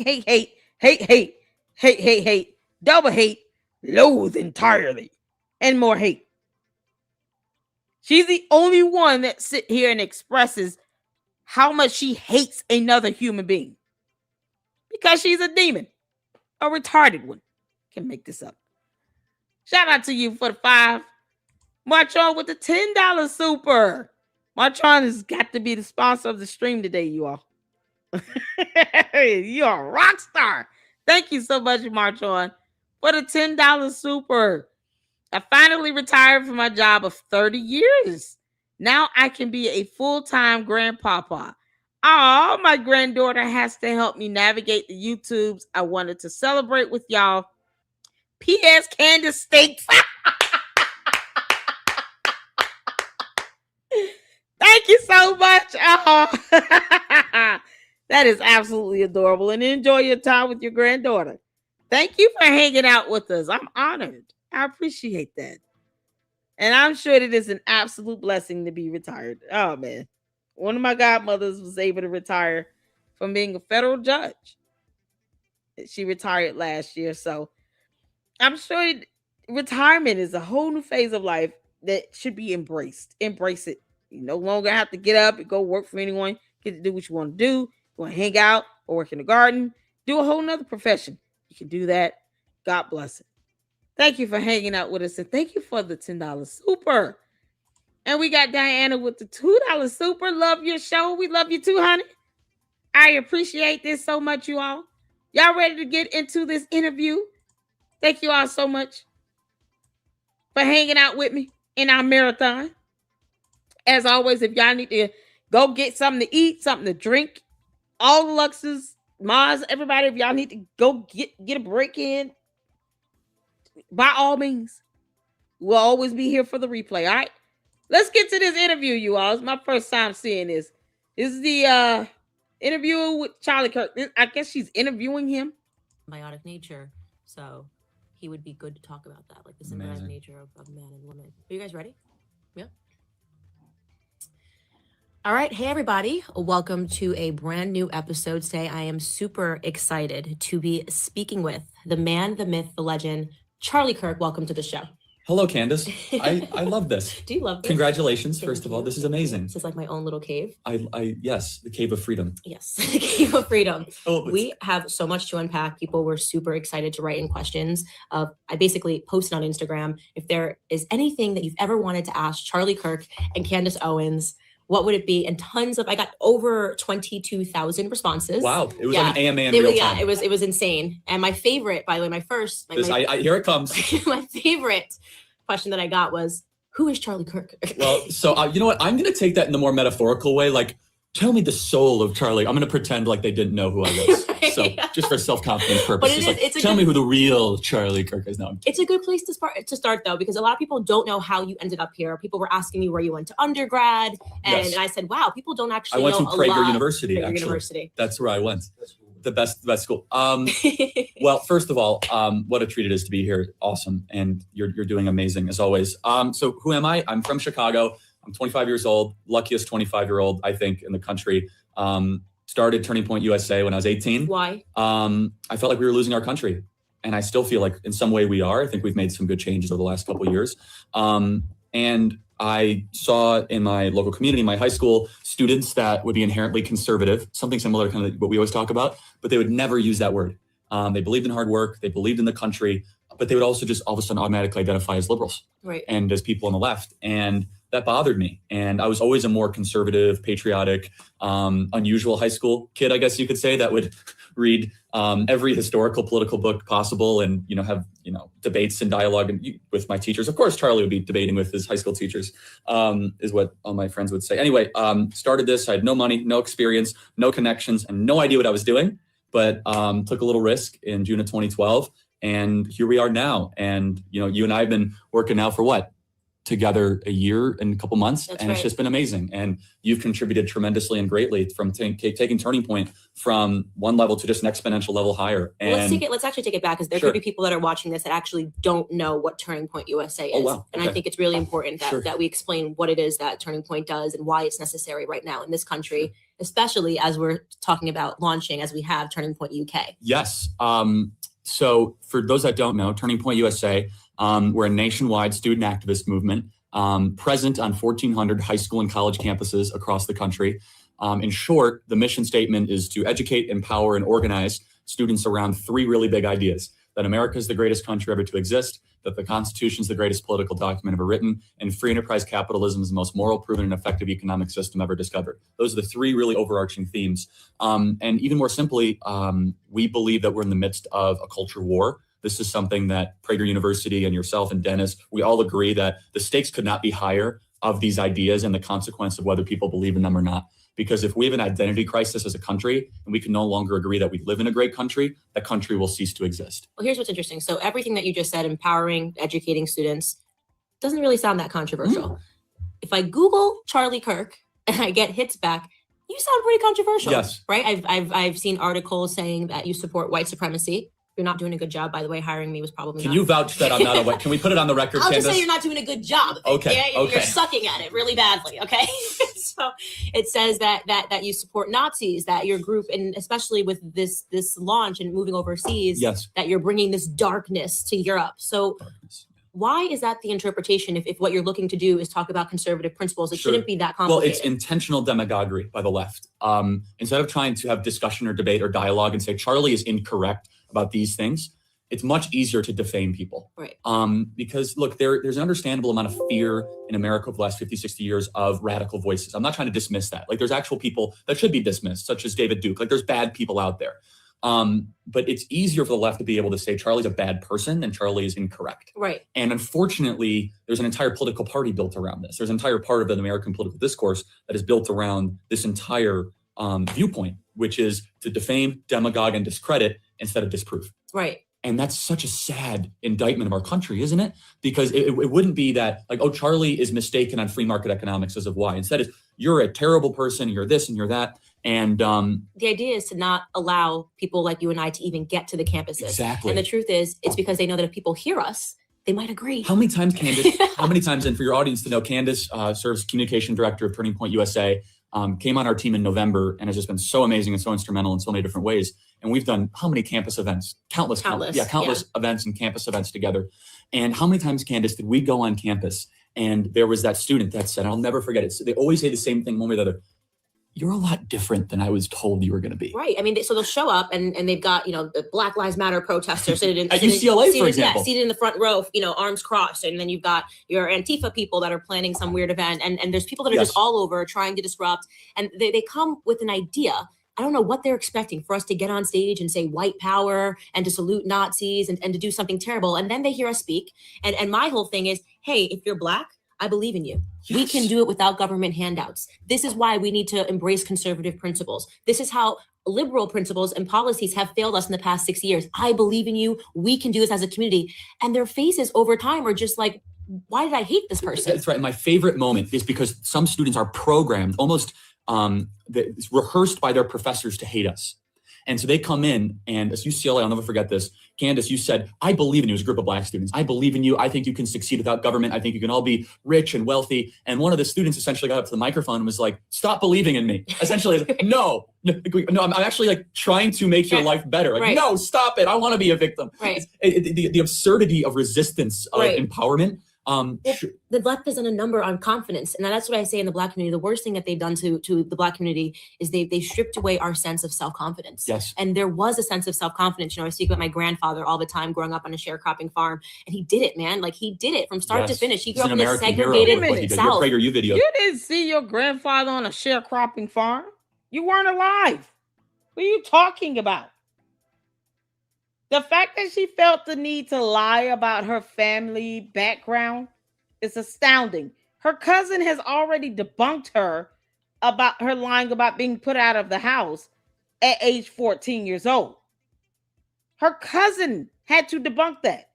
double hate, loathe entirely, and more hate. She's the only one that sits here and expresses how much she hates another human being. Because she's a demon. A retarded one. Can make this up. Shout out to you for the 5. March on with the $10 super. March on has got to be the sponsor of the stream today, you all. You're a rock star. Thank you so much, March on, for the $10 super. I finally retired from my job of 30 years. Now I can be a full-time grandpapa. Oh, my granddaughter has to help me navigate the YouTubes. I wanted to celebrate with y'all. P.S. Candace Steaks. Thank you so much. Oh. That is absolutely adorable. And enjoy your time with your granddaughter. Thank you for hanging out with us. I'm honored. I appreciate that. And I'm sure it is an absolute blessing to be retired. Oh, man. One of my godmothers was able to retire from being a federal judge. She retired last year. So I'm sure retirement is a whole new phase of life that should be embraced. Embrace it. You no longer have to get up and go work for anyone. Get to do what you want to do. You want to hang out or work in the garden. Do a whole nother profession. You can do that. God bless it. Thank you for hanging out with us. And thank you for the $10 super. And we got Diana with the $2 super. Love your show. We love you too, honey. I appreciate this so much, you all. Y'all ready to get into this interview? Thank you all so much for hanging out with me in our marathon. As always, if y'all need to go get something to eat, something to drink, all the Luxes, Mars, everybody, if y'all need to go get a break in, by all means, we'll always be here for the replay. All right, let's get to this interview, you all. It's my first time seeing this. This is the interview with Charlie Kirk. I guess she's interviewing him. Symbiotic nature, so he would be good to talk about that, like the symbiotic nature of man and woman. Are you guys ready? Yeah. All right. Hey, everybody. Welcome to a brand new episode today. I am super excited to be speaking with the man, the myth, the legend, Charlie Kirk. Welcome to the show. Hello, Candace. I love this. Do you love this? Congratulations, first of all. This is amazing. This is like my own little cave. Yes, the cave of freedom. Yes, the cave of freedom. Oh, we have so much to unpack. People were super excited to write in questions. I basically posted on Instagram, if there is anything that you've ever wanted to ask Charlie Kirk and Candace Owens, what would it be? And I got over 22,000 responses. Wow. It was like an AMA in real time. Yeah, it was insane. And my favorite, by the way, here it comes. My favorite question that I got was, who is Charlie Kirk? Well, so you know what? I'm going to take that in the more metaphorical way. Like, tell me the soul of Charlie. I'm going to pretend like they didn't know who I was. Right. So just for self-confidence purposes, tell me who the real Charlie Kirk is. No, it's a good place to start though, because a lot of people don't know how you ended up here. People were asking me where you went to undergrad. And I said, wow, people don't actually know. I went to Prager University. University. That's where I went. The best school. Well, first of all, what a treat it is to be here. Awesome. And you're doing amazing as always. So who am I? I'm from Chicago. I'm 25 years old, luckiest 25-year-old, I think, in the country. started Turning Point USA when I was 18. Why? I felt like we were losing our country. And I still feel like in some way we are. I think we've made some good changes over the last couple of years. And I saw in my local community, my high school, students that would be inherently conservative, something similar to kind of what we always talk about, but they would never use that word. They believed in hard work, they believed in the country, but they would also just all of a sudden automatically identify as liberals and as people on the left. And that bothered me. And I was always a more conservative, patriotic, unusual high school kid, I guess you could say, that would read every historical political book possible and, have, debates and dialogue with my teachers. Of course, Charlie would be debating with his high school teachers, is what all my friends would say. Anyway, started this. I had no money, no experience, no connections, and no idea what I was doing, but took a little risk in June of 2012. And here we are now. And, you and I have been working now for what? Together a year and a couple months. That's and right. It's just been amazing. And you've contributed tremendously and greatly from taking Turning Point from one level to just an exponential level higher. And Let's actually take it back, because there Sure. could be people that are watching this that actually don't know what Turning Point USA is. Oh, wow. And I Okay. think it's really important that, Sure. that we explain what it is that Turning Point does and why it's necessary right now in this country, especially as we're talking about launching, as we have Turning Point UK. Yes. So for those that don't know, Turning Point USA, we're a nationwide student activist movement present on 1,400 high school and college campuses across the country. In short, the mission statement is to educate, empower, and organize students around three really big ideas: that America is the greatest country ever to exist, that the Constitution is the greatest political document ever written, and free enterprise capitalism is the most moral, proven, and effective economic system ever discovered. Those are the three really overarching themes. And even more simply, we believe that we're in the midst of a culture war. This is something that Prager University and yourself and Dennis, we all agree that the stakes could not be higher of these ideas and the consequence of whether people believe in them or not. Because if we have an identity crisis as a country and we can no longer agree that we live in a great country, that country will cease to exist. Well, here's what's interesting. So everything that you just said, empowering, educating students, doesn't really sound that controversial. If I Google Charlie Kirk and I get hits back, you sound pretty controversial. Yes. Right? I've seen articles saying that you support white supremacy. You're not doing a good job, by the way. Hiring me was probably Can not. you vouch that I'm not a white? Can we put it on the record, I'll Candace? just say you're not doing a good job. Okay, Yeah, okay. You're sucking at it really badly. Okay. So it says that you support Nazis, that your group, and especially with this launch and moving overseas, Yes. that you're bringing this darkness to Europe. So why is that the interpretation? If what you're looking to do is talk about conservative principles, it Sure. shouldn't be that Well, complicated. it's intentional demagoguery by the left. Instead of trying to have discussion or debate or dialogue and say Charlie is incorrect about these things, it's much easier to defame people. Right. Because look, there's an understandable amount of fear in America over the last 50, 60 years of radical voices. I'm not trying to dismiss that. Like, there's actual people that should be dismissed, such as David Duke. Like, there's bad people out there. But it's easier for the left to be able to say Charlie's a bad person and Charlie is incorrect. Right. And unfortunately, there's an entire political party built around this. There's an entire part of the American political discourse that is built around this entire viewpoint, which is to defame, demagogue, and discredit instead of disprove. Right. And that's such a sad indictment of our country, isn't it? Because it wouldn't be that, like, oh, Charlie is mistaken on free market economics as of why. Instead, it's you're a terrible person, you're this and you're that. And the idea is to not allow people like you and I to even get to the campuses. Exactly. And the truth is, it's because they know that if people hear us, they might agree. How many times, Candace, and for your audience to know, Candace serves communication director of Turning Point USA, came on our team in November and has just been so amazing and so instrumental in so many different ways. And we've done how many campus events? Countless events and campus events together. And how many times, Candace, did we go on campus and there was that student that said, I'll never forget it. So they always say the same thing one way or the other. You're a lot different than I was told you were going to be. Right. I mean, so they'll show up and they've got, the Black Lives Matter protesters seated At UCLA, for example. Yeah, seated in the front row, arms crossed. And then you've got your Antifa people that are planning some weird event. And there's people that are just all over trying to disrupt. And they come with an idea. I don't know what they're expecting for us to get on stage and say white power and to salute Nazis and to do something terrible. And then they hear us speak. And my whole thing is, hey, if you're Black, I believe in you. Yes. We can do it without government handouts. This is why we need to embrace conservative principles. This is how liberal principles and policies have failed us in the past 6 years. I believe in you. We can do this as a community. And their faces over time are just like, why did I hate this person? That's right. My favorite moment is because some students are programmed, almost rehearsed by their professors to hate us. And so they come in, and as UCLA, I'll never forget this. Candace, you said, I believe in you as a group of Black students. I believe in you. I think you can succeed without government. I think you can all be rich and wealthy. And one of the students essentially got up to the microphone and was like, stop believing in me. Essentially, no, I'm actually like trying to make your life better. Like, no, stop it. I want to be a victim. The absurdity of resistance, of empowerment. The left has done a number on confidence, and that's what I say in the Black community. The worst thing that they've done to the Black community is they stripped away our sense of self-confidence. Yes. And there was a sense of self-confidence. You know, I speak about my grandfather all the time growing up on a sharecropping farm, and he did it, man. Like, he did it from start to finish. He grew up in a segregated South. Video. You didn't see your grandfather on a sharecropping farm. You weren't alive. What are you talking about? The fact that she felt the need to lie about her family background is astounding. Her cousin has already debunked her about her lying about being put out of the house at age 14 years old. Her cousin had to debunk that.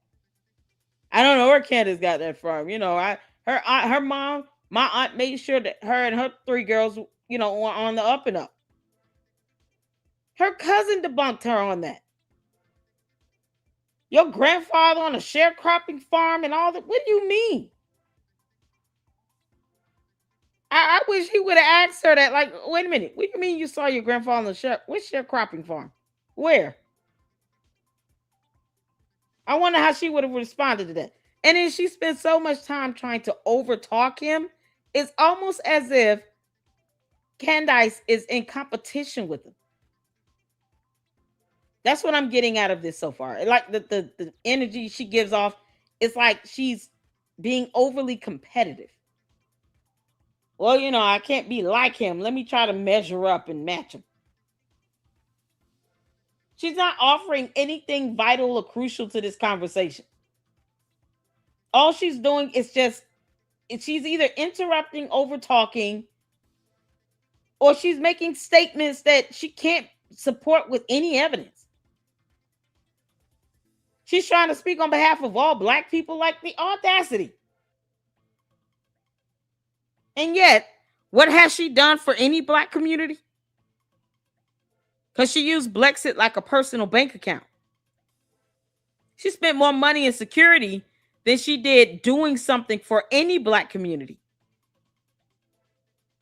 I don't know where Candace got that from. You know, her mom, my aunt made sure that her and her 3 girls, you know, were on the up and up. Her cousin debunked her on that. Your grandfather on a sharecropping farm and all that. What do you mean? I wish he would have asked her that. Like, wait a minute. What do you mean you saw your grandfather on the which sharecropping farm? Where? I wonder how she would have responded to that. And then she spent so much time trying to overtalk him. It's almost as if Candace is in competition with him. That's what I'm getting out of this so far. Like the energy she gives off, it's like she's being overly competitive. Well, you know, I can't be like him. Let me try to measure up and match him. She's not offering anything vital or crucial to this conversation. All she's doing is she's either interrupting, over talking, or she's making statements that she can't support with any evidence. She's trying to speak on behalf of all Black people, like the audacity. And yet, what has she done for any Black community? Because she used Blexit like a personal bank account. She spent more money in security than she did doing something for any Black community.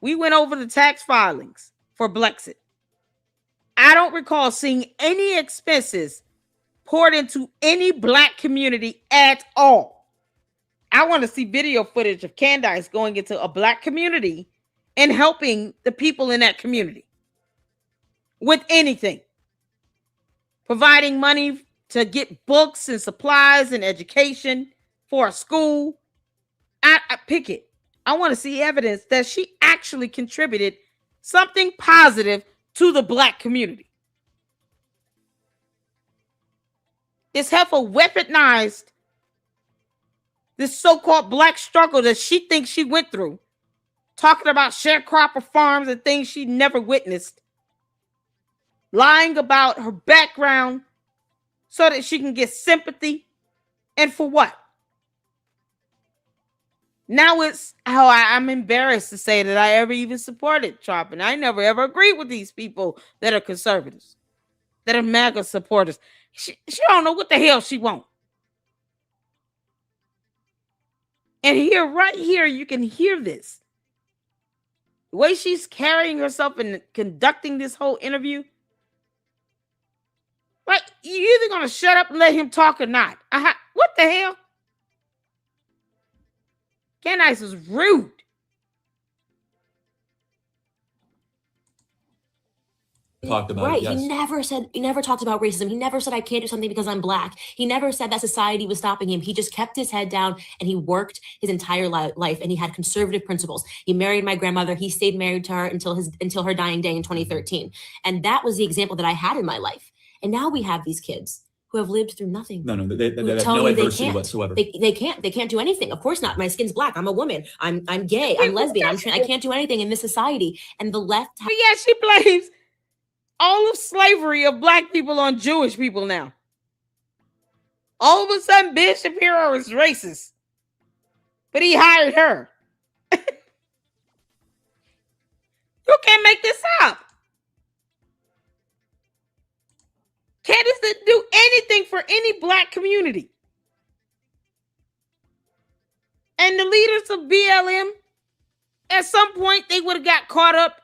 We went over the tax filings for Blexit. I don't recall seeing any expenses poured into any Black community at all. I want to see video footage of Candace going into a Black community and helping the people in that community with anything. Providing money to get books and supplies and education for a school. I pick it. I want to see evidence that she actually contributed something positive to the Black community. This heifer weaponized this so-called Black struggle that she thinks she went through, talking about sharecropper farms and things she never witnessed, lying about her background so that she can get sympathy. And for what? Now it's how I'm embarrassed to say that I ever even supported Trump, and I never ever agreed with these people that are conservatives, that are MAGA supporters. She don't know what the hell she wants. And here, right here, you can hear this. The way she's carrying herself and conducting this whole interview. Like, you're either going to shut up and let him talk or not. What the hell? Candace is rude. Talked about Right. it, yes. He never talked about racism. He never said I can't do something because I'm Black. He never said that society was stopping him. He just kept his head down and he worked his entire life, and he had conservative principles. He married my grandmother. He stayed married to her until her dying day in 2013. And that was the example that I had in my life. And now we have these kids who have lived through nothing. No, they have no adversity whatsoever. They can't do anything. Of course not. My skin's Black. I'm a woman. I'm gay. I'm lesbian. I can't do anything in this society. And the left. But yeah, she blames all of slavery of Black people on Jewish people now. All of a sudden, Ben Shapiro is racist. But he hired her. You can't make this up. Candace didn't do anything for any black community. And the leaders of BLM, at some point, they would have got caught up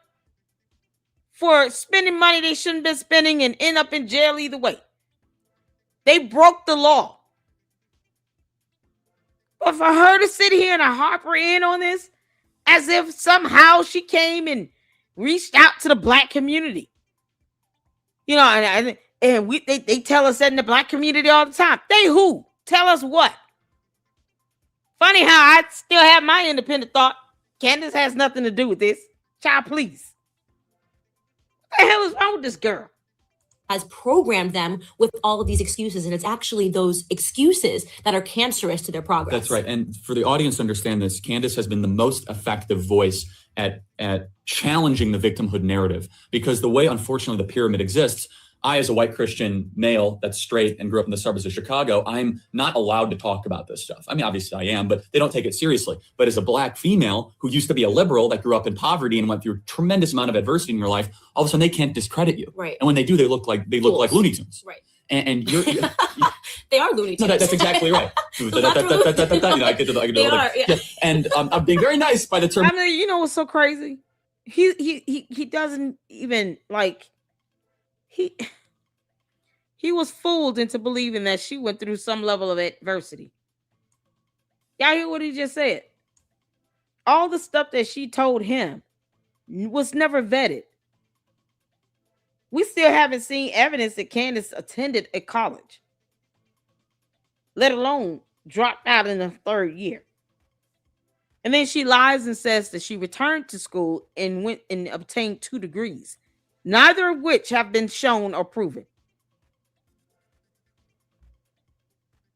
for spending money they shouldn't have been spending and end up in jail either way. They broke the law. But for her to sit here and harper in on this as if somehow she came and reached out to the black community. You know, and they tell us that in the black community all the time. They who? Tell us what? Funny how I still have my independent thought. Candace has nothing to do with this. Child, please. What the hell is wrong with this girl? Has programmed them with all of these excuses, and it's actually those excuses that are cancerous to their progress. That's right. And for the audience to understand this, Candace has been the most effective voice at challenging the victimhood narrative, because the way, unfortunately, the pyramid exists, I, as a white Christian male that's straight and grew up in the suburbs of Chicago, I'm not allowed to talk about this stuff. I mean, obviously I am, but they don't take it seriously. But as a black female who used to be a liberal that grew up in poverty and went through a tremendous amount of adversity in your life, all of a sudden they can't discredit you. Right. And when they do, they look like Looney Tunes. Right. And you're they are Looney Tunes. No, that's exactly right. You know, I get to And I'm being very nice by the term. I mean, you know what's so crazy? He doesn't even like he was fooled into believing that she went through some level of adversity. Y'all hear what he just said? All the stuff that she told him was never vetted. We still haven't seen evidence that Candace attended a college, let alone dropped out in the third year. And then she lies and says that she returned to school and went and obtained 2 degrees, neither of which have been shown or proven.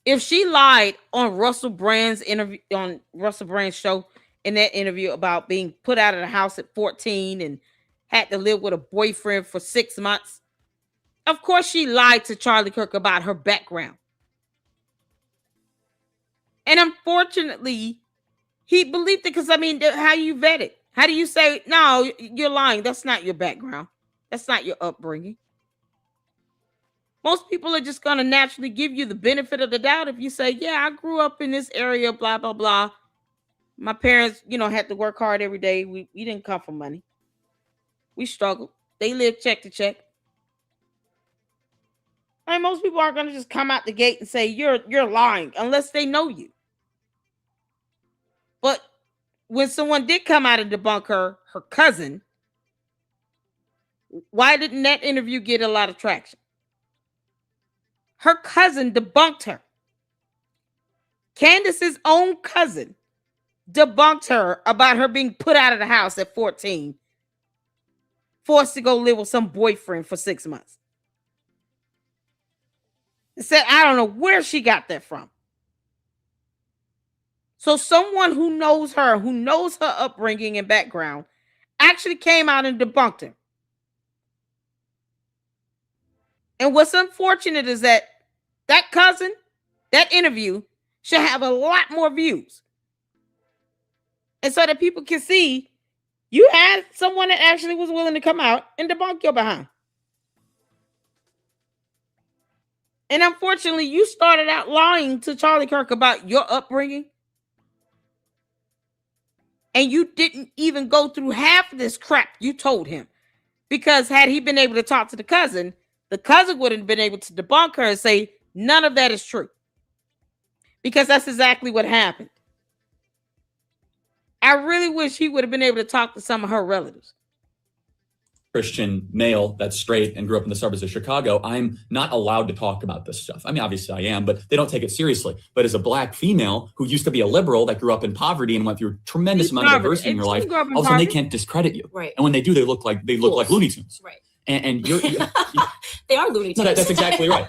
If she lied on Russell Brand's interview, on Russell Brand's show, in that interview about being put out of the house at 14 and had to live with a boyfriend for 6 months, of course she lied to Charlie Kirk about her background. And unfortunately, he believed it because, I mean, how you vet it? How do you say, no, you're lying? That's not your background. That's not your upbringing. Most people are just going to naturally give you the benefit of the doubt if you say, yeah, I grew up in this area, blah, blah, blah. My parents, had to work hard every day. We didn't come from money. We struggled. They lived check to check. I mean, most people aren't going to just come out the gate and say, you're lying, unless they know you. But when someone did come out and debunk her cousin, why didn't that interview get a lot of traction? Her cousin debunked her. Candace's own cousin debunked her about her being put out of the house at 14, forced to go live with some boyfriend for 6 months. It said, I don't know where she got that from. So someone who knows her upbringing and background, actually came out and debunked her. And what's unfortunate is that cousin, that interview, should have a lot more views. And so that people can see you had someone that actually was willing to come out and debunk your behind. And unfortunately, you started out lying to Charlie Kirk about your upbringing. And you didn't even go through half of this crap you told him. Because had he been able to talk to the cousin would have been able to debunk her and say, none of that is true. Because that's exactly what happened. I really wish he would have been able to talk to some of her relatives. Christian male that's straight and grew up in the suburbs of Chicago, I'm not allowed to talk about this stuff. I mean, obviously I am, but they don't take it seriously. But as a black female who used to be a liberal that grew up in poverty and went through a tremendous amount of adversity in your life, all of a sudden they can't discredit you. Right. And when they do, they look like Looney Tunes. Right. And you're they are Looney Tunes. No, that's exactly right.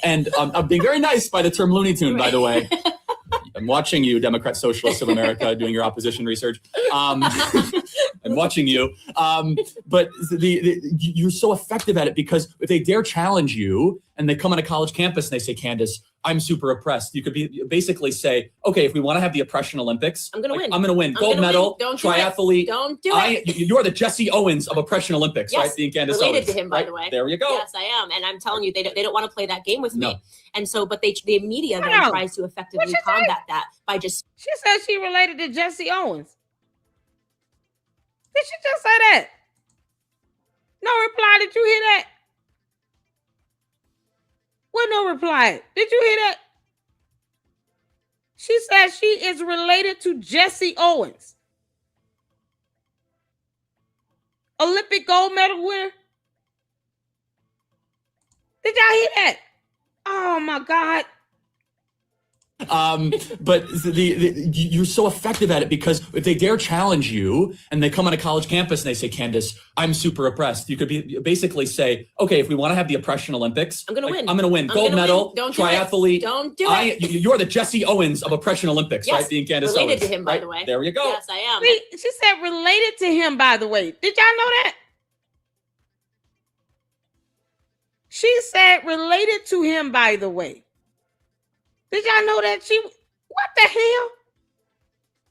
And I'm being very nice by the term Looney Tune, by the way. I'm watching you, Democrat Socialists of America, doing your opposition research. and watching you. But you're so effective at it because if they dare challenge you and they come on a college campus and they say, Candace, I'm super oppressed. You could basically say, okay, if we want to have the oppression Olympics, I'm going to win. I'm going to win. Gold medal, Don't do triathlete. Don't do it. You're the Jesse Owens of oppression Olympics, Yes, right? Being Candace related Owens. to him, by right? the way. There you go. Yes, I am. And I'm telling you, they don't want to play that game with No. me. And so, but the media then Hold on. tries to effectively combat that by just. She said she related to Jesse Owens. Did she just say that? No reply. Did you hear that? Well, no reply. Did you hear that? She said she is related to Jesse Owens, Olympic gold medal winner. Did y'all hear that? Oh my God. But you're so effective at it because if they dare challenge you and they come on a college campus and they say, Candace, I'm super oppressed. You could basically say, okay, if we want to have the oppression Olympics, I'm going to win. I'm going to win. Gold medal, Don't do triathlete. Don't do it. You're the Jesse Owens of oppression Olympics, Yes, right? Being Candace related Owens. to him, by the way. There you go. Yes, I am. She said related to him, by the way. Did y'all know that? She said related to him, by the way. Did y'all know that what the hell?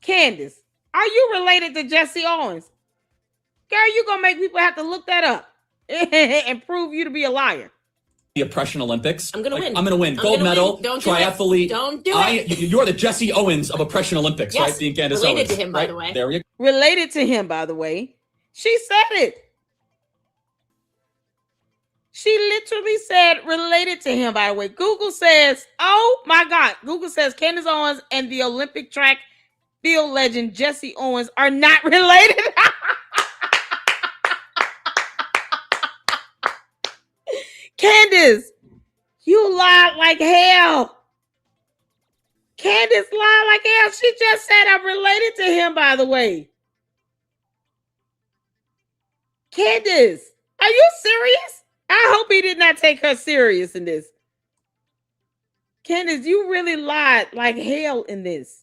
Candace, are you related to Jesse Owens? Girl, you gonna make people have to look that up and prove you to be a liar. The oppression Olympics. I'm going to win. I'm going to win. Gold medal, triathlete. Don't do it. You're the Jesse Owens of oppression Olympics, Yes, right? Being Candace related Owens. to him, by the way. There you go. Related to him, by the way. She said it. She literally said related to him, by the way. Google says, oh my God. Google says Candace Owens and the Olympic track field legend Jesse Owens are not related. Candace, you lied like hell. Candace lied like hell. She just said I'm related to him, by the way. Candace, are you serious? I hope he did not take her serious in this. Candace, you really lied like hell in this.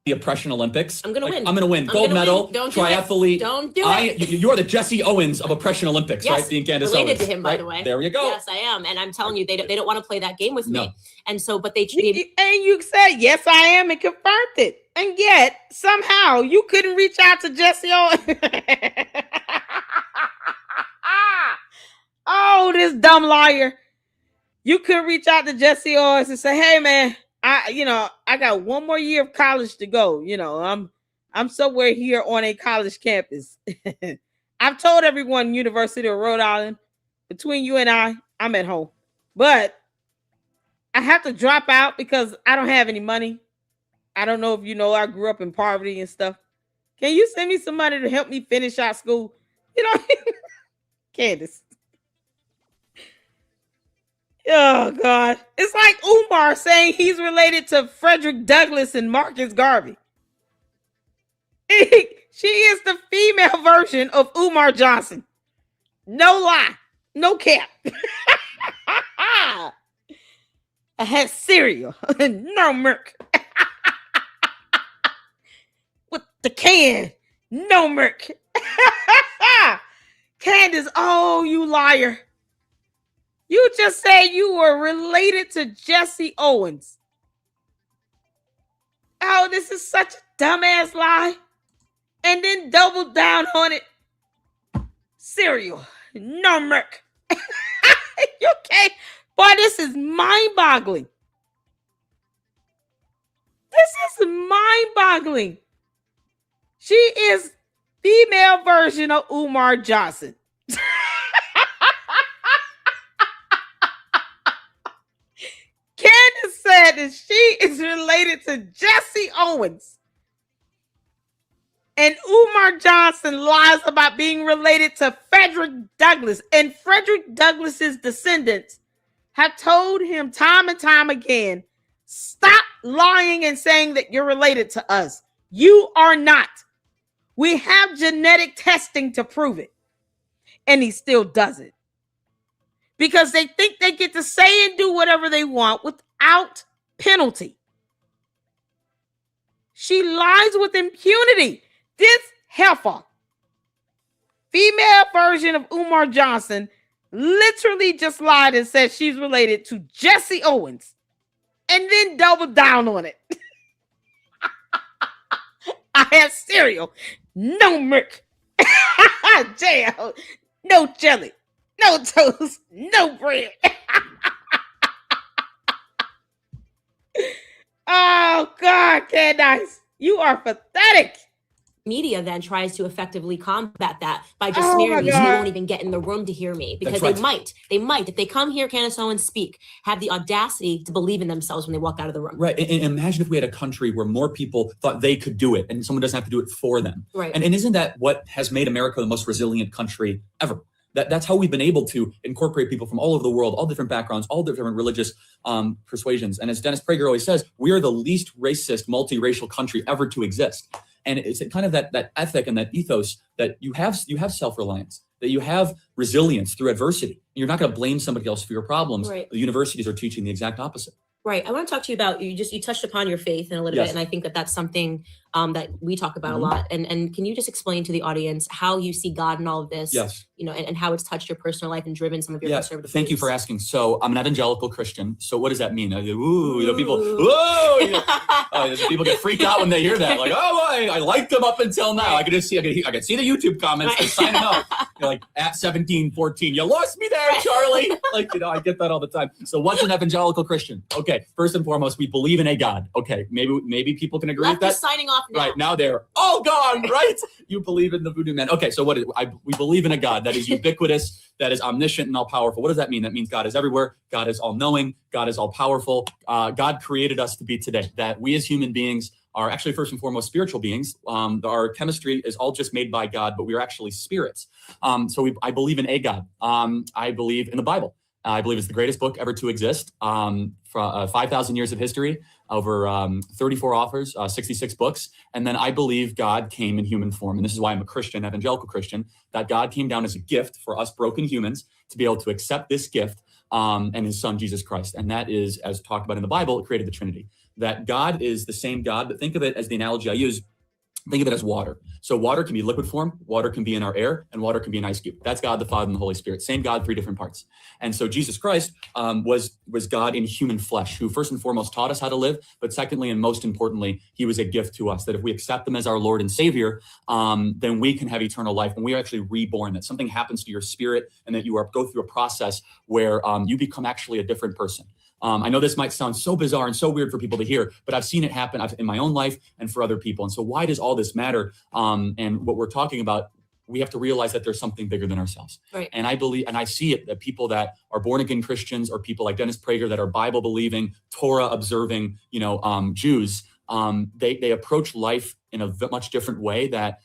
The oppression Olympics. I'm going to win. I'm going to win. Gold medal, triathlete. Don't do it. You're the Jesse Owens of oppression Olympics, Yes, right? Being Candace related Owens. to him, by the way. There you go. Yes, I am. And I'm telling you, they don't want to play that game with No. me. And so, but they And you said, yes, I am, and confirmed it. And yet, somehow, you couldn't reach out to Jesse Owens. Oh, this dumb liar. You could reach out to Jesse Owens and say, hey, man, I got one more year of college to go. I'm somewhere here on a college campus. I've told everyone University of Rhode Island, between you and I'm at home. But I have to drop out because I don't have any money. I don't know if you know, I grew up in poverty and stuff. Can you send me some money to help me finish out school? Candace. Oh, God. It's like Umar saying he's related to Frederick Douglass and Marcus Garvey. She is the female version of Umar Johnson. No lie. No cap. I had cereal. No milk. With the can. No milk. Candace, oh, you liar. You just said you were related to Jesse Owens. Oh, this is such a dumbass lie. And then double down on it. Cereal. No milk. You okay? Boy, this is mind-boggling. This is mind-boggling. She is female version of Umar Johnson. Candace said that she is related to Jesse Owens. And Umar Johnson lies about being related to Frederick Douglass. And Frederick Douglass's descendants have told him time and time again, stop lying and saying that you're related to us. You are not. We have genetic testing to prove it. And he still does it. Because they think they get to say and do whatever they want without penalty. She lies with impunity. This heifer, female version of Umar Johnson, literally just lied and said she's related to Jesse Owens and then doubled down on it. I have cereal, no milk, jam, no jelly, no toast, no bread. Oh, God, Candace, you are pathetic. Media then tries to effectively combat that by just Oh smearing my me so you God. won't even get in the room to hear me, because That's they might, if they come here, Candace Owens speak, have the audacity to believe in themselves when they walk out of the room. Right. And imagine if we had a country where more people thought they could do it and someone doesn't have to do it for them. Right. And isn't that what has made America the most resilient country ever? That's how we've been able to incorporate people from all over the world, all different backgrounds, all different religious persuasions. And as Dennis Prager always says, we are the least racist, multiracial country ever to exist. And it's kind of that ethic and that ethos that you have self-reliance, that you have resilience through adversity. You're not going to blame somebody else for your problems. Right. The universities are teaching the exact opposite. Right. I want to talk to you about, you touched upon your faith in a little Yes. bit. And I think that that's something that we talk about Mhm. a lot. And can you just explain to the audience how you see God in all of this? Yes. You know, and how it's touched your personal life and driven some of your Yeah, conservative thank you beliefs? for asking. So I'm an evangelical Christian. So what does that mean? Ooh, you know, people, whoa, you know, people get freaked out when they hear that. Like, oh, I liked them up until now. I could just see, I could see the YouTube comments. They're signing up. You're like, at 17, 14, you lost me there, Charlie. Like, you know, I get that all the time. So what's an evangelical Christian? Okay, first and foremost, we believe in a God. Okay, maybe people can agree with Left is that. signing off now. Right, now they're all gone, right? You believe in the voodoo man. Okay, so we believe in a God that is ubiquitous, that is omniscient and all powerful. What does that mean? That means God is everywhere. God is all knowing. God is all powerful. God created us to be today. That we as human beings are actually first and foremost spiritual beings. Our chemistry is all just made by God, but we are actually spirits. I believe in a God. I believe in the Bible. I believe it's the greatest book ever to exist. For 5,000 years of history, over 34 authors, 66 books. And then I believe God came in human form. And this is why I'm a Christian, evangelical Christian, that God came down as a gift for us broken humans to be able to accept this gift and his son, Jesus Christ. And that is, as talked about in the Bible, it created the Trinity. That God is the same God, but think of it as the analogy I use. Think of it as water. So water can be liquid form, water can be in our air, and water can be an ice cube. That's God, the Father, and the Holy Spirit. Same God, three different parts. And so Jesus Christ was God in human flesh, who first and foremost taught us how to live, but secondly and most importantly, he was a gift to us, that if we accept him as our Lord and Savior, then we can have eternal life, and we are actually reborn, that something happens to your spirit, and that you go through a process where you become actually a different person. I know this might sound so bizarre and so weird for people to hear, but I've seen it happen in my own life and for other people. And so why does all this matter? And what we're talking about, we have to realize that there's something bigger than ourselves. Right. And I believe, and I see it, that people that are born again Christians or people like Dennis Prager that are Bible believing, Torah observing, Jews, they approach life in a much different way that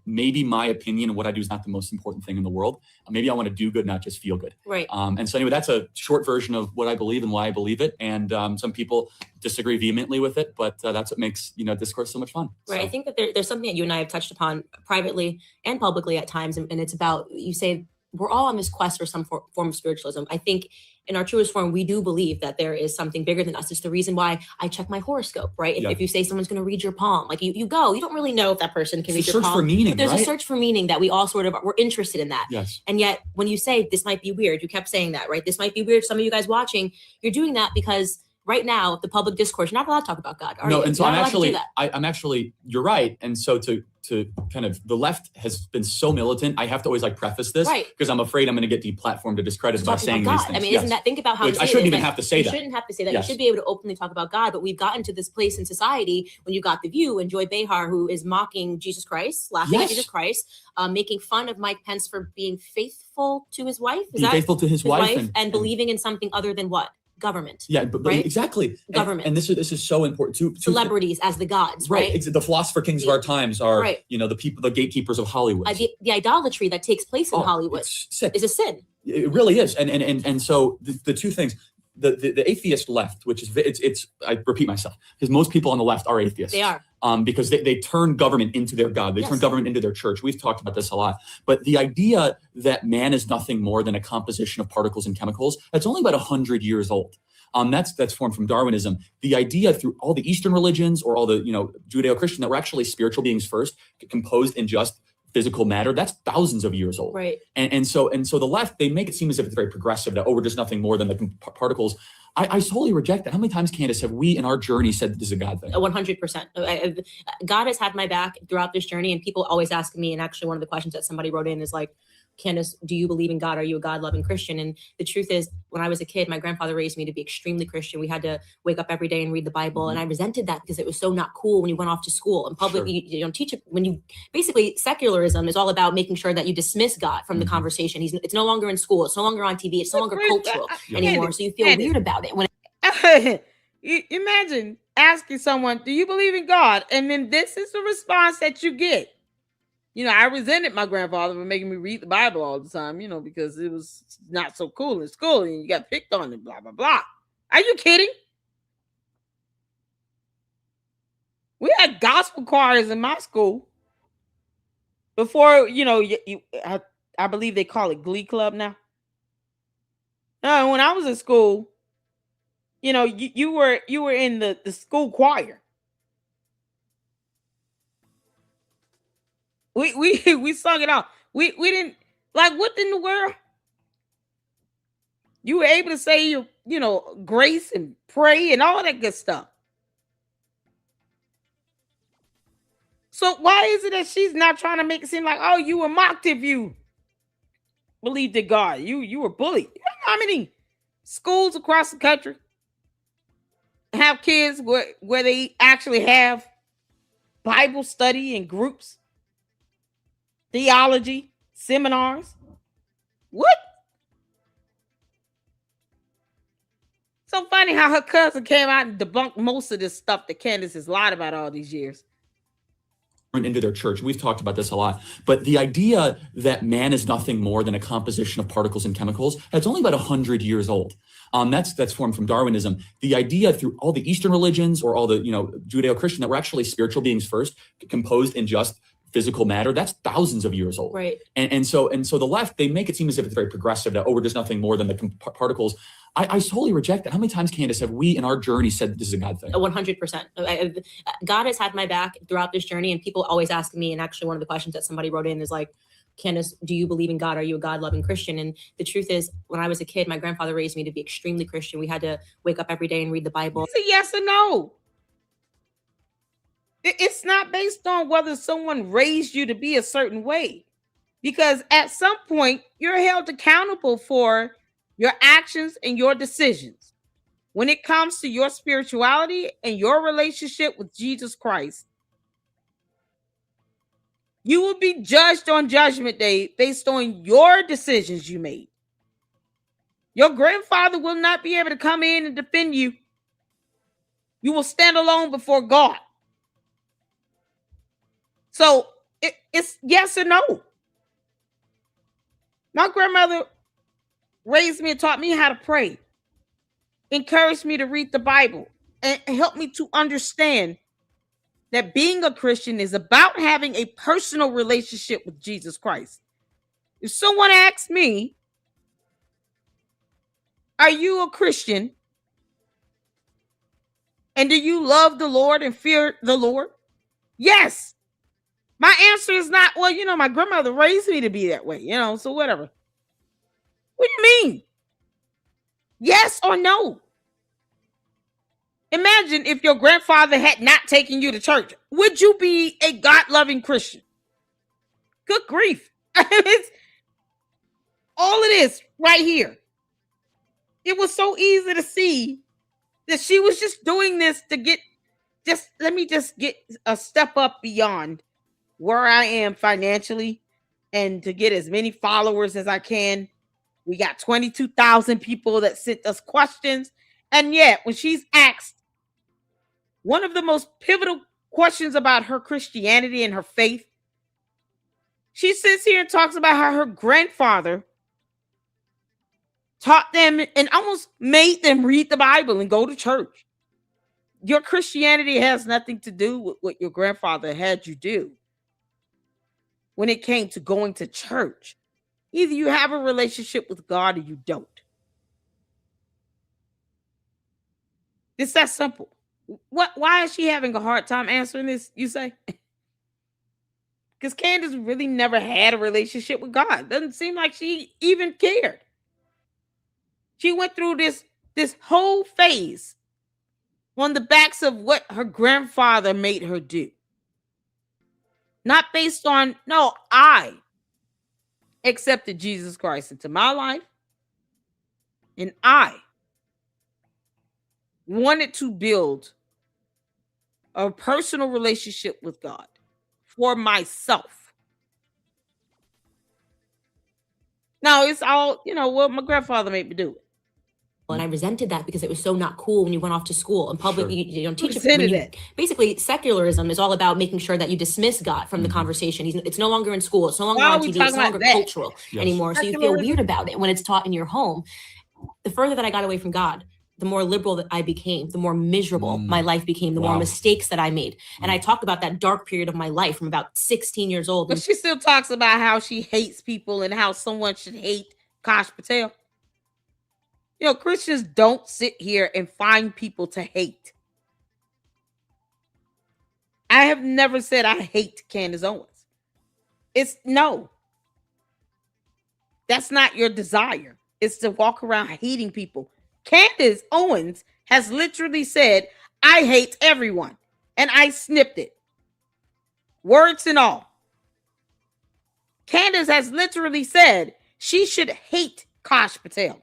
maybe my opinion and what I do is not the most important thing in the world. Maybe I want to do good, not just feel good. Right. And so anyway, that's a short version of what I believe and why I believe it. And some people disagree vehemently with it, but that's what makes, discourse so much fun. Right. So. I think that there's something that you and I have touched upon privately and publicly at times. And it's about, you say, we're all on this quest for some form of spiritualism. I think in our truest form, we do believe that there is something bigger than us. It's the reason why I check my horoscope, right? If you say someone's going to read your palm, like you don't really know if that person can read your palm. Search for meaning, There's right? a search for meaning that we all sort of, we're interested in that. Yes. And yet when you say this might be weird, you kept saying that, right? This might be weird. Some of you guys watching, you're doing that because right now, the public discourse, you're not allowed to talk about God, are you? No, and so You're I'm not allowed to actually, do that. I'm actually, you're right. And so to kind of, the left has been so militant. I have to always preface this because I'm afraid I'm going to get deplatformed or discredited by saying these things. I mean, isn't that, think about how I shouldn't even have to say that. You shouldn't have to say that. Yes. You should be able to openly talk about God, but we've gotten to this place in society when you got The View and Joy Behar, who is mocking Jesus Christ, laughing at Jesus Christ, making fun of Mike Pence for being faithful to his wife. Faithful to his wife and believing in something other than what? Government. Yeah, but right? Exactly. Government. And this is so important too. Celebrities as the gods, right? The philosopher kings of our times are, Right. the people, the gatekeepers of Hollywood. The idolatry that takes place in Hollywood is a sin. It really is. And so the two things, the atheist left, which is, it's I repeat myself, because most people on the left are atheists. They are. Because they turn government into their God. They turn government into their church. We've talked about this a lot. But the idea that man is nothing more than a composition of particles and chemicals, that's only about 100 years old. That's formed from Darwinism. The idea through all the Eastern religions or all the Judeo-Christian that we're actually spiritual beings first, composed in just physical matter, that's thousands of years old. Right. And so the left, they make it seem as if it's very progressive, that we're just nothing more than the particles. I totally reject that. How many times, Candace, have we in our journey said that this is a God thing? 100%. God has had my back throughout this journey, and people always ask me, and actually one of the questions that somebody wrote in is like, Candace, do you believe in God? Are you a God-loving Christian? And the truth is, when I was a kid, my grandfather raised me to be extremely Christian. We had to wake up every day and read the Bible. And I resented that because it was so not cool when you went off to school. And public, you don't teach it. When you basically, secularism is all about making sure that you dismiss God from the conversation. It's no longer in school. It's no longer on TV. It's no longer cultural anymore. So you feel weird about it. When imagine asking someone, do you believe in God? And then this is the response that you get. I resented my grandfather for making me read the Bible all the time, because it was not so cool in school and you got picked on and blah, blah, blah. Are you kidding? We had gospel choirs in my school before, I believe they call it Glee Club now. No, when I was in school, you were in the school choir. We sung it out. We didn't, like, what in the world? You were able to say your, grace and pray and all that good stuff. So why is it that she's not trying to make it seem like, oh, you were mocked if you believed in God? You were bullied. You know how many schools across the country have kids where they actually have Bible study in groups? Theology seminars. What? So funny how her cousin came out and debunked most of this stuff that Candace has lied about all these years. Into their church. We've talked about this a lot. But the idea that man is nothing more than a composition of particles and chemicals, that's only about 100 years old. That's formed from Darwinism. The idea through all the Eastern religions or all the Judeo-Christian that we're actually spiritual beings first, composed in just physical matter, that's thousands of years old. Right. And so the left, they make it seem as if it's very progressive, that we're just nothing more than the particles. I totally reject that. How many times, Candace, have we in our journey said that this is a God thing? 100%. God has had my back throughout this journey, and people always ask me, and actually one of the questions that somebody wrote in is like, Candace, do you believe in God? Are you a God-loving Christian? And the truth is, when I was a kid, my grandfather raised me to be extremely Christian. We had to wake up every day and read the Bible. It's a yes or no. It's not based on whether someone raised you to be a certain way, because at some point you're held accountable for your actions and your decisions. When it comes to your spirituality and your relationship with Jesus Christ, you will be judged on Judgment Day based on your decisions you made. Your grandfather will not be able to come in and defend you. You will stand alone before God. So it's yes or no. My grandmother raised me and taught me how to pray, encouraged me to read the Bible, and helped me to understand that being a Christian is about having a personal relationship with Jesus Christ. If someone asks me, are you a Christian? And do you love the Lord and fear the Lord? Yes. My answer is not, well, my grandmother raised me to be that way, so whatever. What do you mean? Yes or no? Imagine if your grandfather had not taken you to church. Would you be a God-loving Christian? Good grief. It's all it is right here. It was so easy to see that she was just doing this to get, let me just get a step up beyond where I am financially and to get as many followers as I can. We got 22,000 people that sent us questions. And yet, when she's asked one of the most pivotal questions about her Christianity and her faith, she sits here and talks about how her grandfather taught them and almost made them read the Bible and go to church. Your Christianity has nothing to do with what your grandfather had you do when it came to going to church. Either you have a relationship with God or you don't. It's that simple. Why is she having a hard time answering this, you say? Because Candace really never had a relationship with God. Doesn't seem like she even cared. She went through this whole phase on the backs of what her grandfather made her do. Not based on, no, I accepted Jesus Christ into my life, and I wanted to build a personal relationship with God for myself. Now, it's all, well, my grandfather made me do it. And I resented that because it was so not cool when you went off to school and public. You don't teach it. Basically, secularism is all about making sure that you dismiss God from the conversation. It's no longer in school. It's no longer on TV. It's no longer cultural anymore. So you feel weird about it when it's taught in your home. The further that I got away from God, the more liberal that I became, the more miserable my life became, the more mistakes that I made. And I talked about that dark period of my life from about 16 years old. But she still talks about how she hates people and how someone should hate Kash Patel. Christians don't sit here and find people to hate. I have never said I hate Candace Owens. No. That's not your desire. It's to walk around hating people. Candace Owens has literally said, I hate everyone. And I snipped it. Words and all. Candace has literally said she should hate Kash Patel.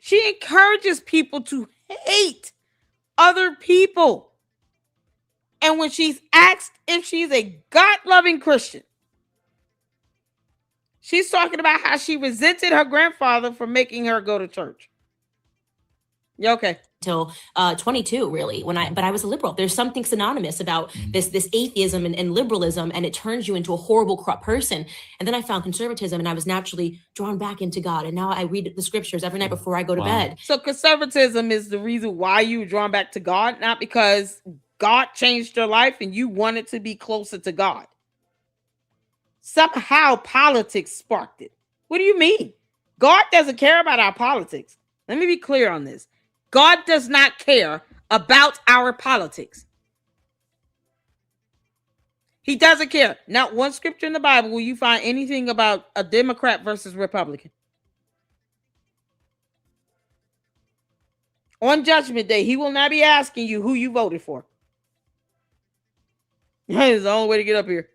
She encourages people to hate other people. And when she's asked if she's a God-loving Christian, she's talking about how she resented her grandfather for making her go to church. Yeah, okay. Till 22, really, but I was a liberal. There's something synonymous about this atheism and liberalism, and it turns you into a horrible, corrupt person. And then I found conservatism, and I was naturally drawn back into God. And now I read the scriptures every night before I go to bed. So conservatism is the reason why you were drawn back to God, not because God changed your life and you wanted to be closer to God. Somehow politics sparked it. What do you mean? God doesn't care about our politics. Let me be clear on this. God does not care about our politics. He doesn't care. Not one scripture in the Bible will you find anything about a Democrat versus Republican. On Judgment Day, he will not be asking you who you voted for. That is the only way to get up here.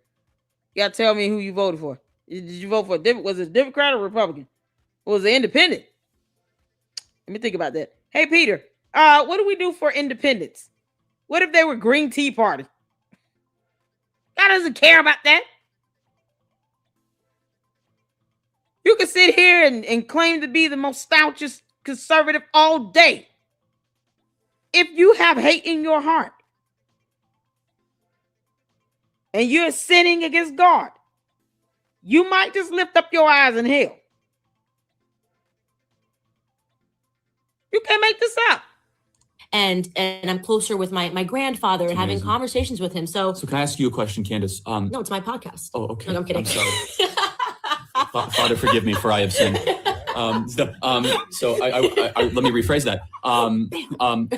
You got to tell me who you voted for. Did you vote for was it Democrat or Republican? Or was it independent? Let me think about that. Hey, Peter, what do we do for independence? What if they were Green Tea Party? God doesn't care about that. You can sit here and claim to be the most staunchest conservative all day. If you have hate in your heart and you're sinning against God, you might just lift up your eyes in hell. You can't make this up. And I'm closer with my grandfather and having conversations with him. So can I ask you a question, Candace? No, it's my podcast. Oh, okay. No, I'm kidding. I'm sorry. Father, forgive me for I have sinned. So I let me rephrase that.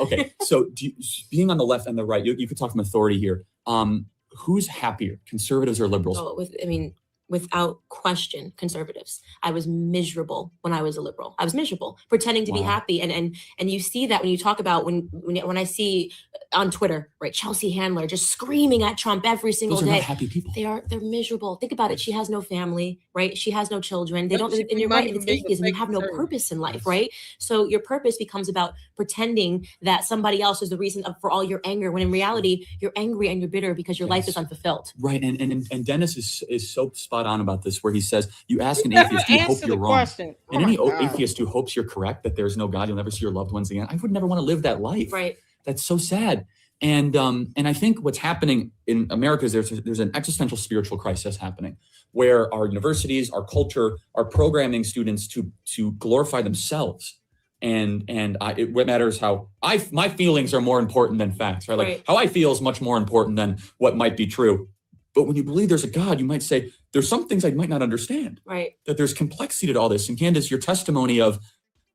Okay. So being on the left and the right, you could talk from authority here. Who's happier, conservatives or liberals? Without question, conservatives. I was miserable when I was a liberal. I was miserable, pretending to be happy. And you see that when you talk about when I see on Twitter, right, Chelsea Handler just screaming at Trump every single day. Those are not happy people. They're miserable. Think about it. She has no family, right? She has no children. They don't, and you're right, it's atheism. You have no purpose in life, right? So your purpose becomes about pretending that somebody else is the reason for all your anger, when in reality, you're angry and you're bitter because your life is unfulfilled. Right. And Dennis is so spot on about this, where he says, you ask an atheist, do you hope you're wrong? And any atheist who hopes you're correct, that there's no God, you'll never see your loved ones again. I would never want to live that life. Right. That's so sad. And I think what's happening in America is there's an existential spiritual crisis happening, where our universities, our culture are programming students to glorify themselves. And what matters how my feelings are more important than facts, right? Like how I feel is much more important than what might be true. But when you believe there's a God, you might say, there's some things I might not understand. Right. That there's complexity to all this. And Candace, your testimony of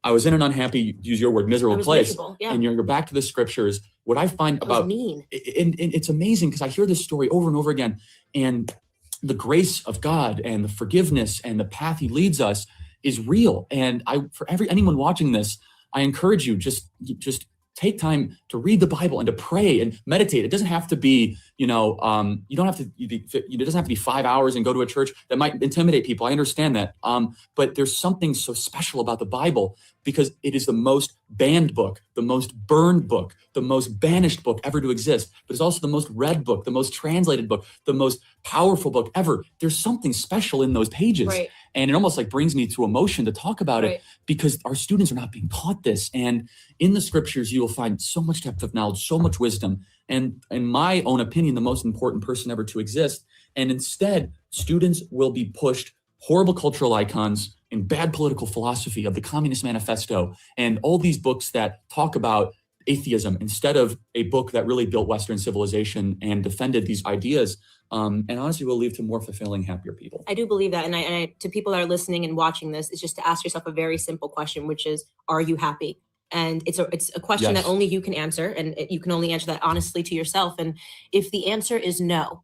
I was in an unhappy, use your word, miserable place. Miserable, yeah. And you're back to the scriptures. What I find about mean. And it's amazing because I hear this story over and over again. And the grace of God and the forgiveness and the path he leads us is real. And for anyone watching this, I encourage you, just take time to read the Bible and to pray and meditate. It doesn't have to be, you don't have to, it doesn't have to be 5 hours and go to a church. That might intimidate people. I understand that. But there's something so special about the Bible because it is the most banned book, the most burned book, the most banished book ever to exist. But it's also the most read book, the most translated book, the most powerful book ever. There's something special in those pages. Right. And it almost like brings me to emotion to talk about it because our students are not being taught this. And in the scriptures, you will find so much depth of knowledge, so much wisdom. And in my own opinion, the most important person ever to exist. And instead, students will be pushed horrible cultural icons and bad political philosophy of the Communist Manifesto and all these books that talk about atheism instead of a book that really built Western civilization and defended these ideas. And honestly, will lead to more fulfilling, happier people. I do believe that. And I to people that are listening and watching this, is just to ask yourself a very simple question, which is, are you happy? And it's a question that only you can answer. And you can only answer that honestly to yourself. And if the answer is no,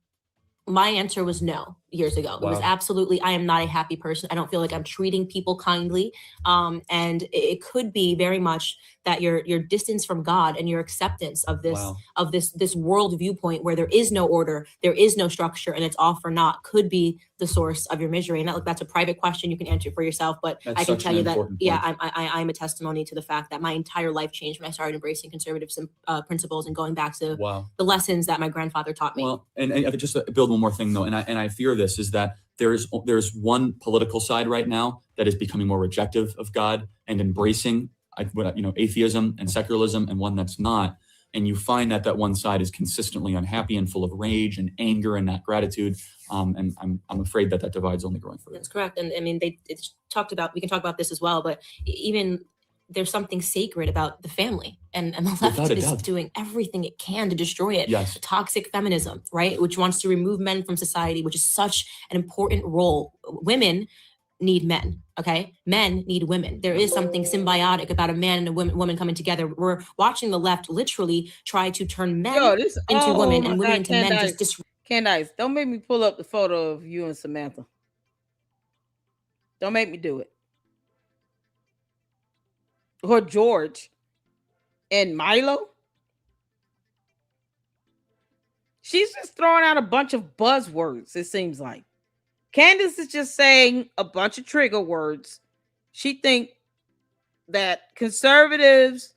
my answer was no years ago. It was absolutely, I am not a happy person. I don't feel like I'm treating people kindly. And it could be very much that your distance from God and your acceptance of this world viewpoint where there is no order, there is no structure, and it's all for naught could be the source of your misery. And that's a private question you can answer for yourself. But I can tell you that, I'm a testimony to the fact that my entire life changed when I started embracing conservative principles and going back to the lessons that my grandfather taught me. Well, and just to build one more thing though, and I fear this is that there's one political side right now that is becoming more rejective of God and embracing atheism and secularism, and one that's not. And you find that one side is consistently unhappy and full of rage and anger and not gratitude. And I'm afraid that divide's only growing further. That's correct. And I mean, it's talked about, we can talk about this as well, but even there's something sacred about the family, and the left is doing everything it can to destroy it. Yes. Toxic feminism, right? Which wants to remove men from society, which is such an important role. Women need men, okay? Men need women. There is something symbiotic about a man and a woman coming together. We're watching the left literally try to turn men into women and women into men. Candace, don't make me pull up the photo of you and Samantha. Don't make me do it. Or George and Milo. She's just throwing out a bunch of buzzwords, it seems like. Candace is just saying a bunch of trigger words. She think that conservatives,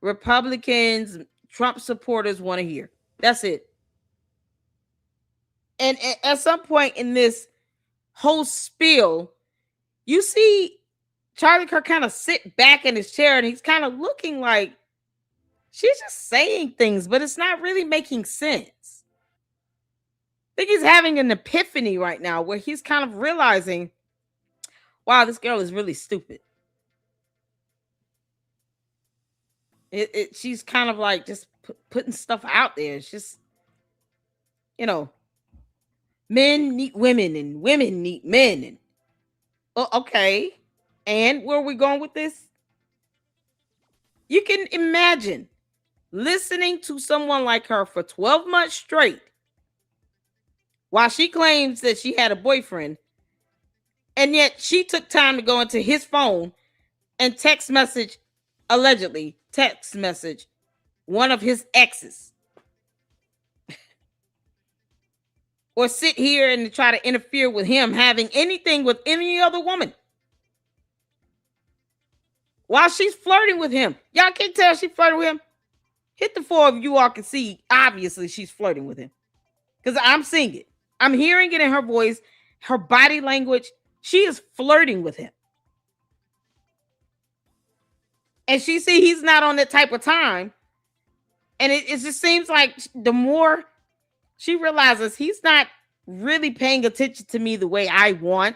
Republicans, Trump supporters want to hear. That's it. And at some point in this whole spiel, you see Charlie Kirk kind of sit back in his chair and he's kind of looking like she's just saying things, but it's not really making sense. I think he's having an epiphany right now where he's kind of realizing, wow, this girl is really stupid. She's kind of like just putting stuff out there. It's just, men need women and women need men. And okay. And where are we going with this? You can imagine listening to someone like her for 12 months straight while she claims that she had a boyfriend, and yet she took time to go into his phone and allegedly text message one of his exes. Or sit here and try to interfere with him having anything with any other woman while she's flirting with him. Y'all can't tell she's flirting with him. Hit the four of you all can see, obviously she's flirting with him. Because I'm seeing it. I'm hearing it in her voice, her body language. She is flirting with him. And she see he's not on that type of time. And it just seems like the more she realizes he's not really paying attention to me the way I want,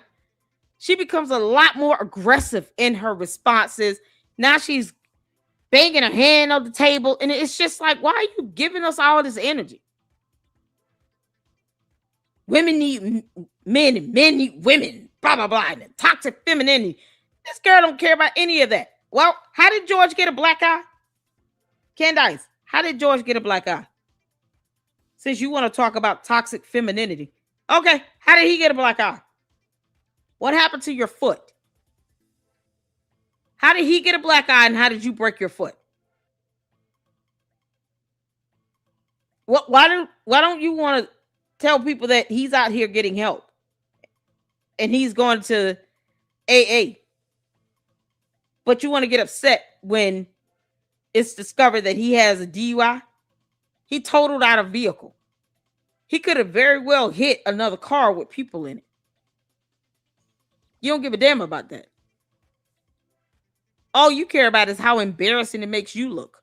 she becomes a lot more aggressive in her responses. Now she's banging her hand on the table. And it's just like, why are you giving us all this energy? Women need men and men need women. Blah, blah, blah. And toxic femininity. This girl don't care about any of that. Well, how did George get a black eye? Candace, how did George get a black eye? Since you want to talk about toxic femininity. Okay, how did he get a black eye? What happened to your foot? How did he get a black eye and how did you break your foot? Why don't you want to tell people that he's out here getting help and he's going to AA? But you want to get upset when it's discovered that he has a DUI? He totaled out a vehicle. He could have very well hit another car with people in it. You don't give a damn about that. All you care about is how embarrassing it makes you look.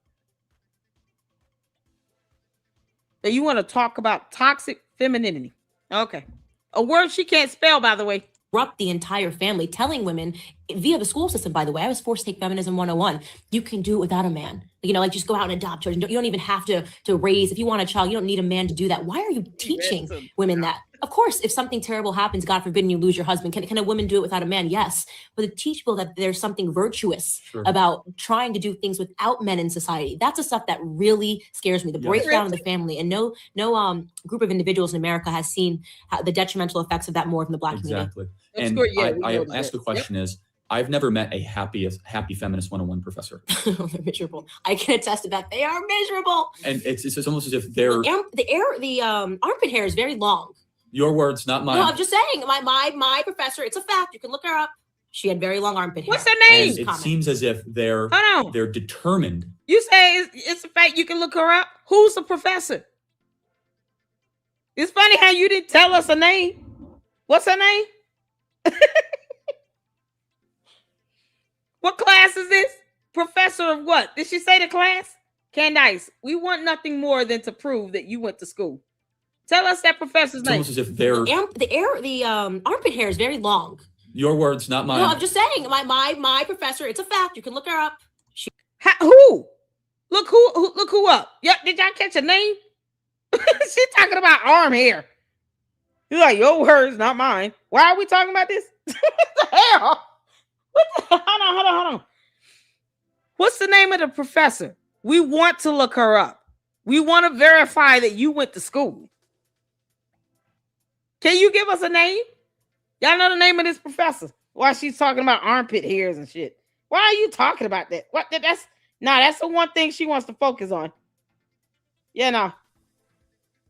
So you want to talk about toxic femininity. Okay. A word she can't spell, by the way. Disrupt the entire family, telling women via the school system, by the way. I was forced to take Feminism 101. You can do it without a man. You know, like just go out and adopt children. You don't even have to raise. If you want a child, you don't need a man to do that. Why are you teaching women that? Of course, if something terrible happens, God forbid, and you lose your husband, can a woman do it without a man? Yes. But to teach people that there's something virtuous about trying to do things without men in society. That's the stuff that really scares me. The breakdown of the family. And no group of individuals in America has seen the detrimental effects of that more than the Black community. Exactly. And I ask the question is, I've never met a happy feminist 101 professor. They're miserable. I can attest to that. They are miserable. And it's almost as if they're the armpit hair is very long. Your words, not mine. No, I'm just saying. My professor. It's a fact. You can look her up. She had very long armpit hair. What's her name? And it seems as if they're determined. You say it's a fact. You can look her up. Who's the professor? It's funny how you didn't tell us her name. What's her name? What class is this? Professor of what? Did she say the class? Candace, we want nothing more than to prove that you went to school. Tell us that professor's name. It's almost as if they're the armpit hair is very long. Your words, not mine. No, I'm just saying. My professor. It's a fact. You can look her up. Who? Look who up. Yeah, did y'all catch a name? She's talking about arm hair. You're like, your words, not mine. Why are we talking about this? What the hell? Hold on. What's the name of the professor? We want to look her up. We want to verify that you went to school. Can you give us a name? Y'all know the name of this professor? Why she's talking about armpit hairs and shit. Why are you talking about that? That's the one thing she wants to focus on. Yeah, no.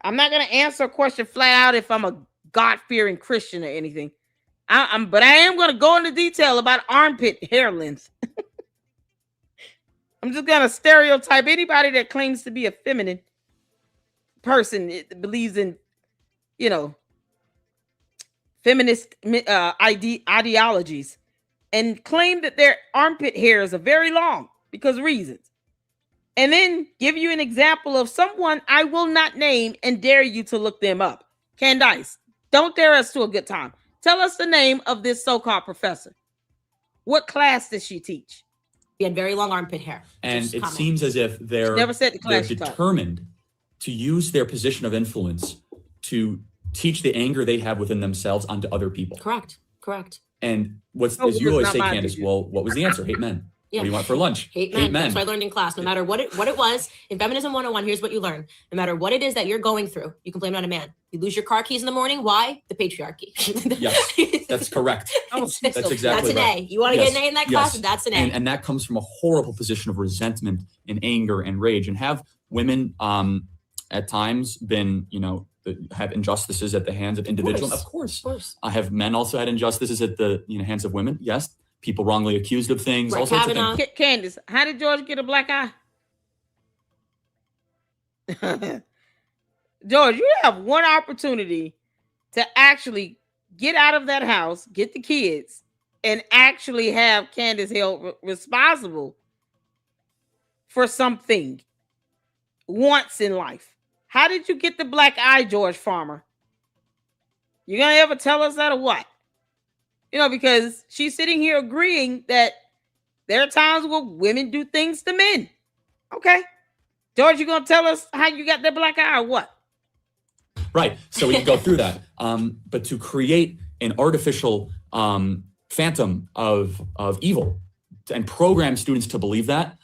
I'm not going to answer a question flat out if I'm a God-fearing Christian or anything. But I am going to go into detail about armpit hair length. I'm just going to stereotype anybody that claims to be a feminine person. It believes in, feminist ideologies and claim that their armpit hairs are very long because of reasons. And then give you an example of someone I will not name and dare you to look them up. Candace, don't dare us to a good time. Tell us the name of this so-called professor. What class does she teach? She had very long armpit hair. And it seems as if they're determined to use their position of influence to teach the anger they have within themselves onto other people. Correct. And as you always say, Candace, well, what was the answer? Hate men. Yeah. What do you want for lunch? Hate men. That's what I learned in class. No matter what it was, in Feminism 101, here's what you learn. No matter what it is that you're going through, you can blame it on a man. You lose your car keys in the morning. Why? The patriarchy. Yes, that's correct. That's exactly That's an right. A. You want to get an A in that class? That's an A. And that comes from a horrible position of resentment and anger and rage. And have women at times been, have injustices at the hands of individuals? Of course. Have men also had injustices at the hands of women? Yes. People wrongly accused of things, all sorts of things. Candace, how did George get a black eye? George, you have one opportunity to actually get out of that house, get the kids, and actually have Candace held responsible for something once in life. How did you get the black eye, George Farmer? You gonna ever tell us that or what? Because she's sitting here agreeing that there are times where women do things to men. Okay. George, you going to tell us how you got that black eye or what? Right. So we can go through that. But to create an artificial phantom of evil and program students to believe that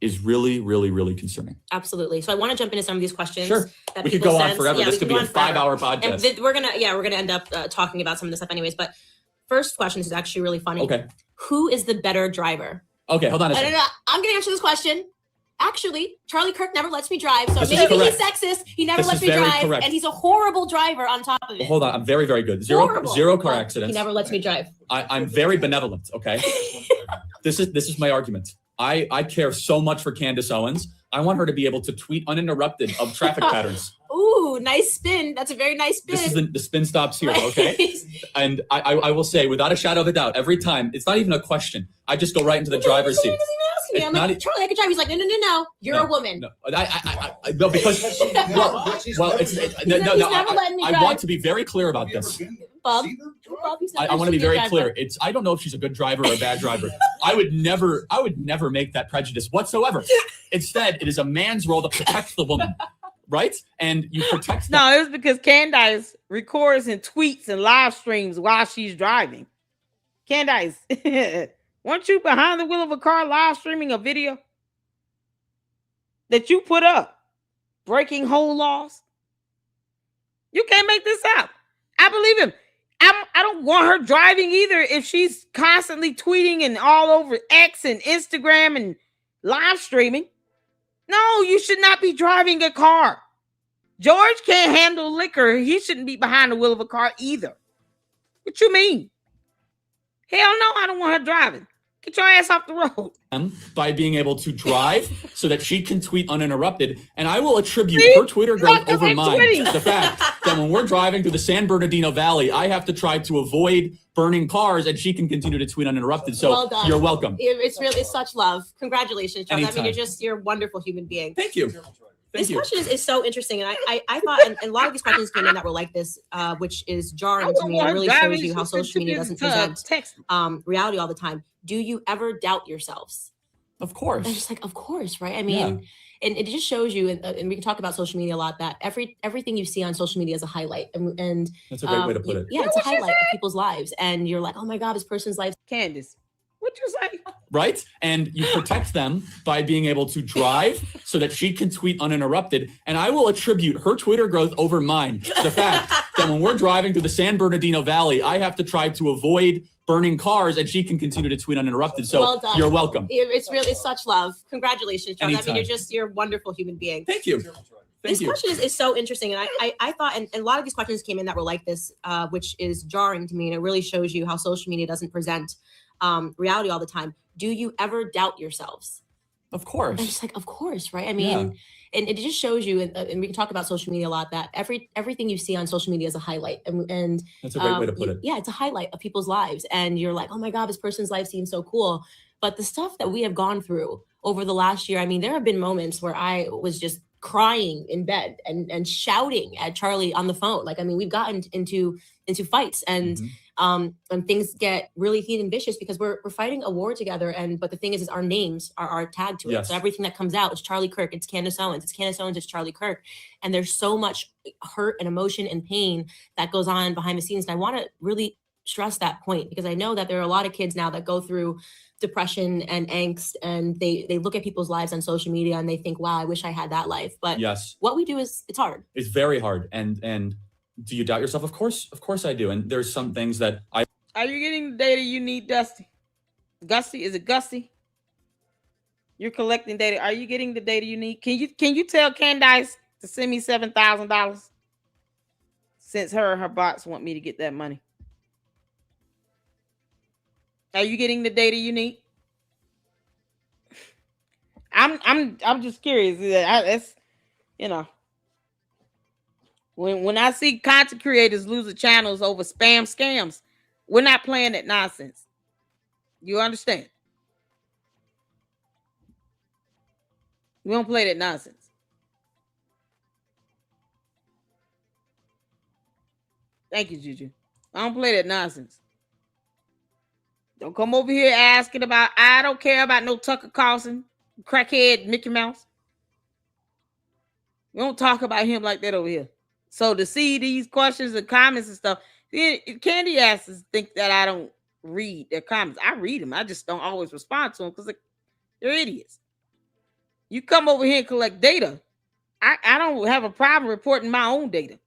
is really, really, really concerning. Absolutely. So I want to jump into some of these questions. Sure. That We could people go on sent. forever. Yeah, This we could go be a on forever. 5-hour podcast. And we're gonna end up talking about some of this stuff anyways. But first question, this is actually really funny. Okay. Who is the better driver? Okay, hold on a second. No. I'm gonna answer this question. Actually, Charlie Kirk never lets me drive, so This is maybe he's correct. sexist. He never This lets is me very drive, correct. and he's a horrible driver on top of it. Well, hold on. I'm very, very good. Horrible. Zero car But accidents. He never lets me drive. I'm very benevolent, okay? This is my argument. I care so much for Candace Owens. I want her to be able to tweet uninterrupted of traffic patterns. Ooh, nice spin. That's a very nice spin. This is the spin stops here, okay? And I will say, without a shadow of a doubt, every time, it's not even a question. I just go right into the driver's seat. Me. I'm like, Charlie, I can drive. He's like, no. You're a woman. No, no, because He's never letting me I drive. want to be very clear about this. Bob, I want to be very clear. I don't know if she's a good driver or a bad driver. I would never make that prejudice whatsoever. Instead, it is a man's role to protect the woman, right? And you protect. No, it was because Candace records and tweets and live streams while she's driving. Candace, weren't you behind the wheel of a car live streaming a video that you put up, breaking whole laws? You can't make this up. I believe him. I don't want her driving either if she's constantly tweeting and all over X and Instagram and live streaming. No, you should not be driving a car. George can't handle liquor. He shouldn't be behind the wheel of a car either. What you mean? Hell no, I don't want her driving. Get your ass off the road. By being able to drive so that she can tweet uninterrupted. And I will attribute her Twitter growth over mine to the fact that when we're driving through the San Bernardino Valley, I have to try to avoid burning cars and she can continue to tweet uninterrupted. So well done. You're welcome. It's such love. Congratulations, Charlie. Anytime. I mean, you're a wonderful human being. Thank you. This question is so interesting, and I thought, and a lot of these questions came in that were like this, which is jarring to me. It really shows you how social media doesn't present reality all the time. Do you ever doubt yourselves? Of course. I'm just like, of course, right? I mean, and it just shows you, and we can talk about social media a lot, that everything you see on social media is a highlight, and that's a great way to put it. Yeah, it's a highlight of people's lives, and you're like, oh my God, this person's life. Candace, what you say? Right? And you protect them by being able to drive so that she can tweet uninterrupted. And I will attribute her Twitter growth over mine to the fact that when we're driving through the San Bernardino Valley, I have to try to avoid burning cars and she can continue to tweet uninterrupted. So well done. You're welcome. It's such love. Congratulations, Charlie. Anytime. I mean, you're a wonderful human being. Thank you. This question is so interesting, and I thought, and a lot of these questions came in that were like this, which is jarring to me, and it really shows you how social media doesn't present reality all the time. Do you ever doubt yourselves? Of course. I'm just like, of course, right? I mean, and it just shows you, and we can talk about social media a lot, that everything you see on social media is a highlight, and that's a great way to put it. Yeah, it's a highlight of people's lives, and you're like, oh my God, this person's life seems so cool. But the stuff that we have gone through over the last year, I mean, there have been moments where I was just crying in bed and shouting at Charlie on the phone. Like, I mean, we've gotten into fights, and things get really heated and vicious because we're fighting a war together. But the thing is our names are tagged to it. Yes. So everything that comes out is Charlie Kirk, it's Candace Owens, it's Charlie Kirk. And there's so much hurt and emotion and pain that goes on behind the scenes. And I want to really stress that point, because I know that there are a lot of kids now that go through depression and angst, and they look at people's lives on social media and they think, wow, I wish I had that life. But yes, what we do it's hard. It's very hard. And do you doubt yourself? Of course I do. And there's some things that Are you getting the data you need, Dusty? Gusty? Is it Gusty? You're collecting data. Are you getting the data you need? Can you tell Candace to send me $7,000? Since her bots want me to get that money. Are you getting the data you need? I'm just curious. It's, you know, when I see content creators losing channels over spam scams, we're not playing that nonsense. You understand? We don't play that nonsense. Thank you, Juju. I don't play that nonsense. Don't come over here asking about, I don't care about no Tucker Carlson, crackhead Mickey Mouse. We don't talk about him like that over here. So to see these questions and comments and stuff, Candy asses think that I don't read their comments. I read them. I just don't always respond to them because they're idiots. You come over here and collect data. I don't have a problem reporting my own data.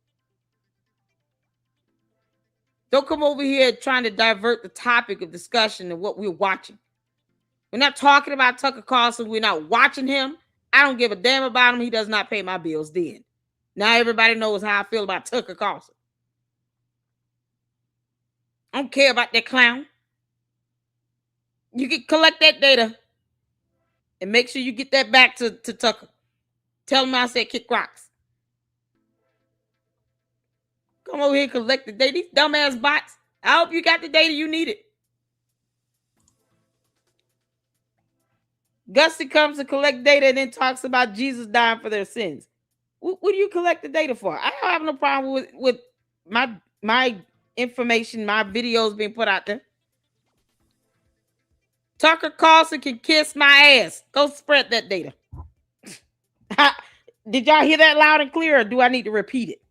Don't come over here trying to divert the topic of discussion and what we're watching. We're not talking about Tucker Carlson. We're not watching him. I don't give a damn about him. He does not pay my bills then. Now everybody knows how I feel about Tucker Carlson. I don't care about that clown. You can collect that data and make sure you get that back to Tucker. Tell him I said kick rocks. Come over here and collect the data. These dumbass bots. I hope you got the data you needed. Gusty comes to collect data and then talks about Jesus dying for their sins. What do you collect the data for? I don't have no problem with my information, my videos being put out there. Tucker Carlson can kiss my ass. Go spread that data. Did y'all hear that loud and clear, or do I need to repeat it?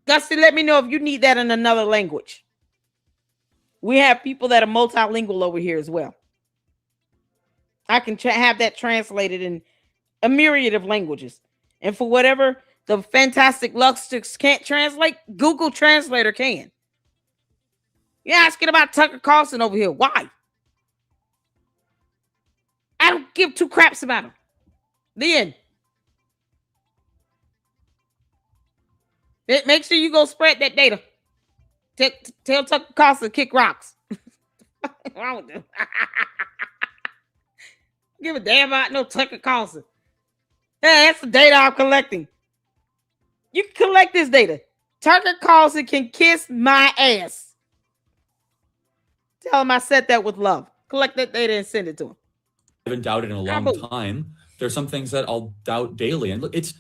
Gusty, let me know if you need that in another language. We have people that are multilingual over here as well. I can have that translated in a myriad of languages. And for whatever the fantastic Luxtix can't translate, Google Translator can. You're asking about Tucker Carlson over here. Why? I don't give two craps about him. The end. Make sure you go spread that data. Tell Tucker Carlson to kick rocks. What's wrong with them? Give a damn about no Tucker Carlson. Yeah, that's the data I'm collecting. You can collect this data. Tucker Carlson can kiss my ass. Tell him I said that with love. Collect that data and send it to him. I haven't doubted in a long time. There's some things that I'll doubt daily. And look, it's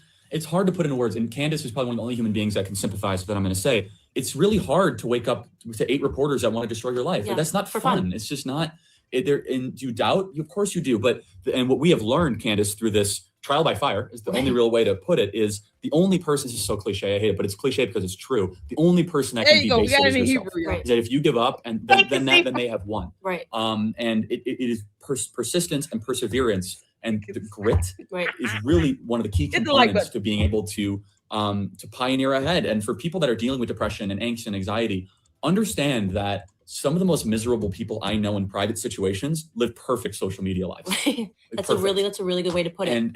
hard to put into words. And Candace is probably one of the only human beings that can sympathize with what I'm going to say. It's really hard to wake up to 8 reporters that want to destroy your life. Yeah, that's not fun. It's just not. And do you doubt? Of course you do. But what we have learned, Candace, through this trial by fire is the only real way to put it, is the only person, this is so cliche, I hate it, but it's cliche because it's true. The only person that can be basic is yourself. Right. Is that if you give up, and then they have won. Right. And it is persistence and perseverance and the grit is really one of the key components to being able to pioneer ahead. And for people that are dealing with depression and angst and anxiety, understand that some of the most miserable people I know in private situations live perfect social media lives. That's a really good way to put it. And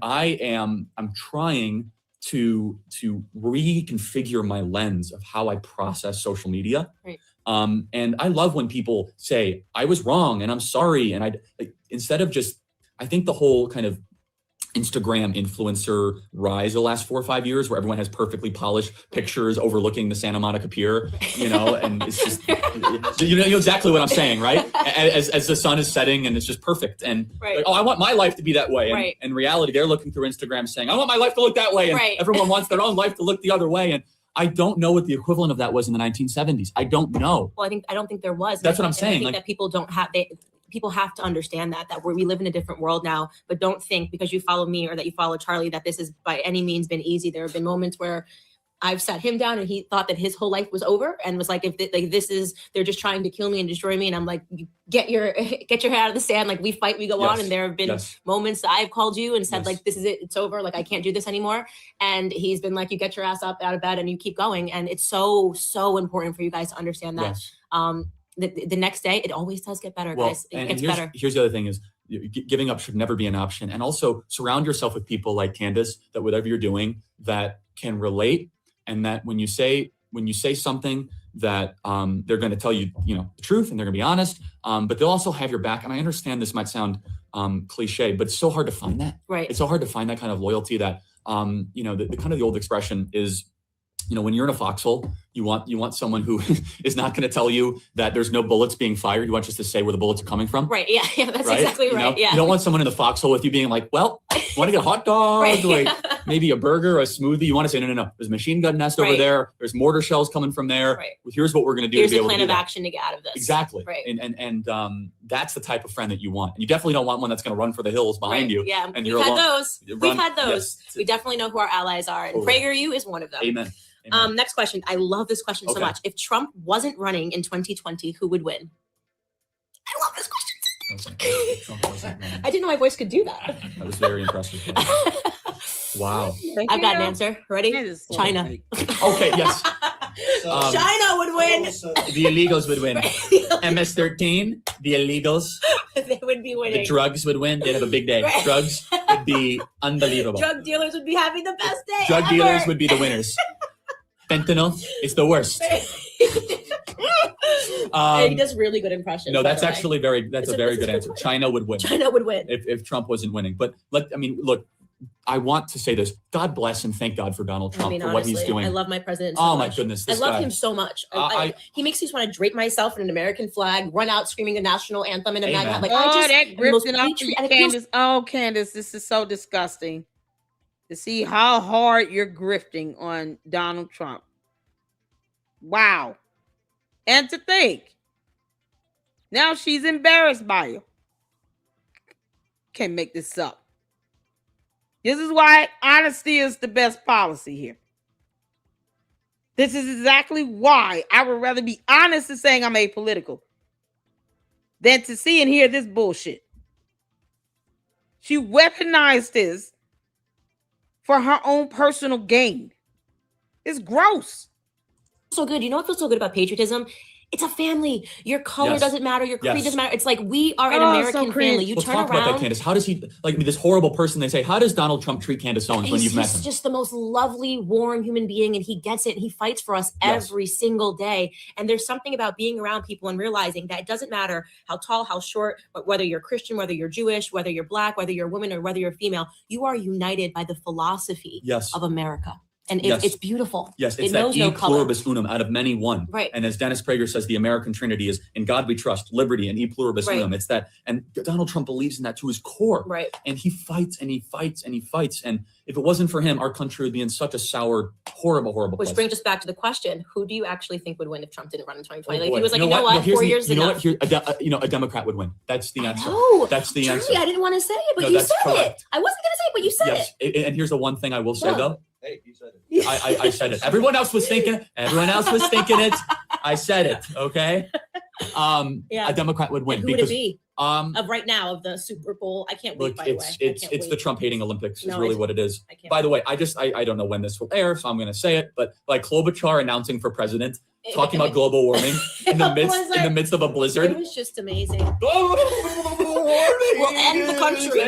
I'm trying to reconfigure my lens of how I process social media. Right. And I love when people say, I was wrong and I'm sorry. And instead of just, I think the whole kind of Instagram influencer rise the last 4 or 5 years, where everyone has perfectly polished pictures overlooking the Santa Monica Pier, and it's just, you know exactly what I'm saying, right? As the sun is setting and it's just perfect. And I want my life to be that way. And in reality, they're looking through Instagram saying, I want my life to look that way. And everyone wants their own life to look the other way. And I don't know what the equivalent of that was in the 1970s. I don't know. Well, I don't think there was. That's what I'm saying. I think that people don't have, people have to understand that we live in a different world now, but don't think because you follow me or that you follow Charlie that this has by any means been easy. There have been moments where I've sat him down and he thought that his whole life was over and was like, they're just trying to kill me and destroy me. And I'm like, get your head out of the sand. Like, we fight, we go on. And there have been moments that I've called you and said, like, this is it, it's over. Like, I can't do this anymore. And he's been like, you get your ass up out of bed and you keep going. And it's so, so important for you guys to understand that. The next day, it always does get better, guys. It gets better. Here's the other thing is, giving up should never be an option. And also surround yourself with people like Candace, that whatever you're doing, that can relate. And that when you say something that they're going to tell you, the truth, and they're going to be honest, but they'll also have your back. And I understand this might sound cliche, but it's so hard to find that. Right. It's so hard to find that kind of loyalty that, the kind of the old expression is, when you're in a foxhole, you want someone who is not going to tell you that there's no bullets being fired. You want just to say where the bullets are coming from. Right. Yeah. That's exactly right. You don't want someone in the foxhole with you being like, well, want to get a hot dog, maybe a burger, a smoothie. You want to say, no. There's a machine gun nest over there. There's mortar shells coming from there. Right. Well, here's what we're going to do. Here's a plan of action to get out of this. Exactly. Right. And that's the type of friend that you want. And you definitely don't want one that's going to run for the hills behind you. Yeah. And We've had those. We've had those. Yes. We definitely know who our allies are. And PragerU is one of them. Amen. Next question. I love this question so Okay. much. If Trump wasn't running in 2020, who would win? I love this question. Trump wasn't running. I didn't know my voice could do that. That was very impressive. Wow. I've got an answer. Ready? China. Okay, yes. China would win. The illegals would win. MS-13, the illegals, They would be winning. the drugs would win. They'd have a big day. Right. Drugs would be unbelievable. Drug dealers would be having the best day. Drug ever. dealers would be the winners. Fentanyl, it's the worst. He does really good impressions. No, by that's the way. actually that's a very good answer. China would win. China would win. If Trump wasn't winning. But look, I want to say this. God bless and thank God for Donald Trump for what he's honestly, doing. I love my president so Oh much. my goodness, I this love guy. him so much. I- He makes me just want to drape myself in an American flag, run out screaming the national anthem in a Amen. magnet. Like, Oh, I just, that I'm the most grifting off patriot- you, and it feels- Candace. Oh, Candace, this is so disgusting to see how hard you're grifting on Donald Trump. Wow. And to think, now she's embarrassed by you. Can't make this up. This is why honesty is the best policy here. This is exactly why I would rather be honest in saying I'm apolitical than to see and hear this bullshit. She weaponized this for her own personal gain. It's gross. so good. You know what feels so good about patriotism? It's a family. Your color Yes. doesn't matter. Your creed Yes. doesn't matter. It's like we are an Oh, so American cringe. family. You We'll turn talk about that, around. Candace. How does he, this horrible person they say, how does Donald Trump treat Candace Owens when He's you've met him? just the most lovely, warm human being, and he gets it. And he fights for us Yes. every single day. And there's something about being around people and realizing that it doesn't matter how tall, how short, but whether you're Christian, whether you're Jewish, whether you're Black, whether you're a woman, or whether you're female, you are united by the philosophy Yes. of America. And Yes. it's beautiful. Yes, It it's that knows e no color. pluribus unum, out of many one. Right. And as Dennis Prager says, the American Trinity is in God we trust, liberty, and e pluribus Right. unum. It's that, and Donald Trump believes in that to his core. Right. And he fights and he fights and he fights. And if it wasn't for him, our country would be in such a sour, horrible, horrible Which place. brings us back to the question: who do you actually think would win if Trump didn't run in 2020? Oh, Like, if boy. he was like, you know No, what, here's 4 the- years is you know enough. what? A Democrat would win. That's the answer. No, That's the Charlie, answer. I didn't want to say it, but No, you that's said correct. it. I wasn't going to say it, but you said Yes. it. And here's the one thing I will say What? though. Hey, you said it. I said it. Everyone else was thinking it. Everyone else was thinking it. I said it. Okay. Yeah. A Democrat would win And who would because it be? um Of right now, of the Super Bowl. I can't wait, look, by the way. I it's can't the wait. Trump hating Olympics is No, really I- what it is. I can't By the way, I don't know when this will air, so I'm gonna say it, but like Klobuchar announcing for president, talking about global warming in the midst of a It blizzard. was just amazing. We'll end the country.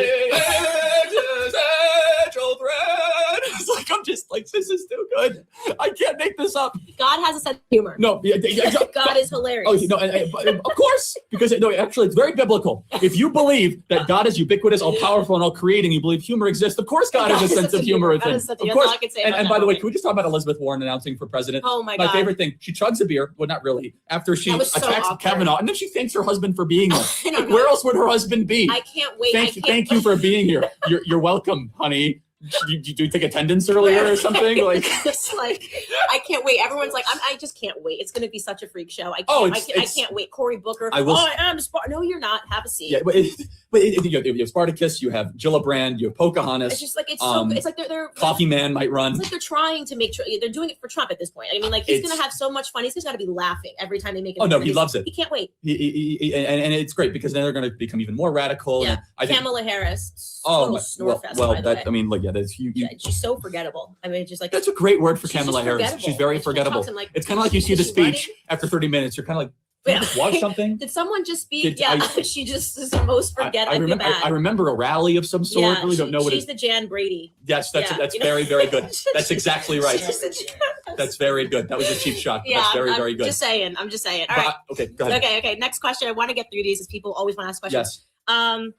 It's like I'm just like, this is too good. I can't make this up. God has a sense of humor. No, God is hilarious. Oh, no, of course, because no, actually, it's very biblical. If you believe that God is ubiquitous, all powerful, and all creating, you believe humor exists. Of course, God has a sense of humor. God has a sense of Of humor. course. That's all I can say And about by that the way, one. can we just talk about Elizabeth Warren announcing for president? Oh my My God. favorite thing. She chugs a beer, well, not really. After she That was so attacks awkward. Kavanaugh, and then she thanks her husband for being there. I don't Like, know. where else would her husband be? I can't wait. Thank you for being here. You're welcome, honey. Did you take attendance earlier or something? Like, It's like I can't wait. Everyone's like, I just can't wait. It's going to be such a freak show. I can't. Oh, I can't wait. Cory Booker. I will- I am. No, you're not. Have a seat. yeah, you have Spartacus, you have Gillibrand, you have Pocahontas. It's just like it's so. It's like they're Coffee Man might run. It's like they're trying to make. They're doing it for Trump at this point. I mean, like he's It's- going to have so much fun. He's just got to be laughing every time they make it. Oh, no, he loves it. He can't wait. And it's great because then they're going to become even more radical. Yeah. And I think, Kamala Harris. oh, total snore fest, by the way. I mean, look, yeah, that's you. She's so forgettable. I mean, just like That's a great word for she's just Kamala Harris. forgettable. She's very She forgettable. talks and, like, It's kind of like you see the is she running? speech after 30 minutes. You're kind of like, did I just watch something? Did someone just speak? Did Yeah, I- she just is the most forgettable. I feel bad. I remember a rally of some sort. Yeah, really don't know what she's it. the Jan Brady. Yes, that's Yeah, that's you know? very very good. That's exactly right. She's just a Jan- That's very good. That was a cheap shot. But Yeah, that's very I'm very good. Just saying. I'm just saying. All But- right. Okay, go ahead. Okay. Next question. I want to get through these, as people always want to ask questions. Yes.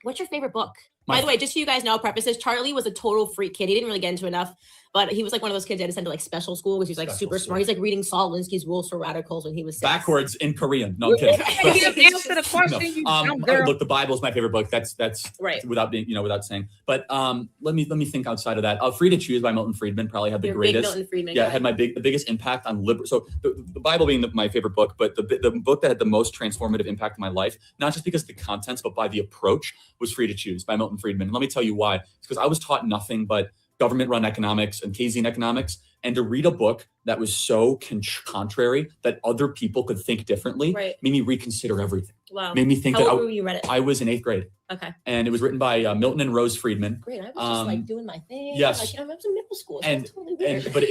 What's your favorite book? My- By the way, just so you guys know, prefaces, Charlie was a total freak kid. He didn't really get into enough, but he was like one of those kids that had to send to like special school because he's like Special super school. smart. He's like reading Saul Alinsky's Rules for Radicals when he was 6. Backwards in Korean. No, I'm kidding. You answer the question, you dumb girl. Look, the Bible is my favorite book. That's Right. without being, without saying. But let me think outside of that. Free to Choose by Milton Friedman probably had the You're a big greatest. Milton Friedman Yeah, guy. had the biggest impact on liberty. So the Bible being my favorite book, but the book that had the most transformative impact in my life, not just because of the contents, but by the approach, was Free to Choose by Milton Friedman. And let me tell you why. It's because I was taught nothing but government-run economics and Keynesian economics. And to read a book that was so contrary that other people could think differently made me reconsider everything. Wow. Made me think How that old were you read it? I was in 8th grade. Okay. And it was written by Milton and Rose Friedman. Great. I was just like doing my thing. Yes. Like, I was in middle school. So And, it's totally weird. but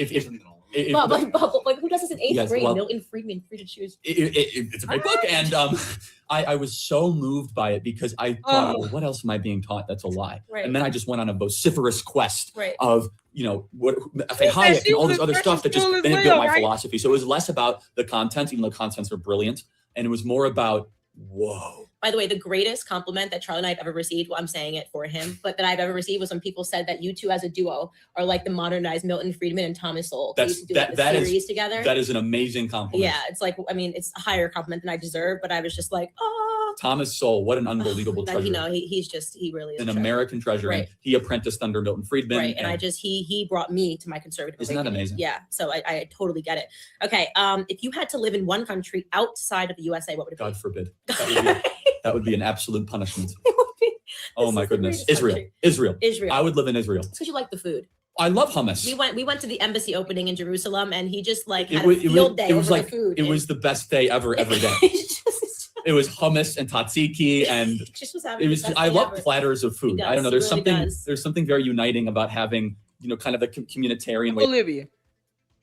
But who does this in 8th grade? well, Milton Friedman, Free to Choose. It's a great book. And I was so moved by it because I thought, well, what else am I being taught that's a lie? Right. And then I just went on a vociferous quest Right. of, what F.A. Hayek and all this other stuff that just then it built my philosophy. So it was less about the content, even though the contents are brilliant. And it was more about, whoa. By the way, the greatest compliment that Charlie and I have ever received, well, I'm saying it for him, but that I've ever received was when people said that you two as a duo are like the modernized Milton Friedman and Thomas Sowell. They used to do the series together. That is an amazing compliment. Yeah, it's like, I mean, it's a higher compliment than I deserve, but I was just like, Thomas Sowell, what an unbelievable treasure. You know, he really is an American treasure. Right. And he apprenticed under Milton Friedman. Right. And he brought me to my conservative. Isn't that awakening. amazing? Yeah. So I totally get it. Okay. If you had to live in one country outside of the USA, what would it be? God forbid. That would be an absolute punishment. Oh my goodness. Israel. I would live in Israel. It's because you like the food. I love hummus. We went to the embassy opening in Jerusalem, and he just like had a field day over the food. It was the best day ever, every day. It was hummus and tzatziki, and I love platters of food. I don't know. There's something very uniting about having, kind of a communitarian way. Olivia,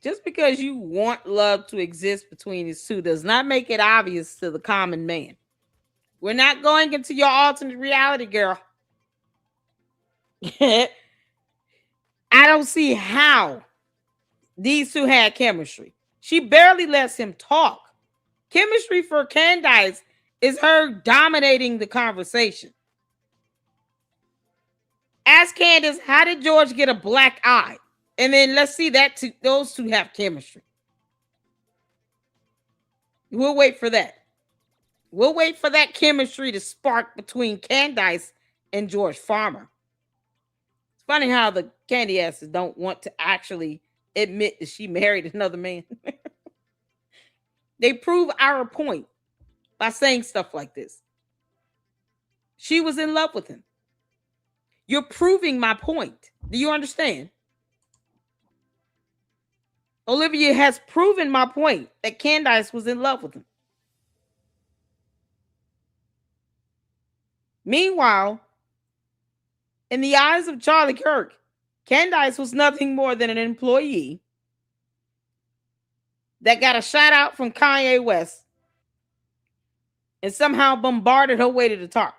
just because you want love to exist between these two does not make it obvious to the common man. We're not going into your alternate reality, girl. I don't see how these two had chemistry. She barely lets him talk. Chemistry for Candace is her dominating the conversation. Ask Candace, how did George get a black eye? And then let's see that those two have chemistry. We'll wait for that. We'll wait for that chemistry to spark between Candace and George Farmer. It's funny how the candy asses don't want to actually admit that she married another man. They prove our point by saying stuff like this. She was in love with him. You're proving my point. Do you understand? Olivia has proven my point that Candace was in love with him. Meanwhile, in the eyes of Charlie Kirk, Candace was nothing more than an employee that got a shout out from Kanye West and somehow bombarded her way to the top.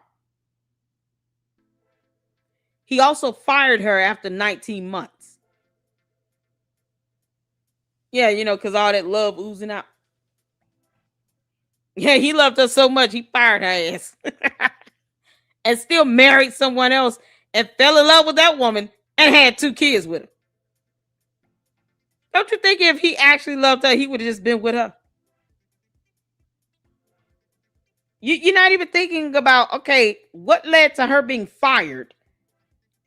He also fired her after 19 months. Yeah, because all that love oozing out. Yeah, he loved her so much, he fired her ass. And still married someone else and fell in love with that woman and had 2 kids with her. Don't you think if he actually loved her, he would have just been with her? You're not even thinking about, okay, what led to her being fired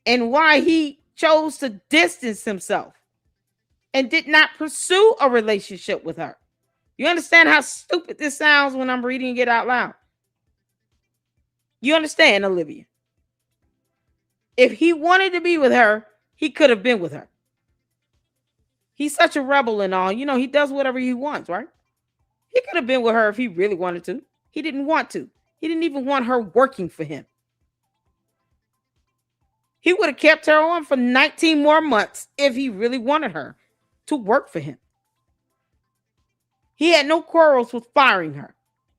and why he chose to distance himself and did not pursue a relationship with her. You understand how stupid this sounds when I'm reading it out loud? You understand, Olivia? If he wanted to be with her, he could have been with her. He's such a rebel and all. He does whatever he wants, right? He could have been with her if he really wanted to. He didn't want to. He didn't even want her working for him. He would have kept her on for 19 more months if he really wanted her to work for him. He had no quarrels with firing her.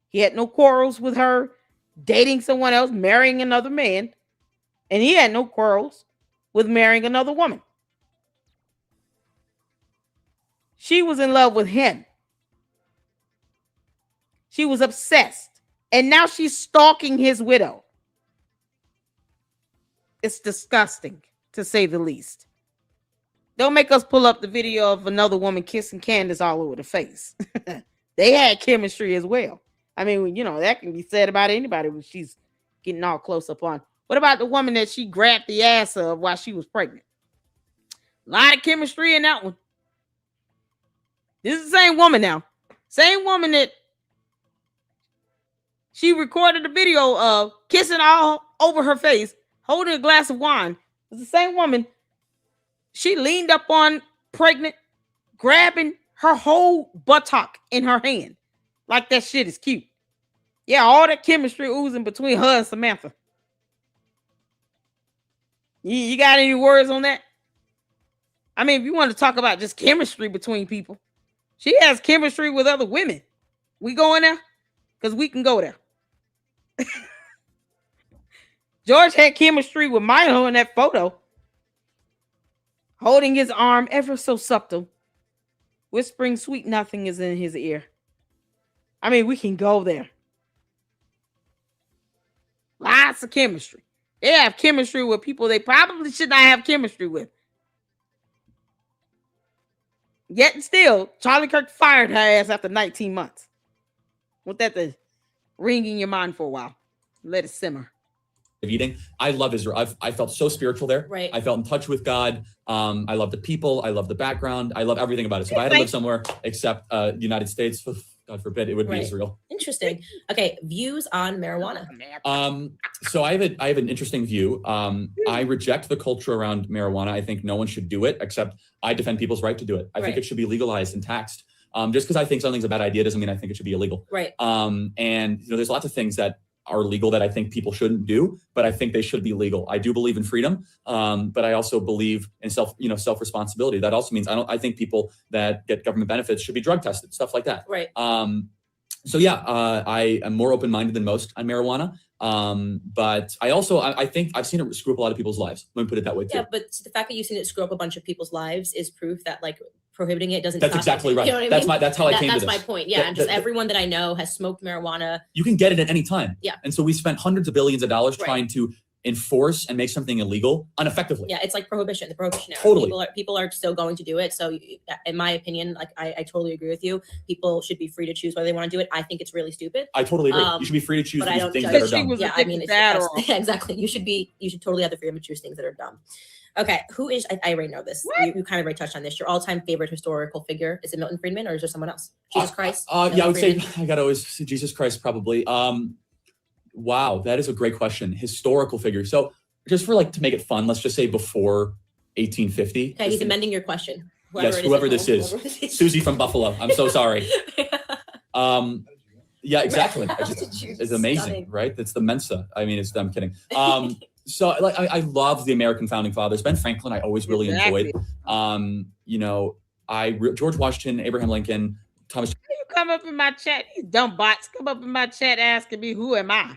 He had no quarrels with her dating someone else, marrying another man. And he had no quarrels with marrying another woman. She was in love with him. She was obsessed. And now she's stalking his widow. It's disgusting, to say the least. Don't make us pull up the video of another woman kissing Candace all over the face. They had chemistry as well. I mean, that can be said about anybody when she's getting all close up on. What about the woman that she grabbed the ass of while she was pregnant? A lot of chemistry in that one. This is the same woman now. Same woman that she recorded a video of kissing all over her face, holding a glass of wine. It's the same woman. She leaned up on pregnant grabbing her whole buttock in her hand. Like that shit is cute. Yeah, all that chemistry oozing between her and Samantha. You got any words on that? I mean, if you want to talk about just chemistry between people, she has chemistry with other women. We going there? Because we can go there. George had chemistry with Milo in that photo. Holding his arm ever so subtle. Whispering sweet nothing is in his ear. I mean, we can go there. Lots of chemistry. They have chemistry with people they probably should not have chemistry with. Yet and still, Charlie Kirk fired her ass after 19 months. Want that to ring in your mind for a while. Let it simmer. Eating. I love Israel. I felt so spiritual there. Right. I felt in touch with God. I love the people. I love the background. I love everything about it. So if I had to live somewhere except the United States, God forbid, it would be Israel. Interesting. Okay, views on marijuana. So I have an interesting view. I reject the culture around marijuana. I think no one should do it, except I defend people's right to do it. I think it should be legalized and taxed. Just because I think something's a bad idea doesn't mean I think it should be illegal. Right. And there's lots of things that are legal that I think people shouldn't do, but I think they should be legal. I do believe in freedom, but I also believe in self-responsibility. That also means I think people that get government benefits should be drug tested, stuff like that. Right. So yeah, I am more open-minded than most on marijuana. But I think I've seen it screw up a lot of people's lives. Let me put it that way too. Yeah, but the fact that you've seen it screw up a bunch of people's lives is proof that like prohibiting it doesn't. That's exactly right. You know what I mean? That's how I came to this. That's my point. Yeah, and everyone that I know has smoked marijuana. You can get it at any time. Yeah. And so we spent hundreds of billions of dollars trying to enforce and make something illegal ineffectively. Yeah, it's like prohibition. The prohibition era. Totally. People are still going to do it. So in my opinion, like I totally agree with you. People should be free to choose whether they want to do it. I think it's really stupid. I totally agree. You should be free to choose these things that are dumb. Yeah, I mean, yeah, exactly. You should totally have the freedom to choose things that are dumb. Okay, who is, I already know this. You kind of already touched on this. Your all-time favorite historical figure, is it Milton Friedman or is there someone else? Jesus Christ? Yeah, I would say, I gotta always say Jesus Christ probably. Wow, that is a great question. Historical figure. So just for to make it fun, let's just say before 1850. Okay, he's amending your question. Whoever this is. Susie from Buffalo. I'm so sorry. Yeah, exactly. It's amazing, stunning. Right? It's the Mensa. I mean, I'm kidding. So I love the American founding fathers. Ben Franklin, I always really enjoyed. George Washington, Abraham Lincoln, Thomas. You come up in my chat, these dumb bots come up in my chat asking me, who am I?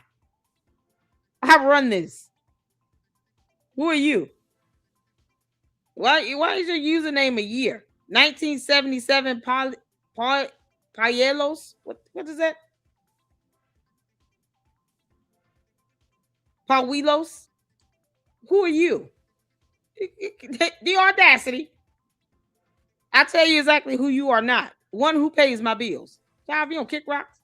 I run this. Who are you? Why is your username a year? 1977 Payelos? What is that? Pawilos? Who are you? The audacity. I tell you exactly who you are not. One who pays my bills. Child, you don't kick rocks.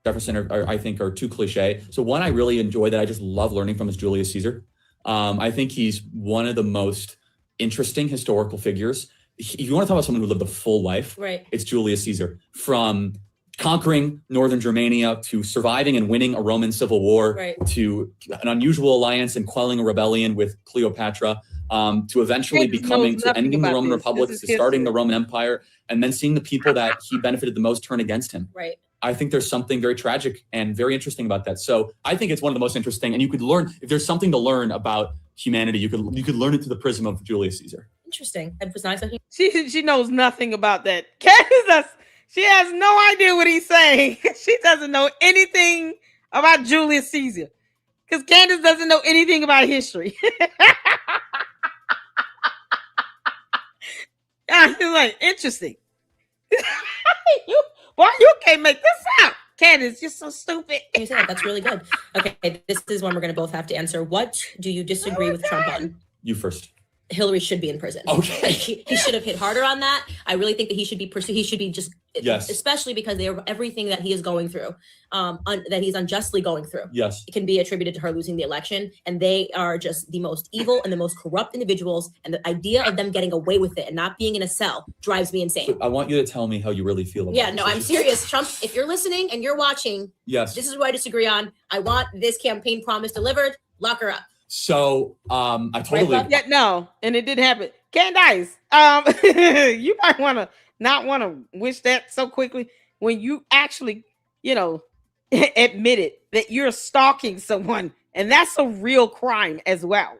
Jefferson I think are too cliche. So one I really enjoy that I just love learning from is Julius Caesar. I think he's one of the most interesting historical figures. If you want to talk about someone who lived a full life, right, it's Julius Caesar. From conquering northern Germania to surviving and winning a Roman civil war, right, to an unusual alliance and quelling a rebellion with Cleopatra, to eventually ending the Roman Republic, to starting the Roman Empire, and then seeing the people that he benefited the most turn against him. Right. I think there's something very tragic and very interesting about that. So I think it's one of the most interesting, and you could learn, if there's something to learn about humanity, you could learn it through the prism of Julius Caesar. Interesting. It was nice. She knows nothing about that. Candace, she has no idea what he's saying. She doesn't know anything about Julius Caesar. Because Candace doesn't know anything about history. It's like, interesting. You can't make this out. Candace, you're so stupid. You said that's really good. Okay, this is one we're going to both have to answer. What do you disagree with Trump on? You first. Hillary should be in prison. Okay. Like, he should have hit harder on that. I really think that he should be pursued. He should be just, yes, especially because everything that he is going through, that he's unjustly going through. Yes. It can be attributed to her losing the election. And they are just the most evil and the most corrupt individuals. And the idea of them getting away with it and not being in a cell drives me insane. So I want you to tell me how you really feel about this. No, I'm serious. Trump, if you're listening and you're watching, yes, this is what I disagree on. I want this campaign promise delivered. Lock her up. So I totally no, and it didn't happen. Candace, you might want to not want to wish that so quickly when you actually, admitted that you're stalking someone, and that's a real crime as well.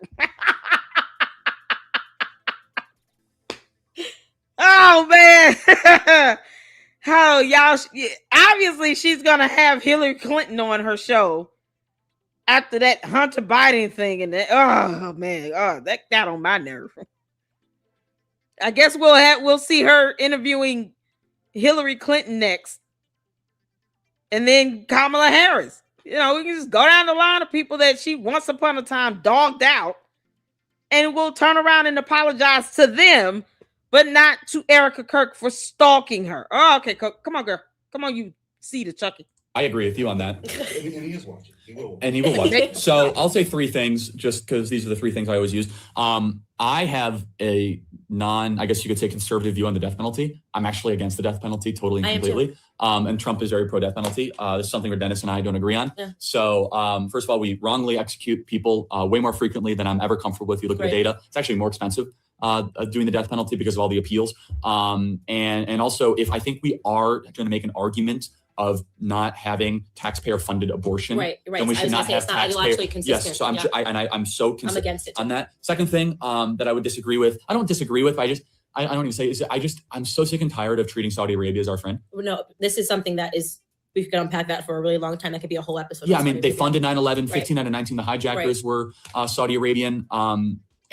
Oh man. Oh, y'all, obviously she's gonna have Hillary Clinton on her show after that Hunter Biden thing, and oh man, that got on my nerve. I guess we'll see her interviewing Hillary Clinton next, and then Kamala Harris. We can just go down the line of people that she once upon a time dogged out, and we'll turn around and apologize to them, but not to Erica Kirk for stalking her. Oh, okay, come on, girl. Come on, you see the Chucky. I agree with you on that. And he is watching. He will. And he will watch it. So I'll say three things just because these are the three things I always use. I have a I guess you could say conservative view on the death penalty. I'm actually against the death penalty totally and completely. And Trump is very pro death penalty. This is something where Dennis and I don't agree on. Yeah. So first of all, we wrongly execute people way more frequently than I'm ever comfortable with. You look at the data, it's actually more expensive doing the death penalty because of all the appeals. And also, if I think we are going to make an argument of not having taxpayer-funded abortion, then we should not have taxpayer. Yes, so I'm so against it on that. Second thing that I would disagree with, I don't disagree with, but I don't even say is I'm so sick and tired of treating Saudi Arabia as our friend. No, this is something that is, we could unpack that for a really long time. That could be a whole episode. Yeah, I mean, they funded 9/11, 15 out of 19. The hijackers were Saudi Arabian.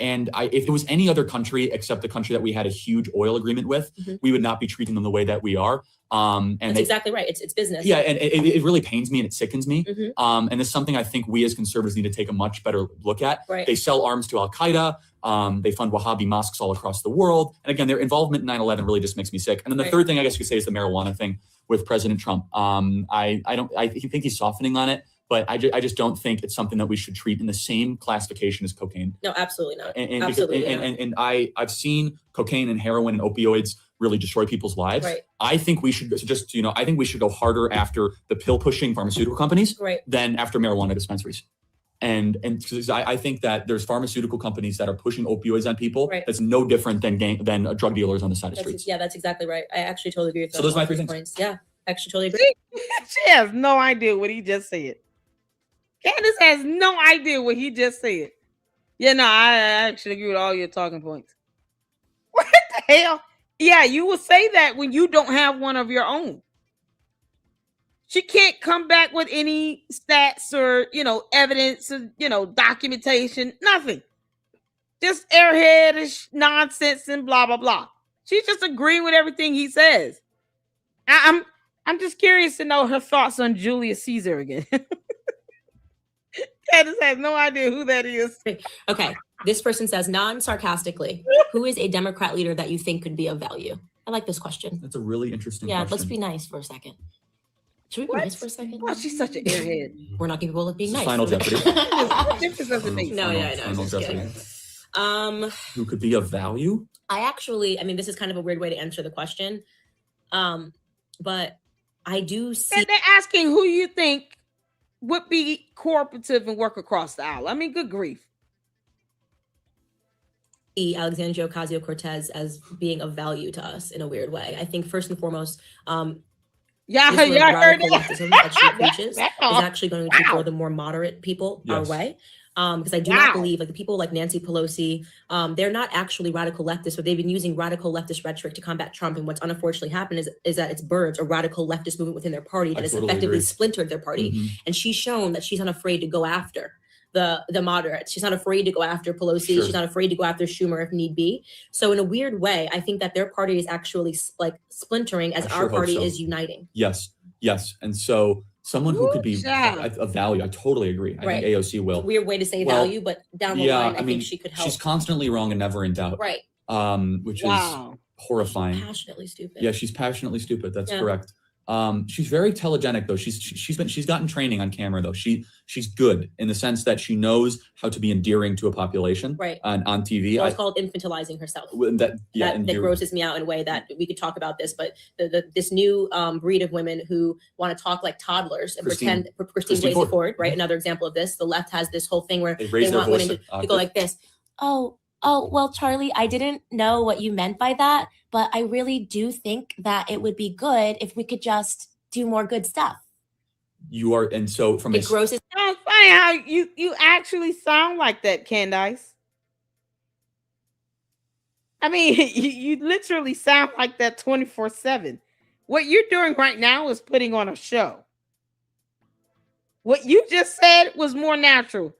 And if it was any other country except the country that we had a huge oil agreement with, we would not be treating them the way that we are. And that's exactly right. It's business. Yeah, and it really pains me and it sickens me. And it's something I think we as conservatives need to take a much better look at. They sell arms to Al-Qaeda. They fund Wahhabi mosques all across the world. And again, their involvement in 9/11 really just makes me sick. And then the third thing I guess you could say is the marijuana thing with President Trump. I think he's softening on it. But I just don't think it's something that we should treat in the same classification as cocaine. No, absolutely not. And I've seen cocaine and heroin and opioids really destroy people's lives. I think we should I think we should go harder after the pill pushing pharmaceutical companies than after marijuana dispensaries. And I think that there's pharmaceutical companies that are pushing opioids on people. That's no different than drug dealers on the side of streets. Yeah, that's exactly right. I actually totally agree with that. So those are my 3 things. Points. Yeah, I actually totally agree. She has no idea what he just said. Candace has no idea what he just said. Yeah, no, I actually agree with all your talking points. What the hell? Yeah, you will say that when you don't have one of your own. She can't come back with any stats or, evidence or, documentation, nothing. Just airheadish nonsense and blah, blah, blah. She's just agreeing with everything he says. I'm just curious to know her thoughts on Julius Caesar again. Candace has no idea who that is. Okay. This person says, non-sarcastically, who is a Democrat leader that you think could be of value? I like this question. That's a really interesting question. Let's be nice for a second. Should we be nice for a second? Oh, she's such an airhead. We're not capable of being nice. Final Jeopardy. What difference does it make? No, yeah, I know. Just kidding. Who could be of value? This is kind of a weird way to answer the question. But I do see. They're asking who you think would be cooperative and work across the aisle. I mean, good grief. Alexandria Ocasio-Cortez as being of value to us in a weird way. I think first and foremost, y'all heard that she preaches is actually going to draw the more moderate people our way. Because I do not believe, the people like Nancy Pelosi, they're not actually radical leftists, but they've been using radical leftist rhetoric to combat Trump. And what's unfortunately happened is that it's birthed a radical leftist movement within their party that has effectively splintered their party. And she's shown that she's not afraid to go after the moderates. She's not afraid to go after Pelosi. She's not afraid to go after Schumer if need be. So in a weird way, I think that their party is actually splintering as our party is uniting. Yes. And so someone who could be of value, I totally agree. I think AOC will. Weird way to say value, but down the line, I think she could help. She's constantly wrong and never in doubt. Right. Which is horrifying. Passionately stupid. Yeah, she's passionately stupid. That's correct. She's very telegenic though. She's gotten training on camera though. She's good in the sense that she knows how to be endearing to a population. Right. On TV. Well, it's called infantilizing herself. That grosses me out in a way that we could talk about this, but this new breed of women who want to talk like toddlers and pretend Christine Blasey Ford, right? Another example of this. The left has this whole thing where they want women to go like this. Oh, oh, well, Charlie, I didn't know what you meant by that, but I really do think that it would be good if we could just do more good stuff. You are, and so from It grosses. Oh, funny how you actually sound like that, Candace. I mean, you literally sound like that 24/7. What you're doing right now is putting on a show. What you just said was more natural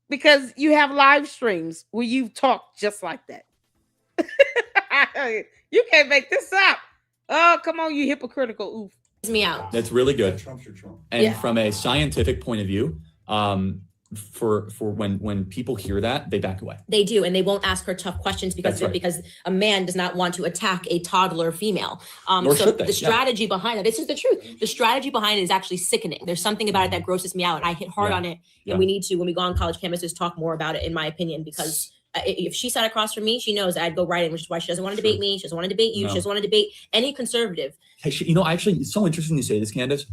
because you have live streams where you talk just like that. You can't make this up. Oh, come on, you hypocritical oof. Me out. That's really good. And Yeah. from a scientific point of view, for when people hear that, they back away. They do, and they won't ask her tough questions because That's right. because a man does not want to attack a toddler female. Nor So should they, the strategy behind it, this is the truth. The strategy behind it is actually sickening. There's something about it that grosses me out, and I hit hard Yeah. on it. Yeah. And we need to, when we go on college campuses, talk more about it, in my opinion, because if she sat across from me, she knows I'd go right in, which is why she doesn't want to debate me. She doesn't want to debate you. No. She doesn't want to debate any conservative. Hey, actually, it's so interesting you say this, Candace.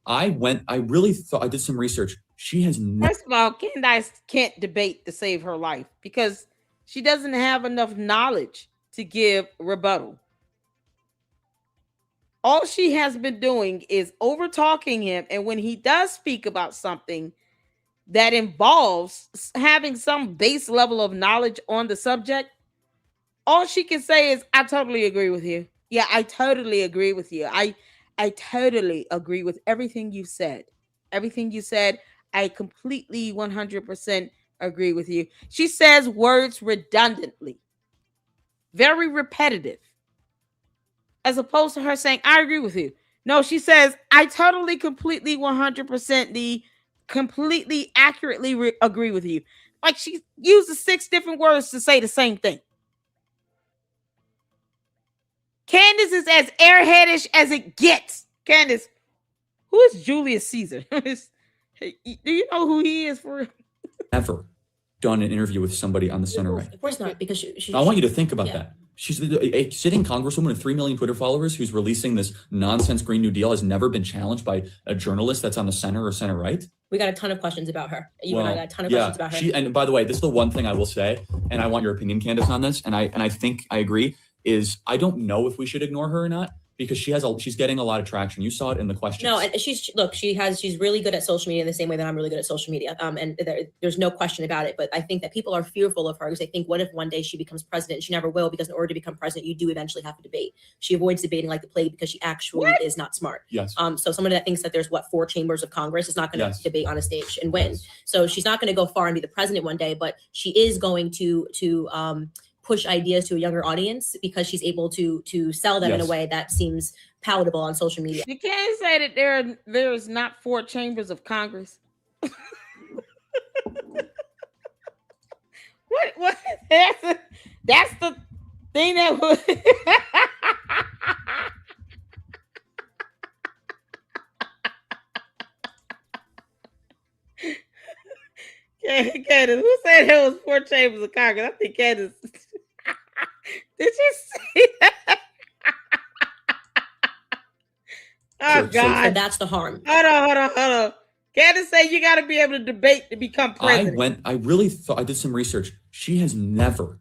I really thought, I did some research. She has First of all, Candace can't debate to save her life because she doesn't have enough knowledge to give rebuttal. All she has been doing is over talking him, and when he does speak about something that involves having some base level of knowledge on the subject, all she can say is, I totally agree with you. Yeah, I totally agree with you. I totally agree with everything you said. Everything you said, I completely 100% agree with you. She says words redundantly, very repetitive, as opposed to her saying, I agree with you. No, she says, I totally, completely, 100% completely accurately agree with you. Like she uses 6 different words to say the same thing. Candace is as airheadish as it gets. Candace, who is Julius Caesar? Do you know who he is for real? ever done an interview with somebody on the center right. Of course not, because she I want you to think about that. She's a sitting congresswoman with 3 million Twitter followers who's releasing this nonsense Green New Deal, has never been challenged by a journalist that's on the center or center right. We got a ton of questions about her. You and I got a ton of questions about her. And by the way, this is the one thing I will say, and I want your opinion, Candace, on this, and I think I agree, is I don't know if we should ignore her or not, because she's getting a lot of traction. You saw it in the questions. No, and she's really good at social media in the same way that I'm really good at social media. And there's no question about it. But I think that people are fearful of her because they think, what if one day she becomes president? She never will, because in order to become president, you do eventually have to debate. She avoids debating like the plague because she actually is not smart. Yes. So somebody that thinks that there's 4 chambers of Congress is not going to debate on a stage and win. So she's not going to go far and be the president one day, but she is going to push ideas to a younger audience because she's able to sell them in a way that seems palatable on social media. You can't say that there is not 4 chambers of Congress. What? That's the thing that was. Candace, who said there was 4 chambers of Congress? I think Candace. Did you see that? Oh, God. So that's the harm. Hold on. Candace said you got to be able to debate to become president. I really thought, I did some research. She has never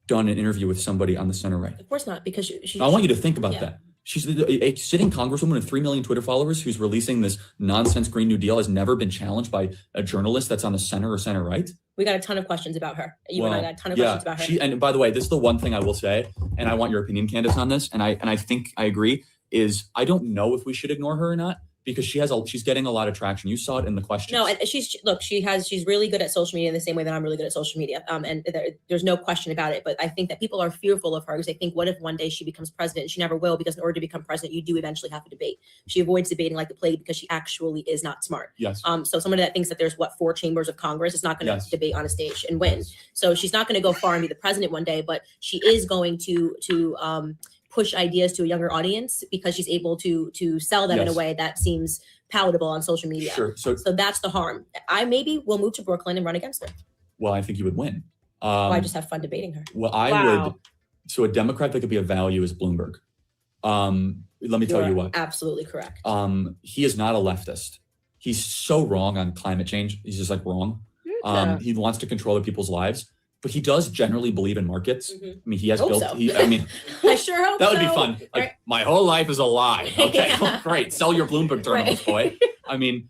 done an interview with somebody on the center right. Of course not, because I want you to think about that. She's a sitting congresswoman with 3 million Twitter followers who's releasing this nonsense Green New Deal, has never been challenged by a journalist that's on the center or center right. We got a ton of questions about her. You and I got a ton of questions about her. And by the way, this is the one thing I will say, and I want your opinion, Candace, on this, and I think I agree, is I don't know if we should ignore her or not, because she's getting a lot of traction. You saw it in the questions. No, and she's really good at social media in the same way that I'm really good at social media. And there's no question about it. But I think that people are fearful of her because they think, what if one day she becomes president? She never will, because in order to become president, you do eventually have to debate. She avoids debating like the plague because she actually is not smart. Yes. So somebody that thinks that there's 4 chambers of Congress is not going to debate on a stage and win. So she's not going to go far and be the president one day, but she is going to push ideas to a younger audience because she's able to sell them in a way that seems palatable on social media. Sure. So that's the harm. I maybe will move to Brooklyn and run against her. Well, I think you would win. I just have fun debating her. Well, I would. So a Democrat that could be a value is Bloomberg. Let me tell you what. Absolutely correct. He is not a leftist. He's so wrong on climate change. He's just like wrong. He wants to control other people's lives. but he does generally believe in markets. Mhm. I mean, he has Hope built. so. I mean, I sure hope that would be so. fun. Like, Right. my whole life is a lie. Okay, Yeah. great. Sell your Bloomberg terminals, boy. I mean,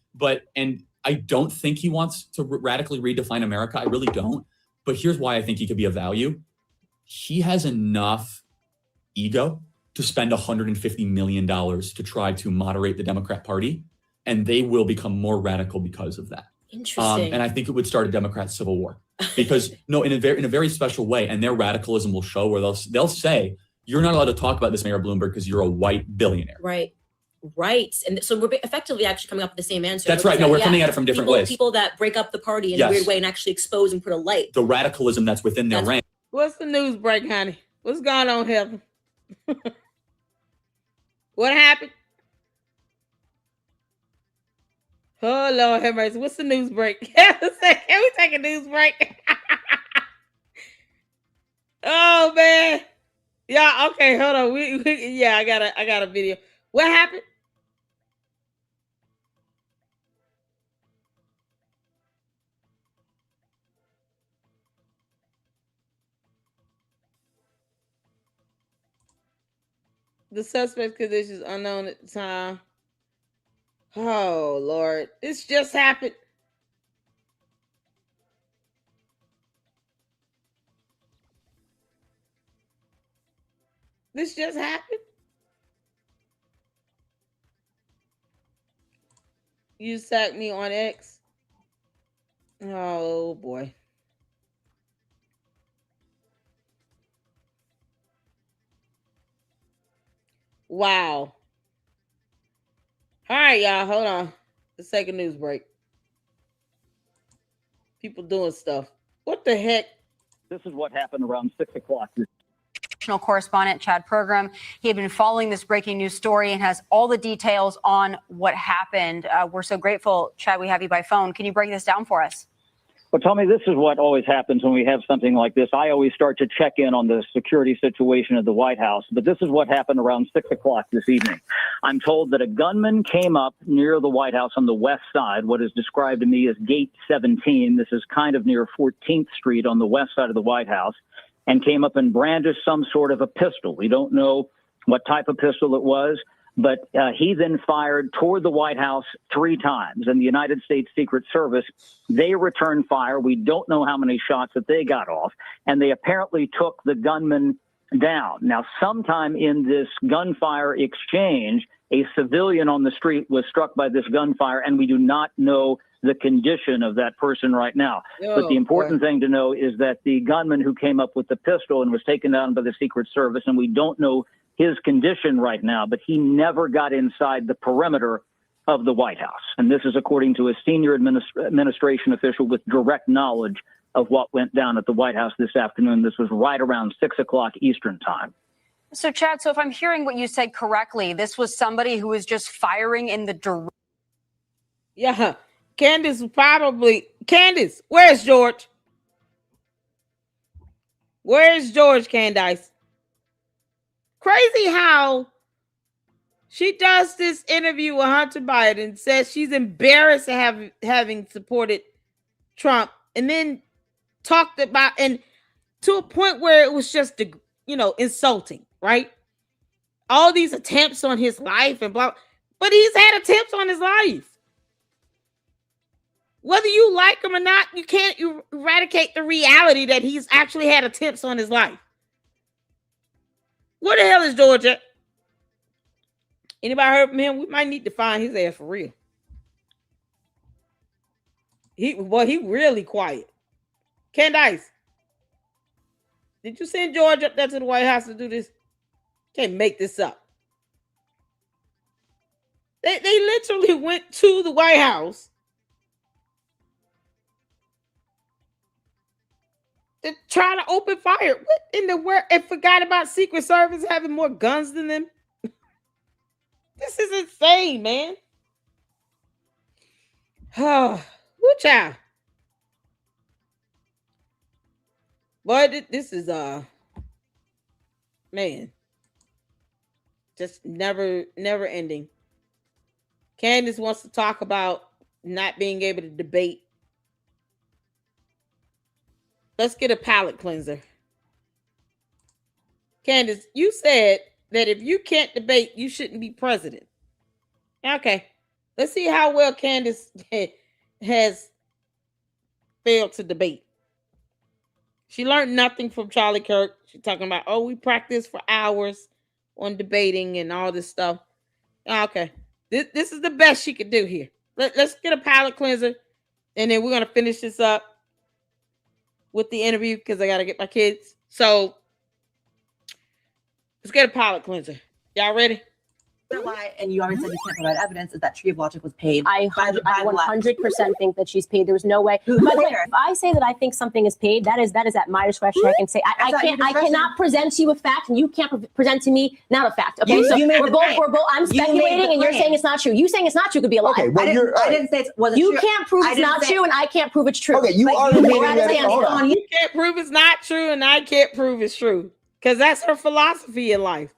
and I don't think he wants to radically redefine America. I really don't. But here's why I think he could be of value. He has enough ego to spend $150 million to try to moderate the Democrat Party, and they will become more radical because of that. Interesting. And I think it would start a Democrat civil war because in a very special way, and their radicalism will show where they'll say, you're not allowed to talk about this, Mayor Bloomberg, because you're a white billionaire. Right. And so we're effectively actually coming up with the same answer. That's right. No, we're coming at it from different ways. People that break up the party in a weird way and actually expose and put a light. The radicalism that's within their rank. What's the news break, honey? What's going on, Heather? What happened? Oh, Lord have mercy. What's the news break? Can we take a news break? Oh, man. Yeah, okay, hold on. I got a video. What happened? The suspect's condition is unknown at the time. Oh, Lord. This just happened. This just happened. You sacked me on X. Oh, boy. Wow. All right, y'all. Hold on. Let's take a news break. People doing stuff. What the heck? This is what happened around 6 o'clock. National correspondent Chad Pergram. He had been following this breaking news story and has all the details on what happened. We're so grateful, Chad, we have you by phone. Can you break this down for us? Well, Tommy, this is what always happens when we have something like this. I always start to check in on the security situation at the White House, but this is what happened around 6 o'clock this evening. I'm told that a gunman came up near the White House on the west side, what is described to me as Gate 17. This is kind of near 14th Street on the west side of the White House, and came up and brandished some sort of a pistol. We don't know what type of pistol it was, but he then fired toward the White House 3 times. And the United States Secret Service, they returned fire. We don't know how many shots that they got off. And they apparently took the gunman down. Now, sometime in this gunfire exchange, a civilian on the street was struck by this gunfire, and we do not know the condition of that person right now. But the important thing to know is that the gunman who came up with the pistol and was taken down by the Secret Service, and we don't know his condition right now, but he never got inside the perimeter of the White House. And this is according to a senior administration official with direct knowledge of what went down at the White House this afternoon. This was right around 6 o'clock Eastern time. So, Chad, so if I'm hearing what you said correctly, this was somebody who was just firing in the direction. Yeah. Candace probably. Candace, where's George? Where's George, Candace? Crazy how she does this interview with Hunter Biden, says she's embarrassed at having supported Trump, and then talked about, and to a point where it was just, insulting, right? All these attempts on his life and blah, but he's had attempts on his life. Whether you like him or not, you can't eradicate the reality that he's actually had attempts on his life. Where the hell is George at? Anybody heard from him? We might need to find his ass for real. He really quiet. Candace, did you send George up there to the White House to do this? Can't make this up. They literally went to the White House to try to open fire. What in the world? And forgot about Secret Service having more guns than them. This is insane, man. Oh, what child? Boy, this is man, just never ending. Candace wants to talk about not being able to debate. let's get a palate cleanser. Candace, you said that if you can't debate, you shouldn't be president. Okay. Let's see how well Candace has failed to debate. She learned nothing from Charlie Kirk. She's talking about, oh, we practiced for hours on debating and all this stuff. Okay. This is the best she could do here. Let's get a palate cleanser, and then we're going to finish this up with the interview because I got to get my kids. So let's get a palate cleanser. Y'all ready? Why, and you already said you can't provide evidence, is that Tree of Logic was paid. I 100% think that she's paid. There's no way. Who But paid her? if I say that I think something is paid, that is at my discretion. I can say I That's at your can't. I discretion. cannot present to you a fact, and you can't present to me not a fact. Okay, You- so you made we're the both. claim. We're both. I'm You made the speculating, and you're claim. saying it's not true. You saying it's not true could be a lie. Okay, well, I didn't say it wasn't You true. can't prove I it's didn't not say- true, and I can't prove it's true. Okay, you But are you admitting made that. it Hold on. You can't prove it's not true, and I can't prove it's true. Because that's her philosophy in life.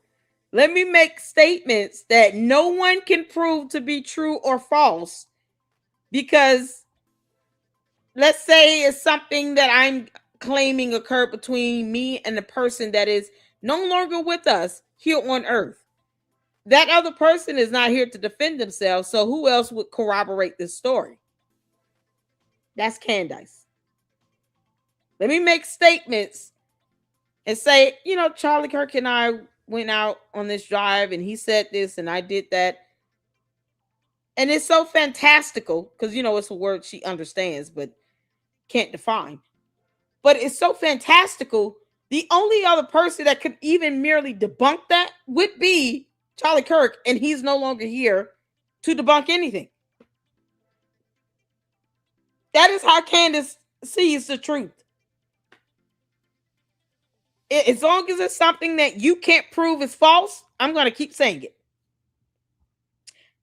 Let me make statements that no one can prove to be true or false. Because let's say it's something that I'm claiming occurred between me and the person that is no longer with us here on earth. That other person is not here to defend themselves. So who else would corroborate this story? That's Candace. Let me make statements and say, you know, Charlie Kirk and I went out on this drive and he said this and I did that. And it's so fantastical because, you know, it's a word she understands but can't define. But it's so fantastical. The only other person that could even merely debunk that would be Charlie Kirk, and he's no longer here to debunk anything. That is how Candace sees the truth. As long as it's something that you can't prove is false, I'm going to keep saying it.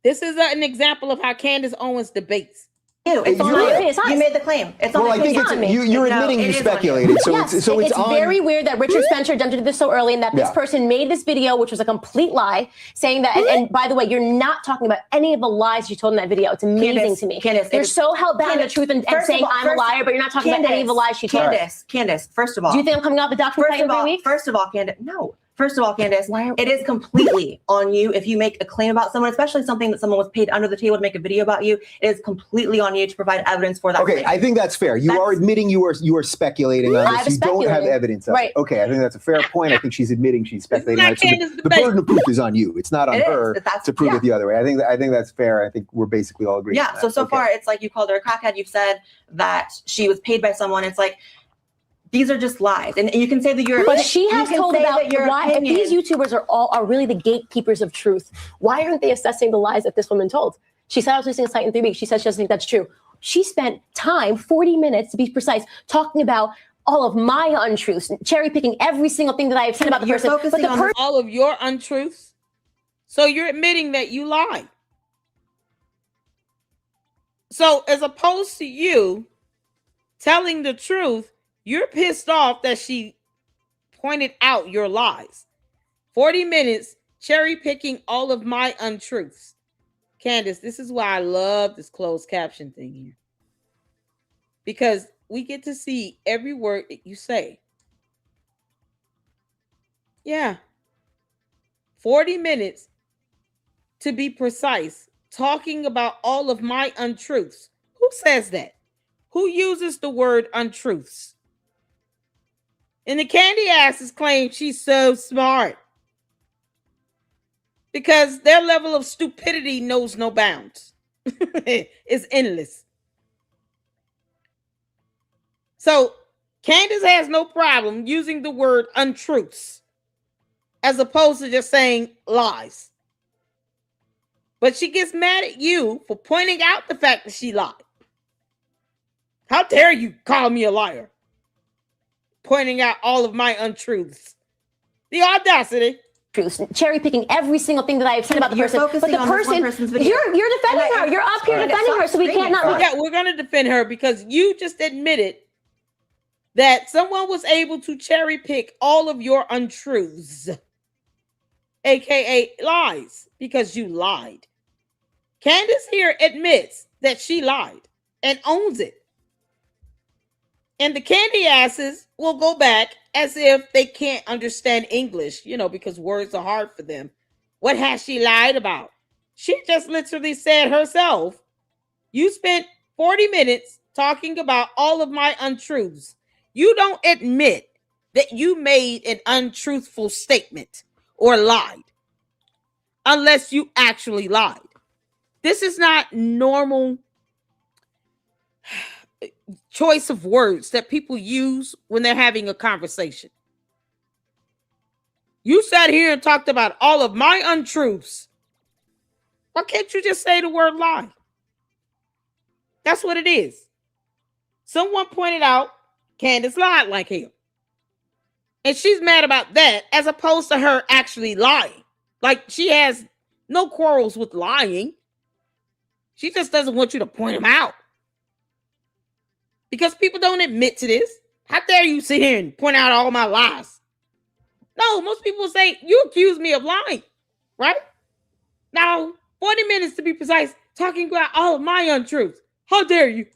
This is an example of how Candace Owens debates. It's on you. You made the claim. It's on Well, I think It's on me. you're admitting you speculated, so Yes, it's it's on. very weird that Richard Spencer did this so early, and that this Yeah. person made this video, which was a complete lie, saying that. And by the way, you're not talking about any of the lies you told in that video. It's amazing Candace, to me. Candace, you're it is- so hell bent on the Candace, truth and first of saying all- I'm a first- liar, but you're not talking about any of the lies she told. Candace, first of all. Do you think I'm coming off the Doxing First site in of 3 all, weeks? first of all, Candace, no. First of all, Candace, it is completely on you if you make a claim about someone, especially something that someone was paid under the table to make a video about you. It is completely on you to provide evidence for that. Okay, claim. I think that's fair. You are admitting you are speculating on I this. You was don't have speculating. evidence of Right. it. Okay, I think that's a fair point. I think she's admitting she's speculating on it. So Candace's the debate. burden of proof is on you. It's not on It is. her That's- to prove yeah. it the other way. I think that's fair. I think we're basically all agreeing. Yeah. on that. So Okay. far, it's like you called her a crackhead. You've said that she was paid by someone. It's like these are just lies, and you can say that you're. But she has told about your why. If opinion. these YouTubers are really the gatekeepers of truth, why aren't they assessing the lies that this woman told? She said I was listening to site in 3 weeks. She says she doesn't think that's true. She spent time, 40 minutes to be precise, talking about all of my untruths, cherry picking every single thing that I have said about the person. But the person, all of your untruths. So you're admitting that you lied. So as opposed to you telling the truth, you're pissed off that she pointed out your lies. 40 minutes cherry picking all of my untruths. Candace, this is why I love this closed caption thing here. Because we get to see every word that you say. Yeah. 40 minutes to be precise, talking about all of my untruths. Who says that? Who uses the word untruths? And the candy asses claim she's so smart because their level of stupidity knows no bounds. It's endless. So Candace has no problem using the word untruths as opposed to just saying lies. But she gets mad at you for pointing out the fact that she lied. How dare you call me a liar? Pointing out all of my untruths. The audacity. cherry picking every single thing that I have said about the You're person. But focusing the on this person, one person's video. you're defending her. You're up here defending her, so we can't not. Yeah, we're going to defend her because you just admitted that someone was able to cherry pick all of your untruths, aka lies, because you lied. Candace here admits that she lied and owns it. And the candy asses will go back as if they can't understand English, because words are hard for them. What has she lied about? She just literally said herself, you spent 40 minutes talking about all of my untruths. You don't admit that you made an untruthful statement or lied unless you actually lied. This is not normal choice of words that people use when they're having a conversation. You sat here and talked about all of my untruths. Why can't you just say the word lie? That's what it is. Someone pointed out Candace lied like hell. And she's mad about that as opposed to her actually lying. Like, she has no quarrels with lying. She just doesn't want you to point them out. Because people don't admit to this. How dare you sit here and point out all my lies? No, most people say, you accuse me of lying, right? Now, 40 minutes to be precise, talking about all of my untruths. How dare you?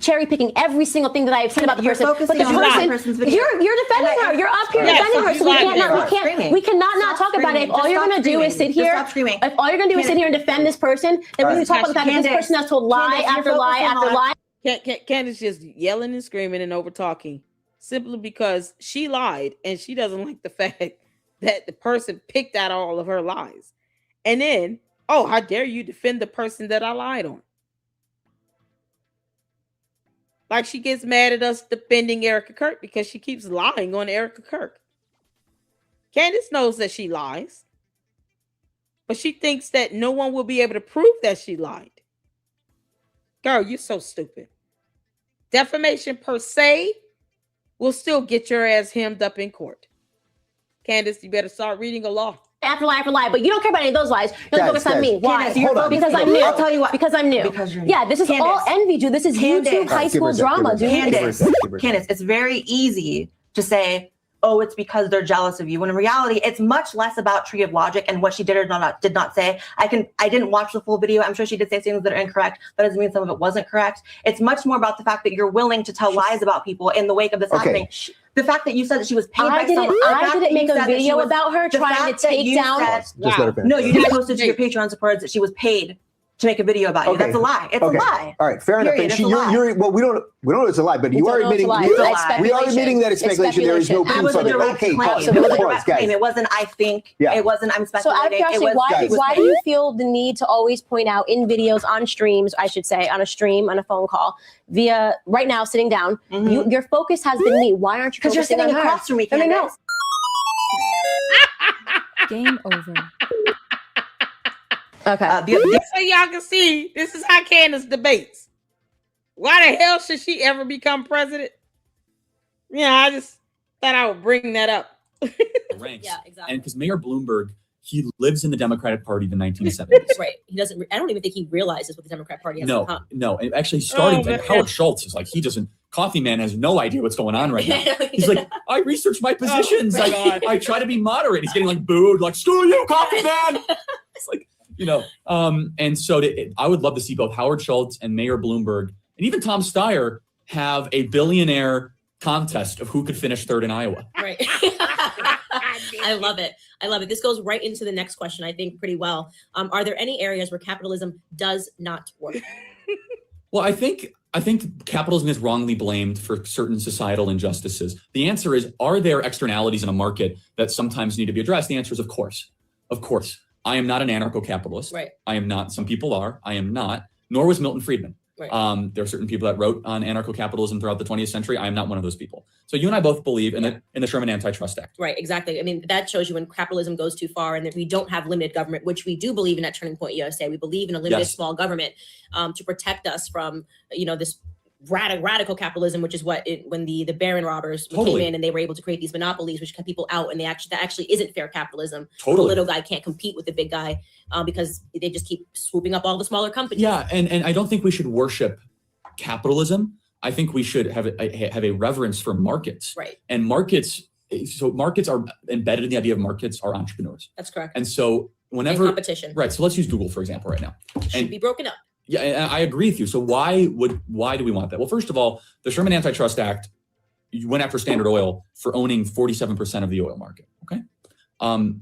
Cherry picking every single thing that I've said about the person. But the person, you're defending her. You're up here defending her. So we cannot not talk about it. If all you're going to do is sit here, if all you're going to do is sit here and defend this person, then we need to talk about the fact that this person has told lie after lie after lie. Candace just yelling and screaming and over talking simply because she lied and she doesn't like the fact that the person picked out all of her lies. And then, oh, how dare you defend the person that I lied on? Like she gets mad at us defending Erica Kirk because she keeps lying on Erica Kirk. Candace knows that she lies, but she thinks that no one will be able to prove that she lied. Girl, you're so stupid. Defamation per se will still get your ass hemmed up in court. Candace, you better start reading a law. After lie, but you don't care about any of those lies. You're focused on me. Why? Because I'm new. I'll tell you what. Because I'm new. Because you're new. Yeah, this is all envy, dude. This is YouTube high school drama, dude. Candace, it's very easy to say, oh, it's because they're jealous of you. When in reality, it's much less about tree of logic and what she did or did not say. I didn't watch the full video. I'm sure she did say things that are incorrect. That doesn't mean some of it wasn't correct. It's much more about the fact that you're willing to tell lies about people in the wake of this happening. The fact that you said that she was paid by someone. I didn't make a video about her trying to take down. No, you didn't post it to your Patreon supporters that she was paid to make a video about you. That's a lie. It's a lie. All right, fair enough. And well, we don't know it's a lie, but you are admitting we are admitting that it's speculation. There is no proof of it. Okay, it wasn't I think. It wasn't I'm speculating. So out of curiosity, why do you feel the need to always point out in videos, on streams, I should say, on a stream, on a phone call, via right now sitting down, your focus has been me. Why aren't you because you're sitting across from me, Candace? Game over. Okay. So y'all can see, this is how Candace debates. Why the hell should she ever become president? Yeah, I just thought I would bring that up. Ranks. Yeah, exactly. And because Mayor Bloomberg, he lives in the Democratic Party in the 1970s. Right. He doesn't. I don't even think he realizes what the Democratic Party has become. No. And actually, starting like Howard Schultz is like he doesn't. Coffee Man has no idea what's going on right now. He's like, I research my positions. I try to be moderate. He's getting like booed, like screw you, Coffee Man. It's like. And so I would love to see both Howard Schultz and Mayor Bloomberg and even Tom Steyer have a billionaire contest of who could finish third in Iowa. Right. I love it. This goes right into the next question, I think, pretty well. Are there any areas where capitalism does not work? Well, I think capitalism is wrongly blamed for certain societal injustices. The answer is, are there externalities in a market that sometimes need to be addressed? The answer is, of course. Of course. I am not an anarcho-capitalist. Right. I am not. Some people are. I am not. Nor was Milton Friedman. Right. There are certain people that wrote on anarcho-capitalism throughout the 20th century. I am not one of those people. So you and I both believe in the Sherman Antitrust Act. Right, exactly. I mean, that shows you when capitalism goes too far and that we don't have limited government, which we do believe in at Turning Point USA. We believe in a limited small government to protect us from, this radical capitalism, which is when the Baron robbers came in and they were able to create these monopolies, which kept people out, and that actually isn't fair capitalism. The little guy can't compete with the big guy because they just keep swooping up all the smaller companies. Yeah, and I don't think we should worship capitalism. I think we should have a reverence for markets. Right. And markets are embedded in the idea of markets are entrepreneurs. That's correct. And so whenever competition. Right. So let's use Google for example right now. Should be broken up. Yeah, I agree with you. So why do we want that? Well, first of all, the Sherman Antitrust Act you went after Standard Oil for owning 47% of the oil market. Okay.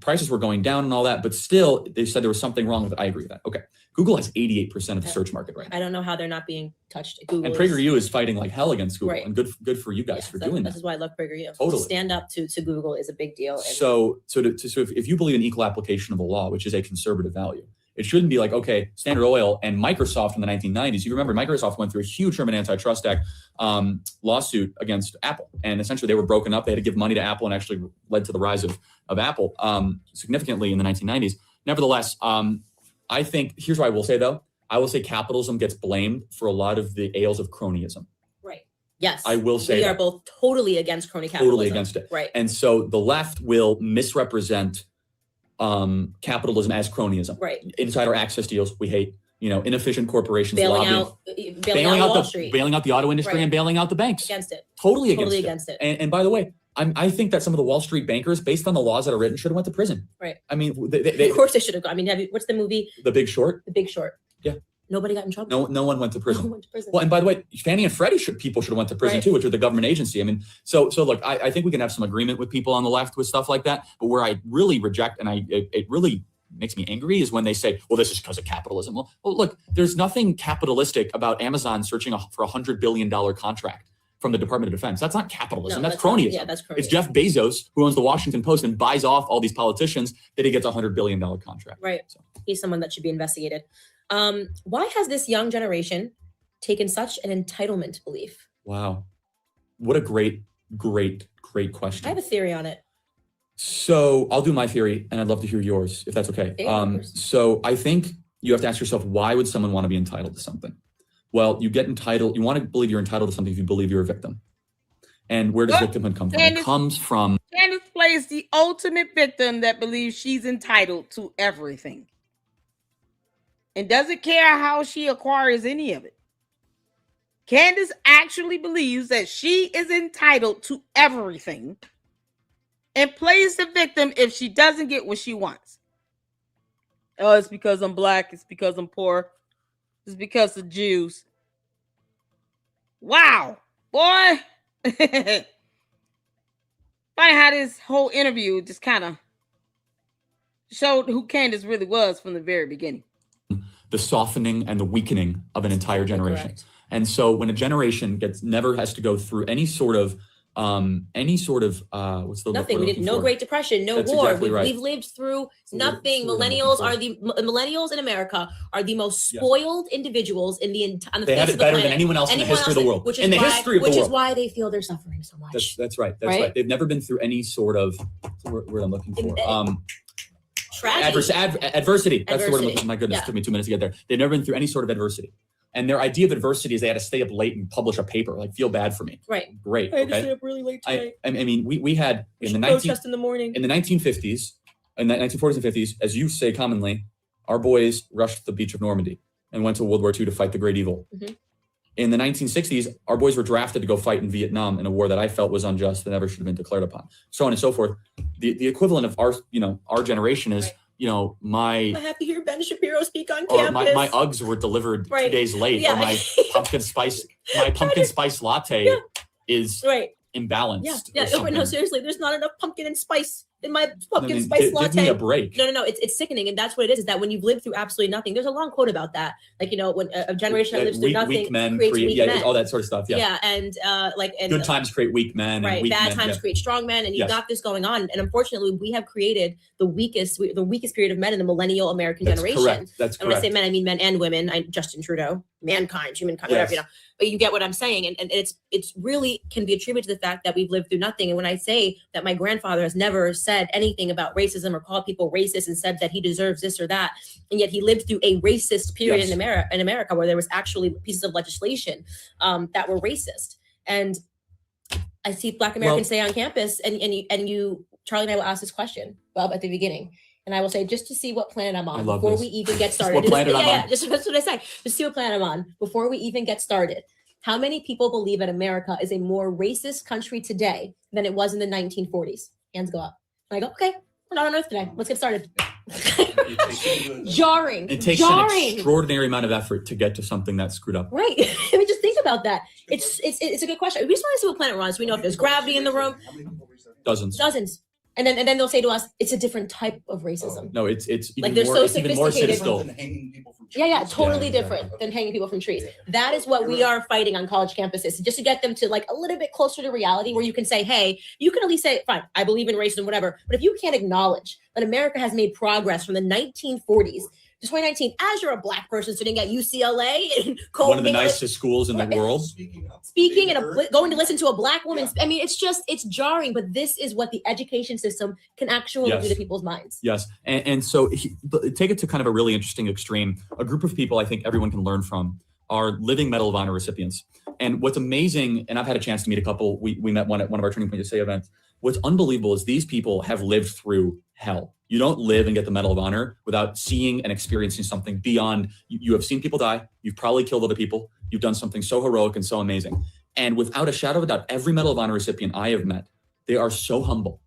Prices were going down and all that, but still they said there was something wrong with it. I agree with that. Okay. Google has 88% of the search market right now. I don't know how they're not being touched. Google and PragerU is fighting like hell against Google, and good for you guys for doing that. This is why I love PragerU. Totally. To stand up to Google is a big deal. And So if you believe in equal application of the law, which is a conservative value, it shouldn't be like, okay, Standard Oil and Microsoft in the 1990s. You remember Microsoft went through a huge Sherman Antitrust Act lawsuit against Apple. And essentially they were broken up. They had to give money to Apple and actually led to the rise of Apple significantly in the 1990s. Nevertheless, I think, here's what I will say though. I will say capitalism gets blamed for a lot of the ails of cronyism. right. Yes. I will say we that. are both totally against crony capitalism. Totally against it. Right. And so the left will misrepresent capitalism as cronyism. Right. Insider access deals, we hate. Inefficient corporations bailing out Wall Street. Bailing out the auto industry Right. and bailing out the banks. Against it. Totally Totally against against it. And by the way, I think that some of the Wall Street bankers, based on the laws that are written, should have went to prison. Right. I mean, they, Of course they should have gone. I mean, what's the movie? The Big Short. The Big Short. Yeah. Nobody got in trouble. No one went to prison. No one went to prison. Well, and by the way, Fannie and Freddie people should have went to prison Right. too, which are the government agency. I mean, so look, I think we can have some agreement with people on the left with stuff like that. But where I really reject, and it really makes me angry, is when they say, well, this is because of capitalism. Well, look, there's nothing capitalistic about Amazon searching for $100 billion contract from the Department of Defense. That's not capitalism. No, that's cronyism. Yeah, that's cronyism. It's Jeff Bezos, who owns the Washington Post and buys off all these politicians, that he gets a $100 billion contract. Right. He's someone that should be investigated. Why has this young generation taken such an entitlement belief? Wow. What a great question. I have a theory on it. So I'll do my theory, and I'd love to hear yours, if that's okay. Yeah, of course. So I think you have to ask yourself, why would someone want to be entitled to something? Well, you get entitled. You want to believe you're entitled to something if you believe you're a victim. And where does victimhood come from? It comes from... Candace plays the ultimate victim that believes she's entitled to everything and doesn't care how she acquires any of it. Candace actually believes that she is entitled to everything and plays the victim if she doesn't get what she wants. Oh, it's because I'm black. It's because I'm poor. It's because of Jews. Wow, boy. Funny how this whole interview just kind of showed who Candace really was from the very beginning. The softening and the weakening of an entire generation. Correct. And so when a generation never has to go through any sort of what's the Nothing. We didn't. No Great Depression. No That's war. exactly right. We've lived through nothing. That's what I'm Millennials in America are the most spoiled individuals on the They face have of it the better planet. than anyone else in the history of the world. Which In the history of the Which is world. why they feel they're suffering so much. That's right. That's Right? right. They've never been through any sort of what's the word I'm looking for. Tragedy. Adversity. That's the word I'm looking Adversity. for. My goodness, Yeah. it took me 2 minutes to get there. They've never been through any sort of adversity. And their idea of adversity is they had to stay up late and publish a paper, like feel bad for me. Right. Great. I had to Okay. stay up really late today. I mean, we had in the Protest in the morning. in the 1950s, in the 1940s and 50s, as you say commonly, our boys rushed to the beach of Normandy and went to World War II to fight the great evil. Mm-hmm. In the 1960s, our boys were drafted to go fight in Vietnam in a war that I felt was unjust and never should have been declared upon. So on and so forth. The equivalent of our generation is, I'm happy to hear Ben Shapiro speak on or campus. my Uggs were delivered 2 Right. days late, Yeah. or my pumpkin spice latte is imbalanced. Yeah. or Oh, wait, no, something. seriously, there's not enough pumpkin and spice in my pumpkin I mean, spice latte. give me a break. No, it's sickening, and that's what it is that when you've lived through absolutely nothing, there's a long quote about that. Like, when a generation that lives through nothing weak men creates create, weak men. all that sort of stuff. Yeah. And Good times create weak men. Right, And weak bad men, times yeah. create strong men, and you've Yes. got this going on. And unfortunately, we have created the weakest period of men in the millennial American That's generation. correct. That's And when I say correct. men, I mean men and women. Justin Trudeau, mankind, humankind, Yes. whatever, But you get what I'm saying, and it's really can be attributed to the fact that we've lived through nothing. And when I say that my grandfather has never said anything about racism or called people racist and said that he deserves this or that, and yet he lived through a racist period Yes. in America where there was actually pieces of legislation that were racist. And I see Black Americans say on campus, and you, Charlie and I will ask this question, Bob, at the beginning. And I will say, just to see what planet I'm on love before this. we even get Just started. what planet I'm on. Just that's what I say. Just see what planet I'm on before we even get started. How many people believe that America is a more racist country today than it was in the 1940s? Hands go up. And I go, okay, we're not on Earth today. Let's get started. Jarring. It takes Jarring. an extraordinary amount of effort to get to something that's screwed up. Right. I mean, just think about that. It's a good question. We just want to see what planet we're on, so we know if there's gravity in the room. Dozens. And then they'll say to us, it's a different type of racism. No, it's even Like, they're more, so it's even more sophisticated. sinister. Yeah, totally different than hanging people from trees. That is what we are fighting on college campuses, just to get them to like a little bit closer to reality, where you can say, hey, you can at least say, fine, I believe in racism, whatever. But if you can't acknowledge that America has made progress from the 1940s to 2019, as you're a Black person sitting at UCLA and One of the nicest schools in the world. speaking and going to listen to a Black woman, I mean, it's jarring, but this is what the education system can actually do to people's minds. Yes. And so take it to kind of a really interesting extreme. A group of people I think everyone can learn from are living Medal of Honor recipients. And what's amazing, and I've had a chance to meet a couple, we met one at one of our Turning Point USA events. What's unbelievable is these people have lived through hell. You don't live and get the Medal of Honor without seeing and experiencing something beyond. You have seen people die. You've probably killed other people. You've done something so heroic and so amazing. And without a shadow of a doubt, every Medal of Honor recipient I have met, they are so humble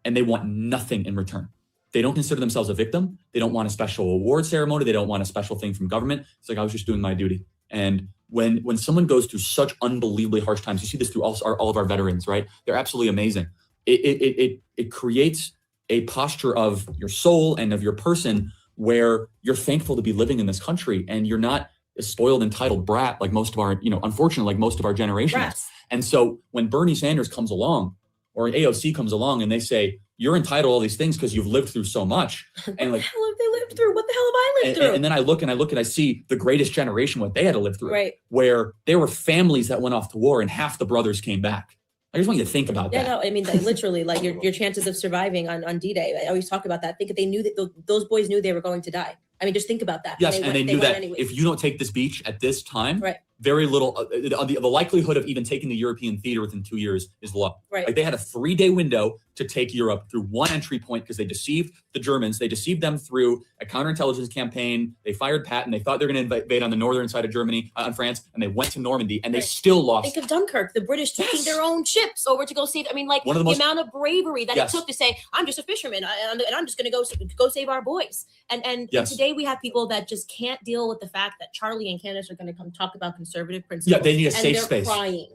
and they want nothing in return. They don't consider themselves a victim. They don't want a special award ceremony. They don't want a special thing from government. It's like, I was just doing my duty. And when someone goes through such unbelievably harsh times, you see this through all of our veterans, right? They're absolutely amazing. It creates a posture of your soul and of your person where you're thankful to be living in this country, and you're not a spoiled, entitled brat like most of our, unfortunately, like most of our generation. Brats. And so when Bernie Sanders comes along or an AOC comes along and they say, you're entitled to all these things because you've lived through so much. And like, What the hell have they lived through? What the hell have I lived through? and then I look and I see the greatest generation, what they had to live through, Right. where there were families that went off to war and half the brothers came back. I just want you to think about Yeah, that. no, I mean, like, literally, like your chances of surviving on D-Day. I always talk about that. Think that they knew that those boys knew they were going to die. I mean, just think about that. Yes, and they knew that anyway. if you don't take this beach at this time, Right. very little, the likelihood of even taking the European theater within 2 years is low. Right. Like, they had a 3-day window to take Europe through one entry point because they deceived the Germans. They deceived them through a counterintelligence campaign. They fired Patton. They thought they were going to invade on the northern side of Germany, on France, and they went to Normandy, and they still lost. Think of Dunkirk, the British taking their own ships over to go save. I mean, like, One of the the most- amount of bravery that Yes. it took to say, I'm just a fisherman and I'm just going to go save our boys. And Yes. today we have people that just can't deal with the fact that Charlie and Candace are going to come talk about conservative principles. Yeah, they need a and safe they're space. Crying.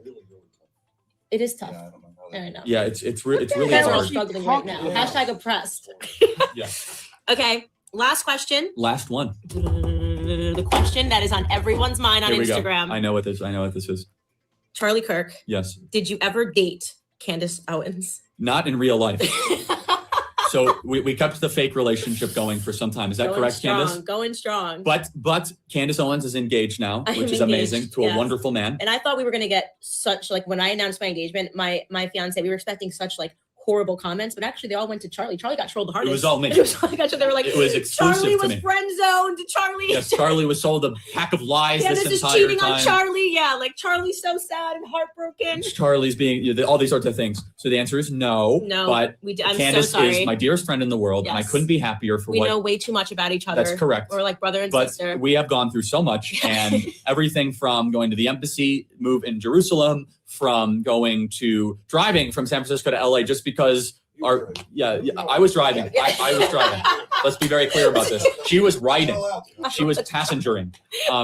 It is tough. I know. Yeah, it's really We're all hard. struggling right now. Hashtag oppressed. Yeah. Okay, last question. Last one. The question that is on everyone's mind on Here we go. Instagram. I know what this is. Charlie Kirk, Yes. did you ever date Candace Owens? Not in real life. So we kept the fake relationship going for some time. Is that Going correct, strong, Candace? Going strong. But Candace Owens is engaged now, I which am is amazing, engaged, to a yes. wonderful man. And I thought we were gonna get such, like, when I announced my engagement, my fiance, we were expecting such like horrible comments, but actually they all went to Charlie. Charlie got trolled the hardest. It was all me. It was all, they were like, It was exclusive Charlie to was me. friend zoned. Charlie. Yes, Charlie was sold a pack of lies Candace this is entire cheating time. on Charlie. Yeah, like Charlie's so sad and heartbroken. Charlie's being all these sorts of things. So the answer is no. No, but I'm Candace so sorry. is my dearest friend in the world, and I Yes. couldn't be happier for We what. know way too much about each other. That's correct. We're like brother and But sister. we have gone through so much, and everything from going to the embassy, move in Jerusalem, from going to driving from San Francisco to LA, just because I was driving. I was driving. Let's be very clear about this. She was riding. She was passengering.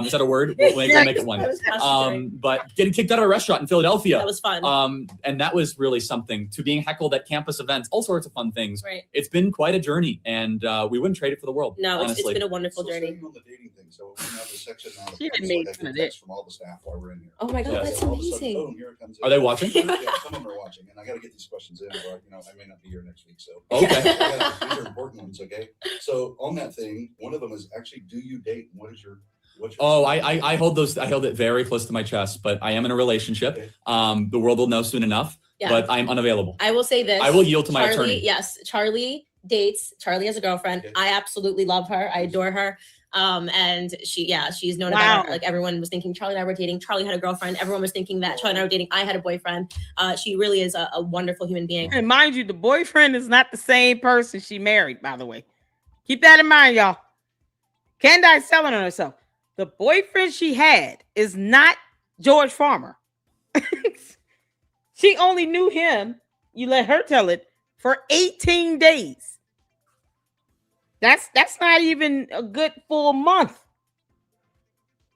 Is that a word? We'll make it one. I was passengering. But getting kicked out of a restaurant in Philadelphia. That was fun. And that was really something. To being heckled at campus events, all sorts of fun things. Right. It's been quite a journey, and we wouldn't trade it for the world. No, it's honestly. been a wonderful journey. So we have a section now. She didn't make fun of it. From all the staff while we're in here. Oh my God, Yes. that's All of a sudden, amazing. boom, here it comes in. Are they watching? Yeah, some of them are watching, and I got to get these questions in, or I may not be here next week. So Okay. These are important ones. Okay. So on that thing, one of them is actually, do you date? What's your Oh, I hold those. I hold it very close to my chest, but I am in a relationship. The world will know soon enough. Yeah. But I am unavailable. I will say this. I will yield to my Charlie, attorney. Yes, Charlie dates. Charlie has a girlfriend. I absolutely love her. I adore her. And she's known about her. Like, everyone was thinking Charlie and I were dating. Charlie had a girlfriend. Everyone was thinking that Charlie and I were dating. I had a boyfriend. She really is a wonderful human being. And mind you, the boyfriend is not the same person she married, by the way. Keep that in mind, y'all. Candace telling on herself. The boyfriend she had is not George Farmer. She only knew him, you let her tell it, for 18 days. That's not even a good full month.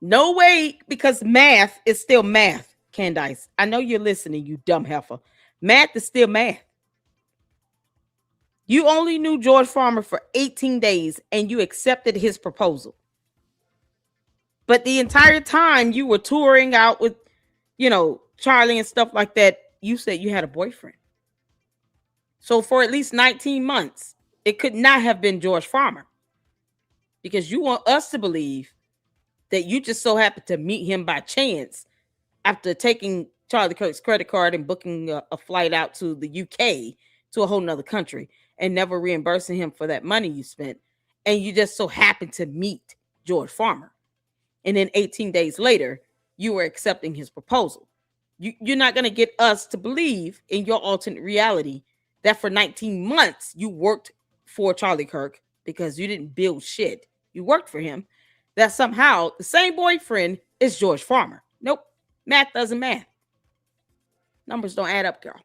No way, because math is still math, Candace. I know you're listening, you dumb heifer. Math is still math. You only knew George Farmer for 18 days and you accepted his proposal. But the entire time you were touring out with, Charlie and stuff like that, you said you had a boyfriend. So for at least 19 months, it could not have been George Farmer, because you want us to believe that you just so happened to meet him by chance after taking Charlie Kirk's credit card and booking a flight out to the UK, to a whole nother country, and never reimbursing him for that money you spent. And you just so happened to meet George Farmer. And then 18 days later, you were accepting his proposal. You're not going to get us to believe in your alternate reality that for 19 months you worked for Charlie Kirk because you didn't build shit. You worked for him. That somehow the same boyfriend is George Farmer. Nope. Math doesn't math. Numbers don't add up, girl.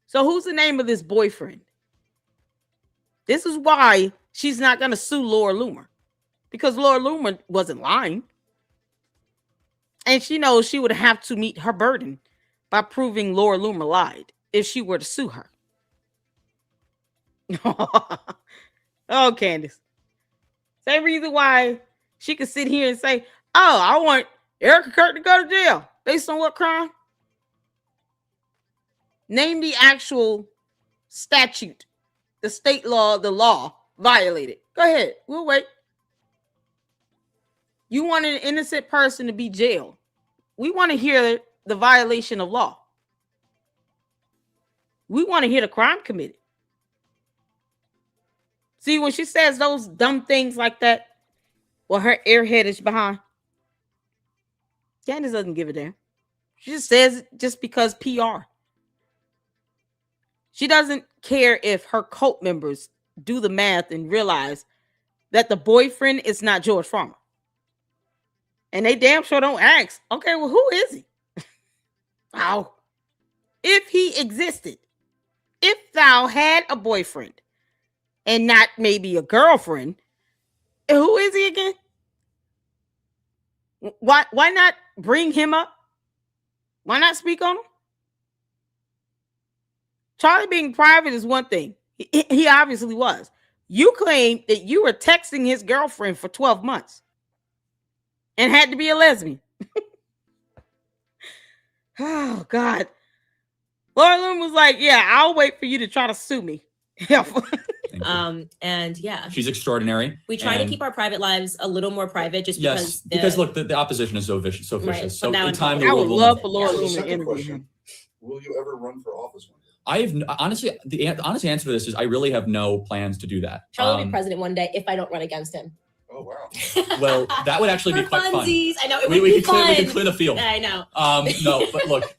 So who's the name of this boyfriend? This is why she's not going to sue Laura Loomer, because Laura Loomer wasn't lying. And she knows she would have to meet her burden by proving Laura Loomer lied if she were to sue her. Oh, Candace. Same reason why she could sit here and say, oh, I want Erica Kirk to go to jail. Based on what crime? Name the actual statute, the state law, the law violated. Go ahead. We'll wait. You want an innocent person to be jailed. We want to hear the violation of law. We want to hear the crime committed. See, when she says those dumb things like that, well, her airhead is behind. Candace doesn't give a damn. She just says it just because PR. She doesn't care if her cult members do the math and realize that the boyfriend is not George Farmer. And they damn sure don't ask, okay, well, who is he? Wow. If he existed, if thou had a boyfriend and not maybe a girlfriend, who is he again? Why not bring him up? Why not speak on him? Charlie being private is one thing. He obviously was. You claim that you were texting his girlfriend for 12 months and had to be a lesbian. Oh, God. Laura Loomer was like, yeah, I'll wait for you to try to sue me. And yeah, she's extraordinary. We try to keep our private lives a little more private, just because look, the opposition is so vicious, so vicious. Right, so now in time, I would love for Laura Loomer to interview him. Will you ever run for office one day? I have honestly, the honest answer to this is I really have no plans to do that. Charlie will be president one day if I don't run against him. Oh wow! Well, that would actually be quite fun. I know it would be fun. We could clear the field. Yeah, I know. No, but look,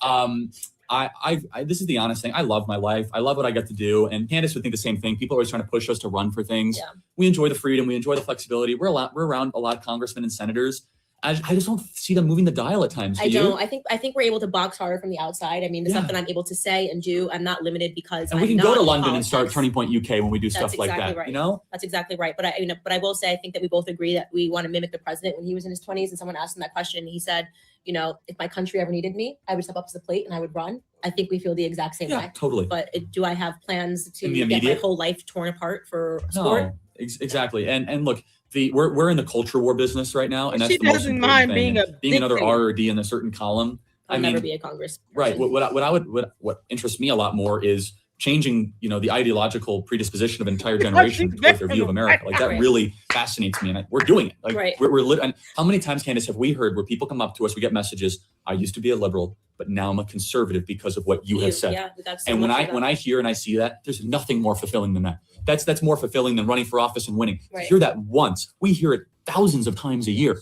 I this is the honest thing. I love my life. I love what I get to do. And Candace would think the same thing. People are always trying to push us to run for things. Yeah. We enjoy the freedom. We enjoy the flexibility. We're around a lot of congressmen and senators. I just don't see them moving the dial at times. I don't. I think we're able to box harder from the outside. I mean, the stuff that I'm able to say and do, I'm not limited because we can go to London and start Turning Point UK when we do stuff like that. Right. You know, that's exactly right. But I will say, I think that we both agree that we want to mimic the president. When he was in his 20s and someone asked him that question, he said, if my country ever needed me, I would step up to the plate and I would run. I think we feel the exact same way. Totally. But do I have plans to get my whole life torn apart for sport? No, exactly. And look, we're in the culture war business right now, and that's She the most doesn't important mind thing. Being another R or D in a certain column. I'll never be a Congress. Right. What interests me a lot more is changing, the ideological predisposition of an entire generation towards their view of America. Like that really fascinates me, and we're doing it. Like we're and how many times, Candace, have we heard where people come up to us? We get messages. I used to be a liberal, but now I'm a conservative because of what you have said. Yeah, that's and when I hear and I see that, there's nothing more fulfilling than that. That's more fulfilling than running for office and winning. Right. To hear that once, we hear it thousands of times a year.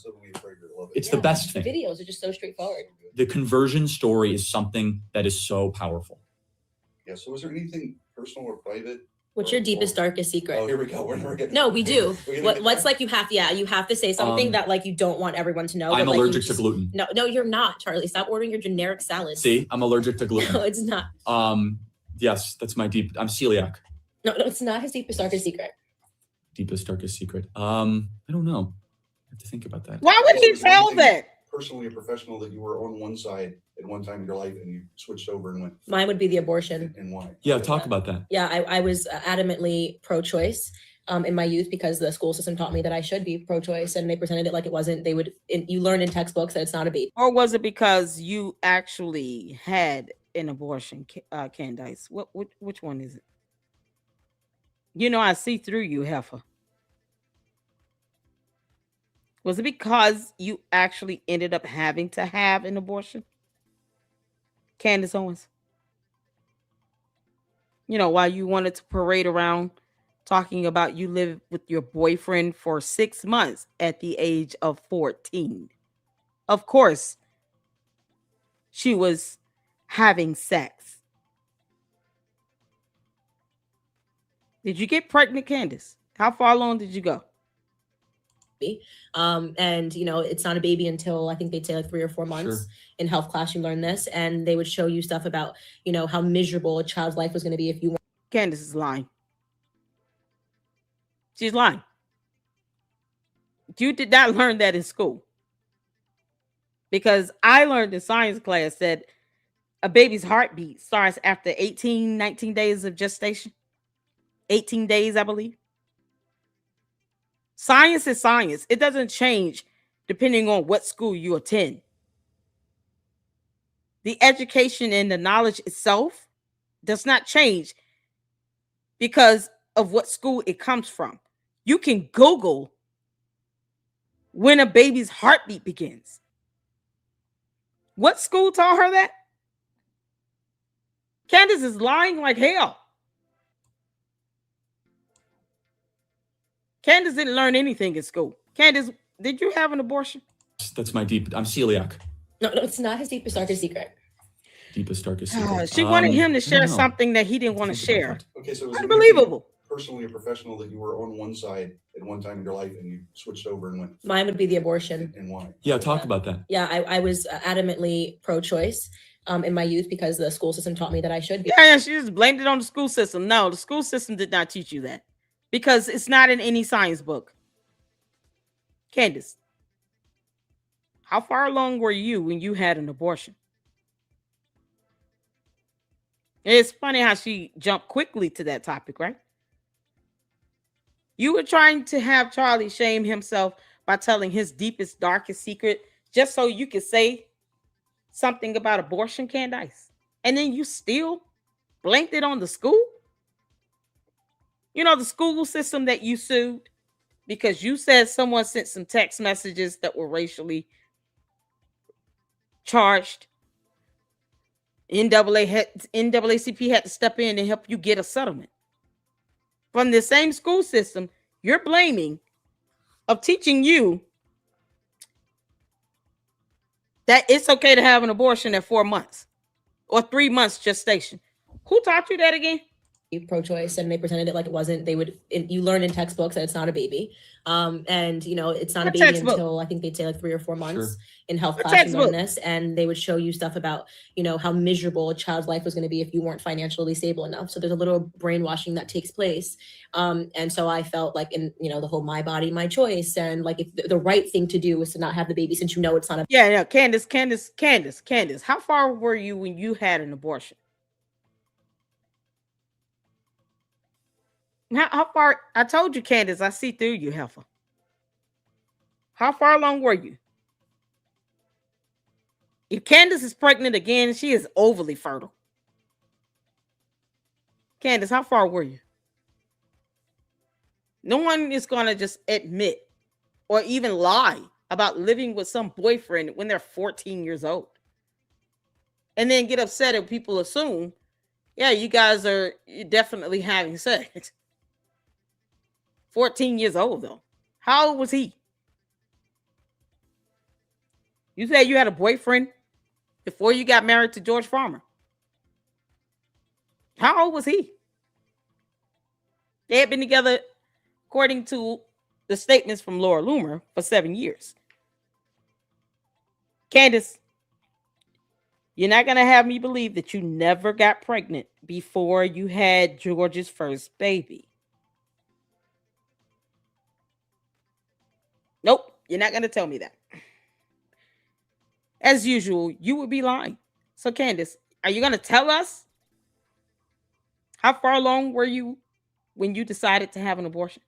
It's the best thing. The videos are just so straightforward. The conversion story is something that is so powerful. Yeah. So is there anything personal or private? What's your deepest, darkest secret? Oh, here we go. We're never getting. No, we do. What's like you have to say something that like you don't want everyone to know. I'm but, like, allergic to gluten. No, you're not, Charlie. Stop ordering your generic salads. See, I'm allergic to gluten. No, it's not. Yes, that's my I'm celiac. No, it's not his deepest, darkest secret. Deepest, darkest secret. I don't know. have to think about that. Why would he tell that? Personally or professional, that you were on one side at one time in your life and you switched over and went? Mine would be the abortion. And why? Yeah, talk about that. Yeah, I was adamantly pro-choice in my youth because the school system taught me that I should be pro-choice, and they presented it like it wasn't. You learn in textbooks that it's not a baby. Or was it because you actually had an abortion, Candace? Which one is it? You know, I see through you, heifer. Was it because you actually ended up having to have an abortion? Candace Owens. You know, while you wanted to parade around talking about you lived with your boyfriend for 6 months at the age of 14. Of course, she was having sex. Did you get pregnant, Candace? How far along did you go? And you know, it's not a baby until I think they'd say like 3 or 4 months. Sure. In health class you learn this, and they would show you stuff about, you know, how miserable a child's life was going to be if you weren't. Candace is lying. She's lying. You did not learn that in school, because I learned in science class that a baby's heartbeat starts after 19 days of gestation. 18 days, I believe. Science is science. It doesn't change depending on what school you attend. The education and the knowledge itself does not change because of what school it comes from. You can Google when a baby's heartbeat begins. What school taught her that? Candace is lying like hell. Candace didn't learn anything in school. Candace, did you have an abortion? That's my I'm celiac. No, it's not his deepest, darkest secret. Deepest, darkest secret. She wanted him to share something that he didn't want to share. Okay, so was unbelievable. Personally or professional, that you were on one side at one time in your life and you switched over and went? Mine would be the abortion. And why? Yeah, talk about that. Yeah, I was adamantly pro-choice in my youth because the school system taught me that I should be. Yeah, she just blamed it on the school system. No, the school system did not teach you that, because it's not in any science book. Candace, how far along were you when you had an abortion? It's funny how she jumped quickly to that topic, right? You were trying to have Charlie shame himself by telling his deepest, darkest secret just so you could say something about abortion, Candace. And then you still blamed it on the school? You know, the school system that you sued because you said someone sent some text messages that were racially charged. NAACP had to step in and help you get a settlement. From the same school system you're blaming of teaching you that it's okay to have an abortion at 4 months or 3 months gestation. Who taught you that again? Pro-choice, and they presented it like it wasn't. You learn in textbooks that it's not a baby, and you know it's not a baby until I think they'd say like 3 or 4 months. In health class you learn this, and they would show you stuff about, you know, how miserable a child's life was going to be if you weren't financially stable enough. So there's a little brainwashing that takes place, and so I felt like, in, you know, the whole my body, my choice, and like if the right thing to do was to not have the baby since you know it's not a Candace, how far were you when you had an abortion? How far? I told you, Candace, I see through you, heifer. How far along were you? If Candace is pregnant again, she is overly fertile. Candace, how far were you? No one is going to just admit or even lie about living with some boyfriend when they're 14 years old. And then get upset if people assume, yeah, you guys are definitely having sex. 14 years old, though. How old was he? You said you had a boyfriend before you got married to George Farmer. How old was he? They had been together, according to the statements from Laura Loomer, for 7 years. Candace, you're not going to have me believe that you never got pregnant before you had George's first baby. Nope. You're not going to tell me that. As usual, you would be lying. So, Candace, are you going to tell us how far along were you when you decided to have an abortion?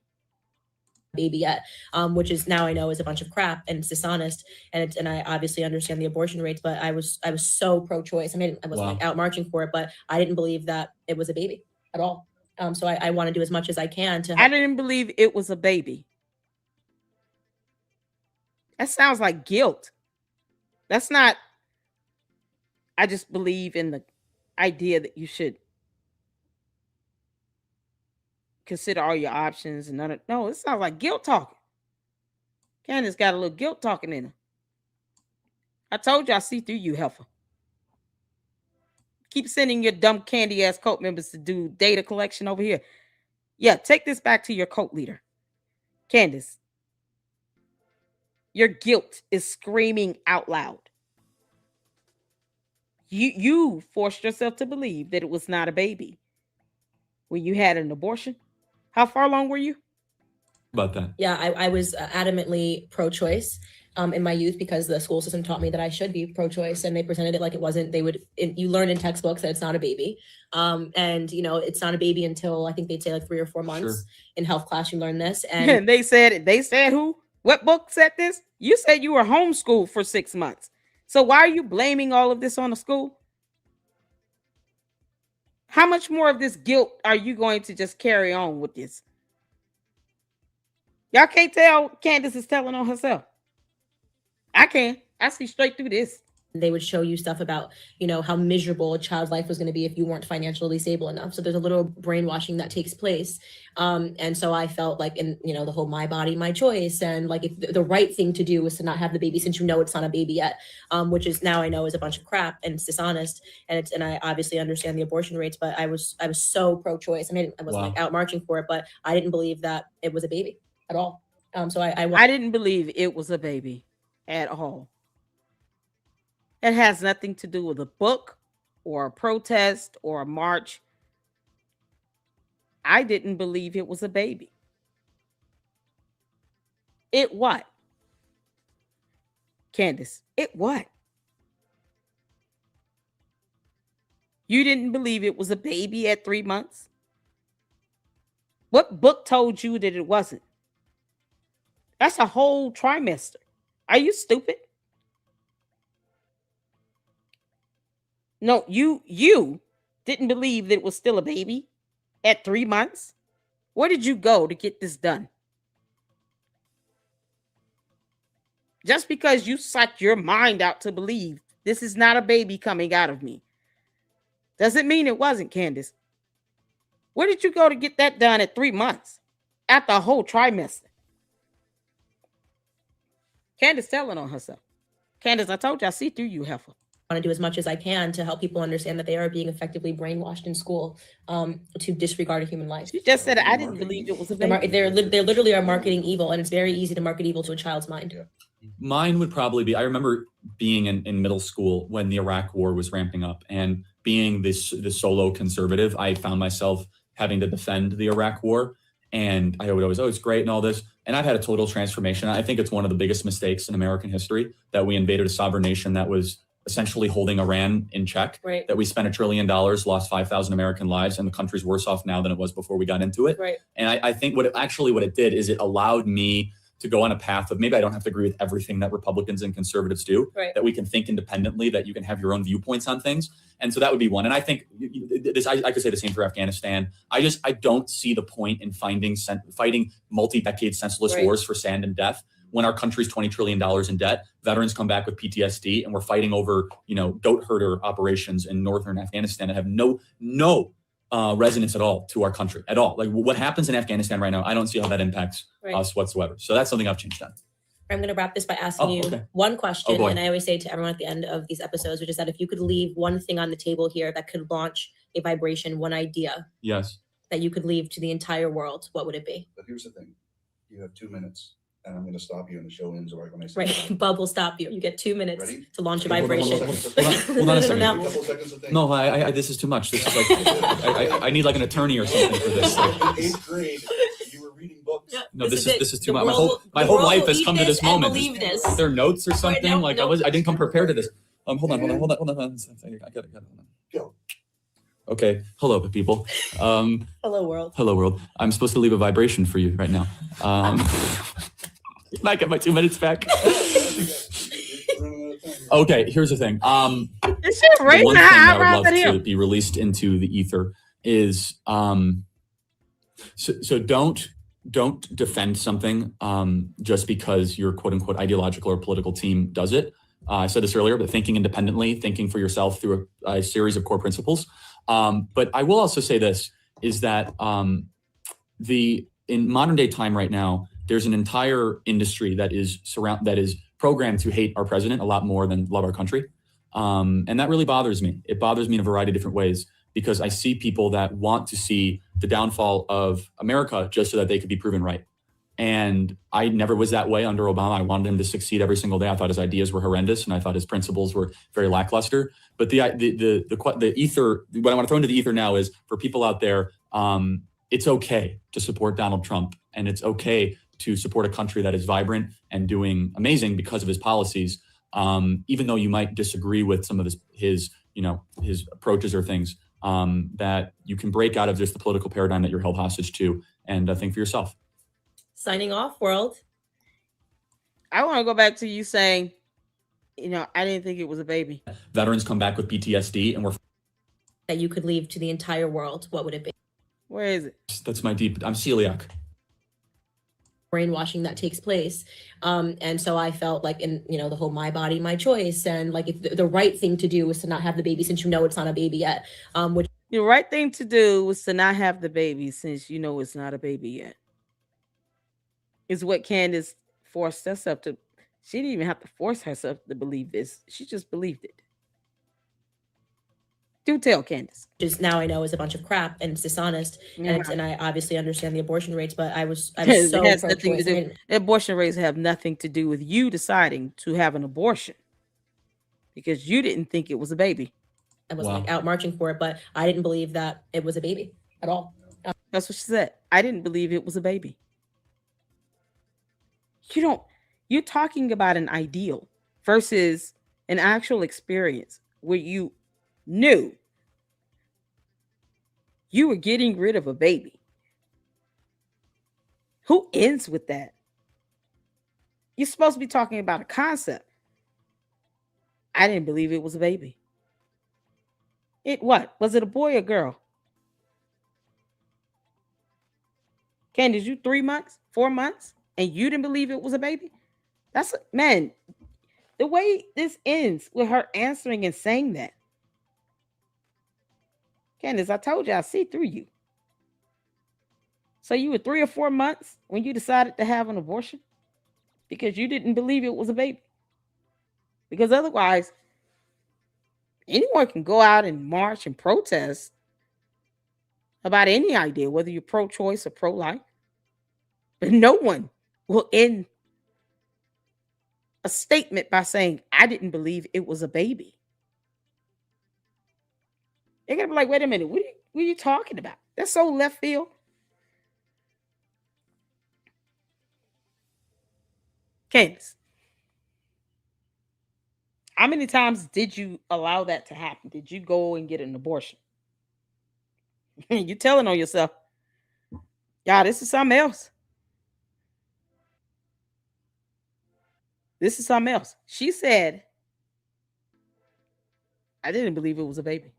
Baby yet, which is now I know is a bunch of crap and it's dishonest, and I obviously understand the abortion rates, but I was so pro-choice. I mean, I wasn't like out marching for it, but I didn't believe that it was a baby at all. So I want to do as much as I can to help. I didn't believe it was a baby. That sounds like guilt. That's not. I just believe in the idea that you should consider all your options and none of. No, it sounds like guilt talking. Candace got a little guilt talking in her. I told you I see through you, heifer. Keep sending your dumb candy ass cult members to do data collection over here. Yeah, take this back to your cult leader. Candace, your guilt is screaming out loud. You forced yourself to believe that it was not a baby when you had an abortion. How far along were you? About that. Yeah, I was adamantly pro-choice in my youth because the school system taught me that I should be pro-choice, and they presented it like it wasn't. You learn in textbooks that it's not a baby, and you know it's not a baby until I think they'd say like 3 or 4 months. Sure. In health class. You learn this, and they said who? What book said this? You said you were homeschooled for 6 months. So why are you blaming all of this on the school? How much more of this guilt are you going to just carry on with this? Y'all can't tell Candace is telling on herself. I can. I see straight through this. They would show you stuff about, you know, how miserable a child's life was going to be if you weren't financially stable enough. So there's a little brainwashing that takes place. And so I felt like, in, you know, the whole my body, my choice. And like, if the right thing to do was to not have the baby, since you know it's not a baby yet, which is now I know is a bunch of crap and it's dishonest. And I obviously understand the abortion rates, but I was so pro-choice. I mean, I wasn't like out marching for it, but I didn't believe that it was a baby at all. So I didn't believe it was a baby at all. It has nothing to do with a book or a protest or a march. I didn't believe it was a baby. It what? Candace, it what? You didn't believe it was a baby at 3 months? What book told you that it wasn't? That's a whole trimester. Are you stupid? No, you didn't believe that it was still a baby at 3 months. Where did you go to get this done? Just because you sucked your mind out to believe this is not a baby coming out of me doesn't mean it wasn't, Candace. Where did you go to get that done at 3 months after a whole trimester? Candace telling on herself. Candace, I told you I see through you, heifer. I want to do as much as I can to help people understand that they are being effectively brainwashed in school to disregard a human life. You just said I didn't believe it was a baby. They literally are marketing evil, and it's very easy to market evil to a child's mind. Yeah. Mine would probably be, I remember being in middle school when the Iraq war was ramping up, and being this solo conservative, I found myself having to defend the Iraq war. And I would always, it's great and all this. And I've had a total transformation. I think it's one of the biggest mistakes in American history that we invaded a sovereign nation that was essentially holding Iran in check, right. That we spent $1 trillion, lost 5,000 American lives, and the country's worse off now than it was before we got into it. Right. And I think what it did is it allowed me to go on a path of maybe I don't have to agree with everything that Republicans and conservatives do, right. That we can think independently, that you can have your own viewpoints on things. And so that would be one. And I think this, I could say the same for Afghanistan. I don't see the point in fighting multi-decade senseless right. wars for sand and death when our country's $20 trillion in debt, veterans come back with PTSD, and we're fighting over, goat herder operations in northern Afghanistan that have no resonance at all to our country at all. Like what happens in Afghanistan right now, I don't see how that impacts right. us whatsoever. So that's something I've changed on. I'm going to wrap this by asking you one question. And I always say to everyone at the end of these episodes, which is that if you could leave one thing on the table here that could launch a vibration, one idea yes, that you could leave to the entire world, what would it be? But here's the thing. You have 2 minutes. And I'm going to stop you and the show ends right when I say right. Bub will stop you. You get 2 minutes Ready? to launch a vibration. Hold on a second. No, I this is too much. This is like I need like an attorney or something for this. In 8th grade, you were reading books. No, this is too much. My whole life has come to this moment. Is there notes or something? I didn't come prepared to this. Hold on. I got it. Go. Okay. Hello, people. Hello, world. Hello, world. I'm supposed to leave a vibration for you right now. Can I get my 2 minutes back? Okay, here's the thing. This shit raising one the thing I eyebrows would at love him. to be released into the ether is so don't defend something just because your quote unquote ideological or political team does it. I said this earlier, but thinking independently, thinking for yourself through a series of core principles. But I will also say this is that in modern day time right now, there's an entire industry that is programmed to hate our president a lot more than love our country. And that really bothers me. It bothers me in a variety of different ways because I see people that want to see the downfall of America just so that they could be proven right. And I never was that way under Obama. I wanted him to succeed every single day. I thought his ideas were horrendous and I thought his principles were very lackluster. But the ether, what I want to throw into the ether now is for people out there, it's okay to support Donald Trump and it's okay to support a country that is vibrant and doing amazing because of his policies, even though you might disagree with some of his approaches or things, that you can break out of just the political paradigm that you're held hostage to and think for yourself. Signing off, world. I want to go back to you saying, I didn't think it was a baby. Veterans come back with PTSD and That you could leave to the entire world, what would it be? Where is it? That's I'm celiac. Brainwashing that takes place. And so I felt like the whole my body, my choice. And like if the right thing to do was to not have the baby since it's not a baby yet. Which the right thing to do was to not have the baby since it's not a baby yet. Is what Candace forced herself to. She didn't even have to force herself to believe this. She just believed it. Do tell, Candace. Just now I know is a bunch of crap and it's dishonest. Yeah. And I obviously understand the abortion rates, but I was so It has nothing to pro-choice. do. Abortion rates have nothing to do with you deciding to have an abortion because you didn't think it was a baby. I was out marching for it, but I didn't believe that it was a baby at all. That's what she said. I didn't believe it was a baby. You're talking about an ideal versus an actual experience where you knew you were getting rid of a baby. Who ends with that? You're supposed to be talking about a concept. I didn't believe it was a baby. Was it a boy or girl? Candace, you 3 months, 4 months, and you didn't believe it was a baby? Man, the way this ends with her answering and saying that. Candace, I told you I see through you. So you were 3 or 4 months when you decided to have an abortion because you didn't believe it was a baby. Because otherwise, anyone can go out and march and protest about any idea, whether you're pro-choice or pro-life. But no one will end a statement by saying, I didn't believe it was a baby. They're going to be like, wait a minute, what are you talking about? That's so left field. Candace, how many times did you allow that to happen? Did you go and get an abortion? You're telling on yourself. Yeah, this is something else. This is something else. She said, I didn't believe it was a baby.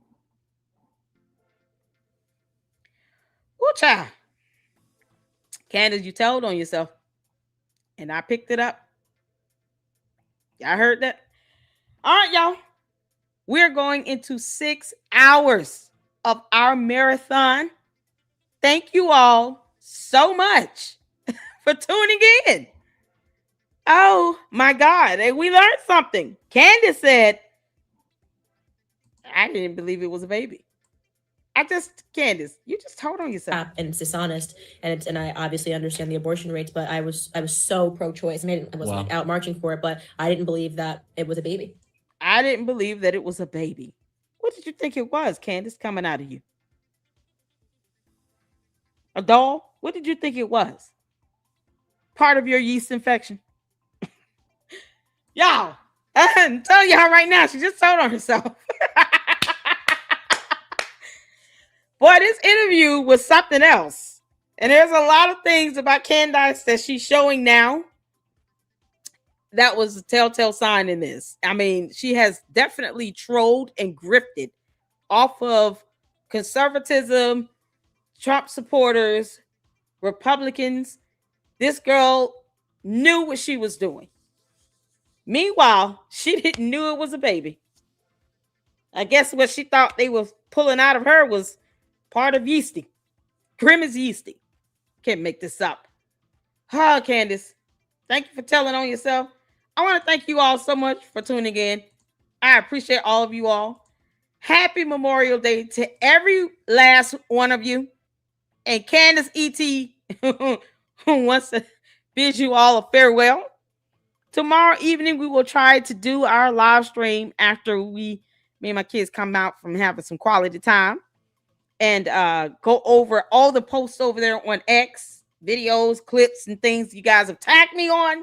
Ooh, child. Candace, you told on yourself. And I picked it up. Y'all heard that? All right, y'all. We're going into 6 hours of our marathon. Thank you all so much for tuning in. Oh my God. We learned something. Candace said, I didn't believe it was a baby. Candace, you just told on yourself. And it's dishonest. And I obviously understand the abortion rates, but I was so pro-choice. I was out marching for it, but I didn't believe that it was a baby. I didn't believe that it was a baby. What did you think it was, Candace, coming out of you? A doll? What did you think it was? part of your yeast infection? Y'all, I'm telling y'all right now, she just told on herself. Boy, this interview was something else. And there's a lot of things about Candace that she's showing now. That was a telltale sign in this. I mean, she has definitely trolled and grifted off of conservatism, Trump supporters, Republicans. This girl knew what she was doing. Meanwhile, she didn't know it was a baby. I guess what she thought they were pulling out of her was part of yeasty. Grim is yeasty. Can't make this up. Oh, Candace, thank you for telling on yourself. I want to thank you all so much for tuning in. I appreciate all of you all. Happy Memorial Day to every last one of you. And Candace E.T. wants to bid you all a farewell. Tomorrow evening, we will try to do our live stream after me and my kids come out from having some quality time. And go over all the posts over there on X, videos, clips, and things you guys have tagged me on.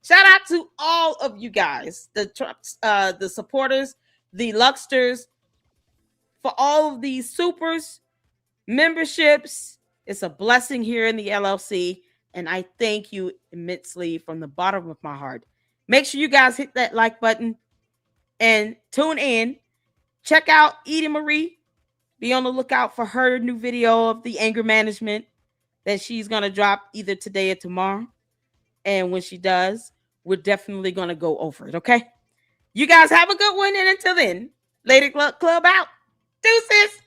Shout out to all of you guys, the supporters, the Luxters, for all of these supers, memberships. It's a blessing here in the LLC, and I thank you immensely from the bottom of my heart. Make sure you guys hit that like button and tune in. Check out Edie Marie. Be on the lookout for her new video of the anger management that she's going to drop either today or tomorrow. And when she does, we're definitely going to go over it, okay? You guys have a good one, and until then, Lady Club out. Deuces!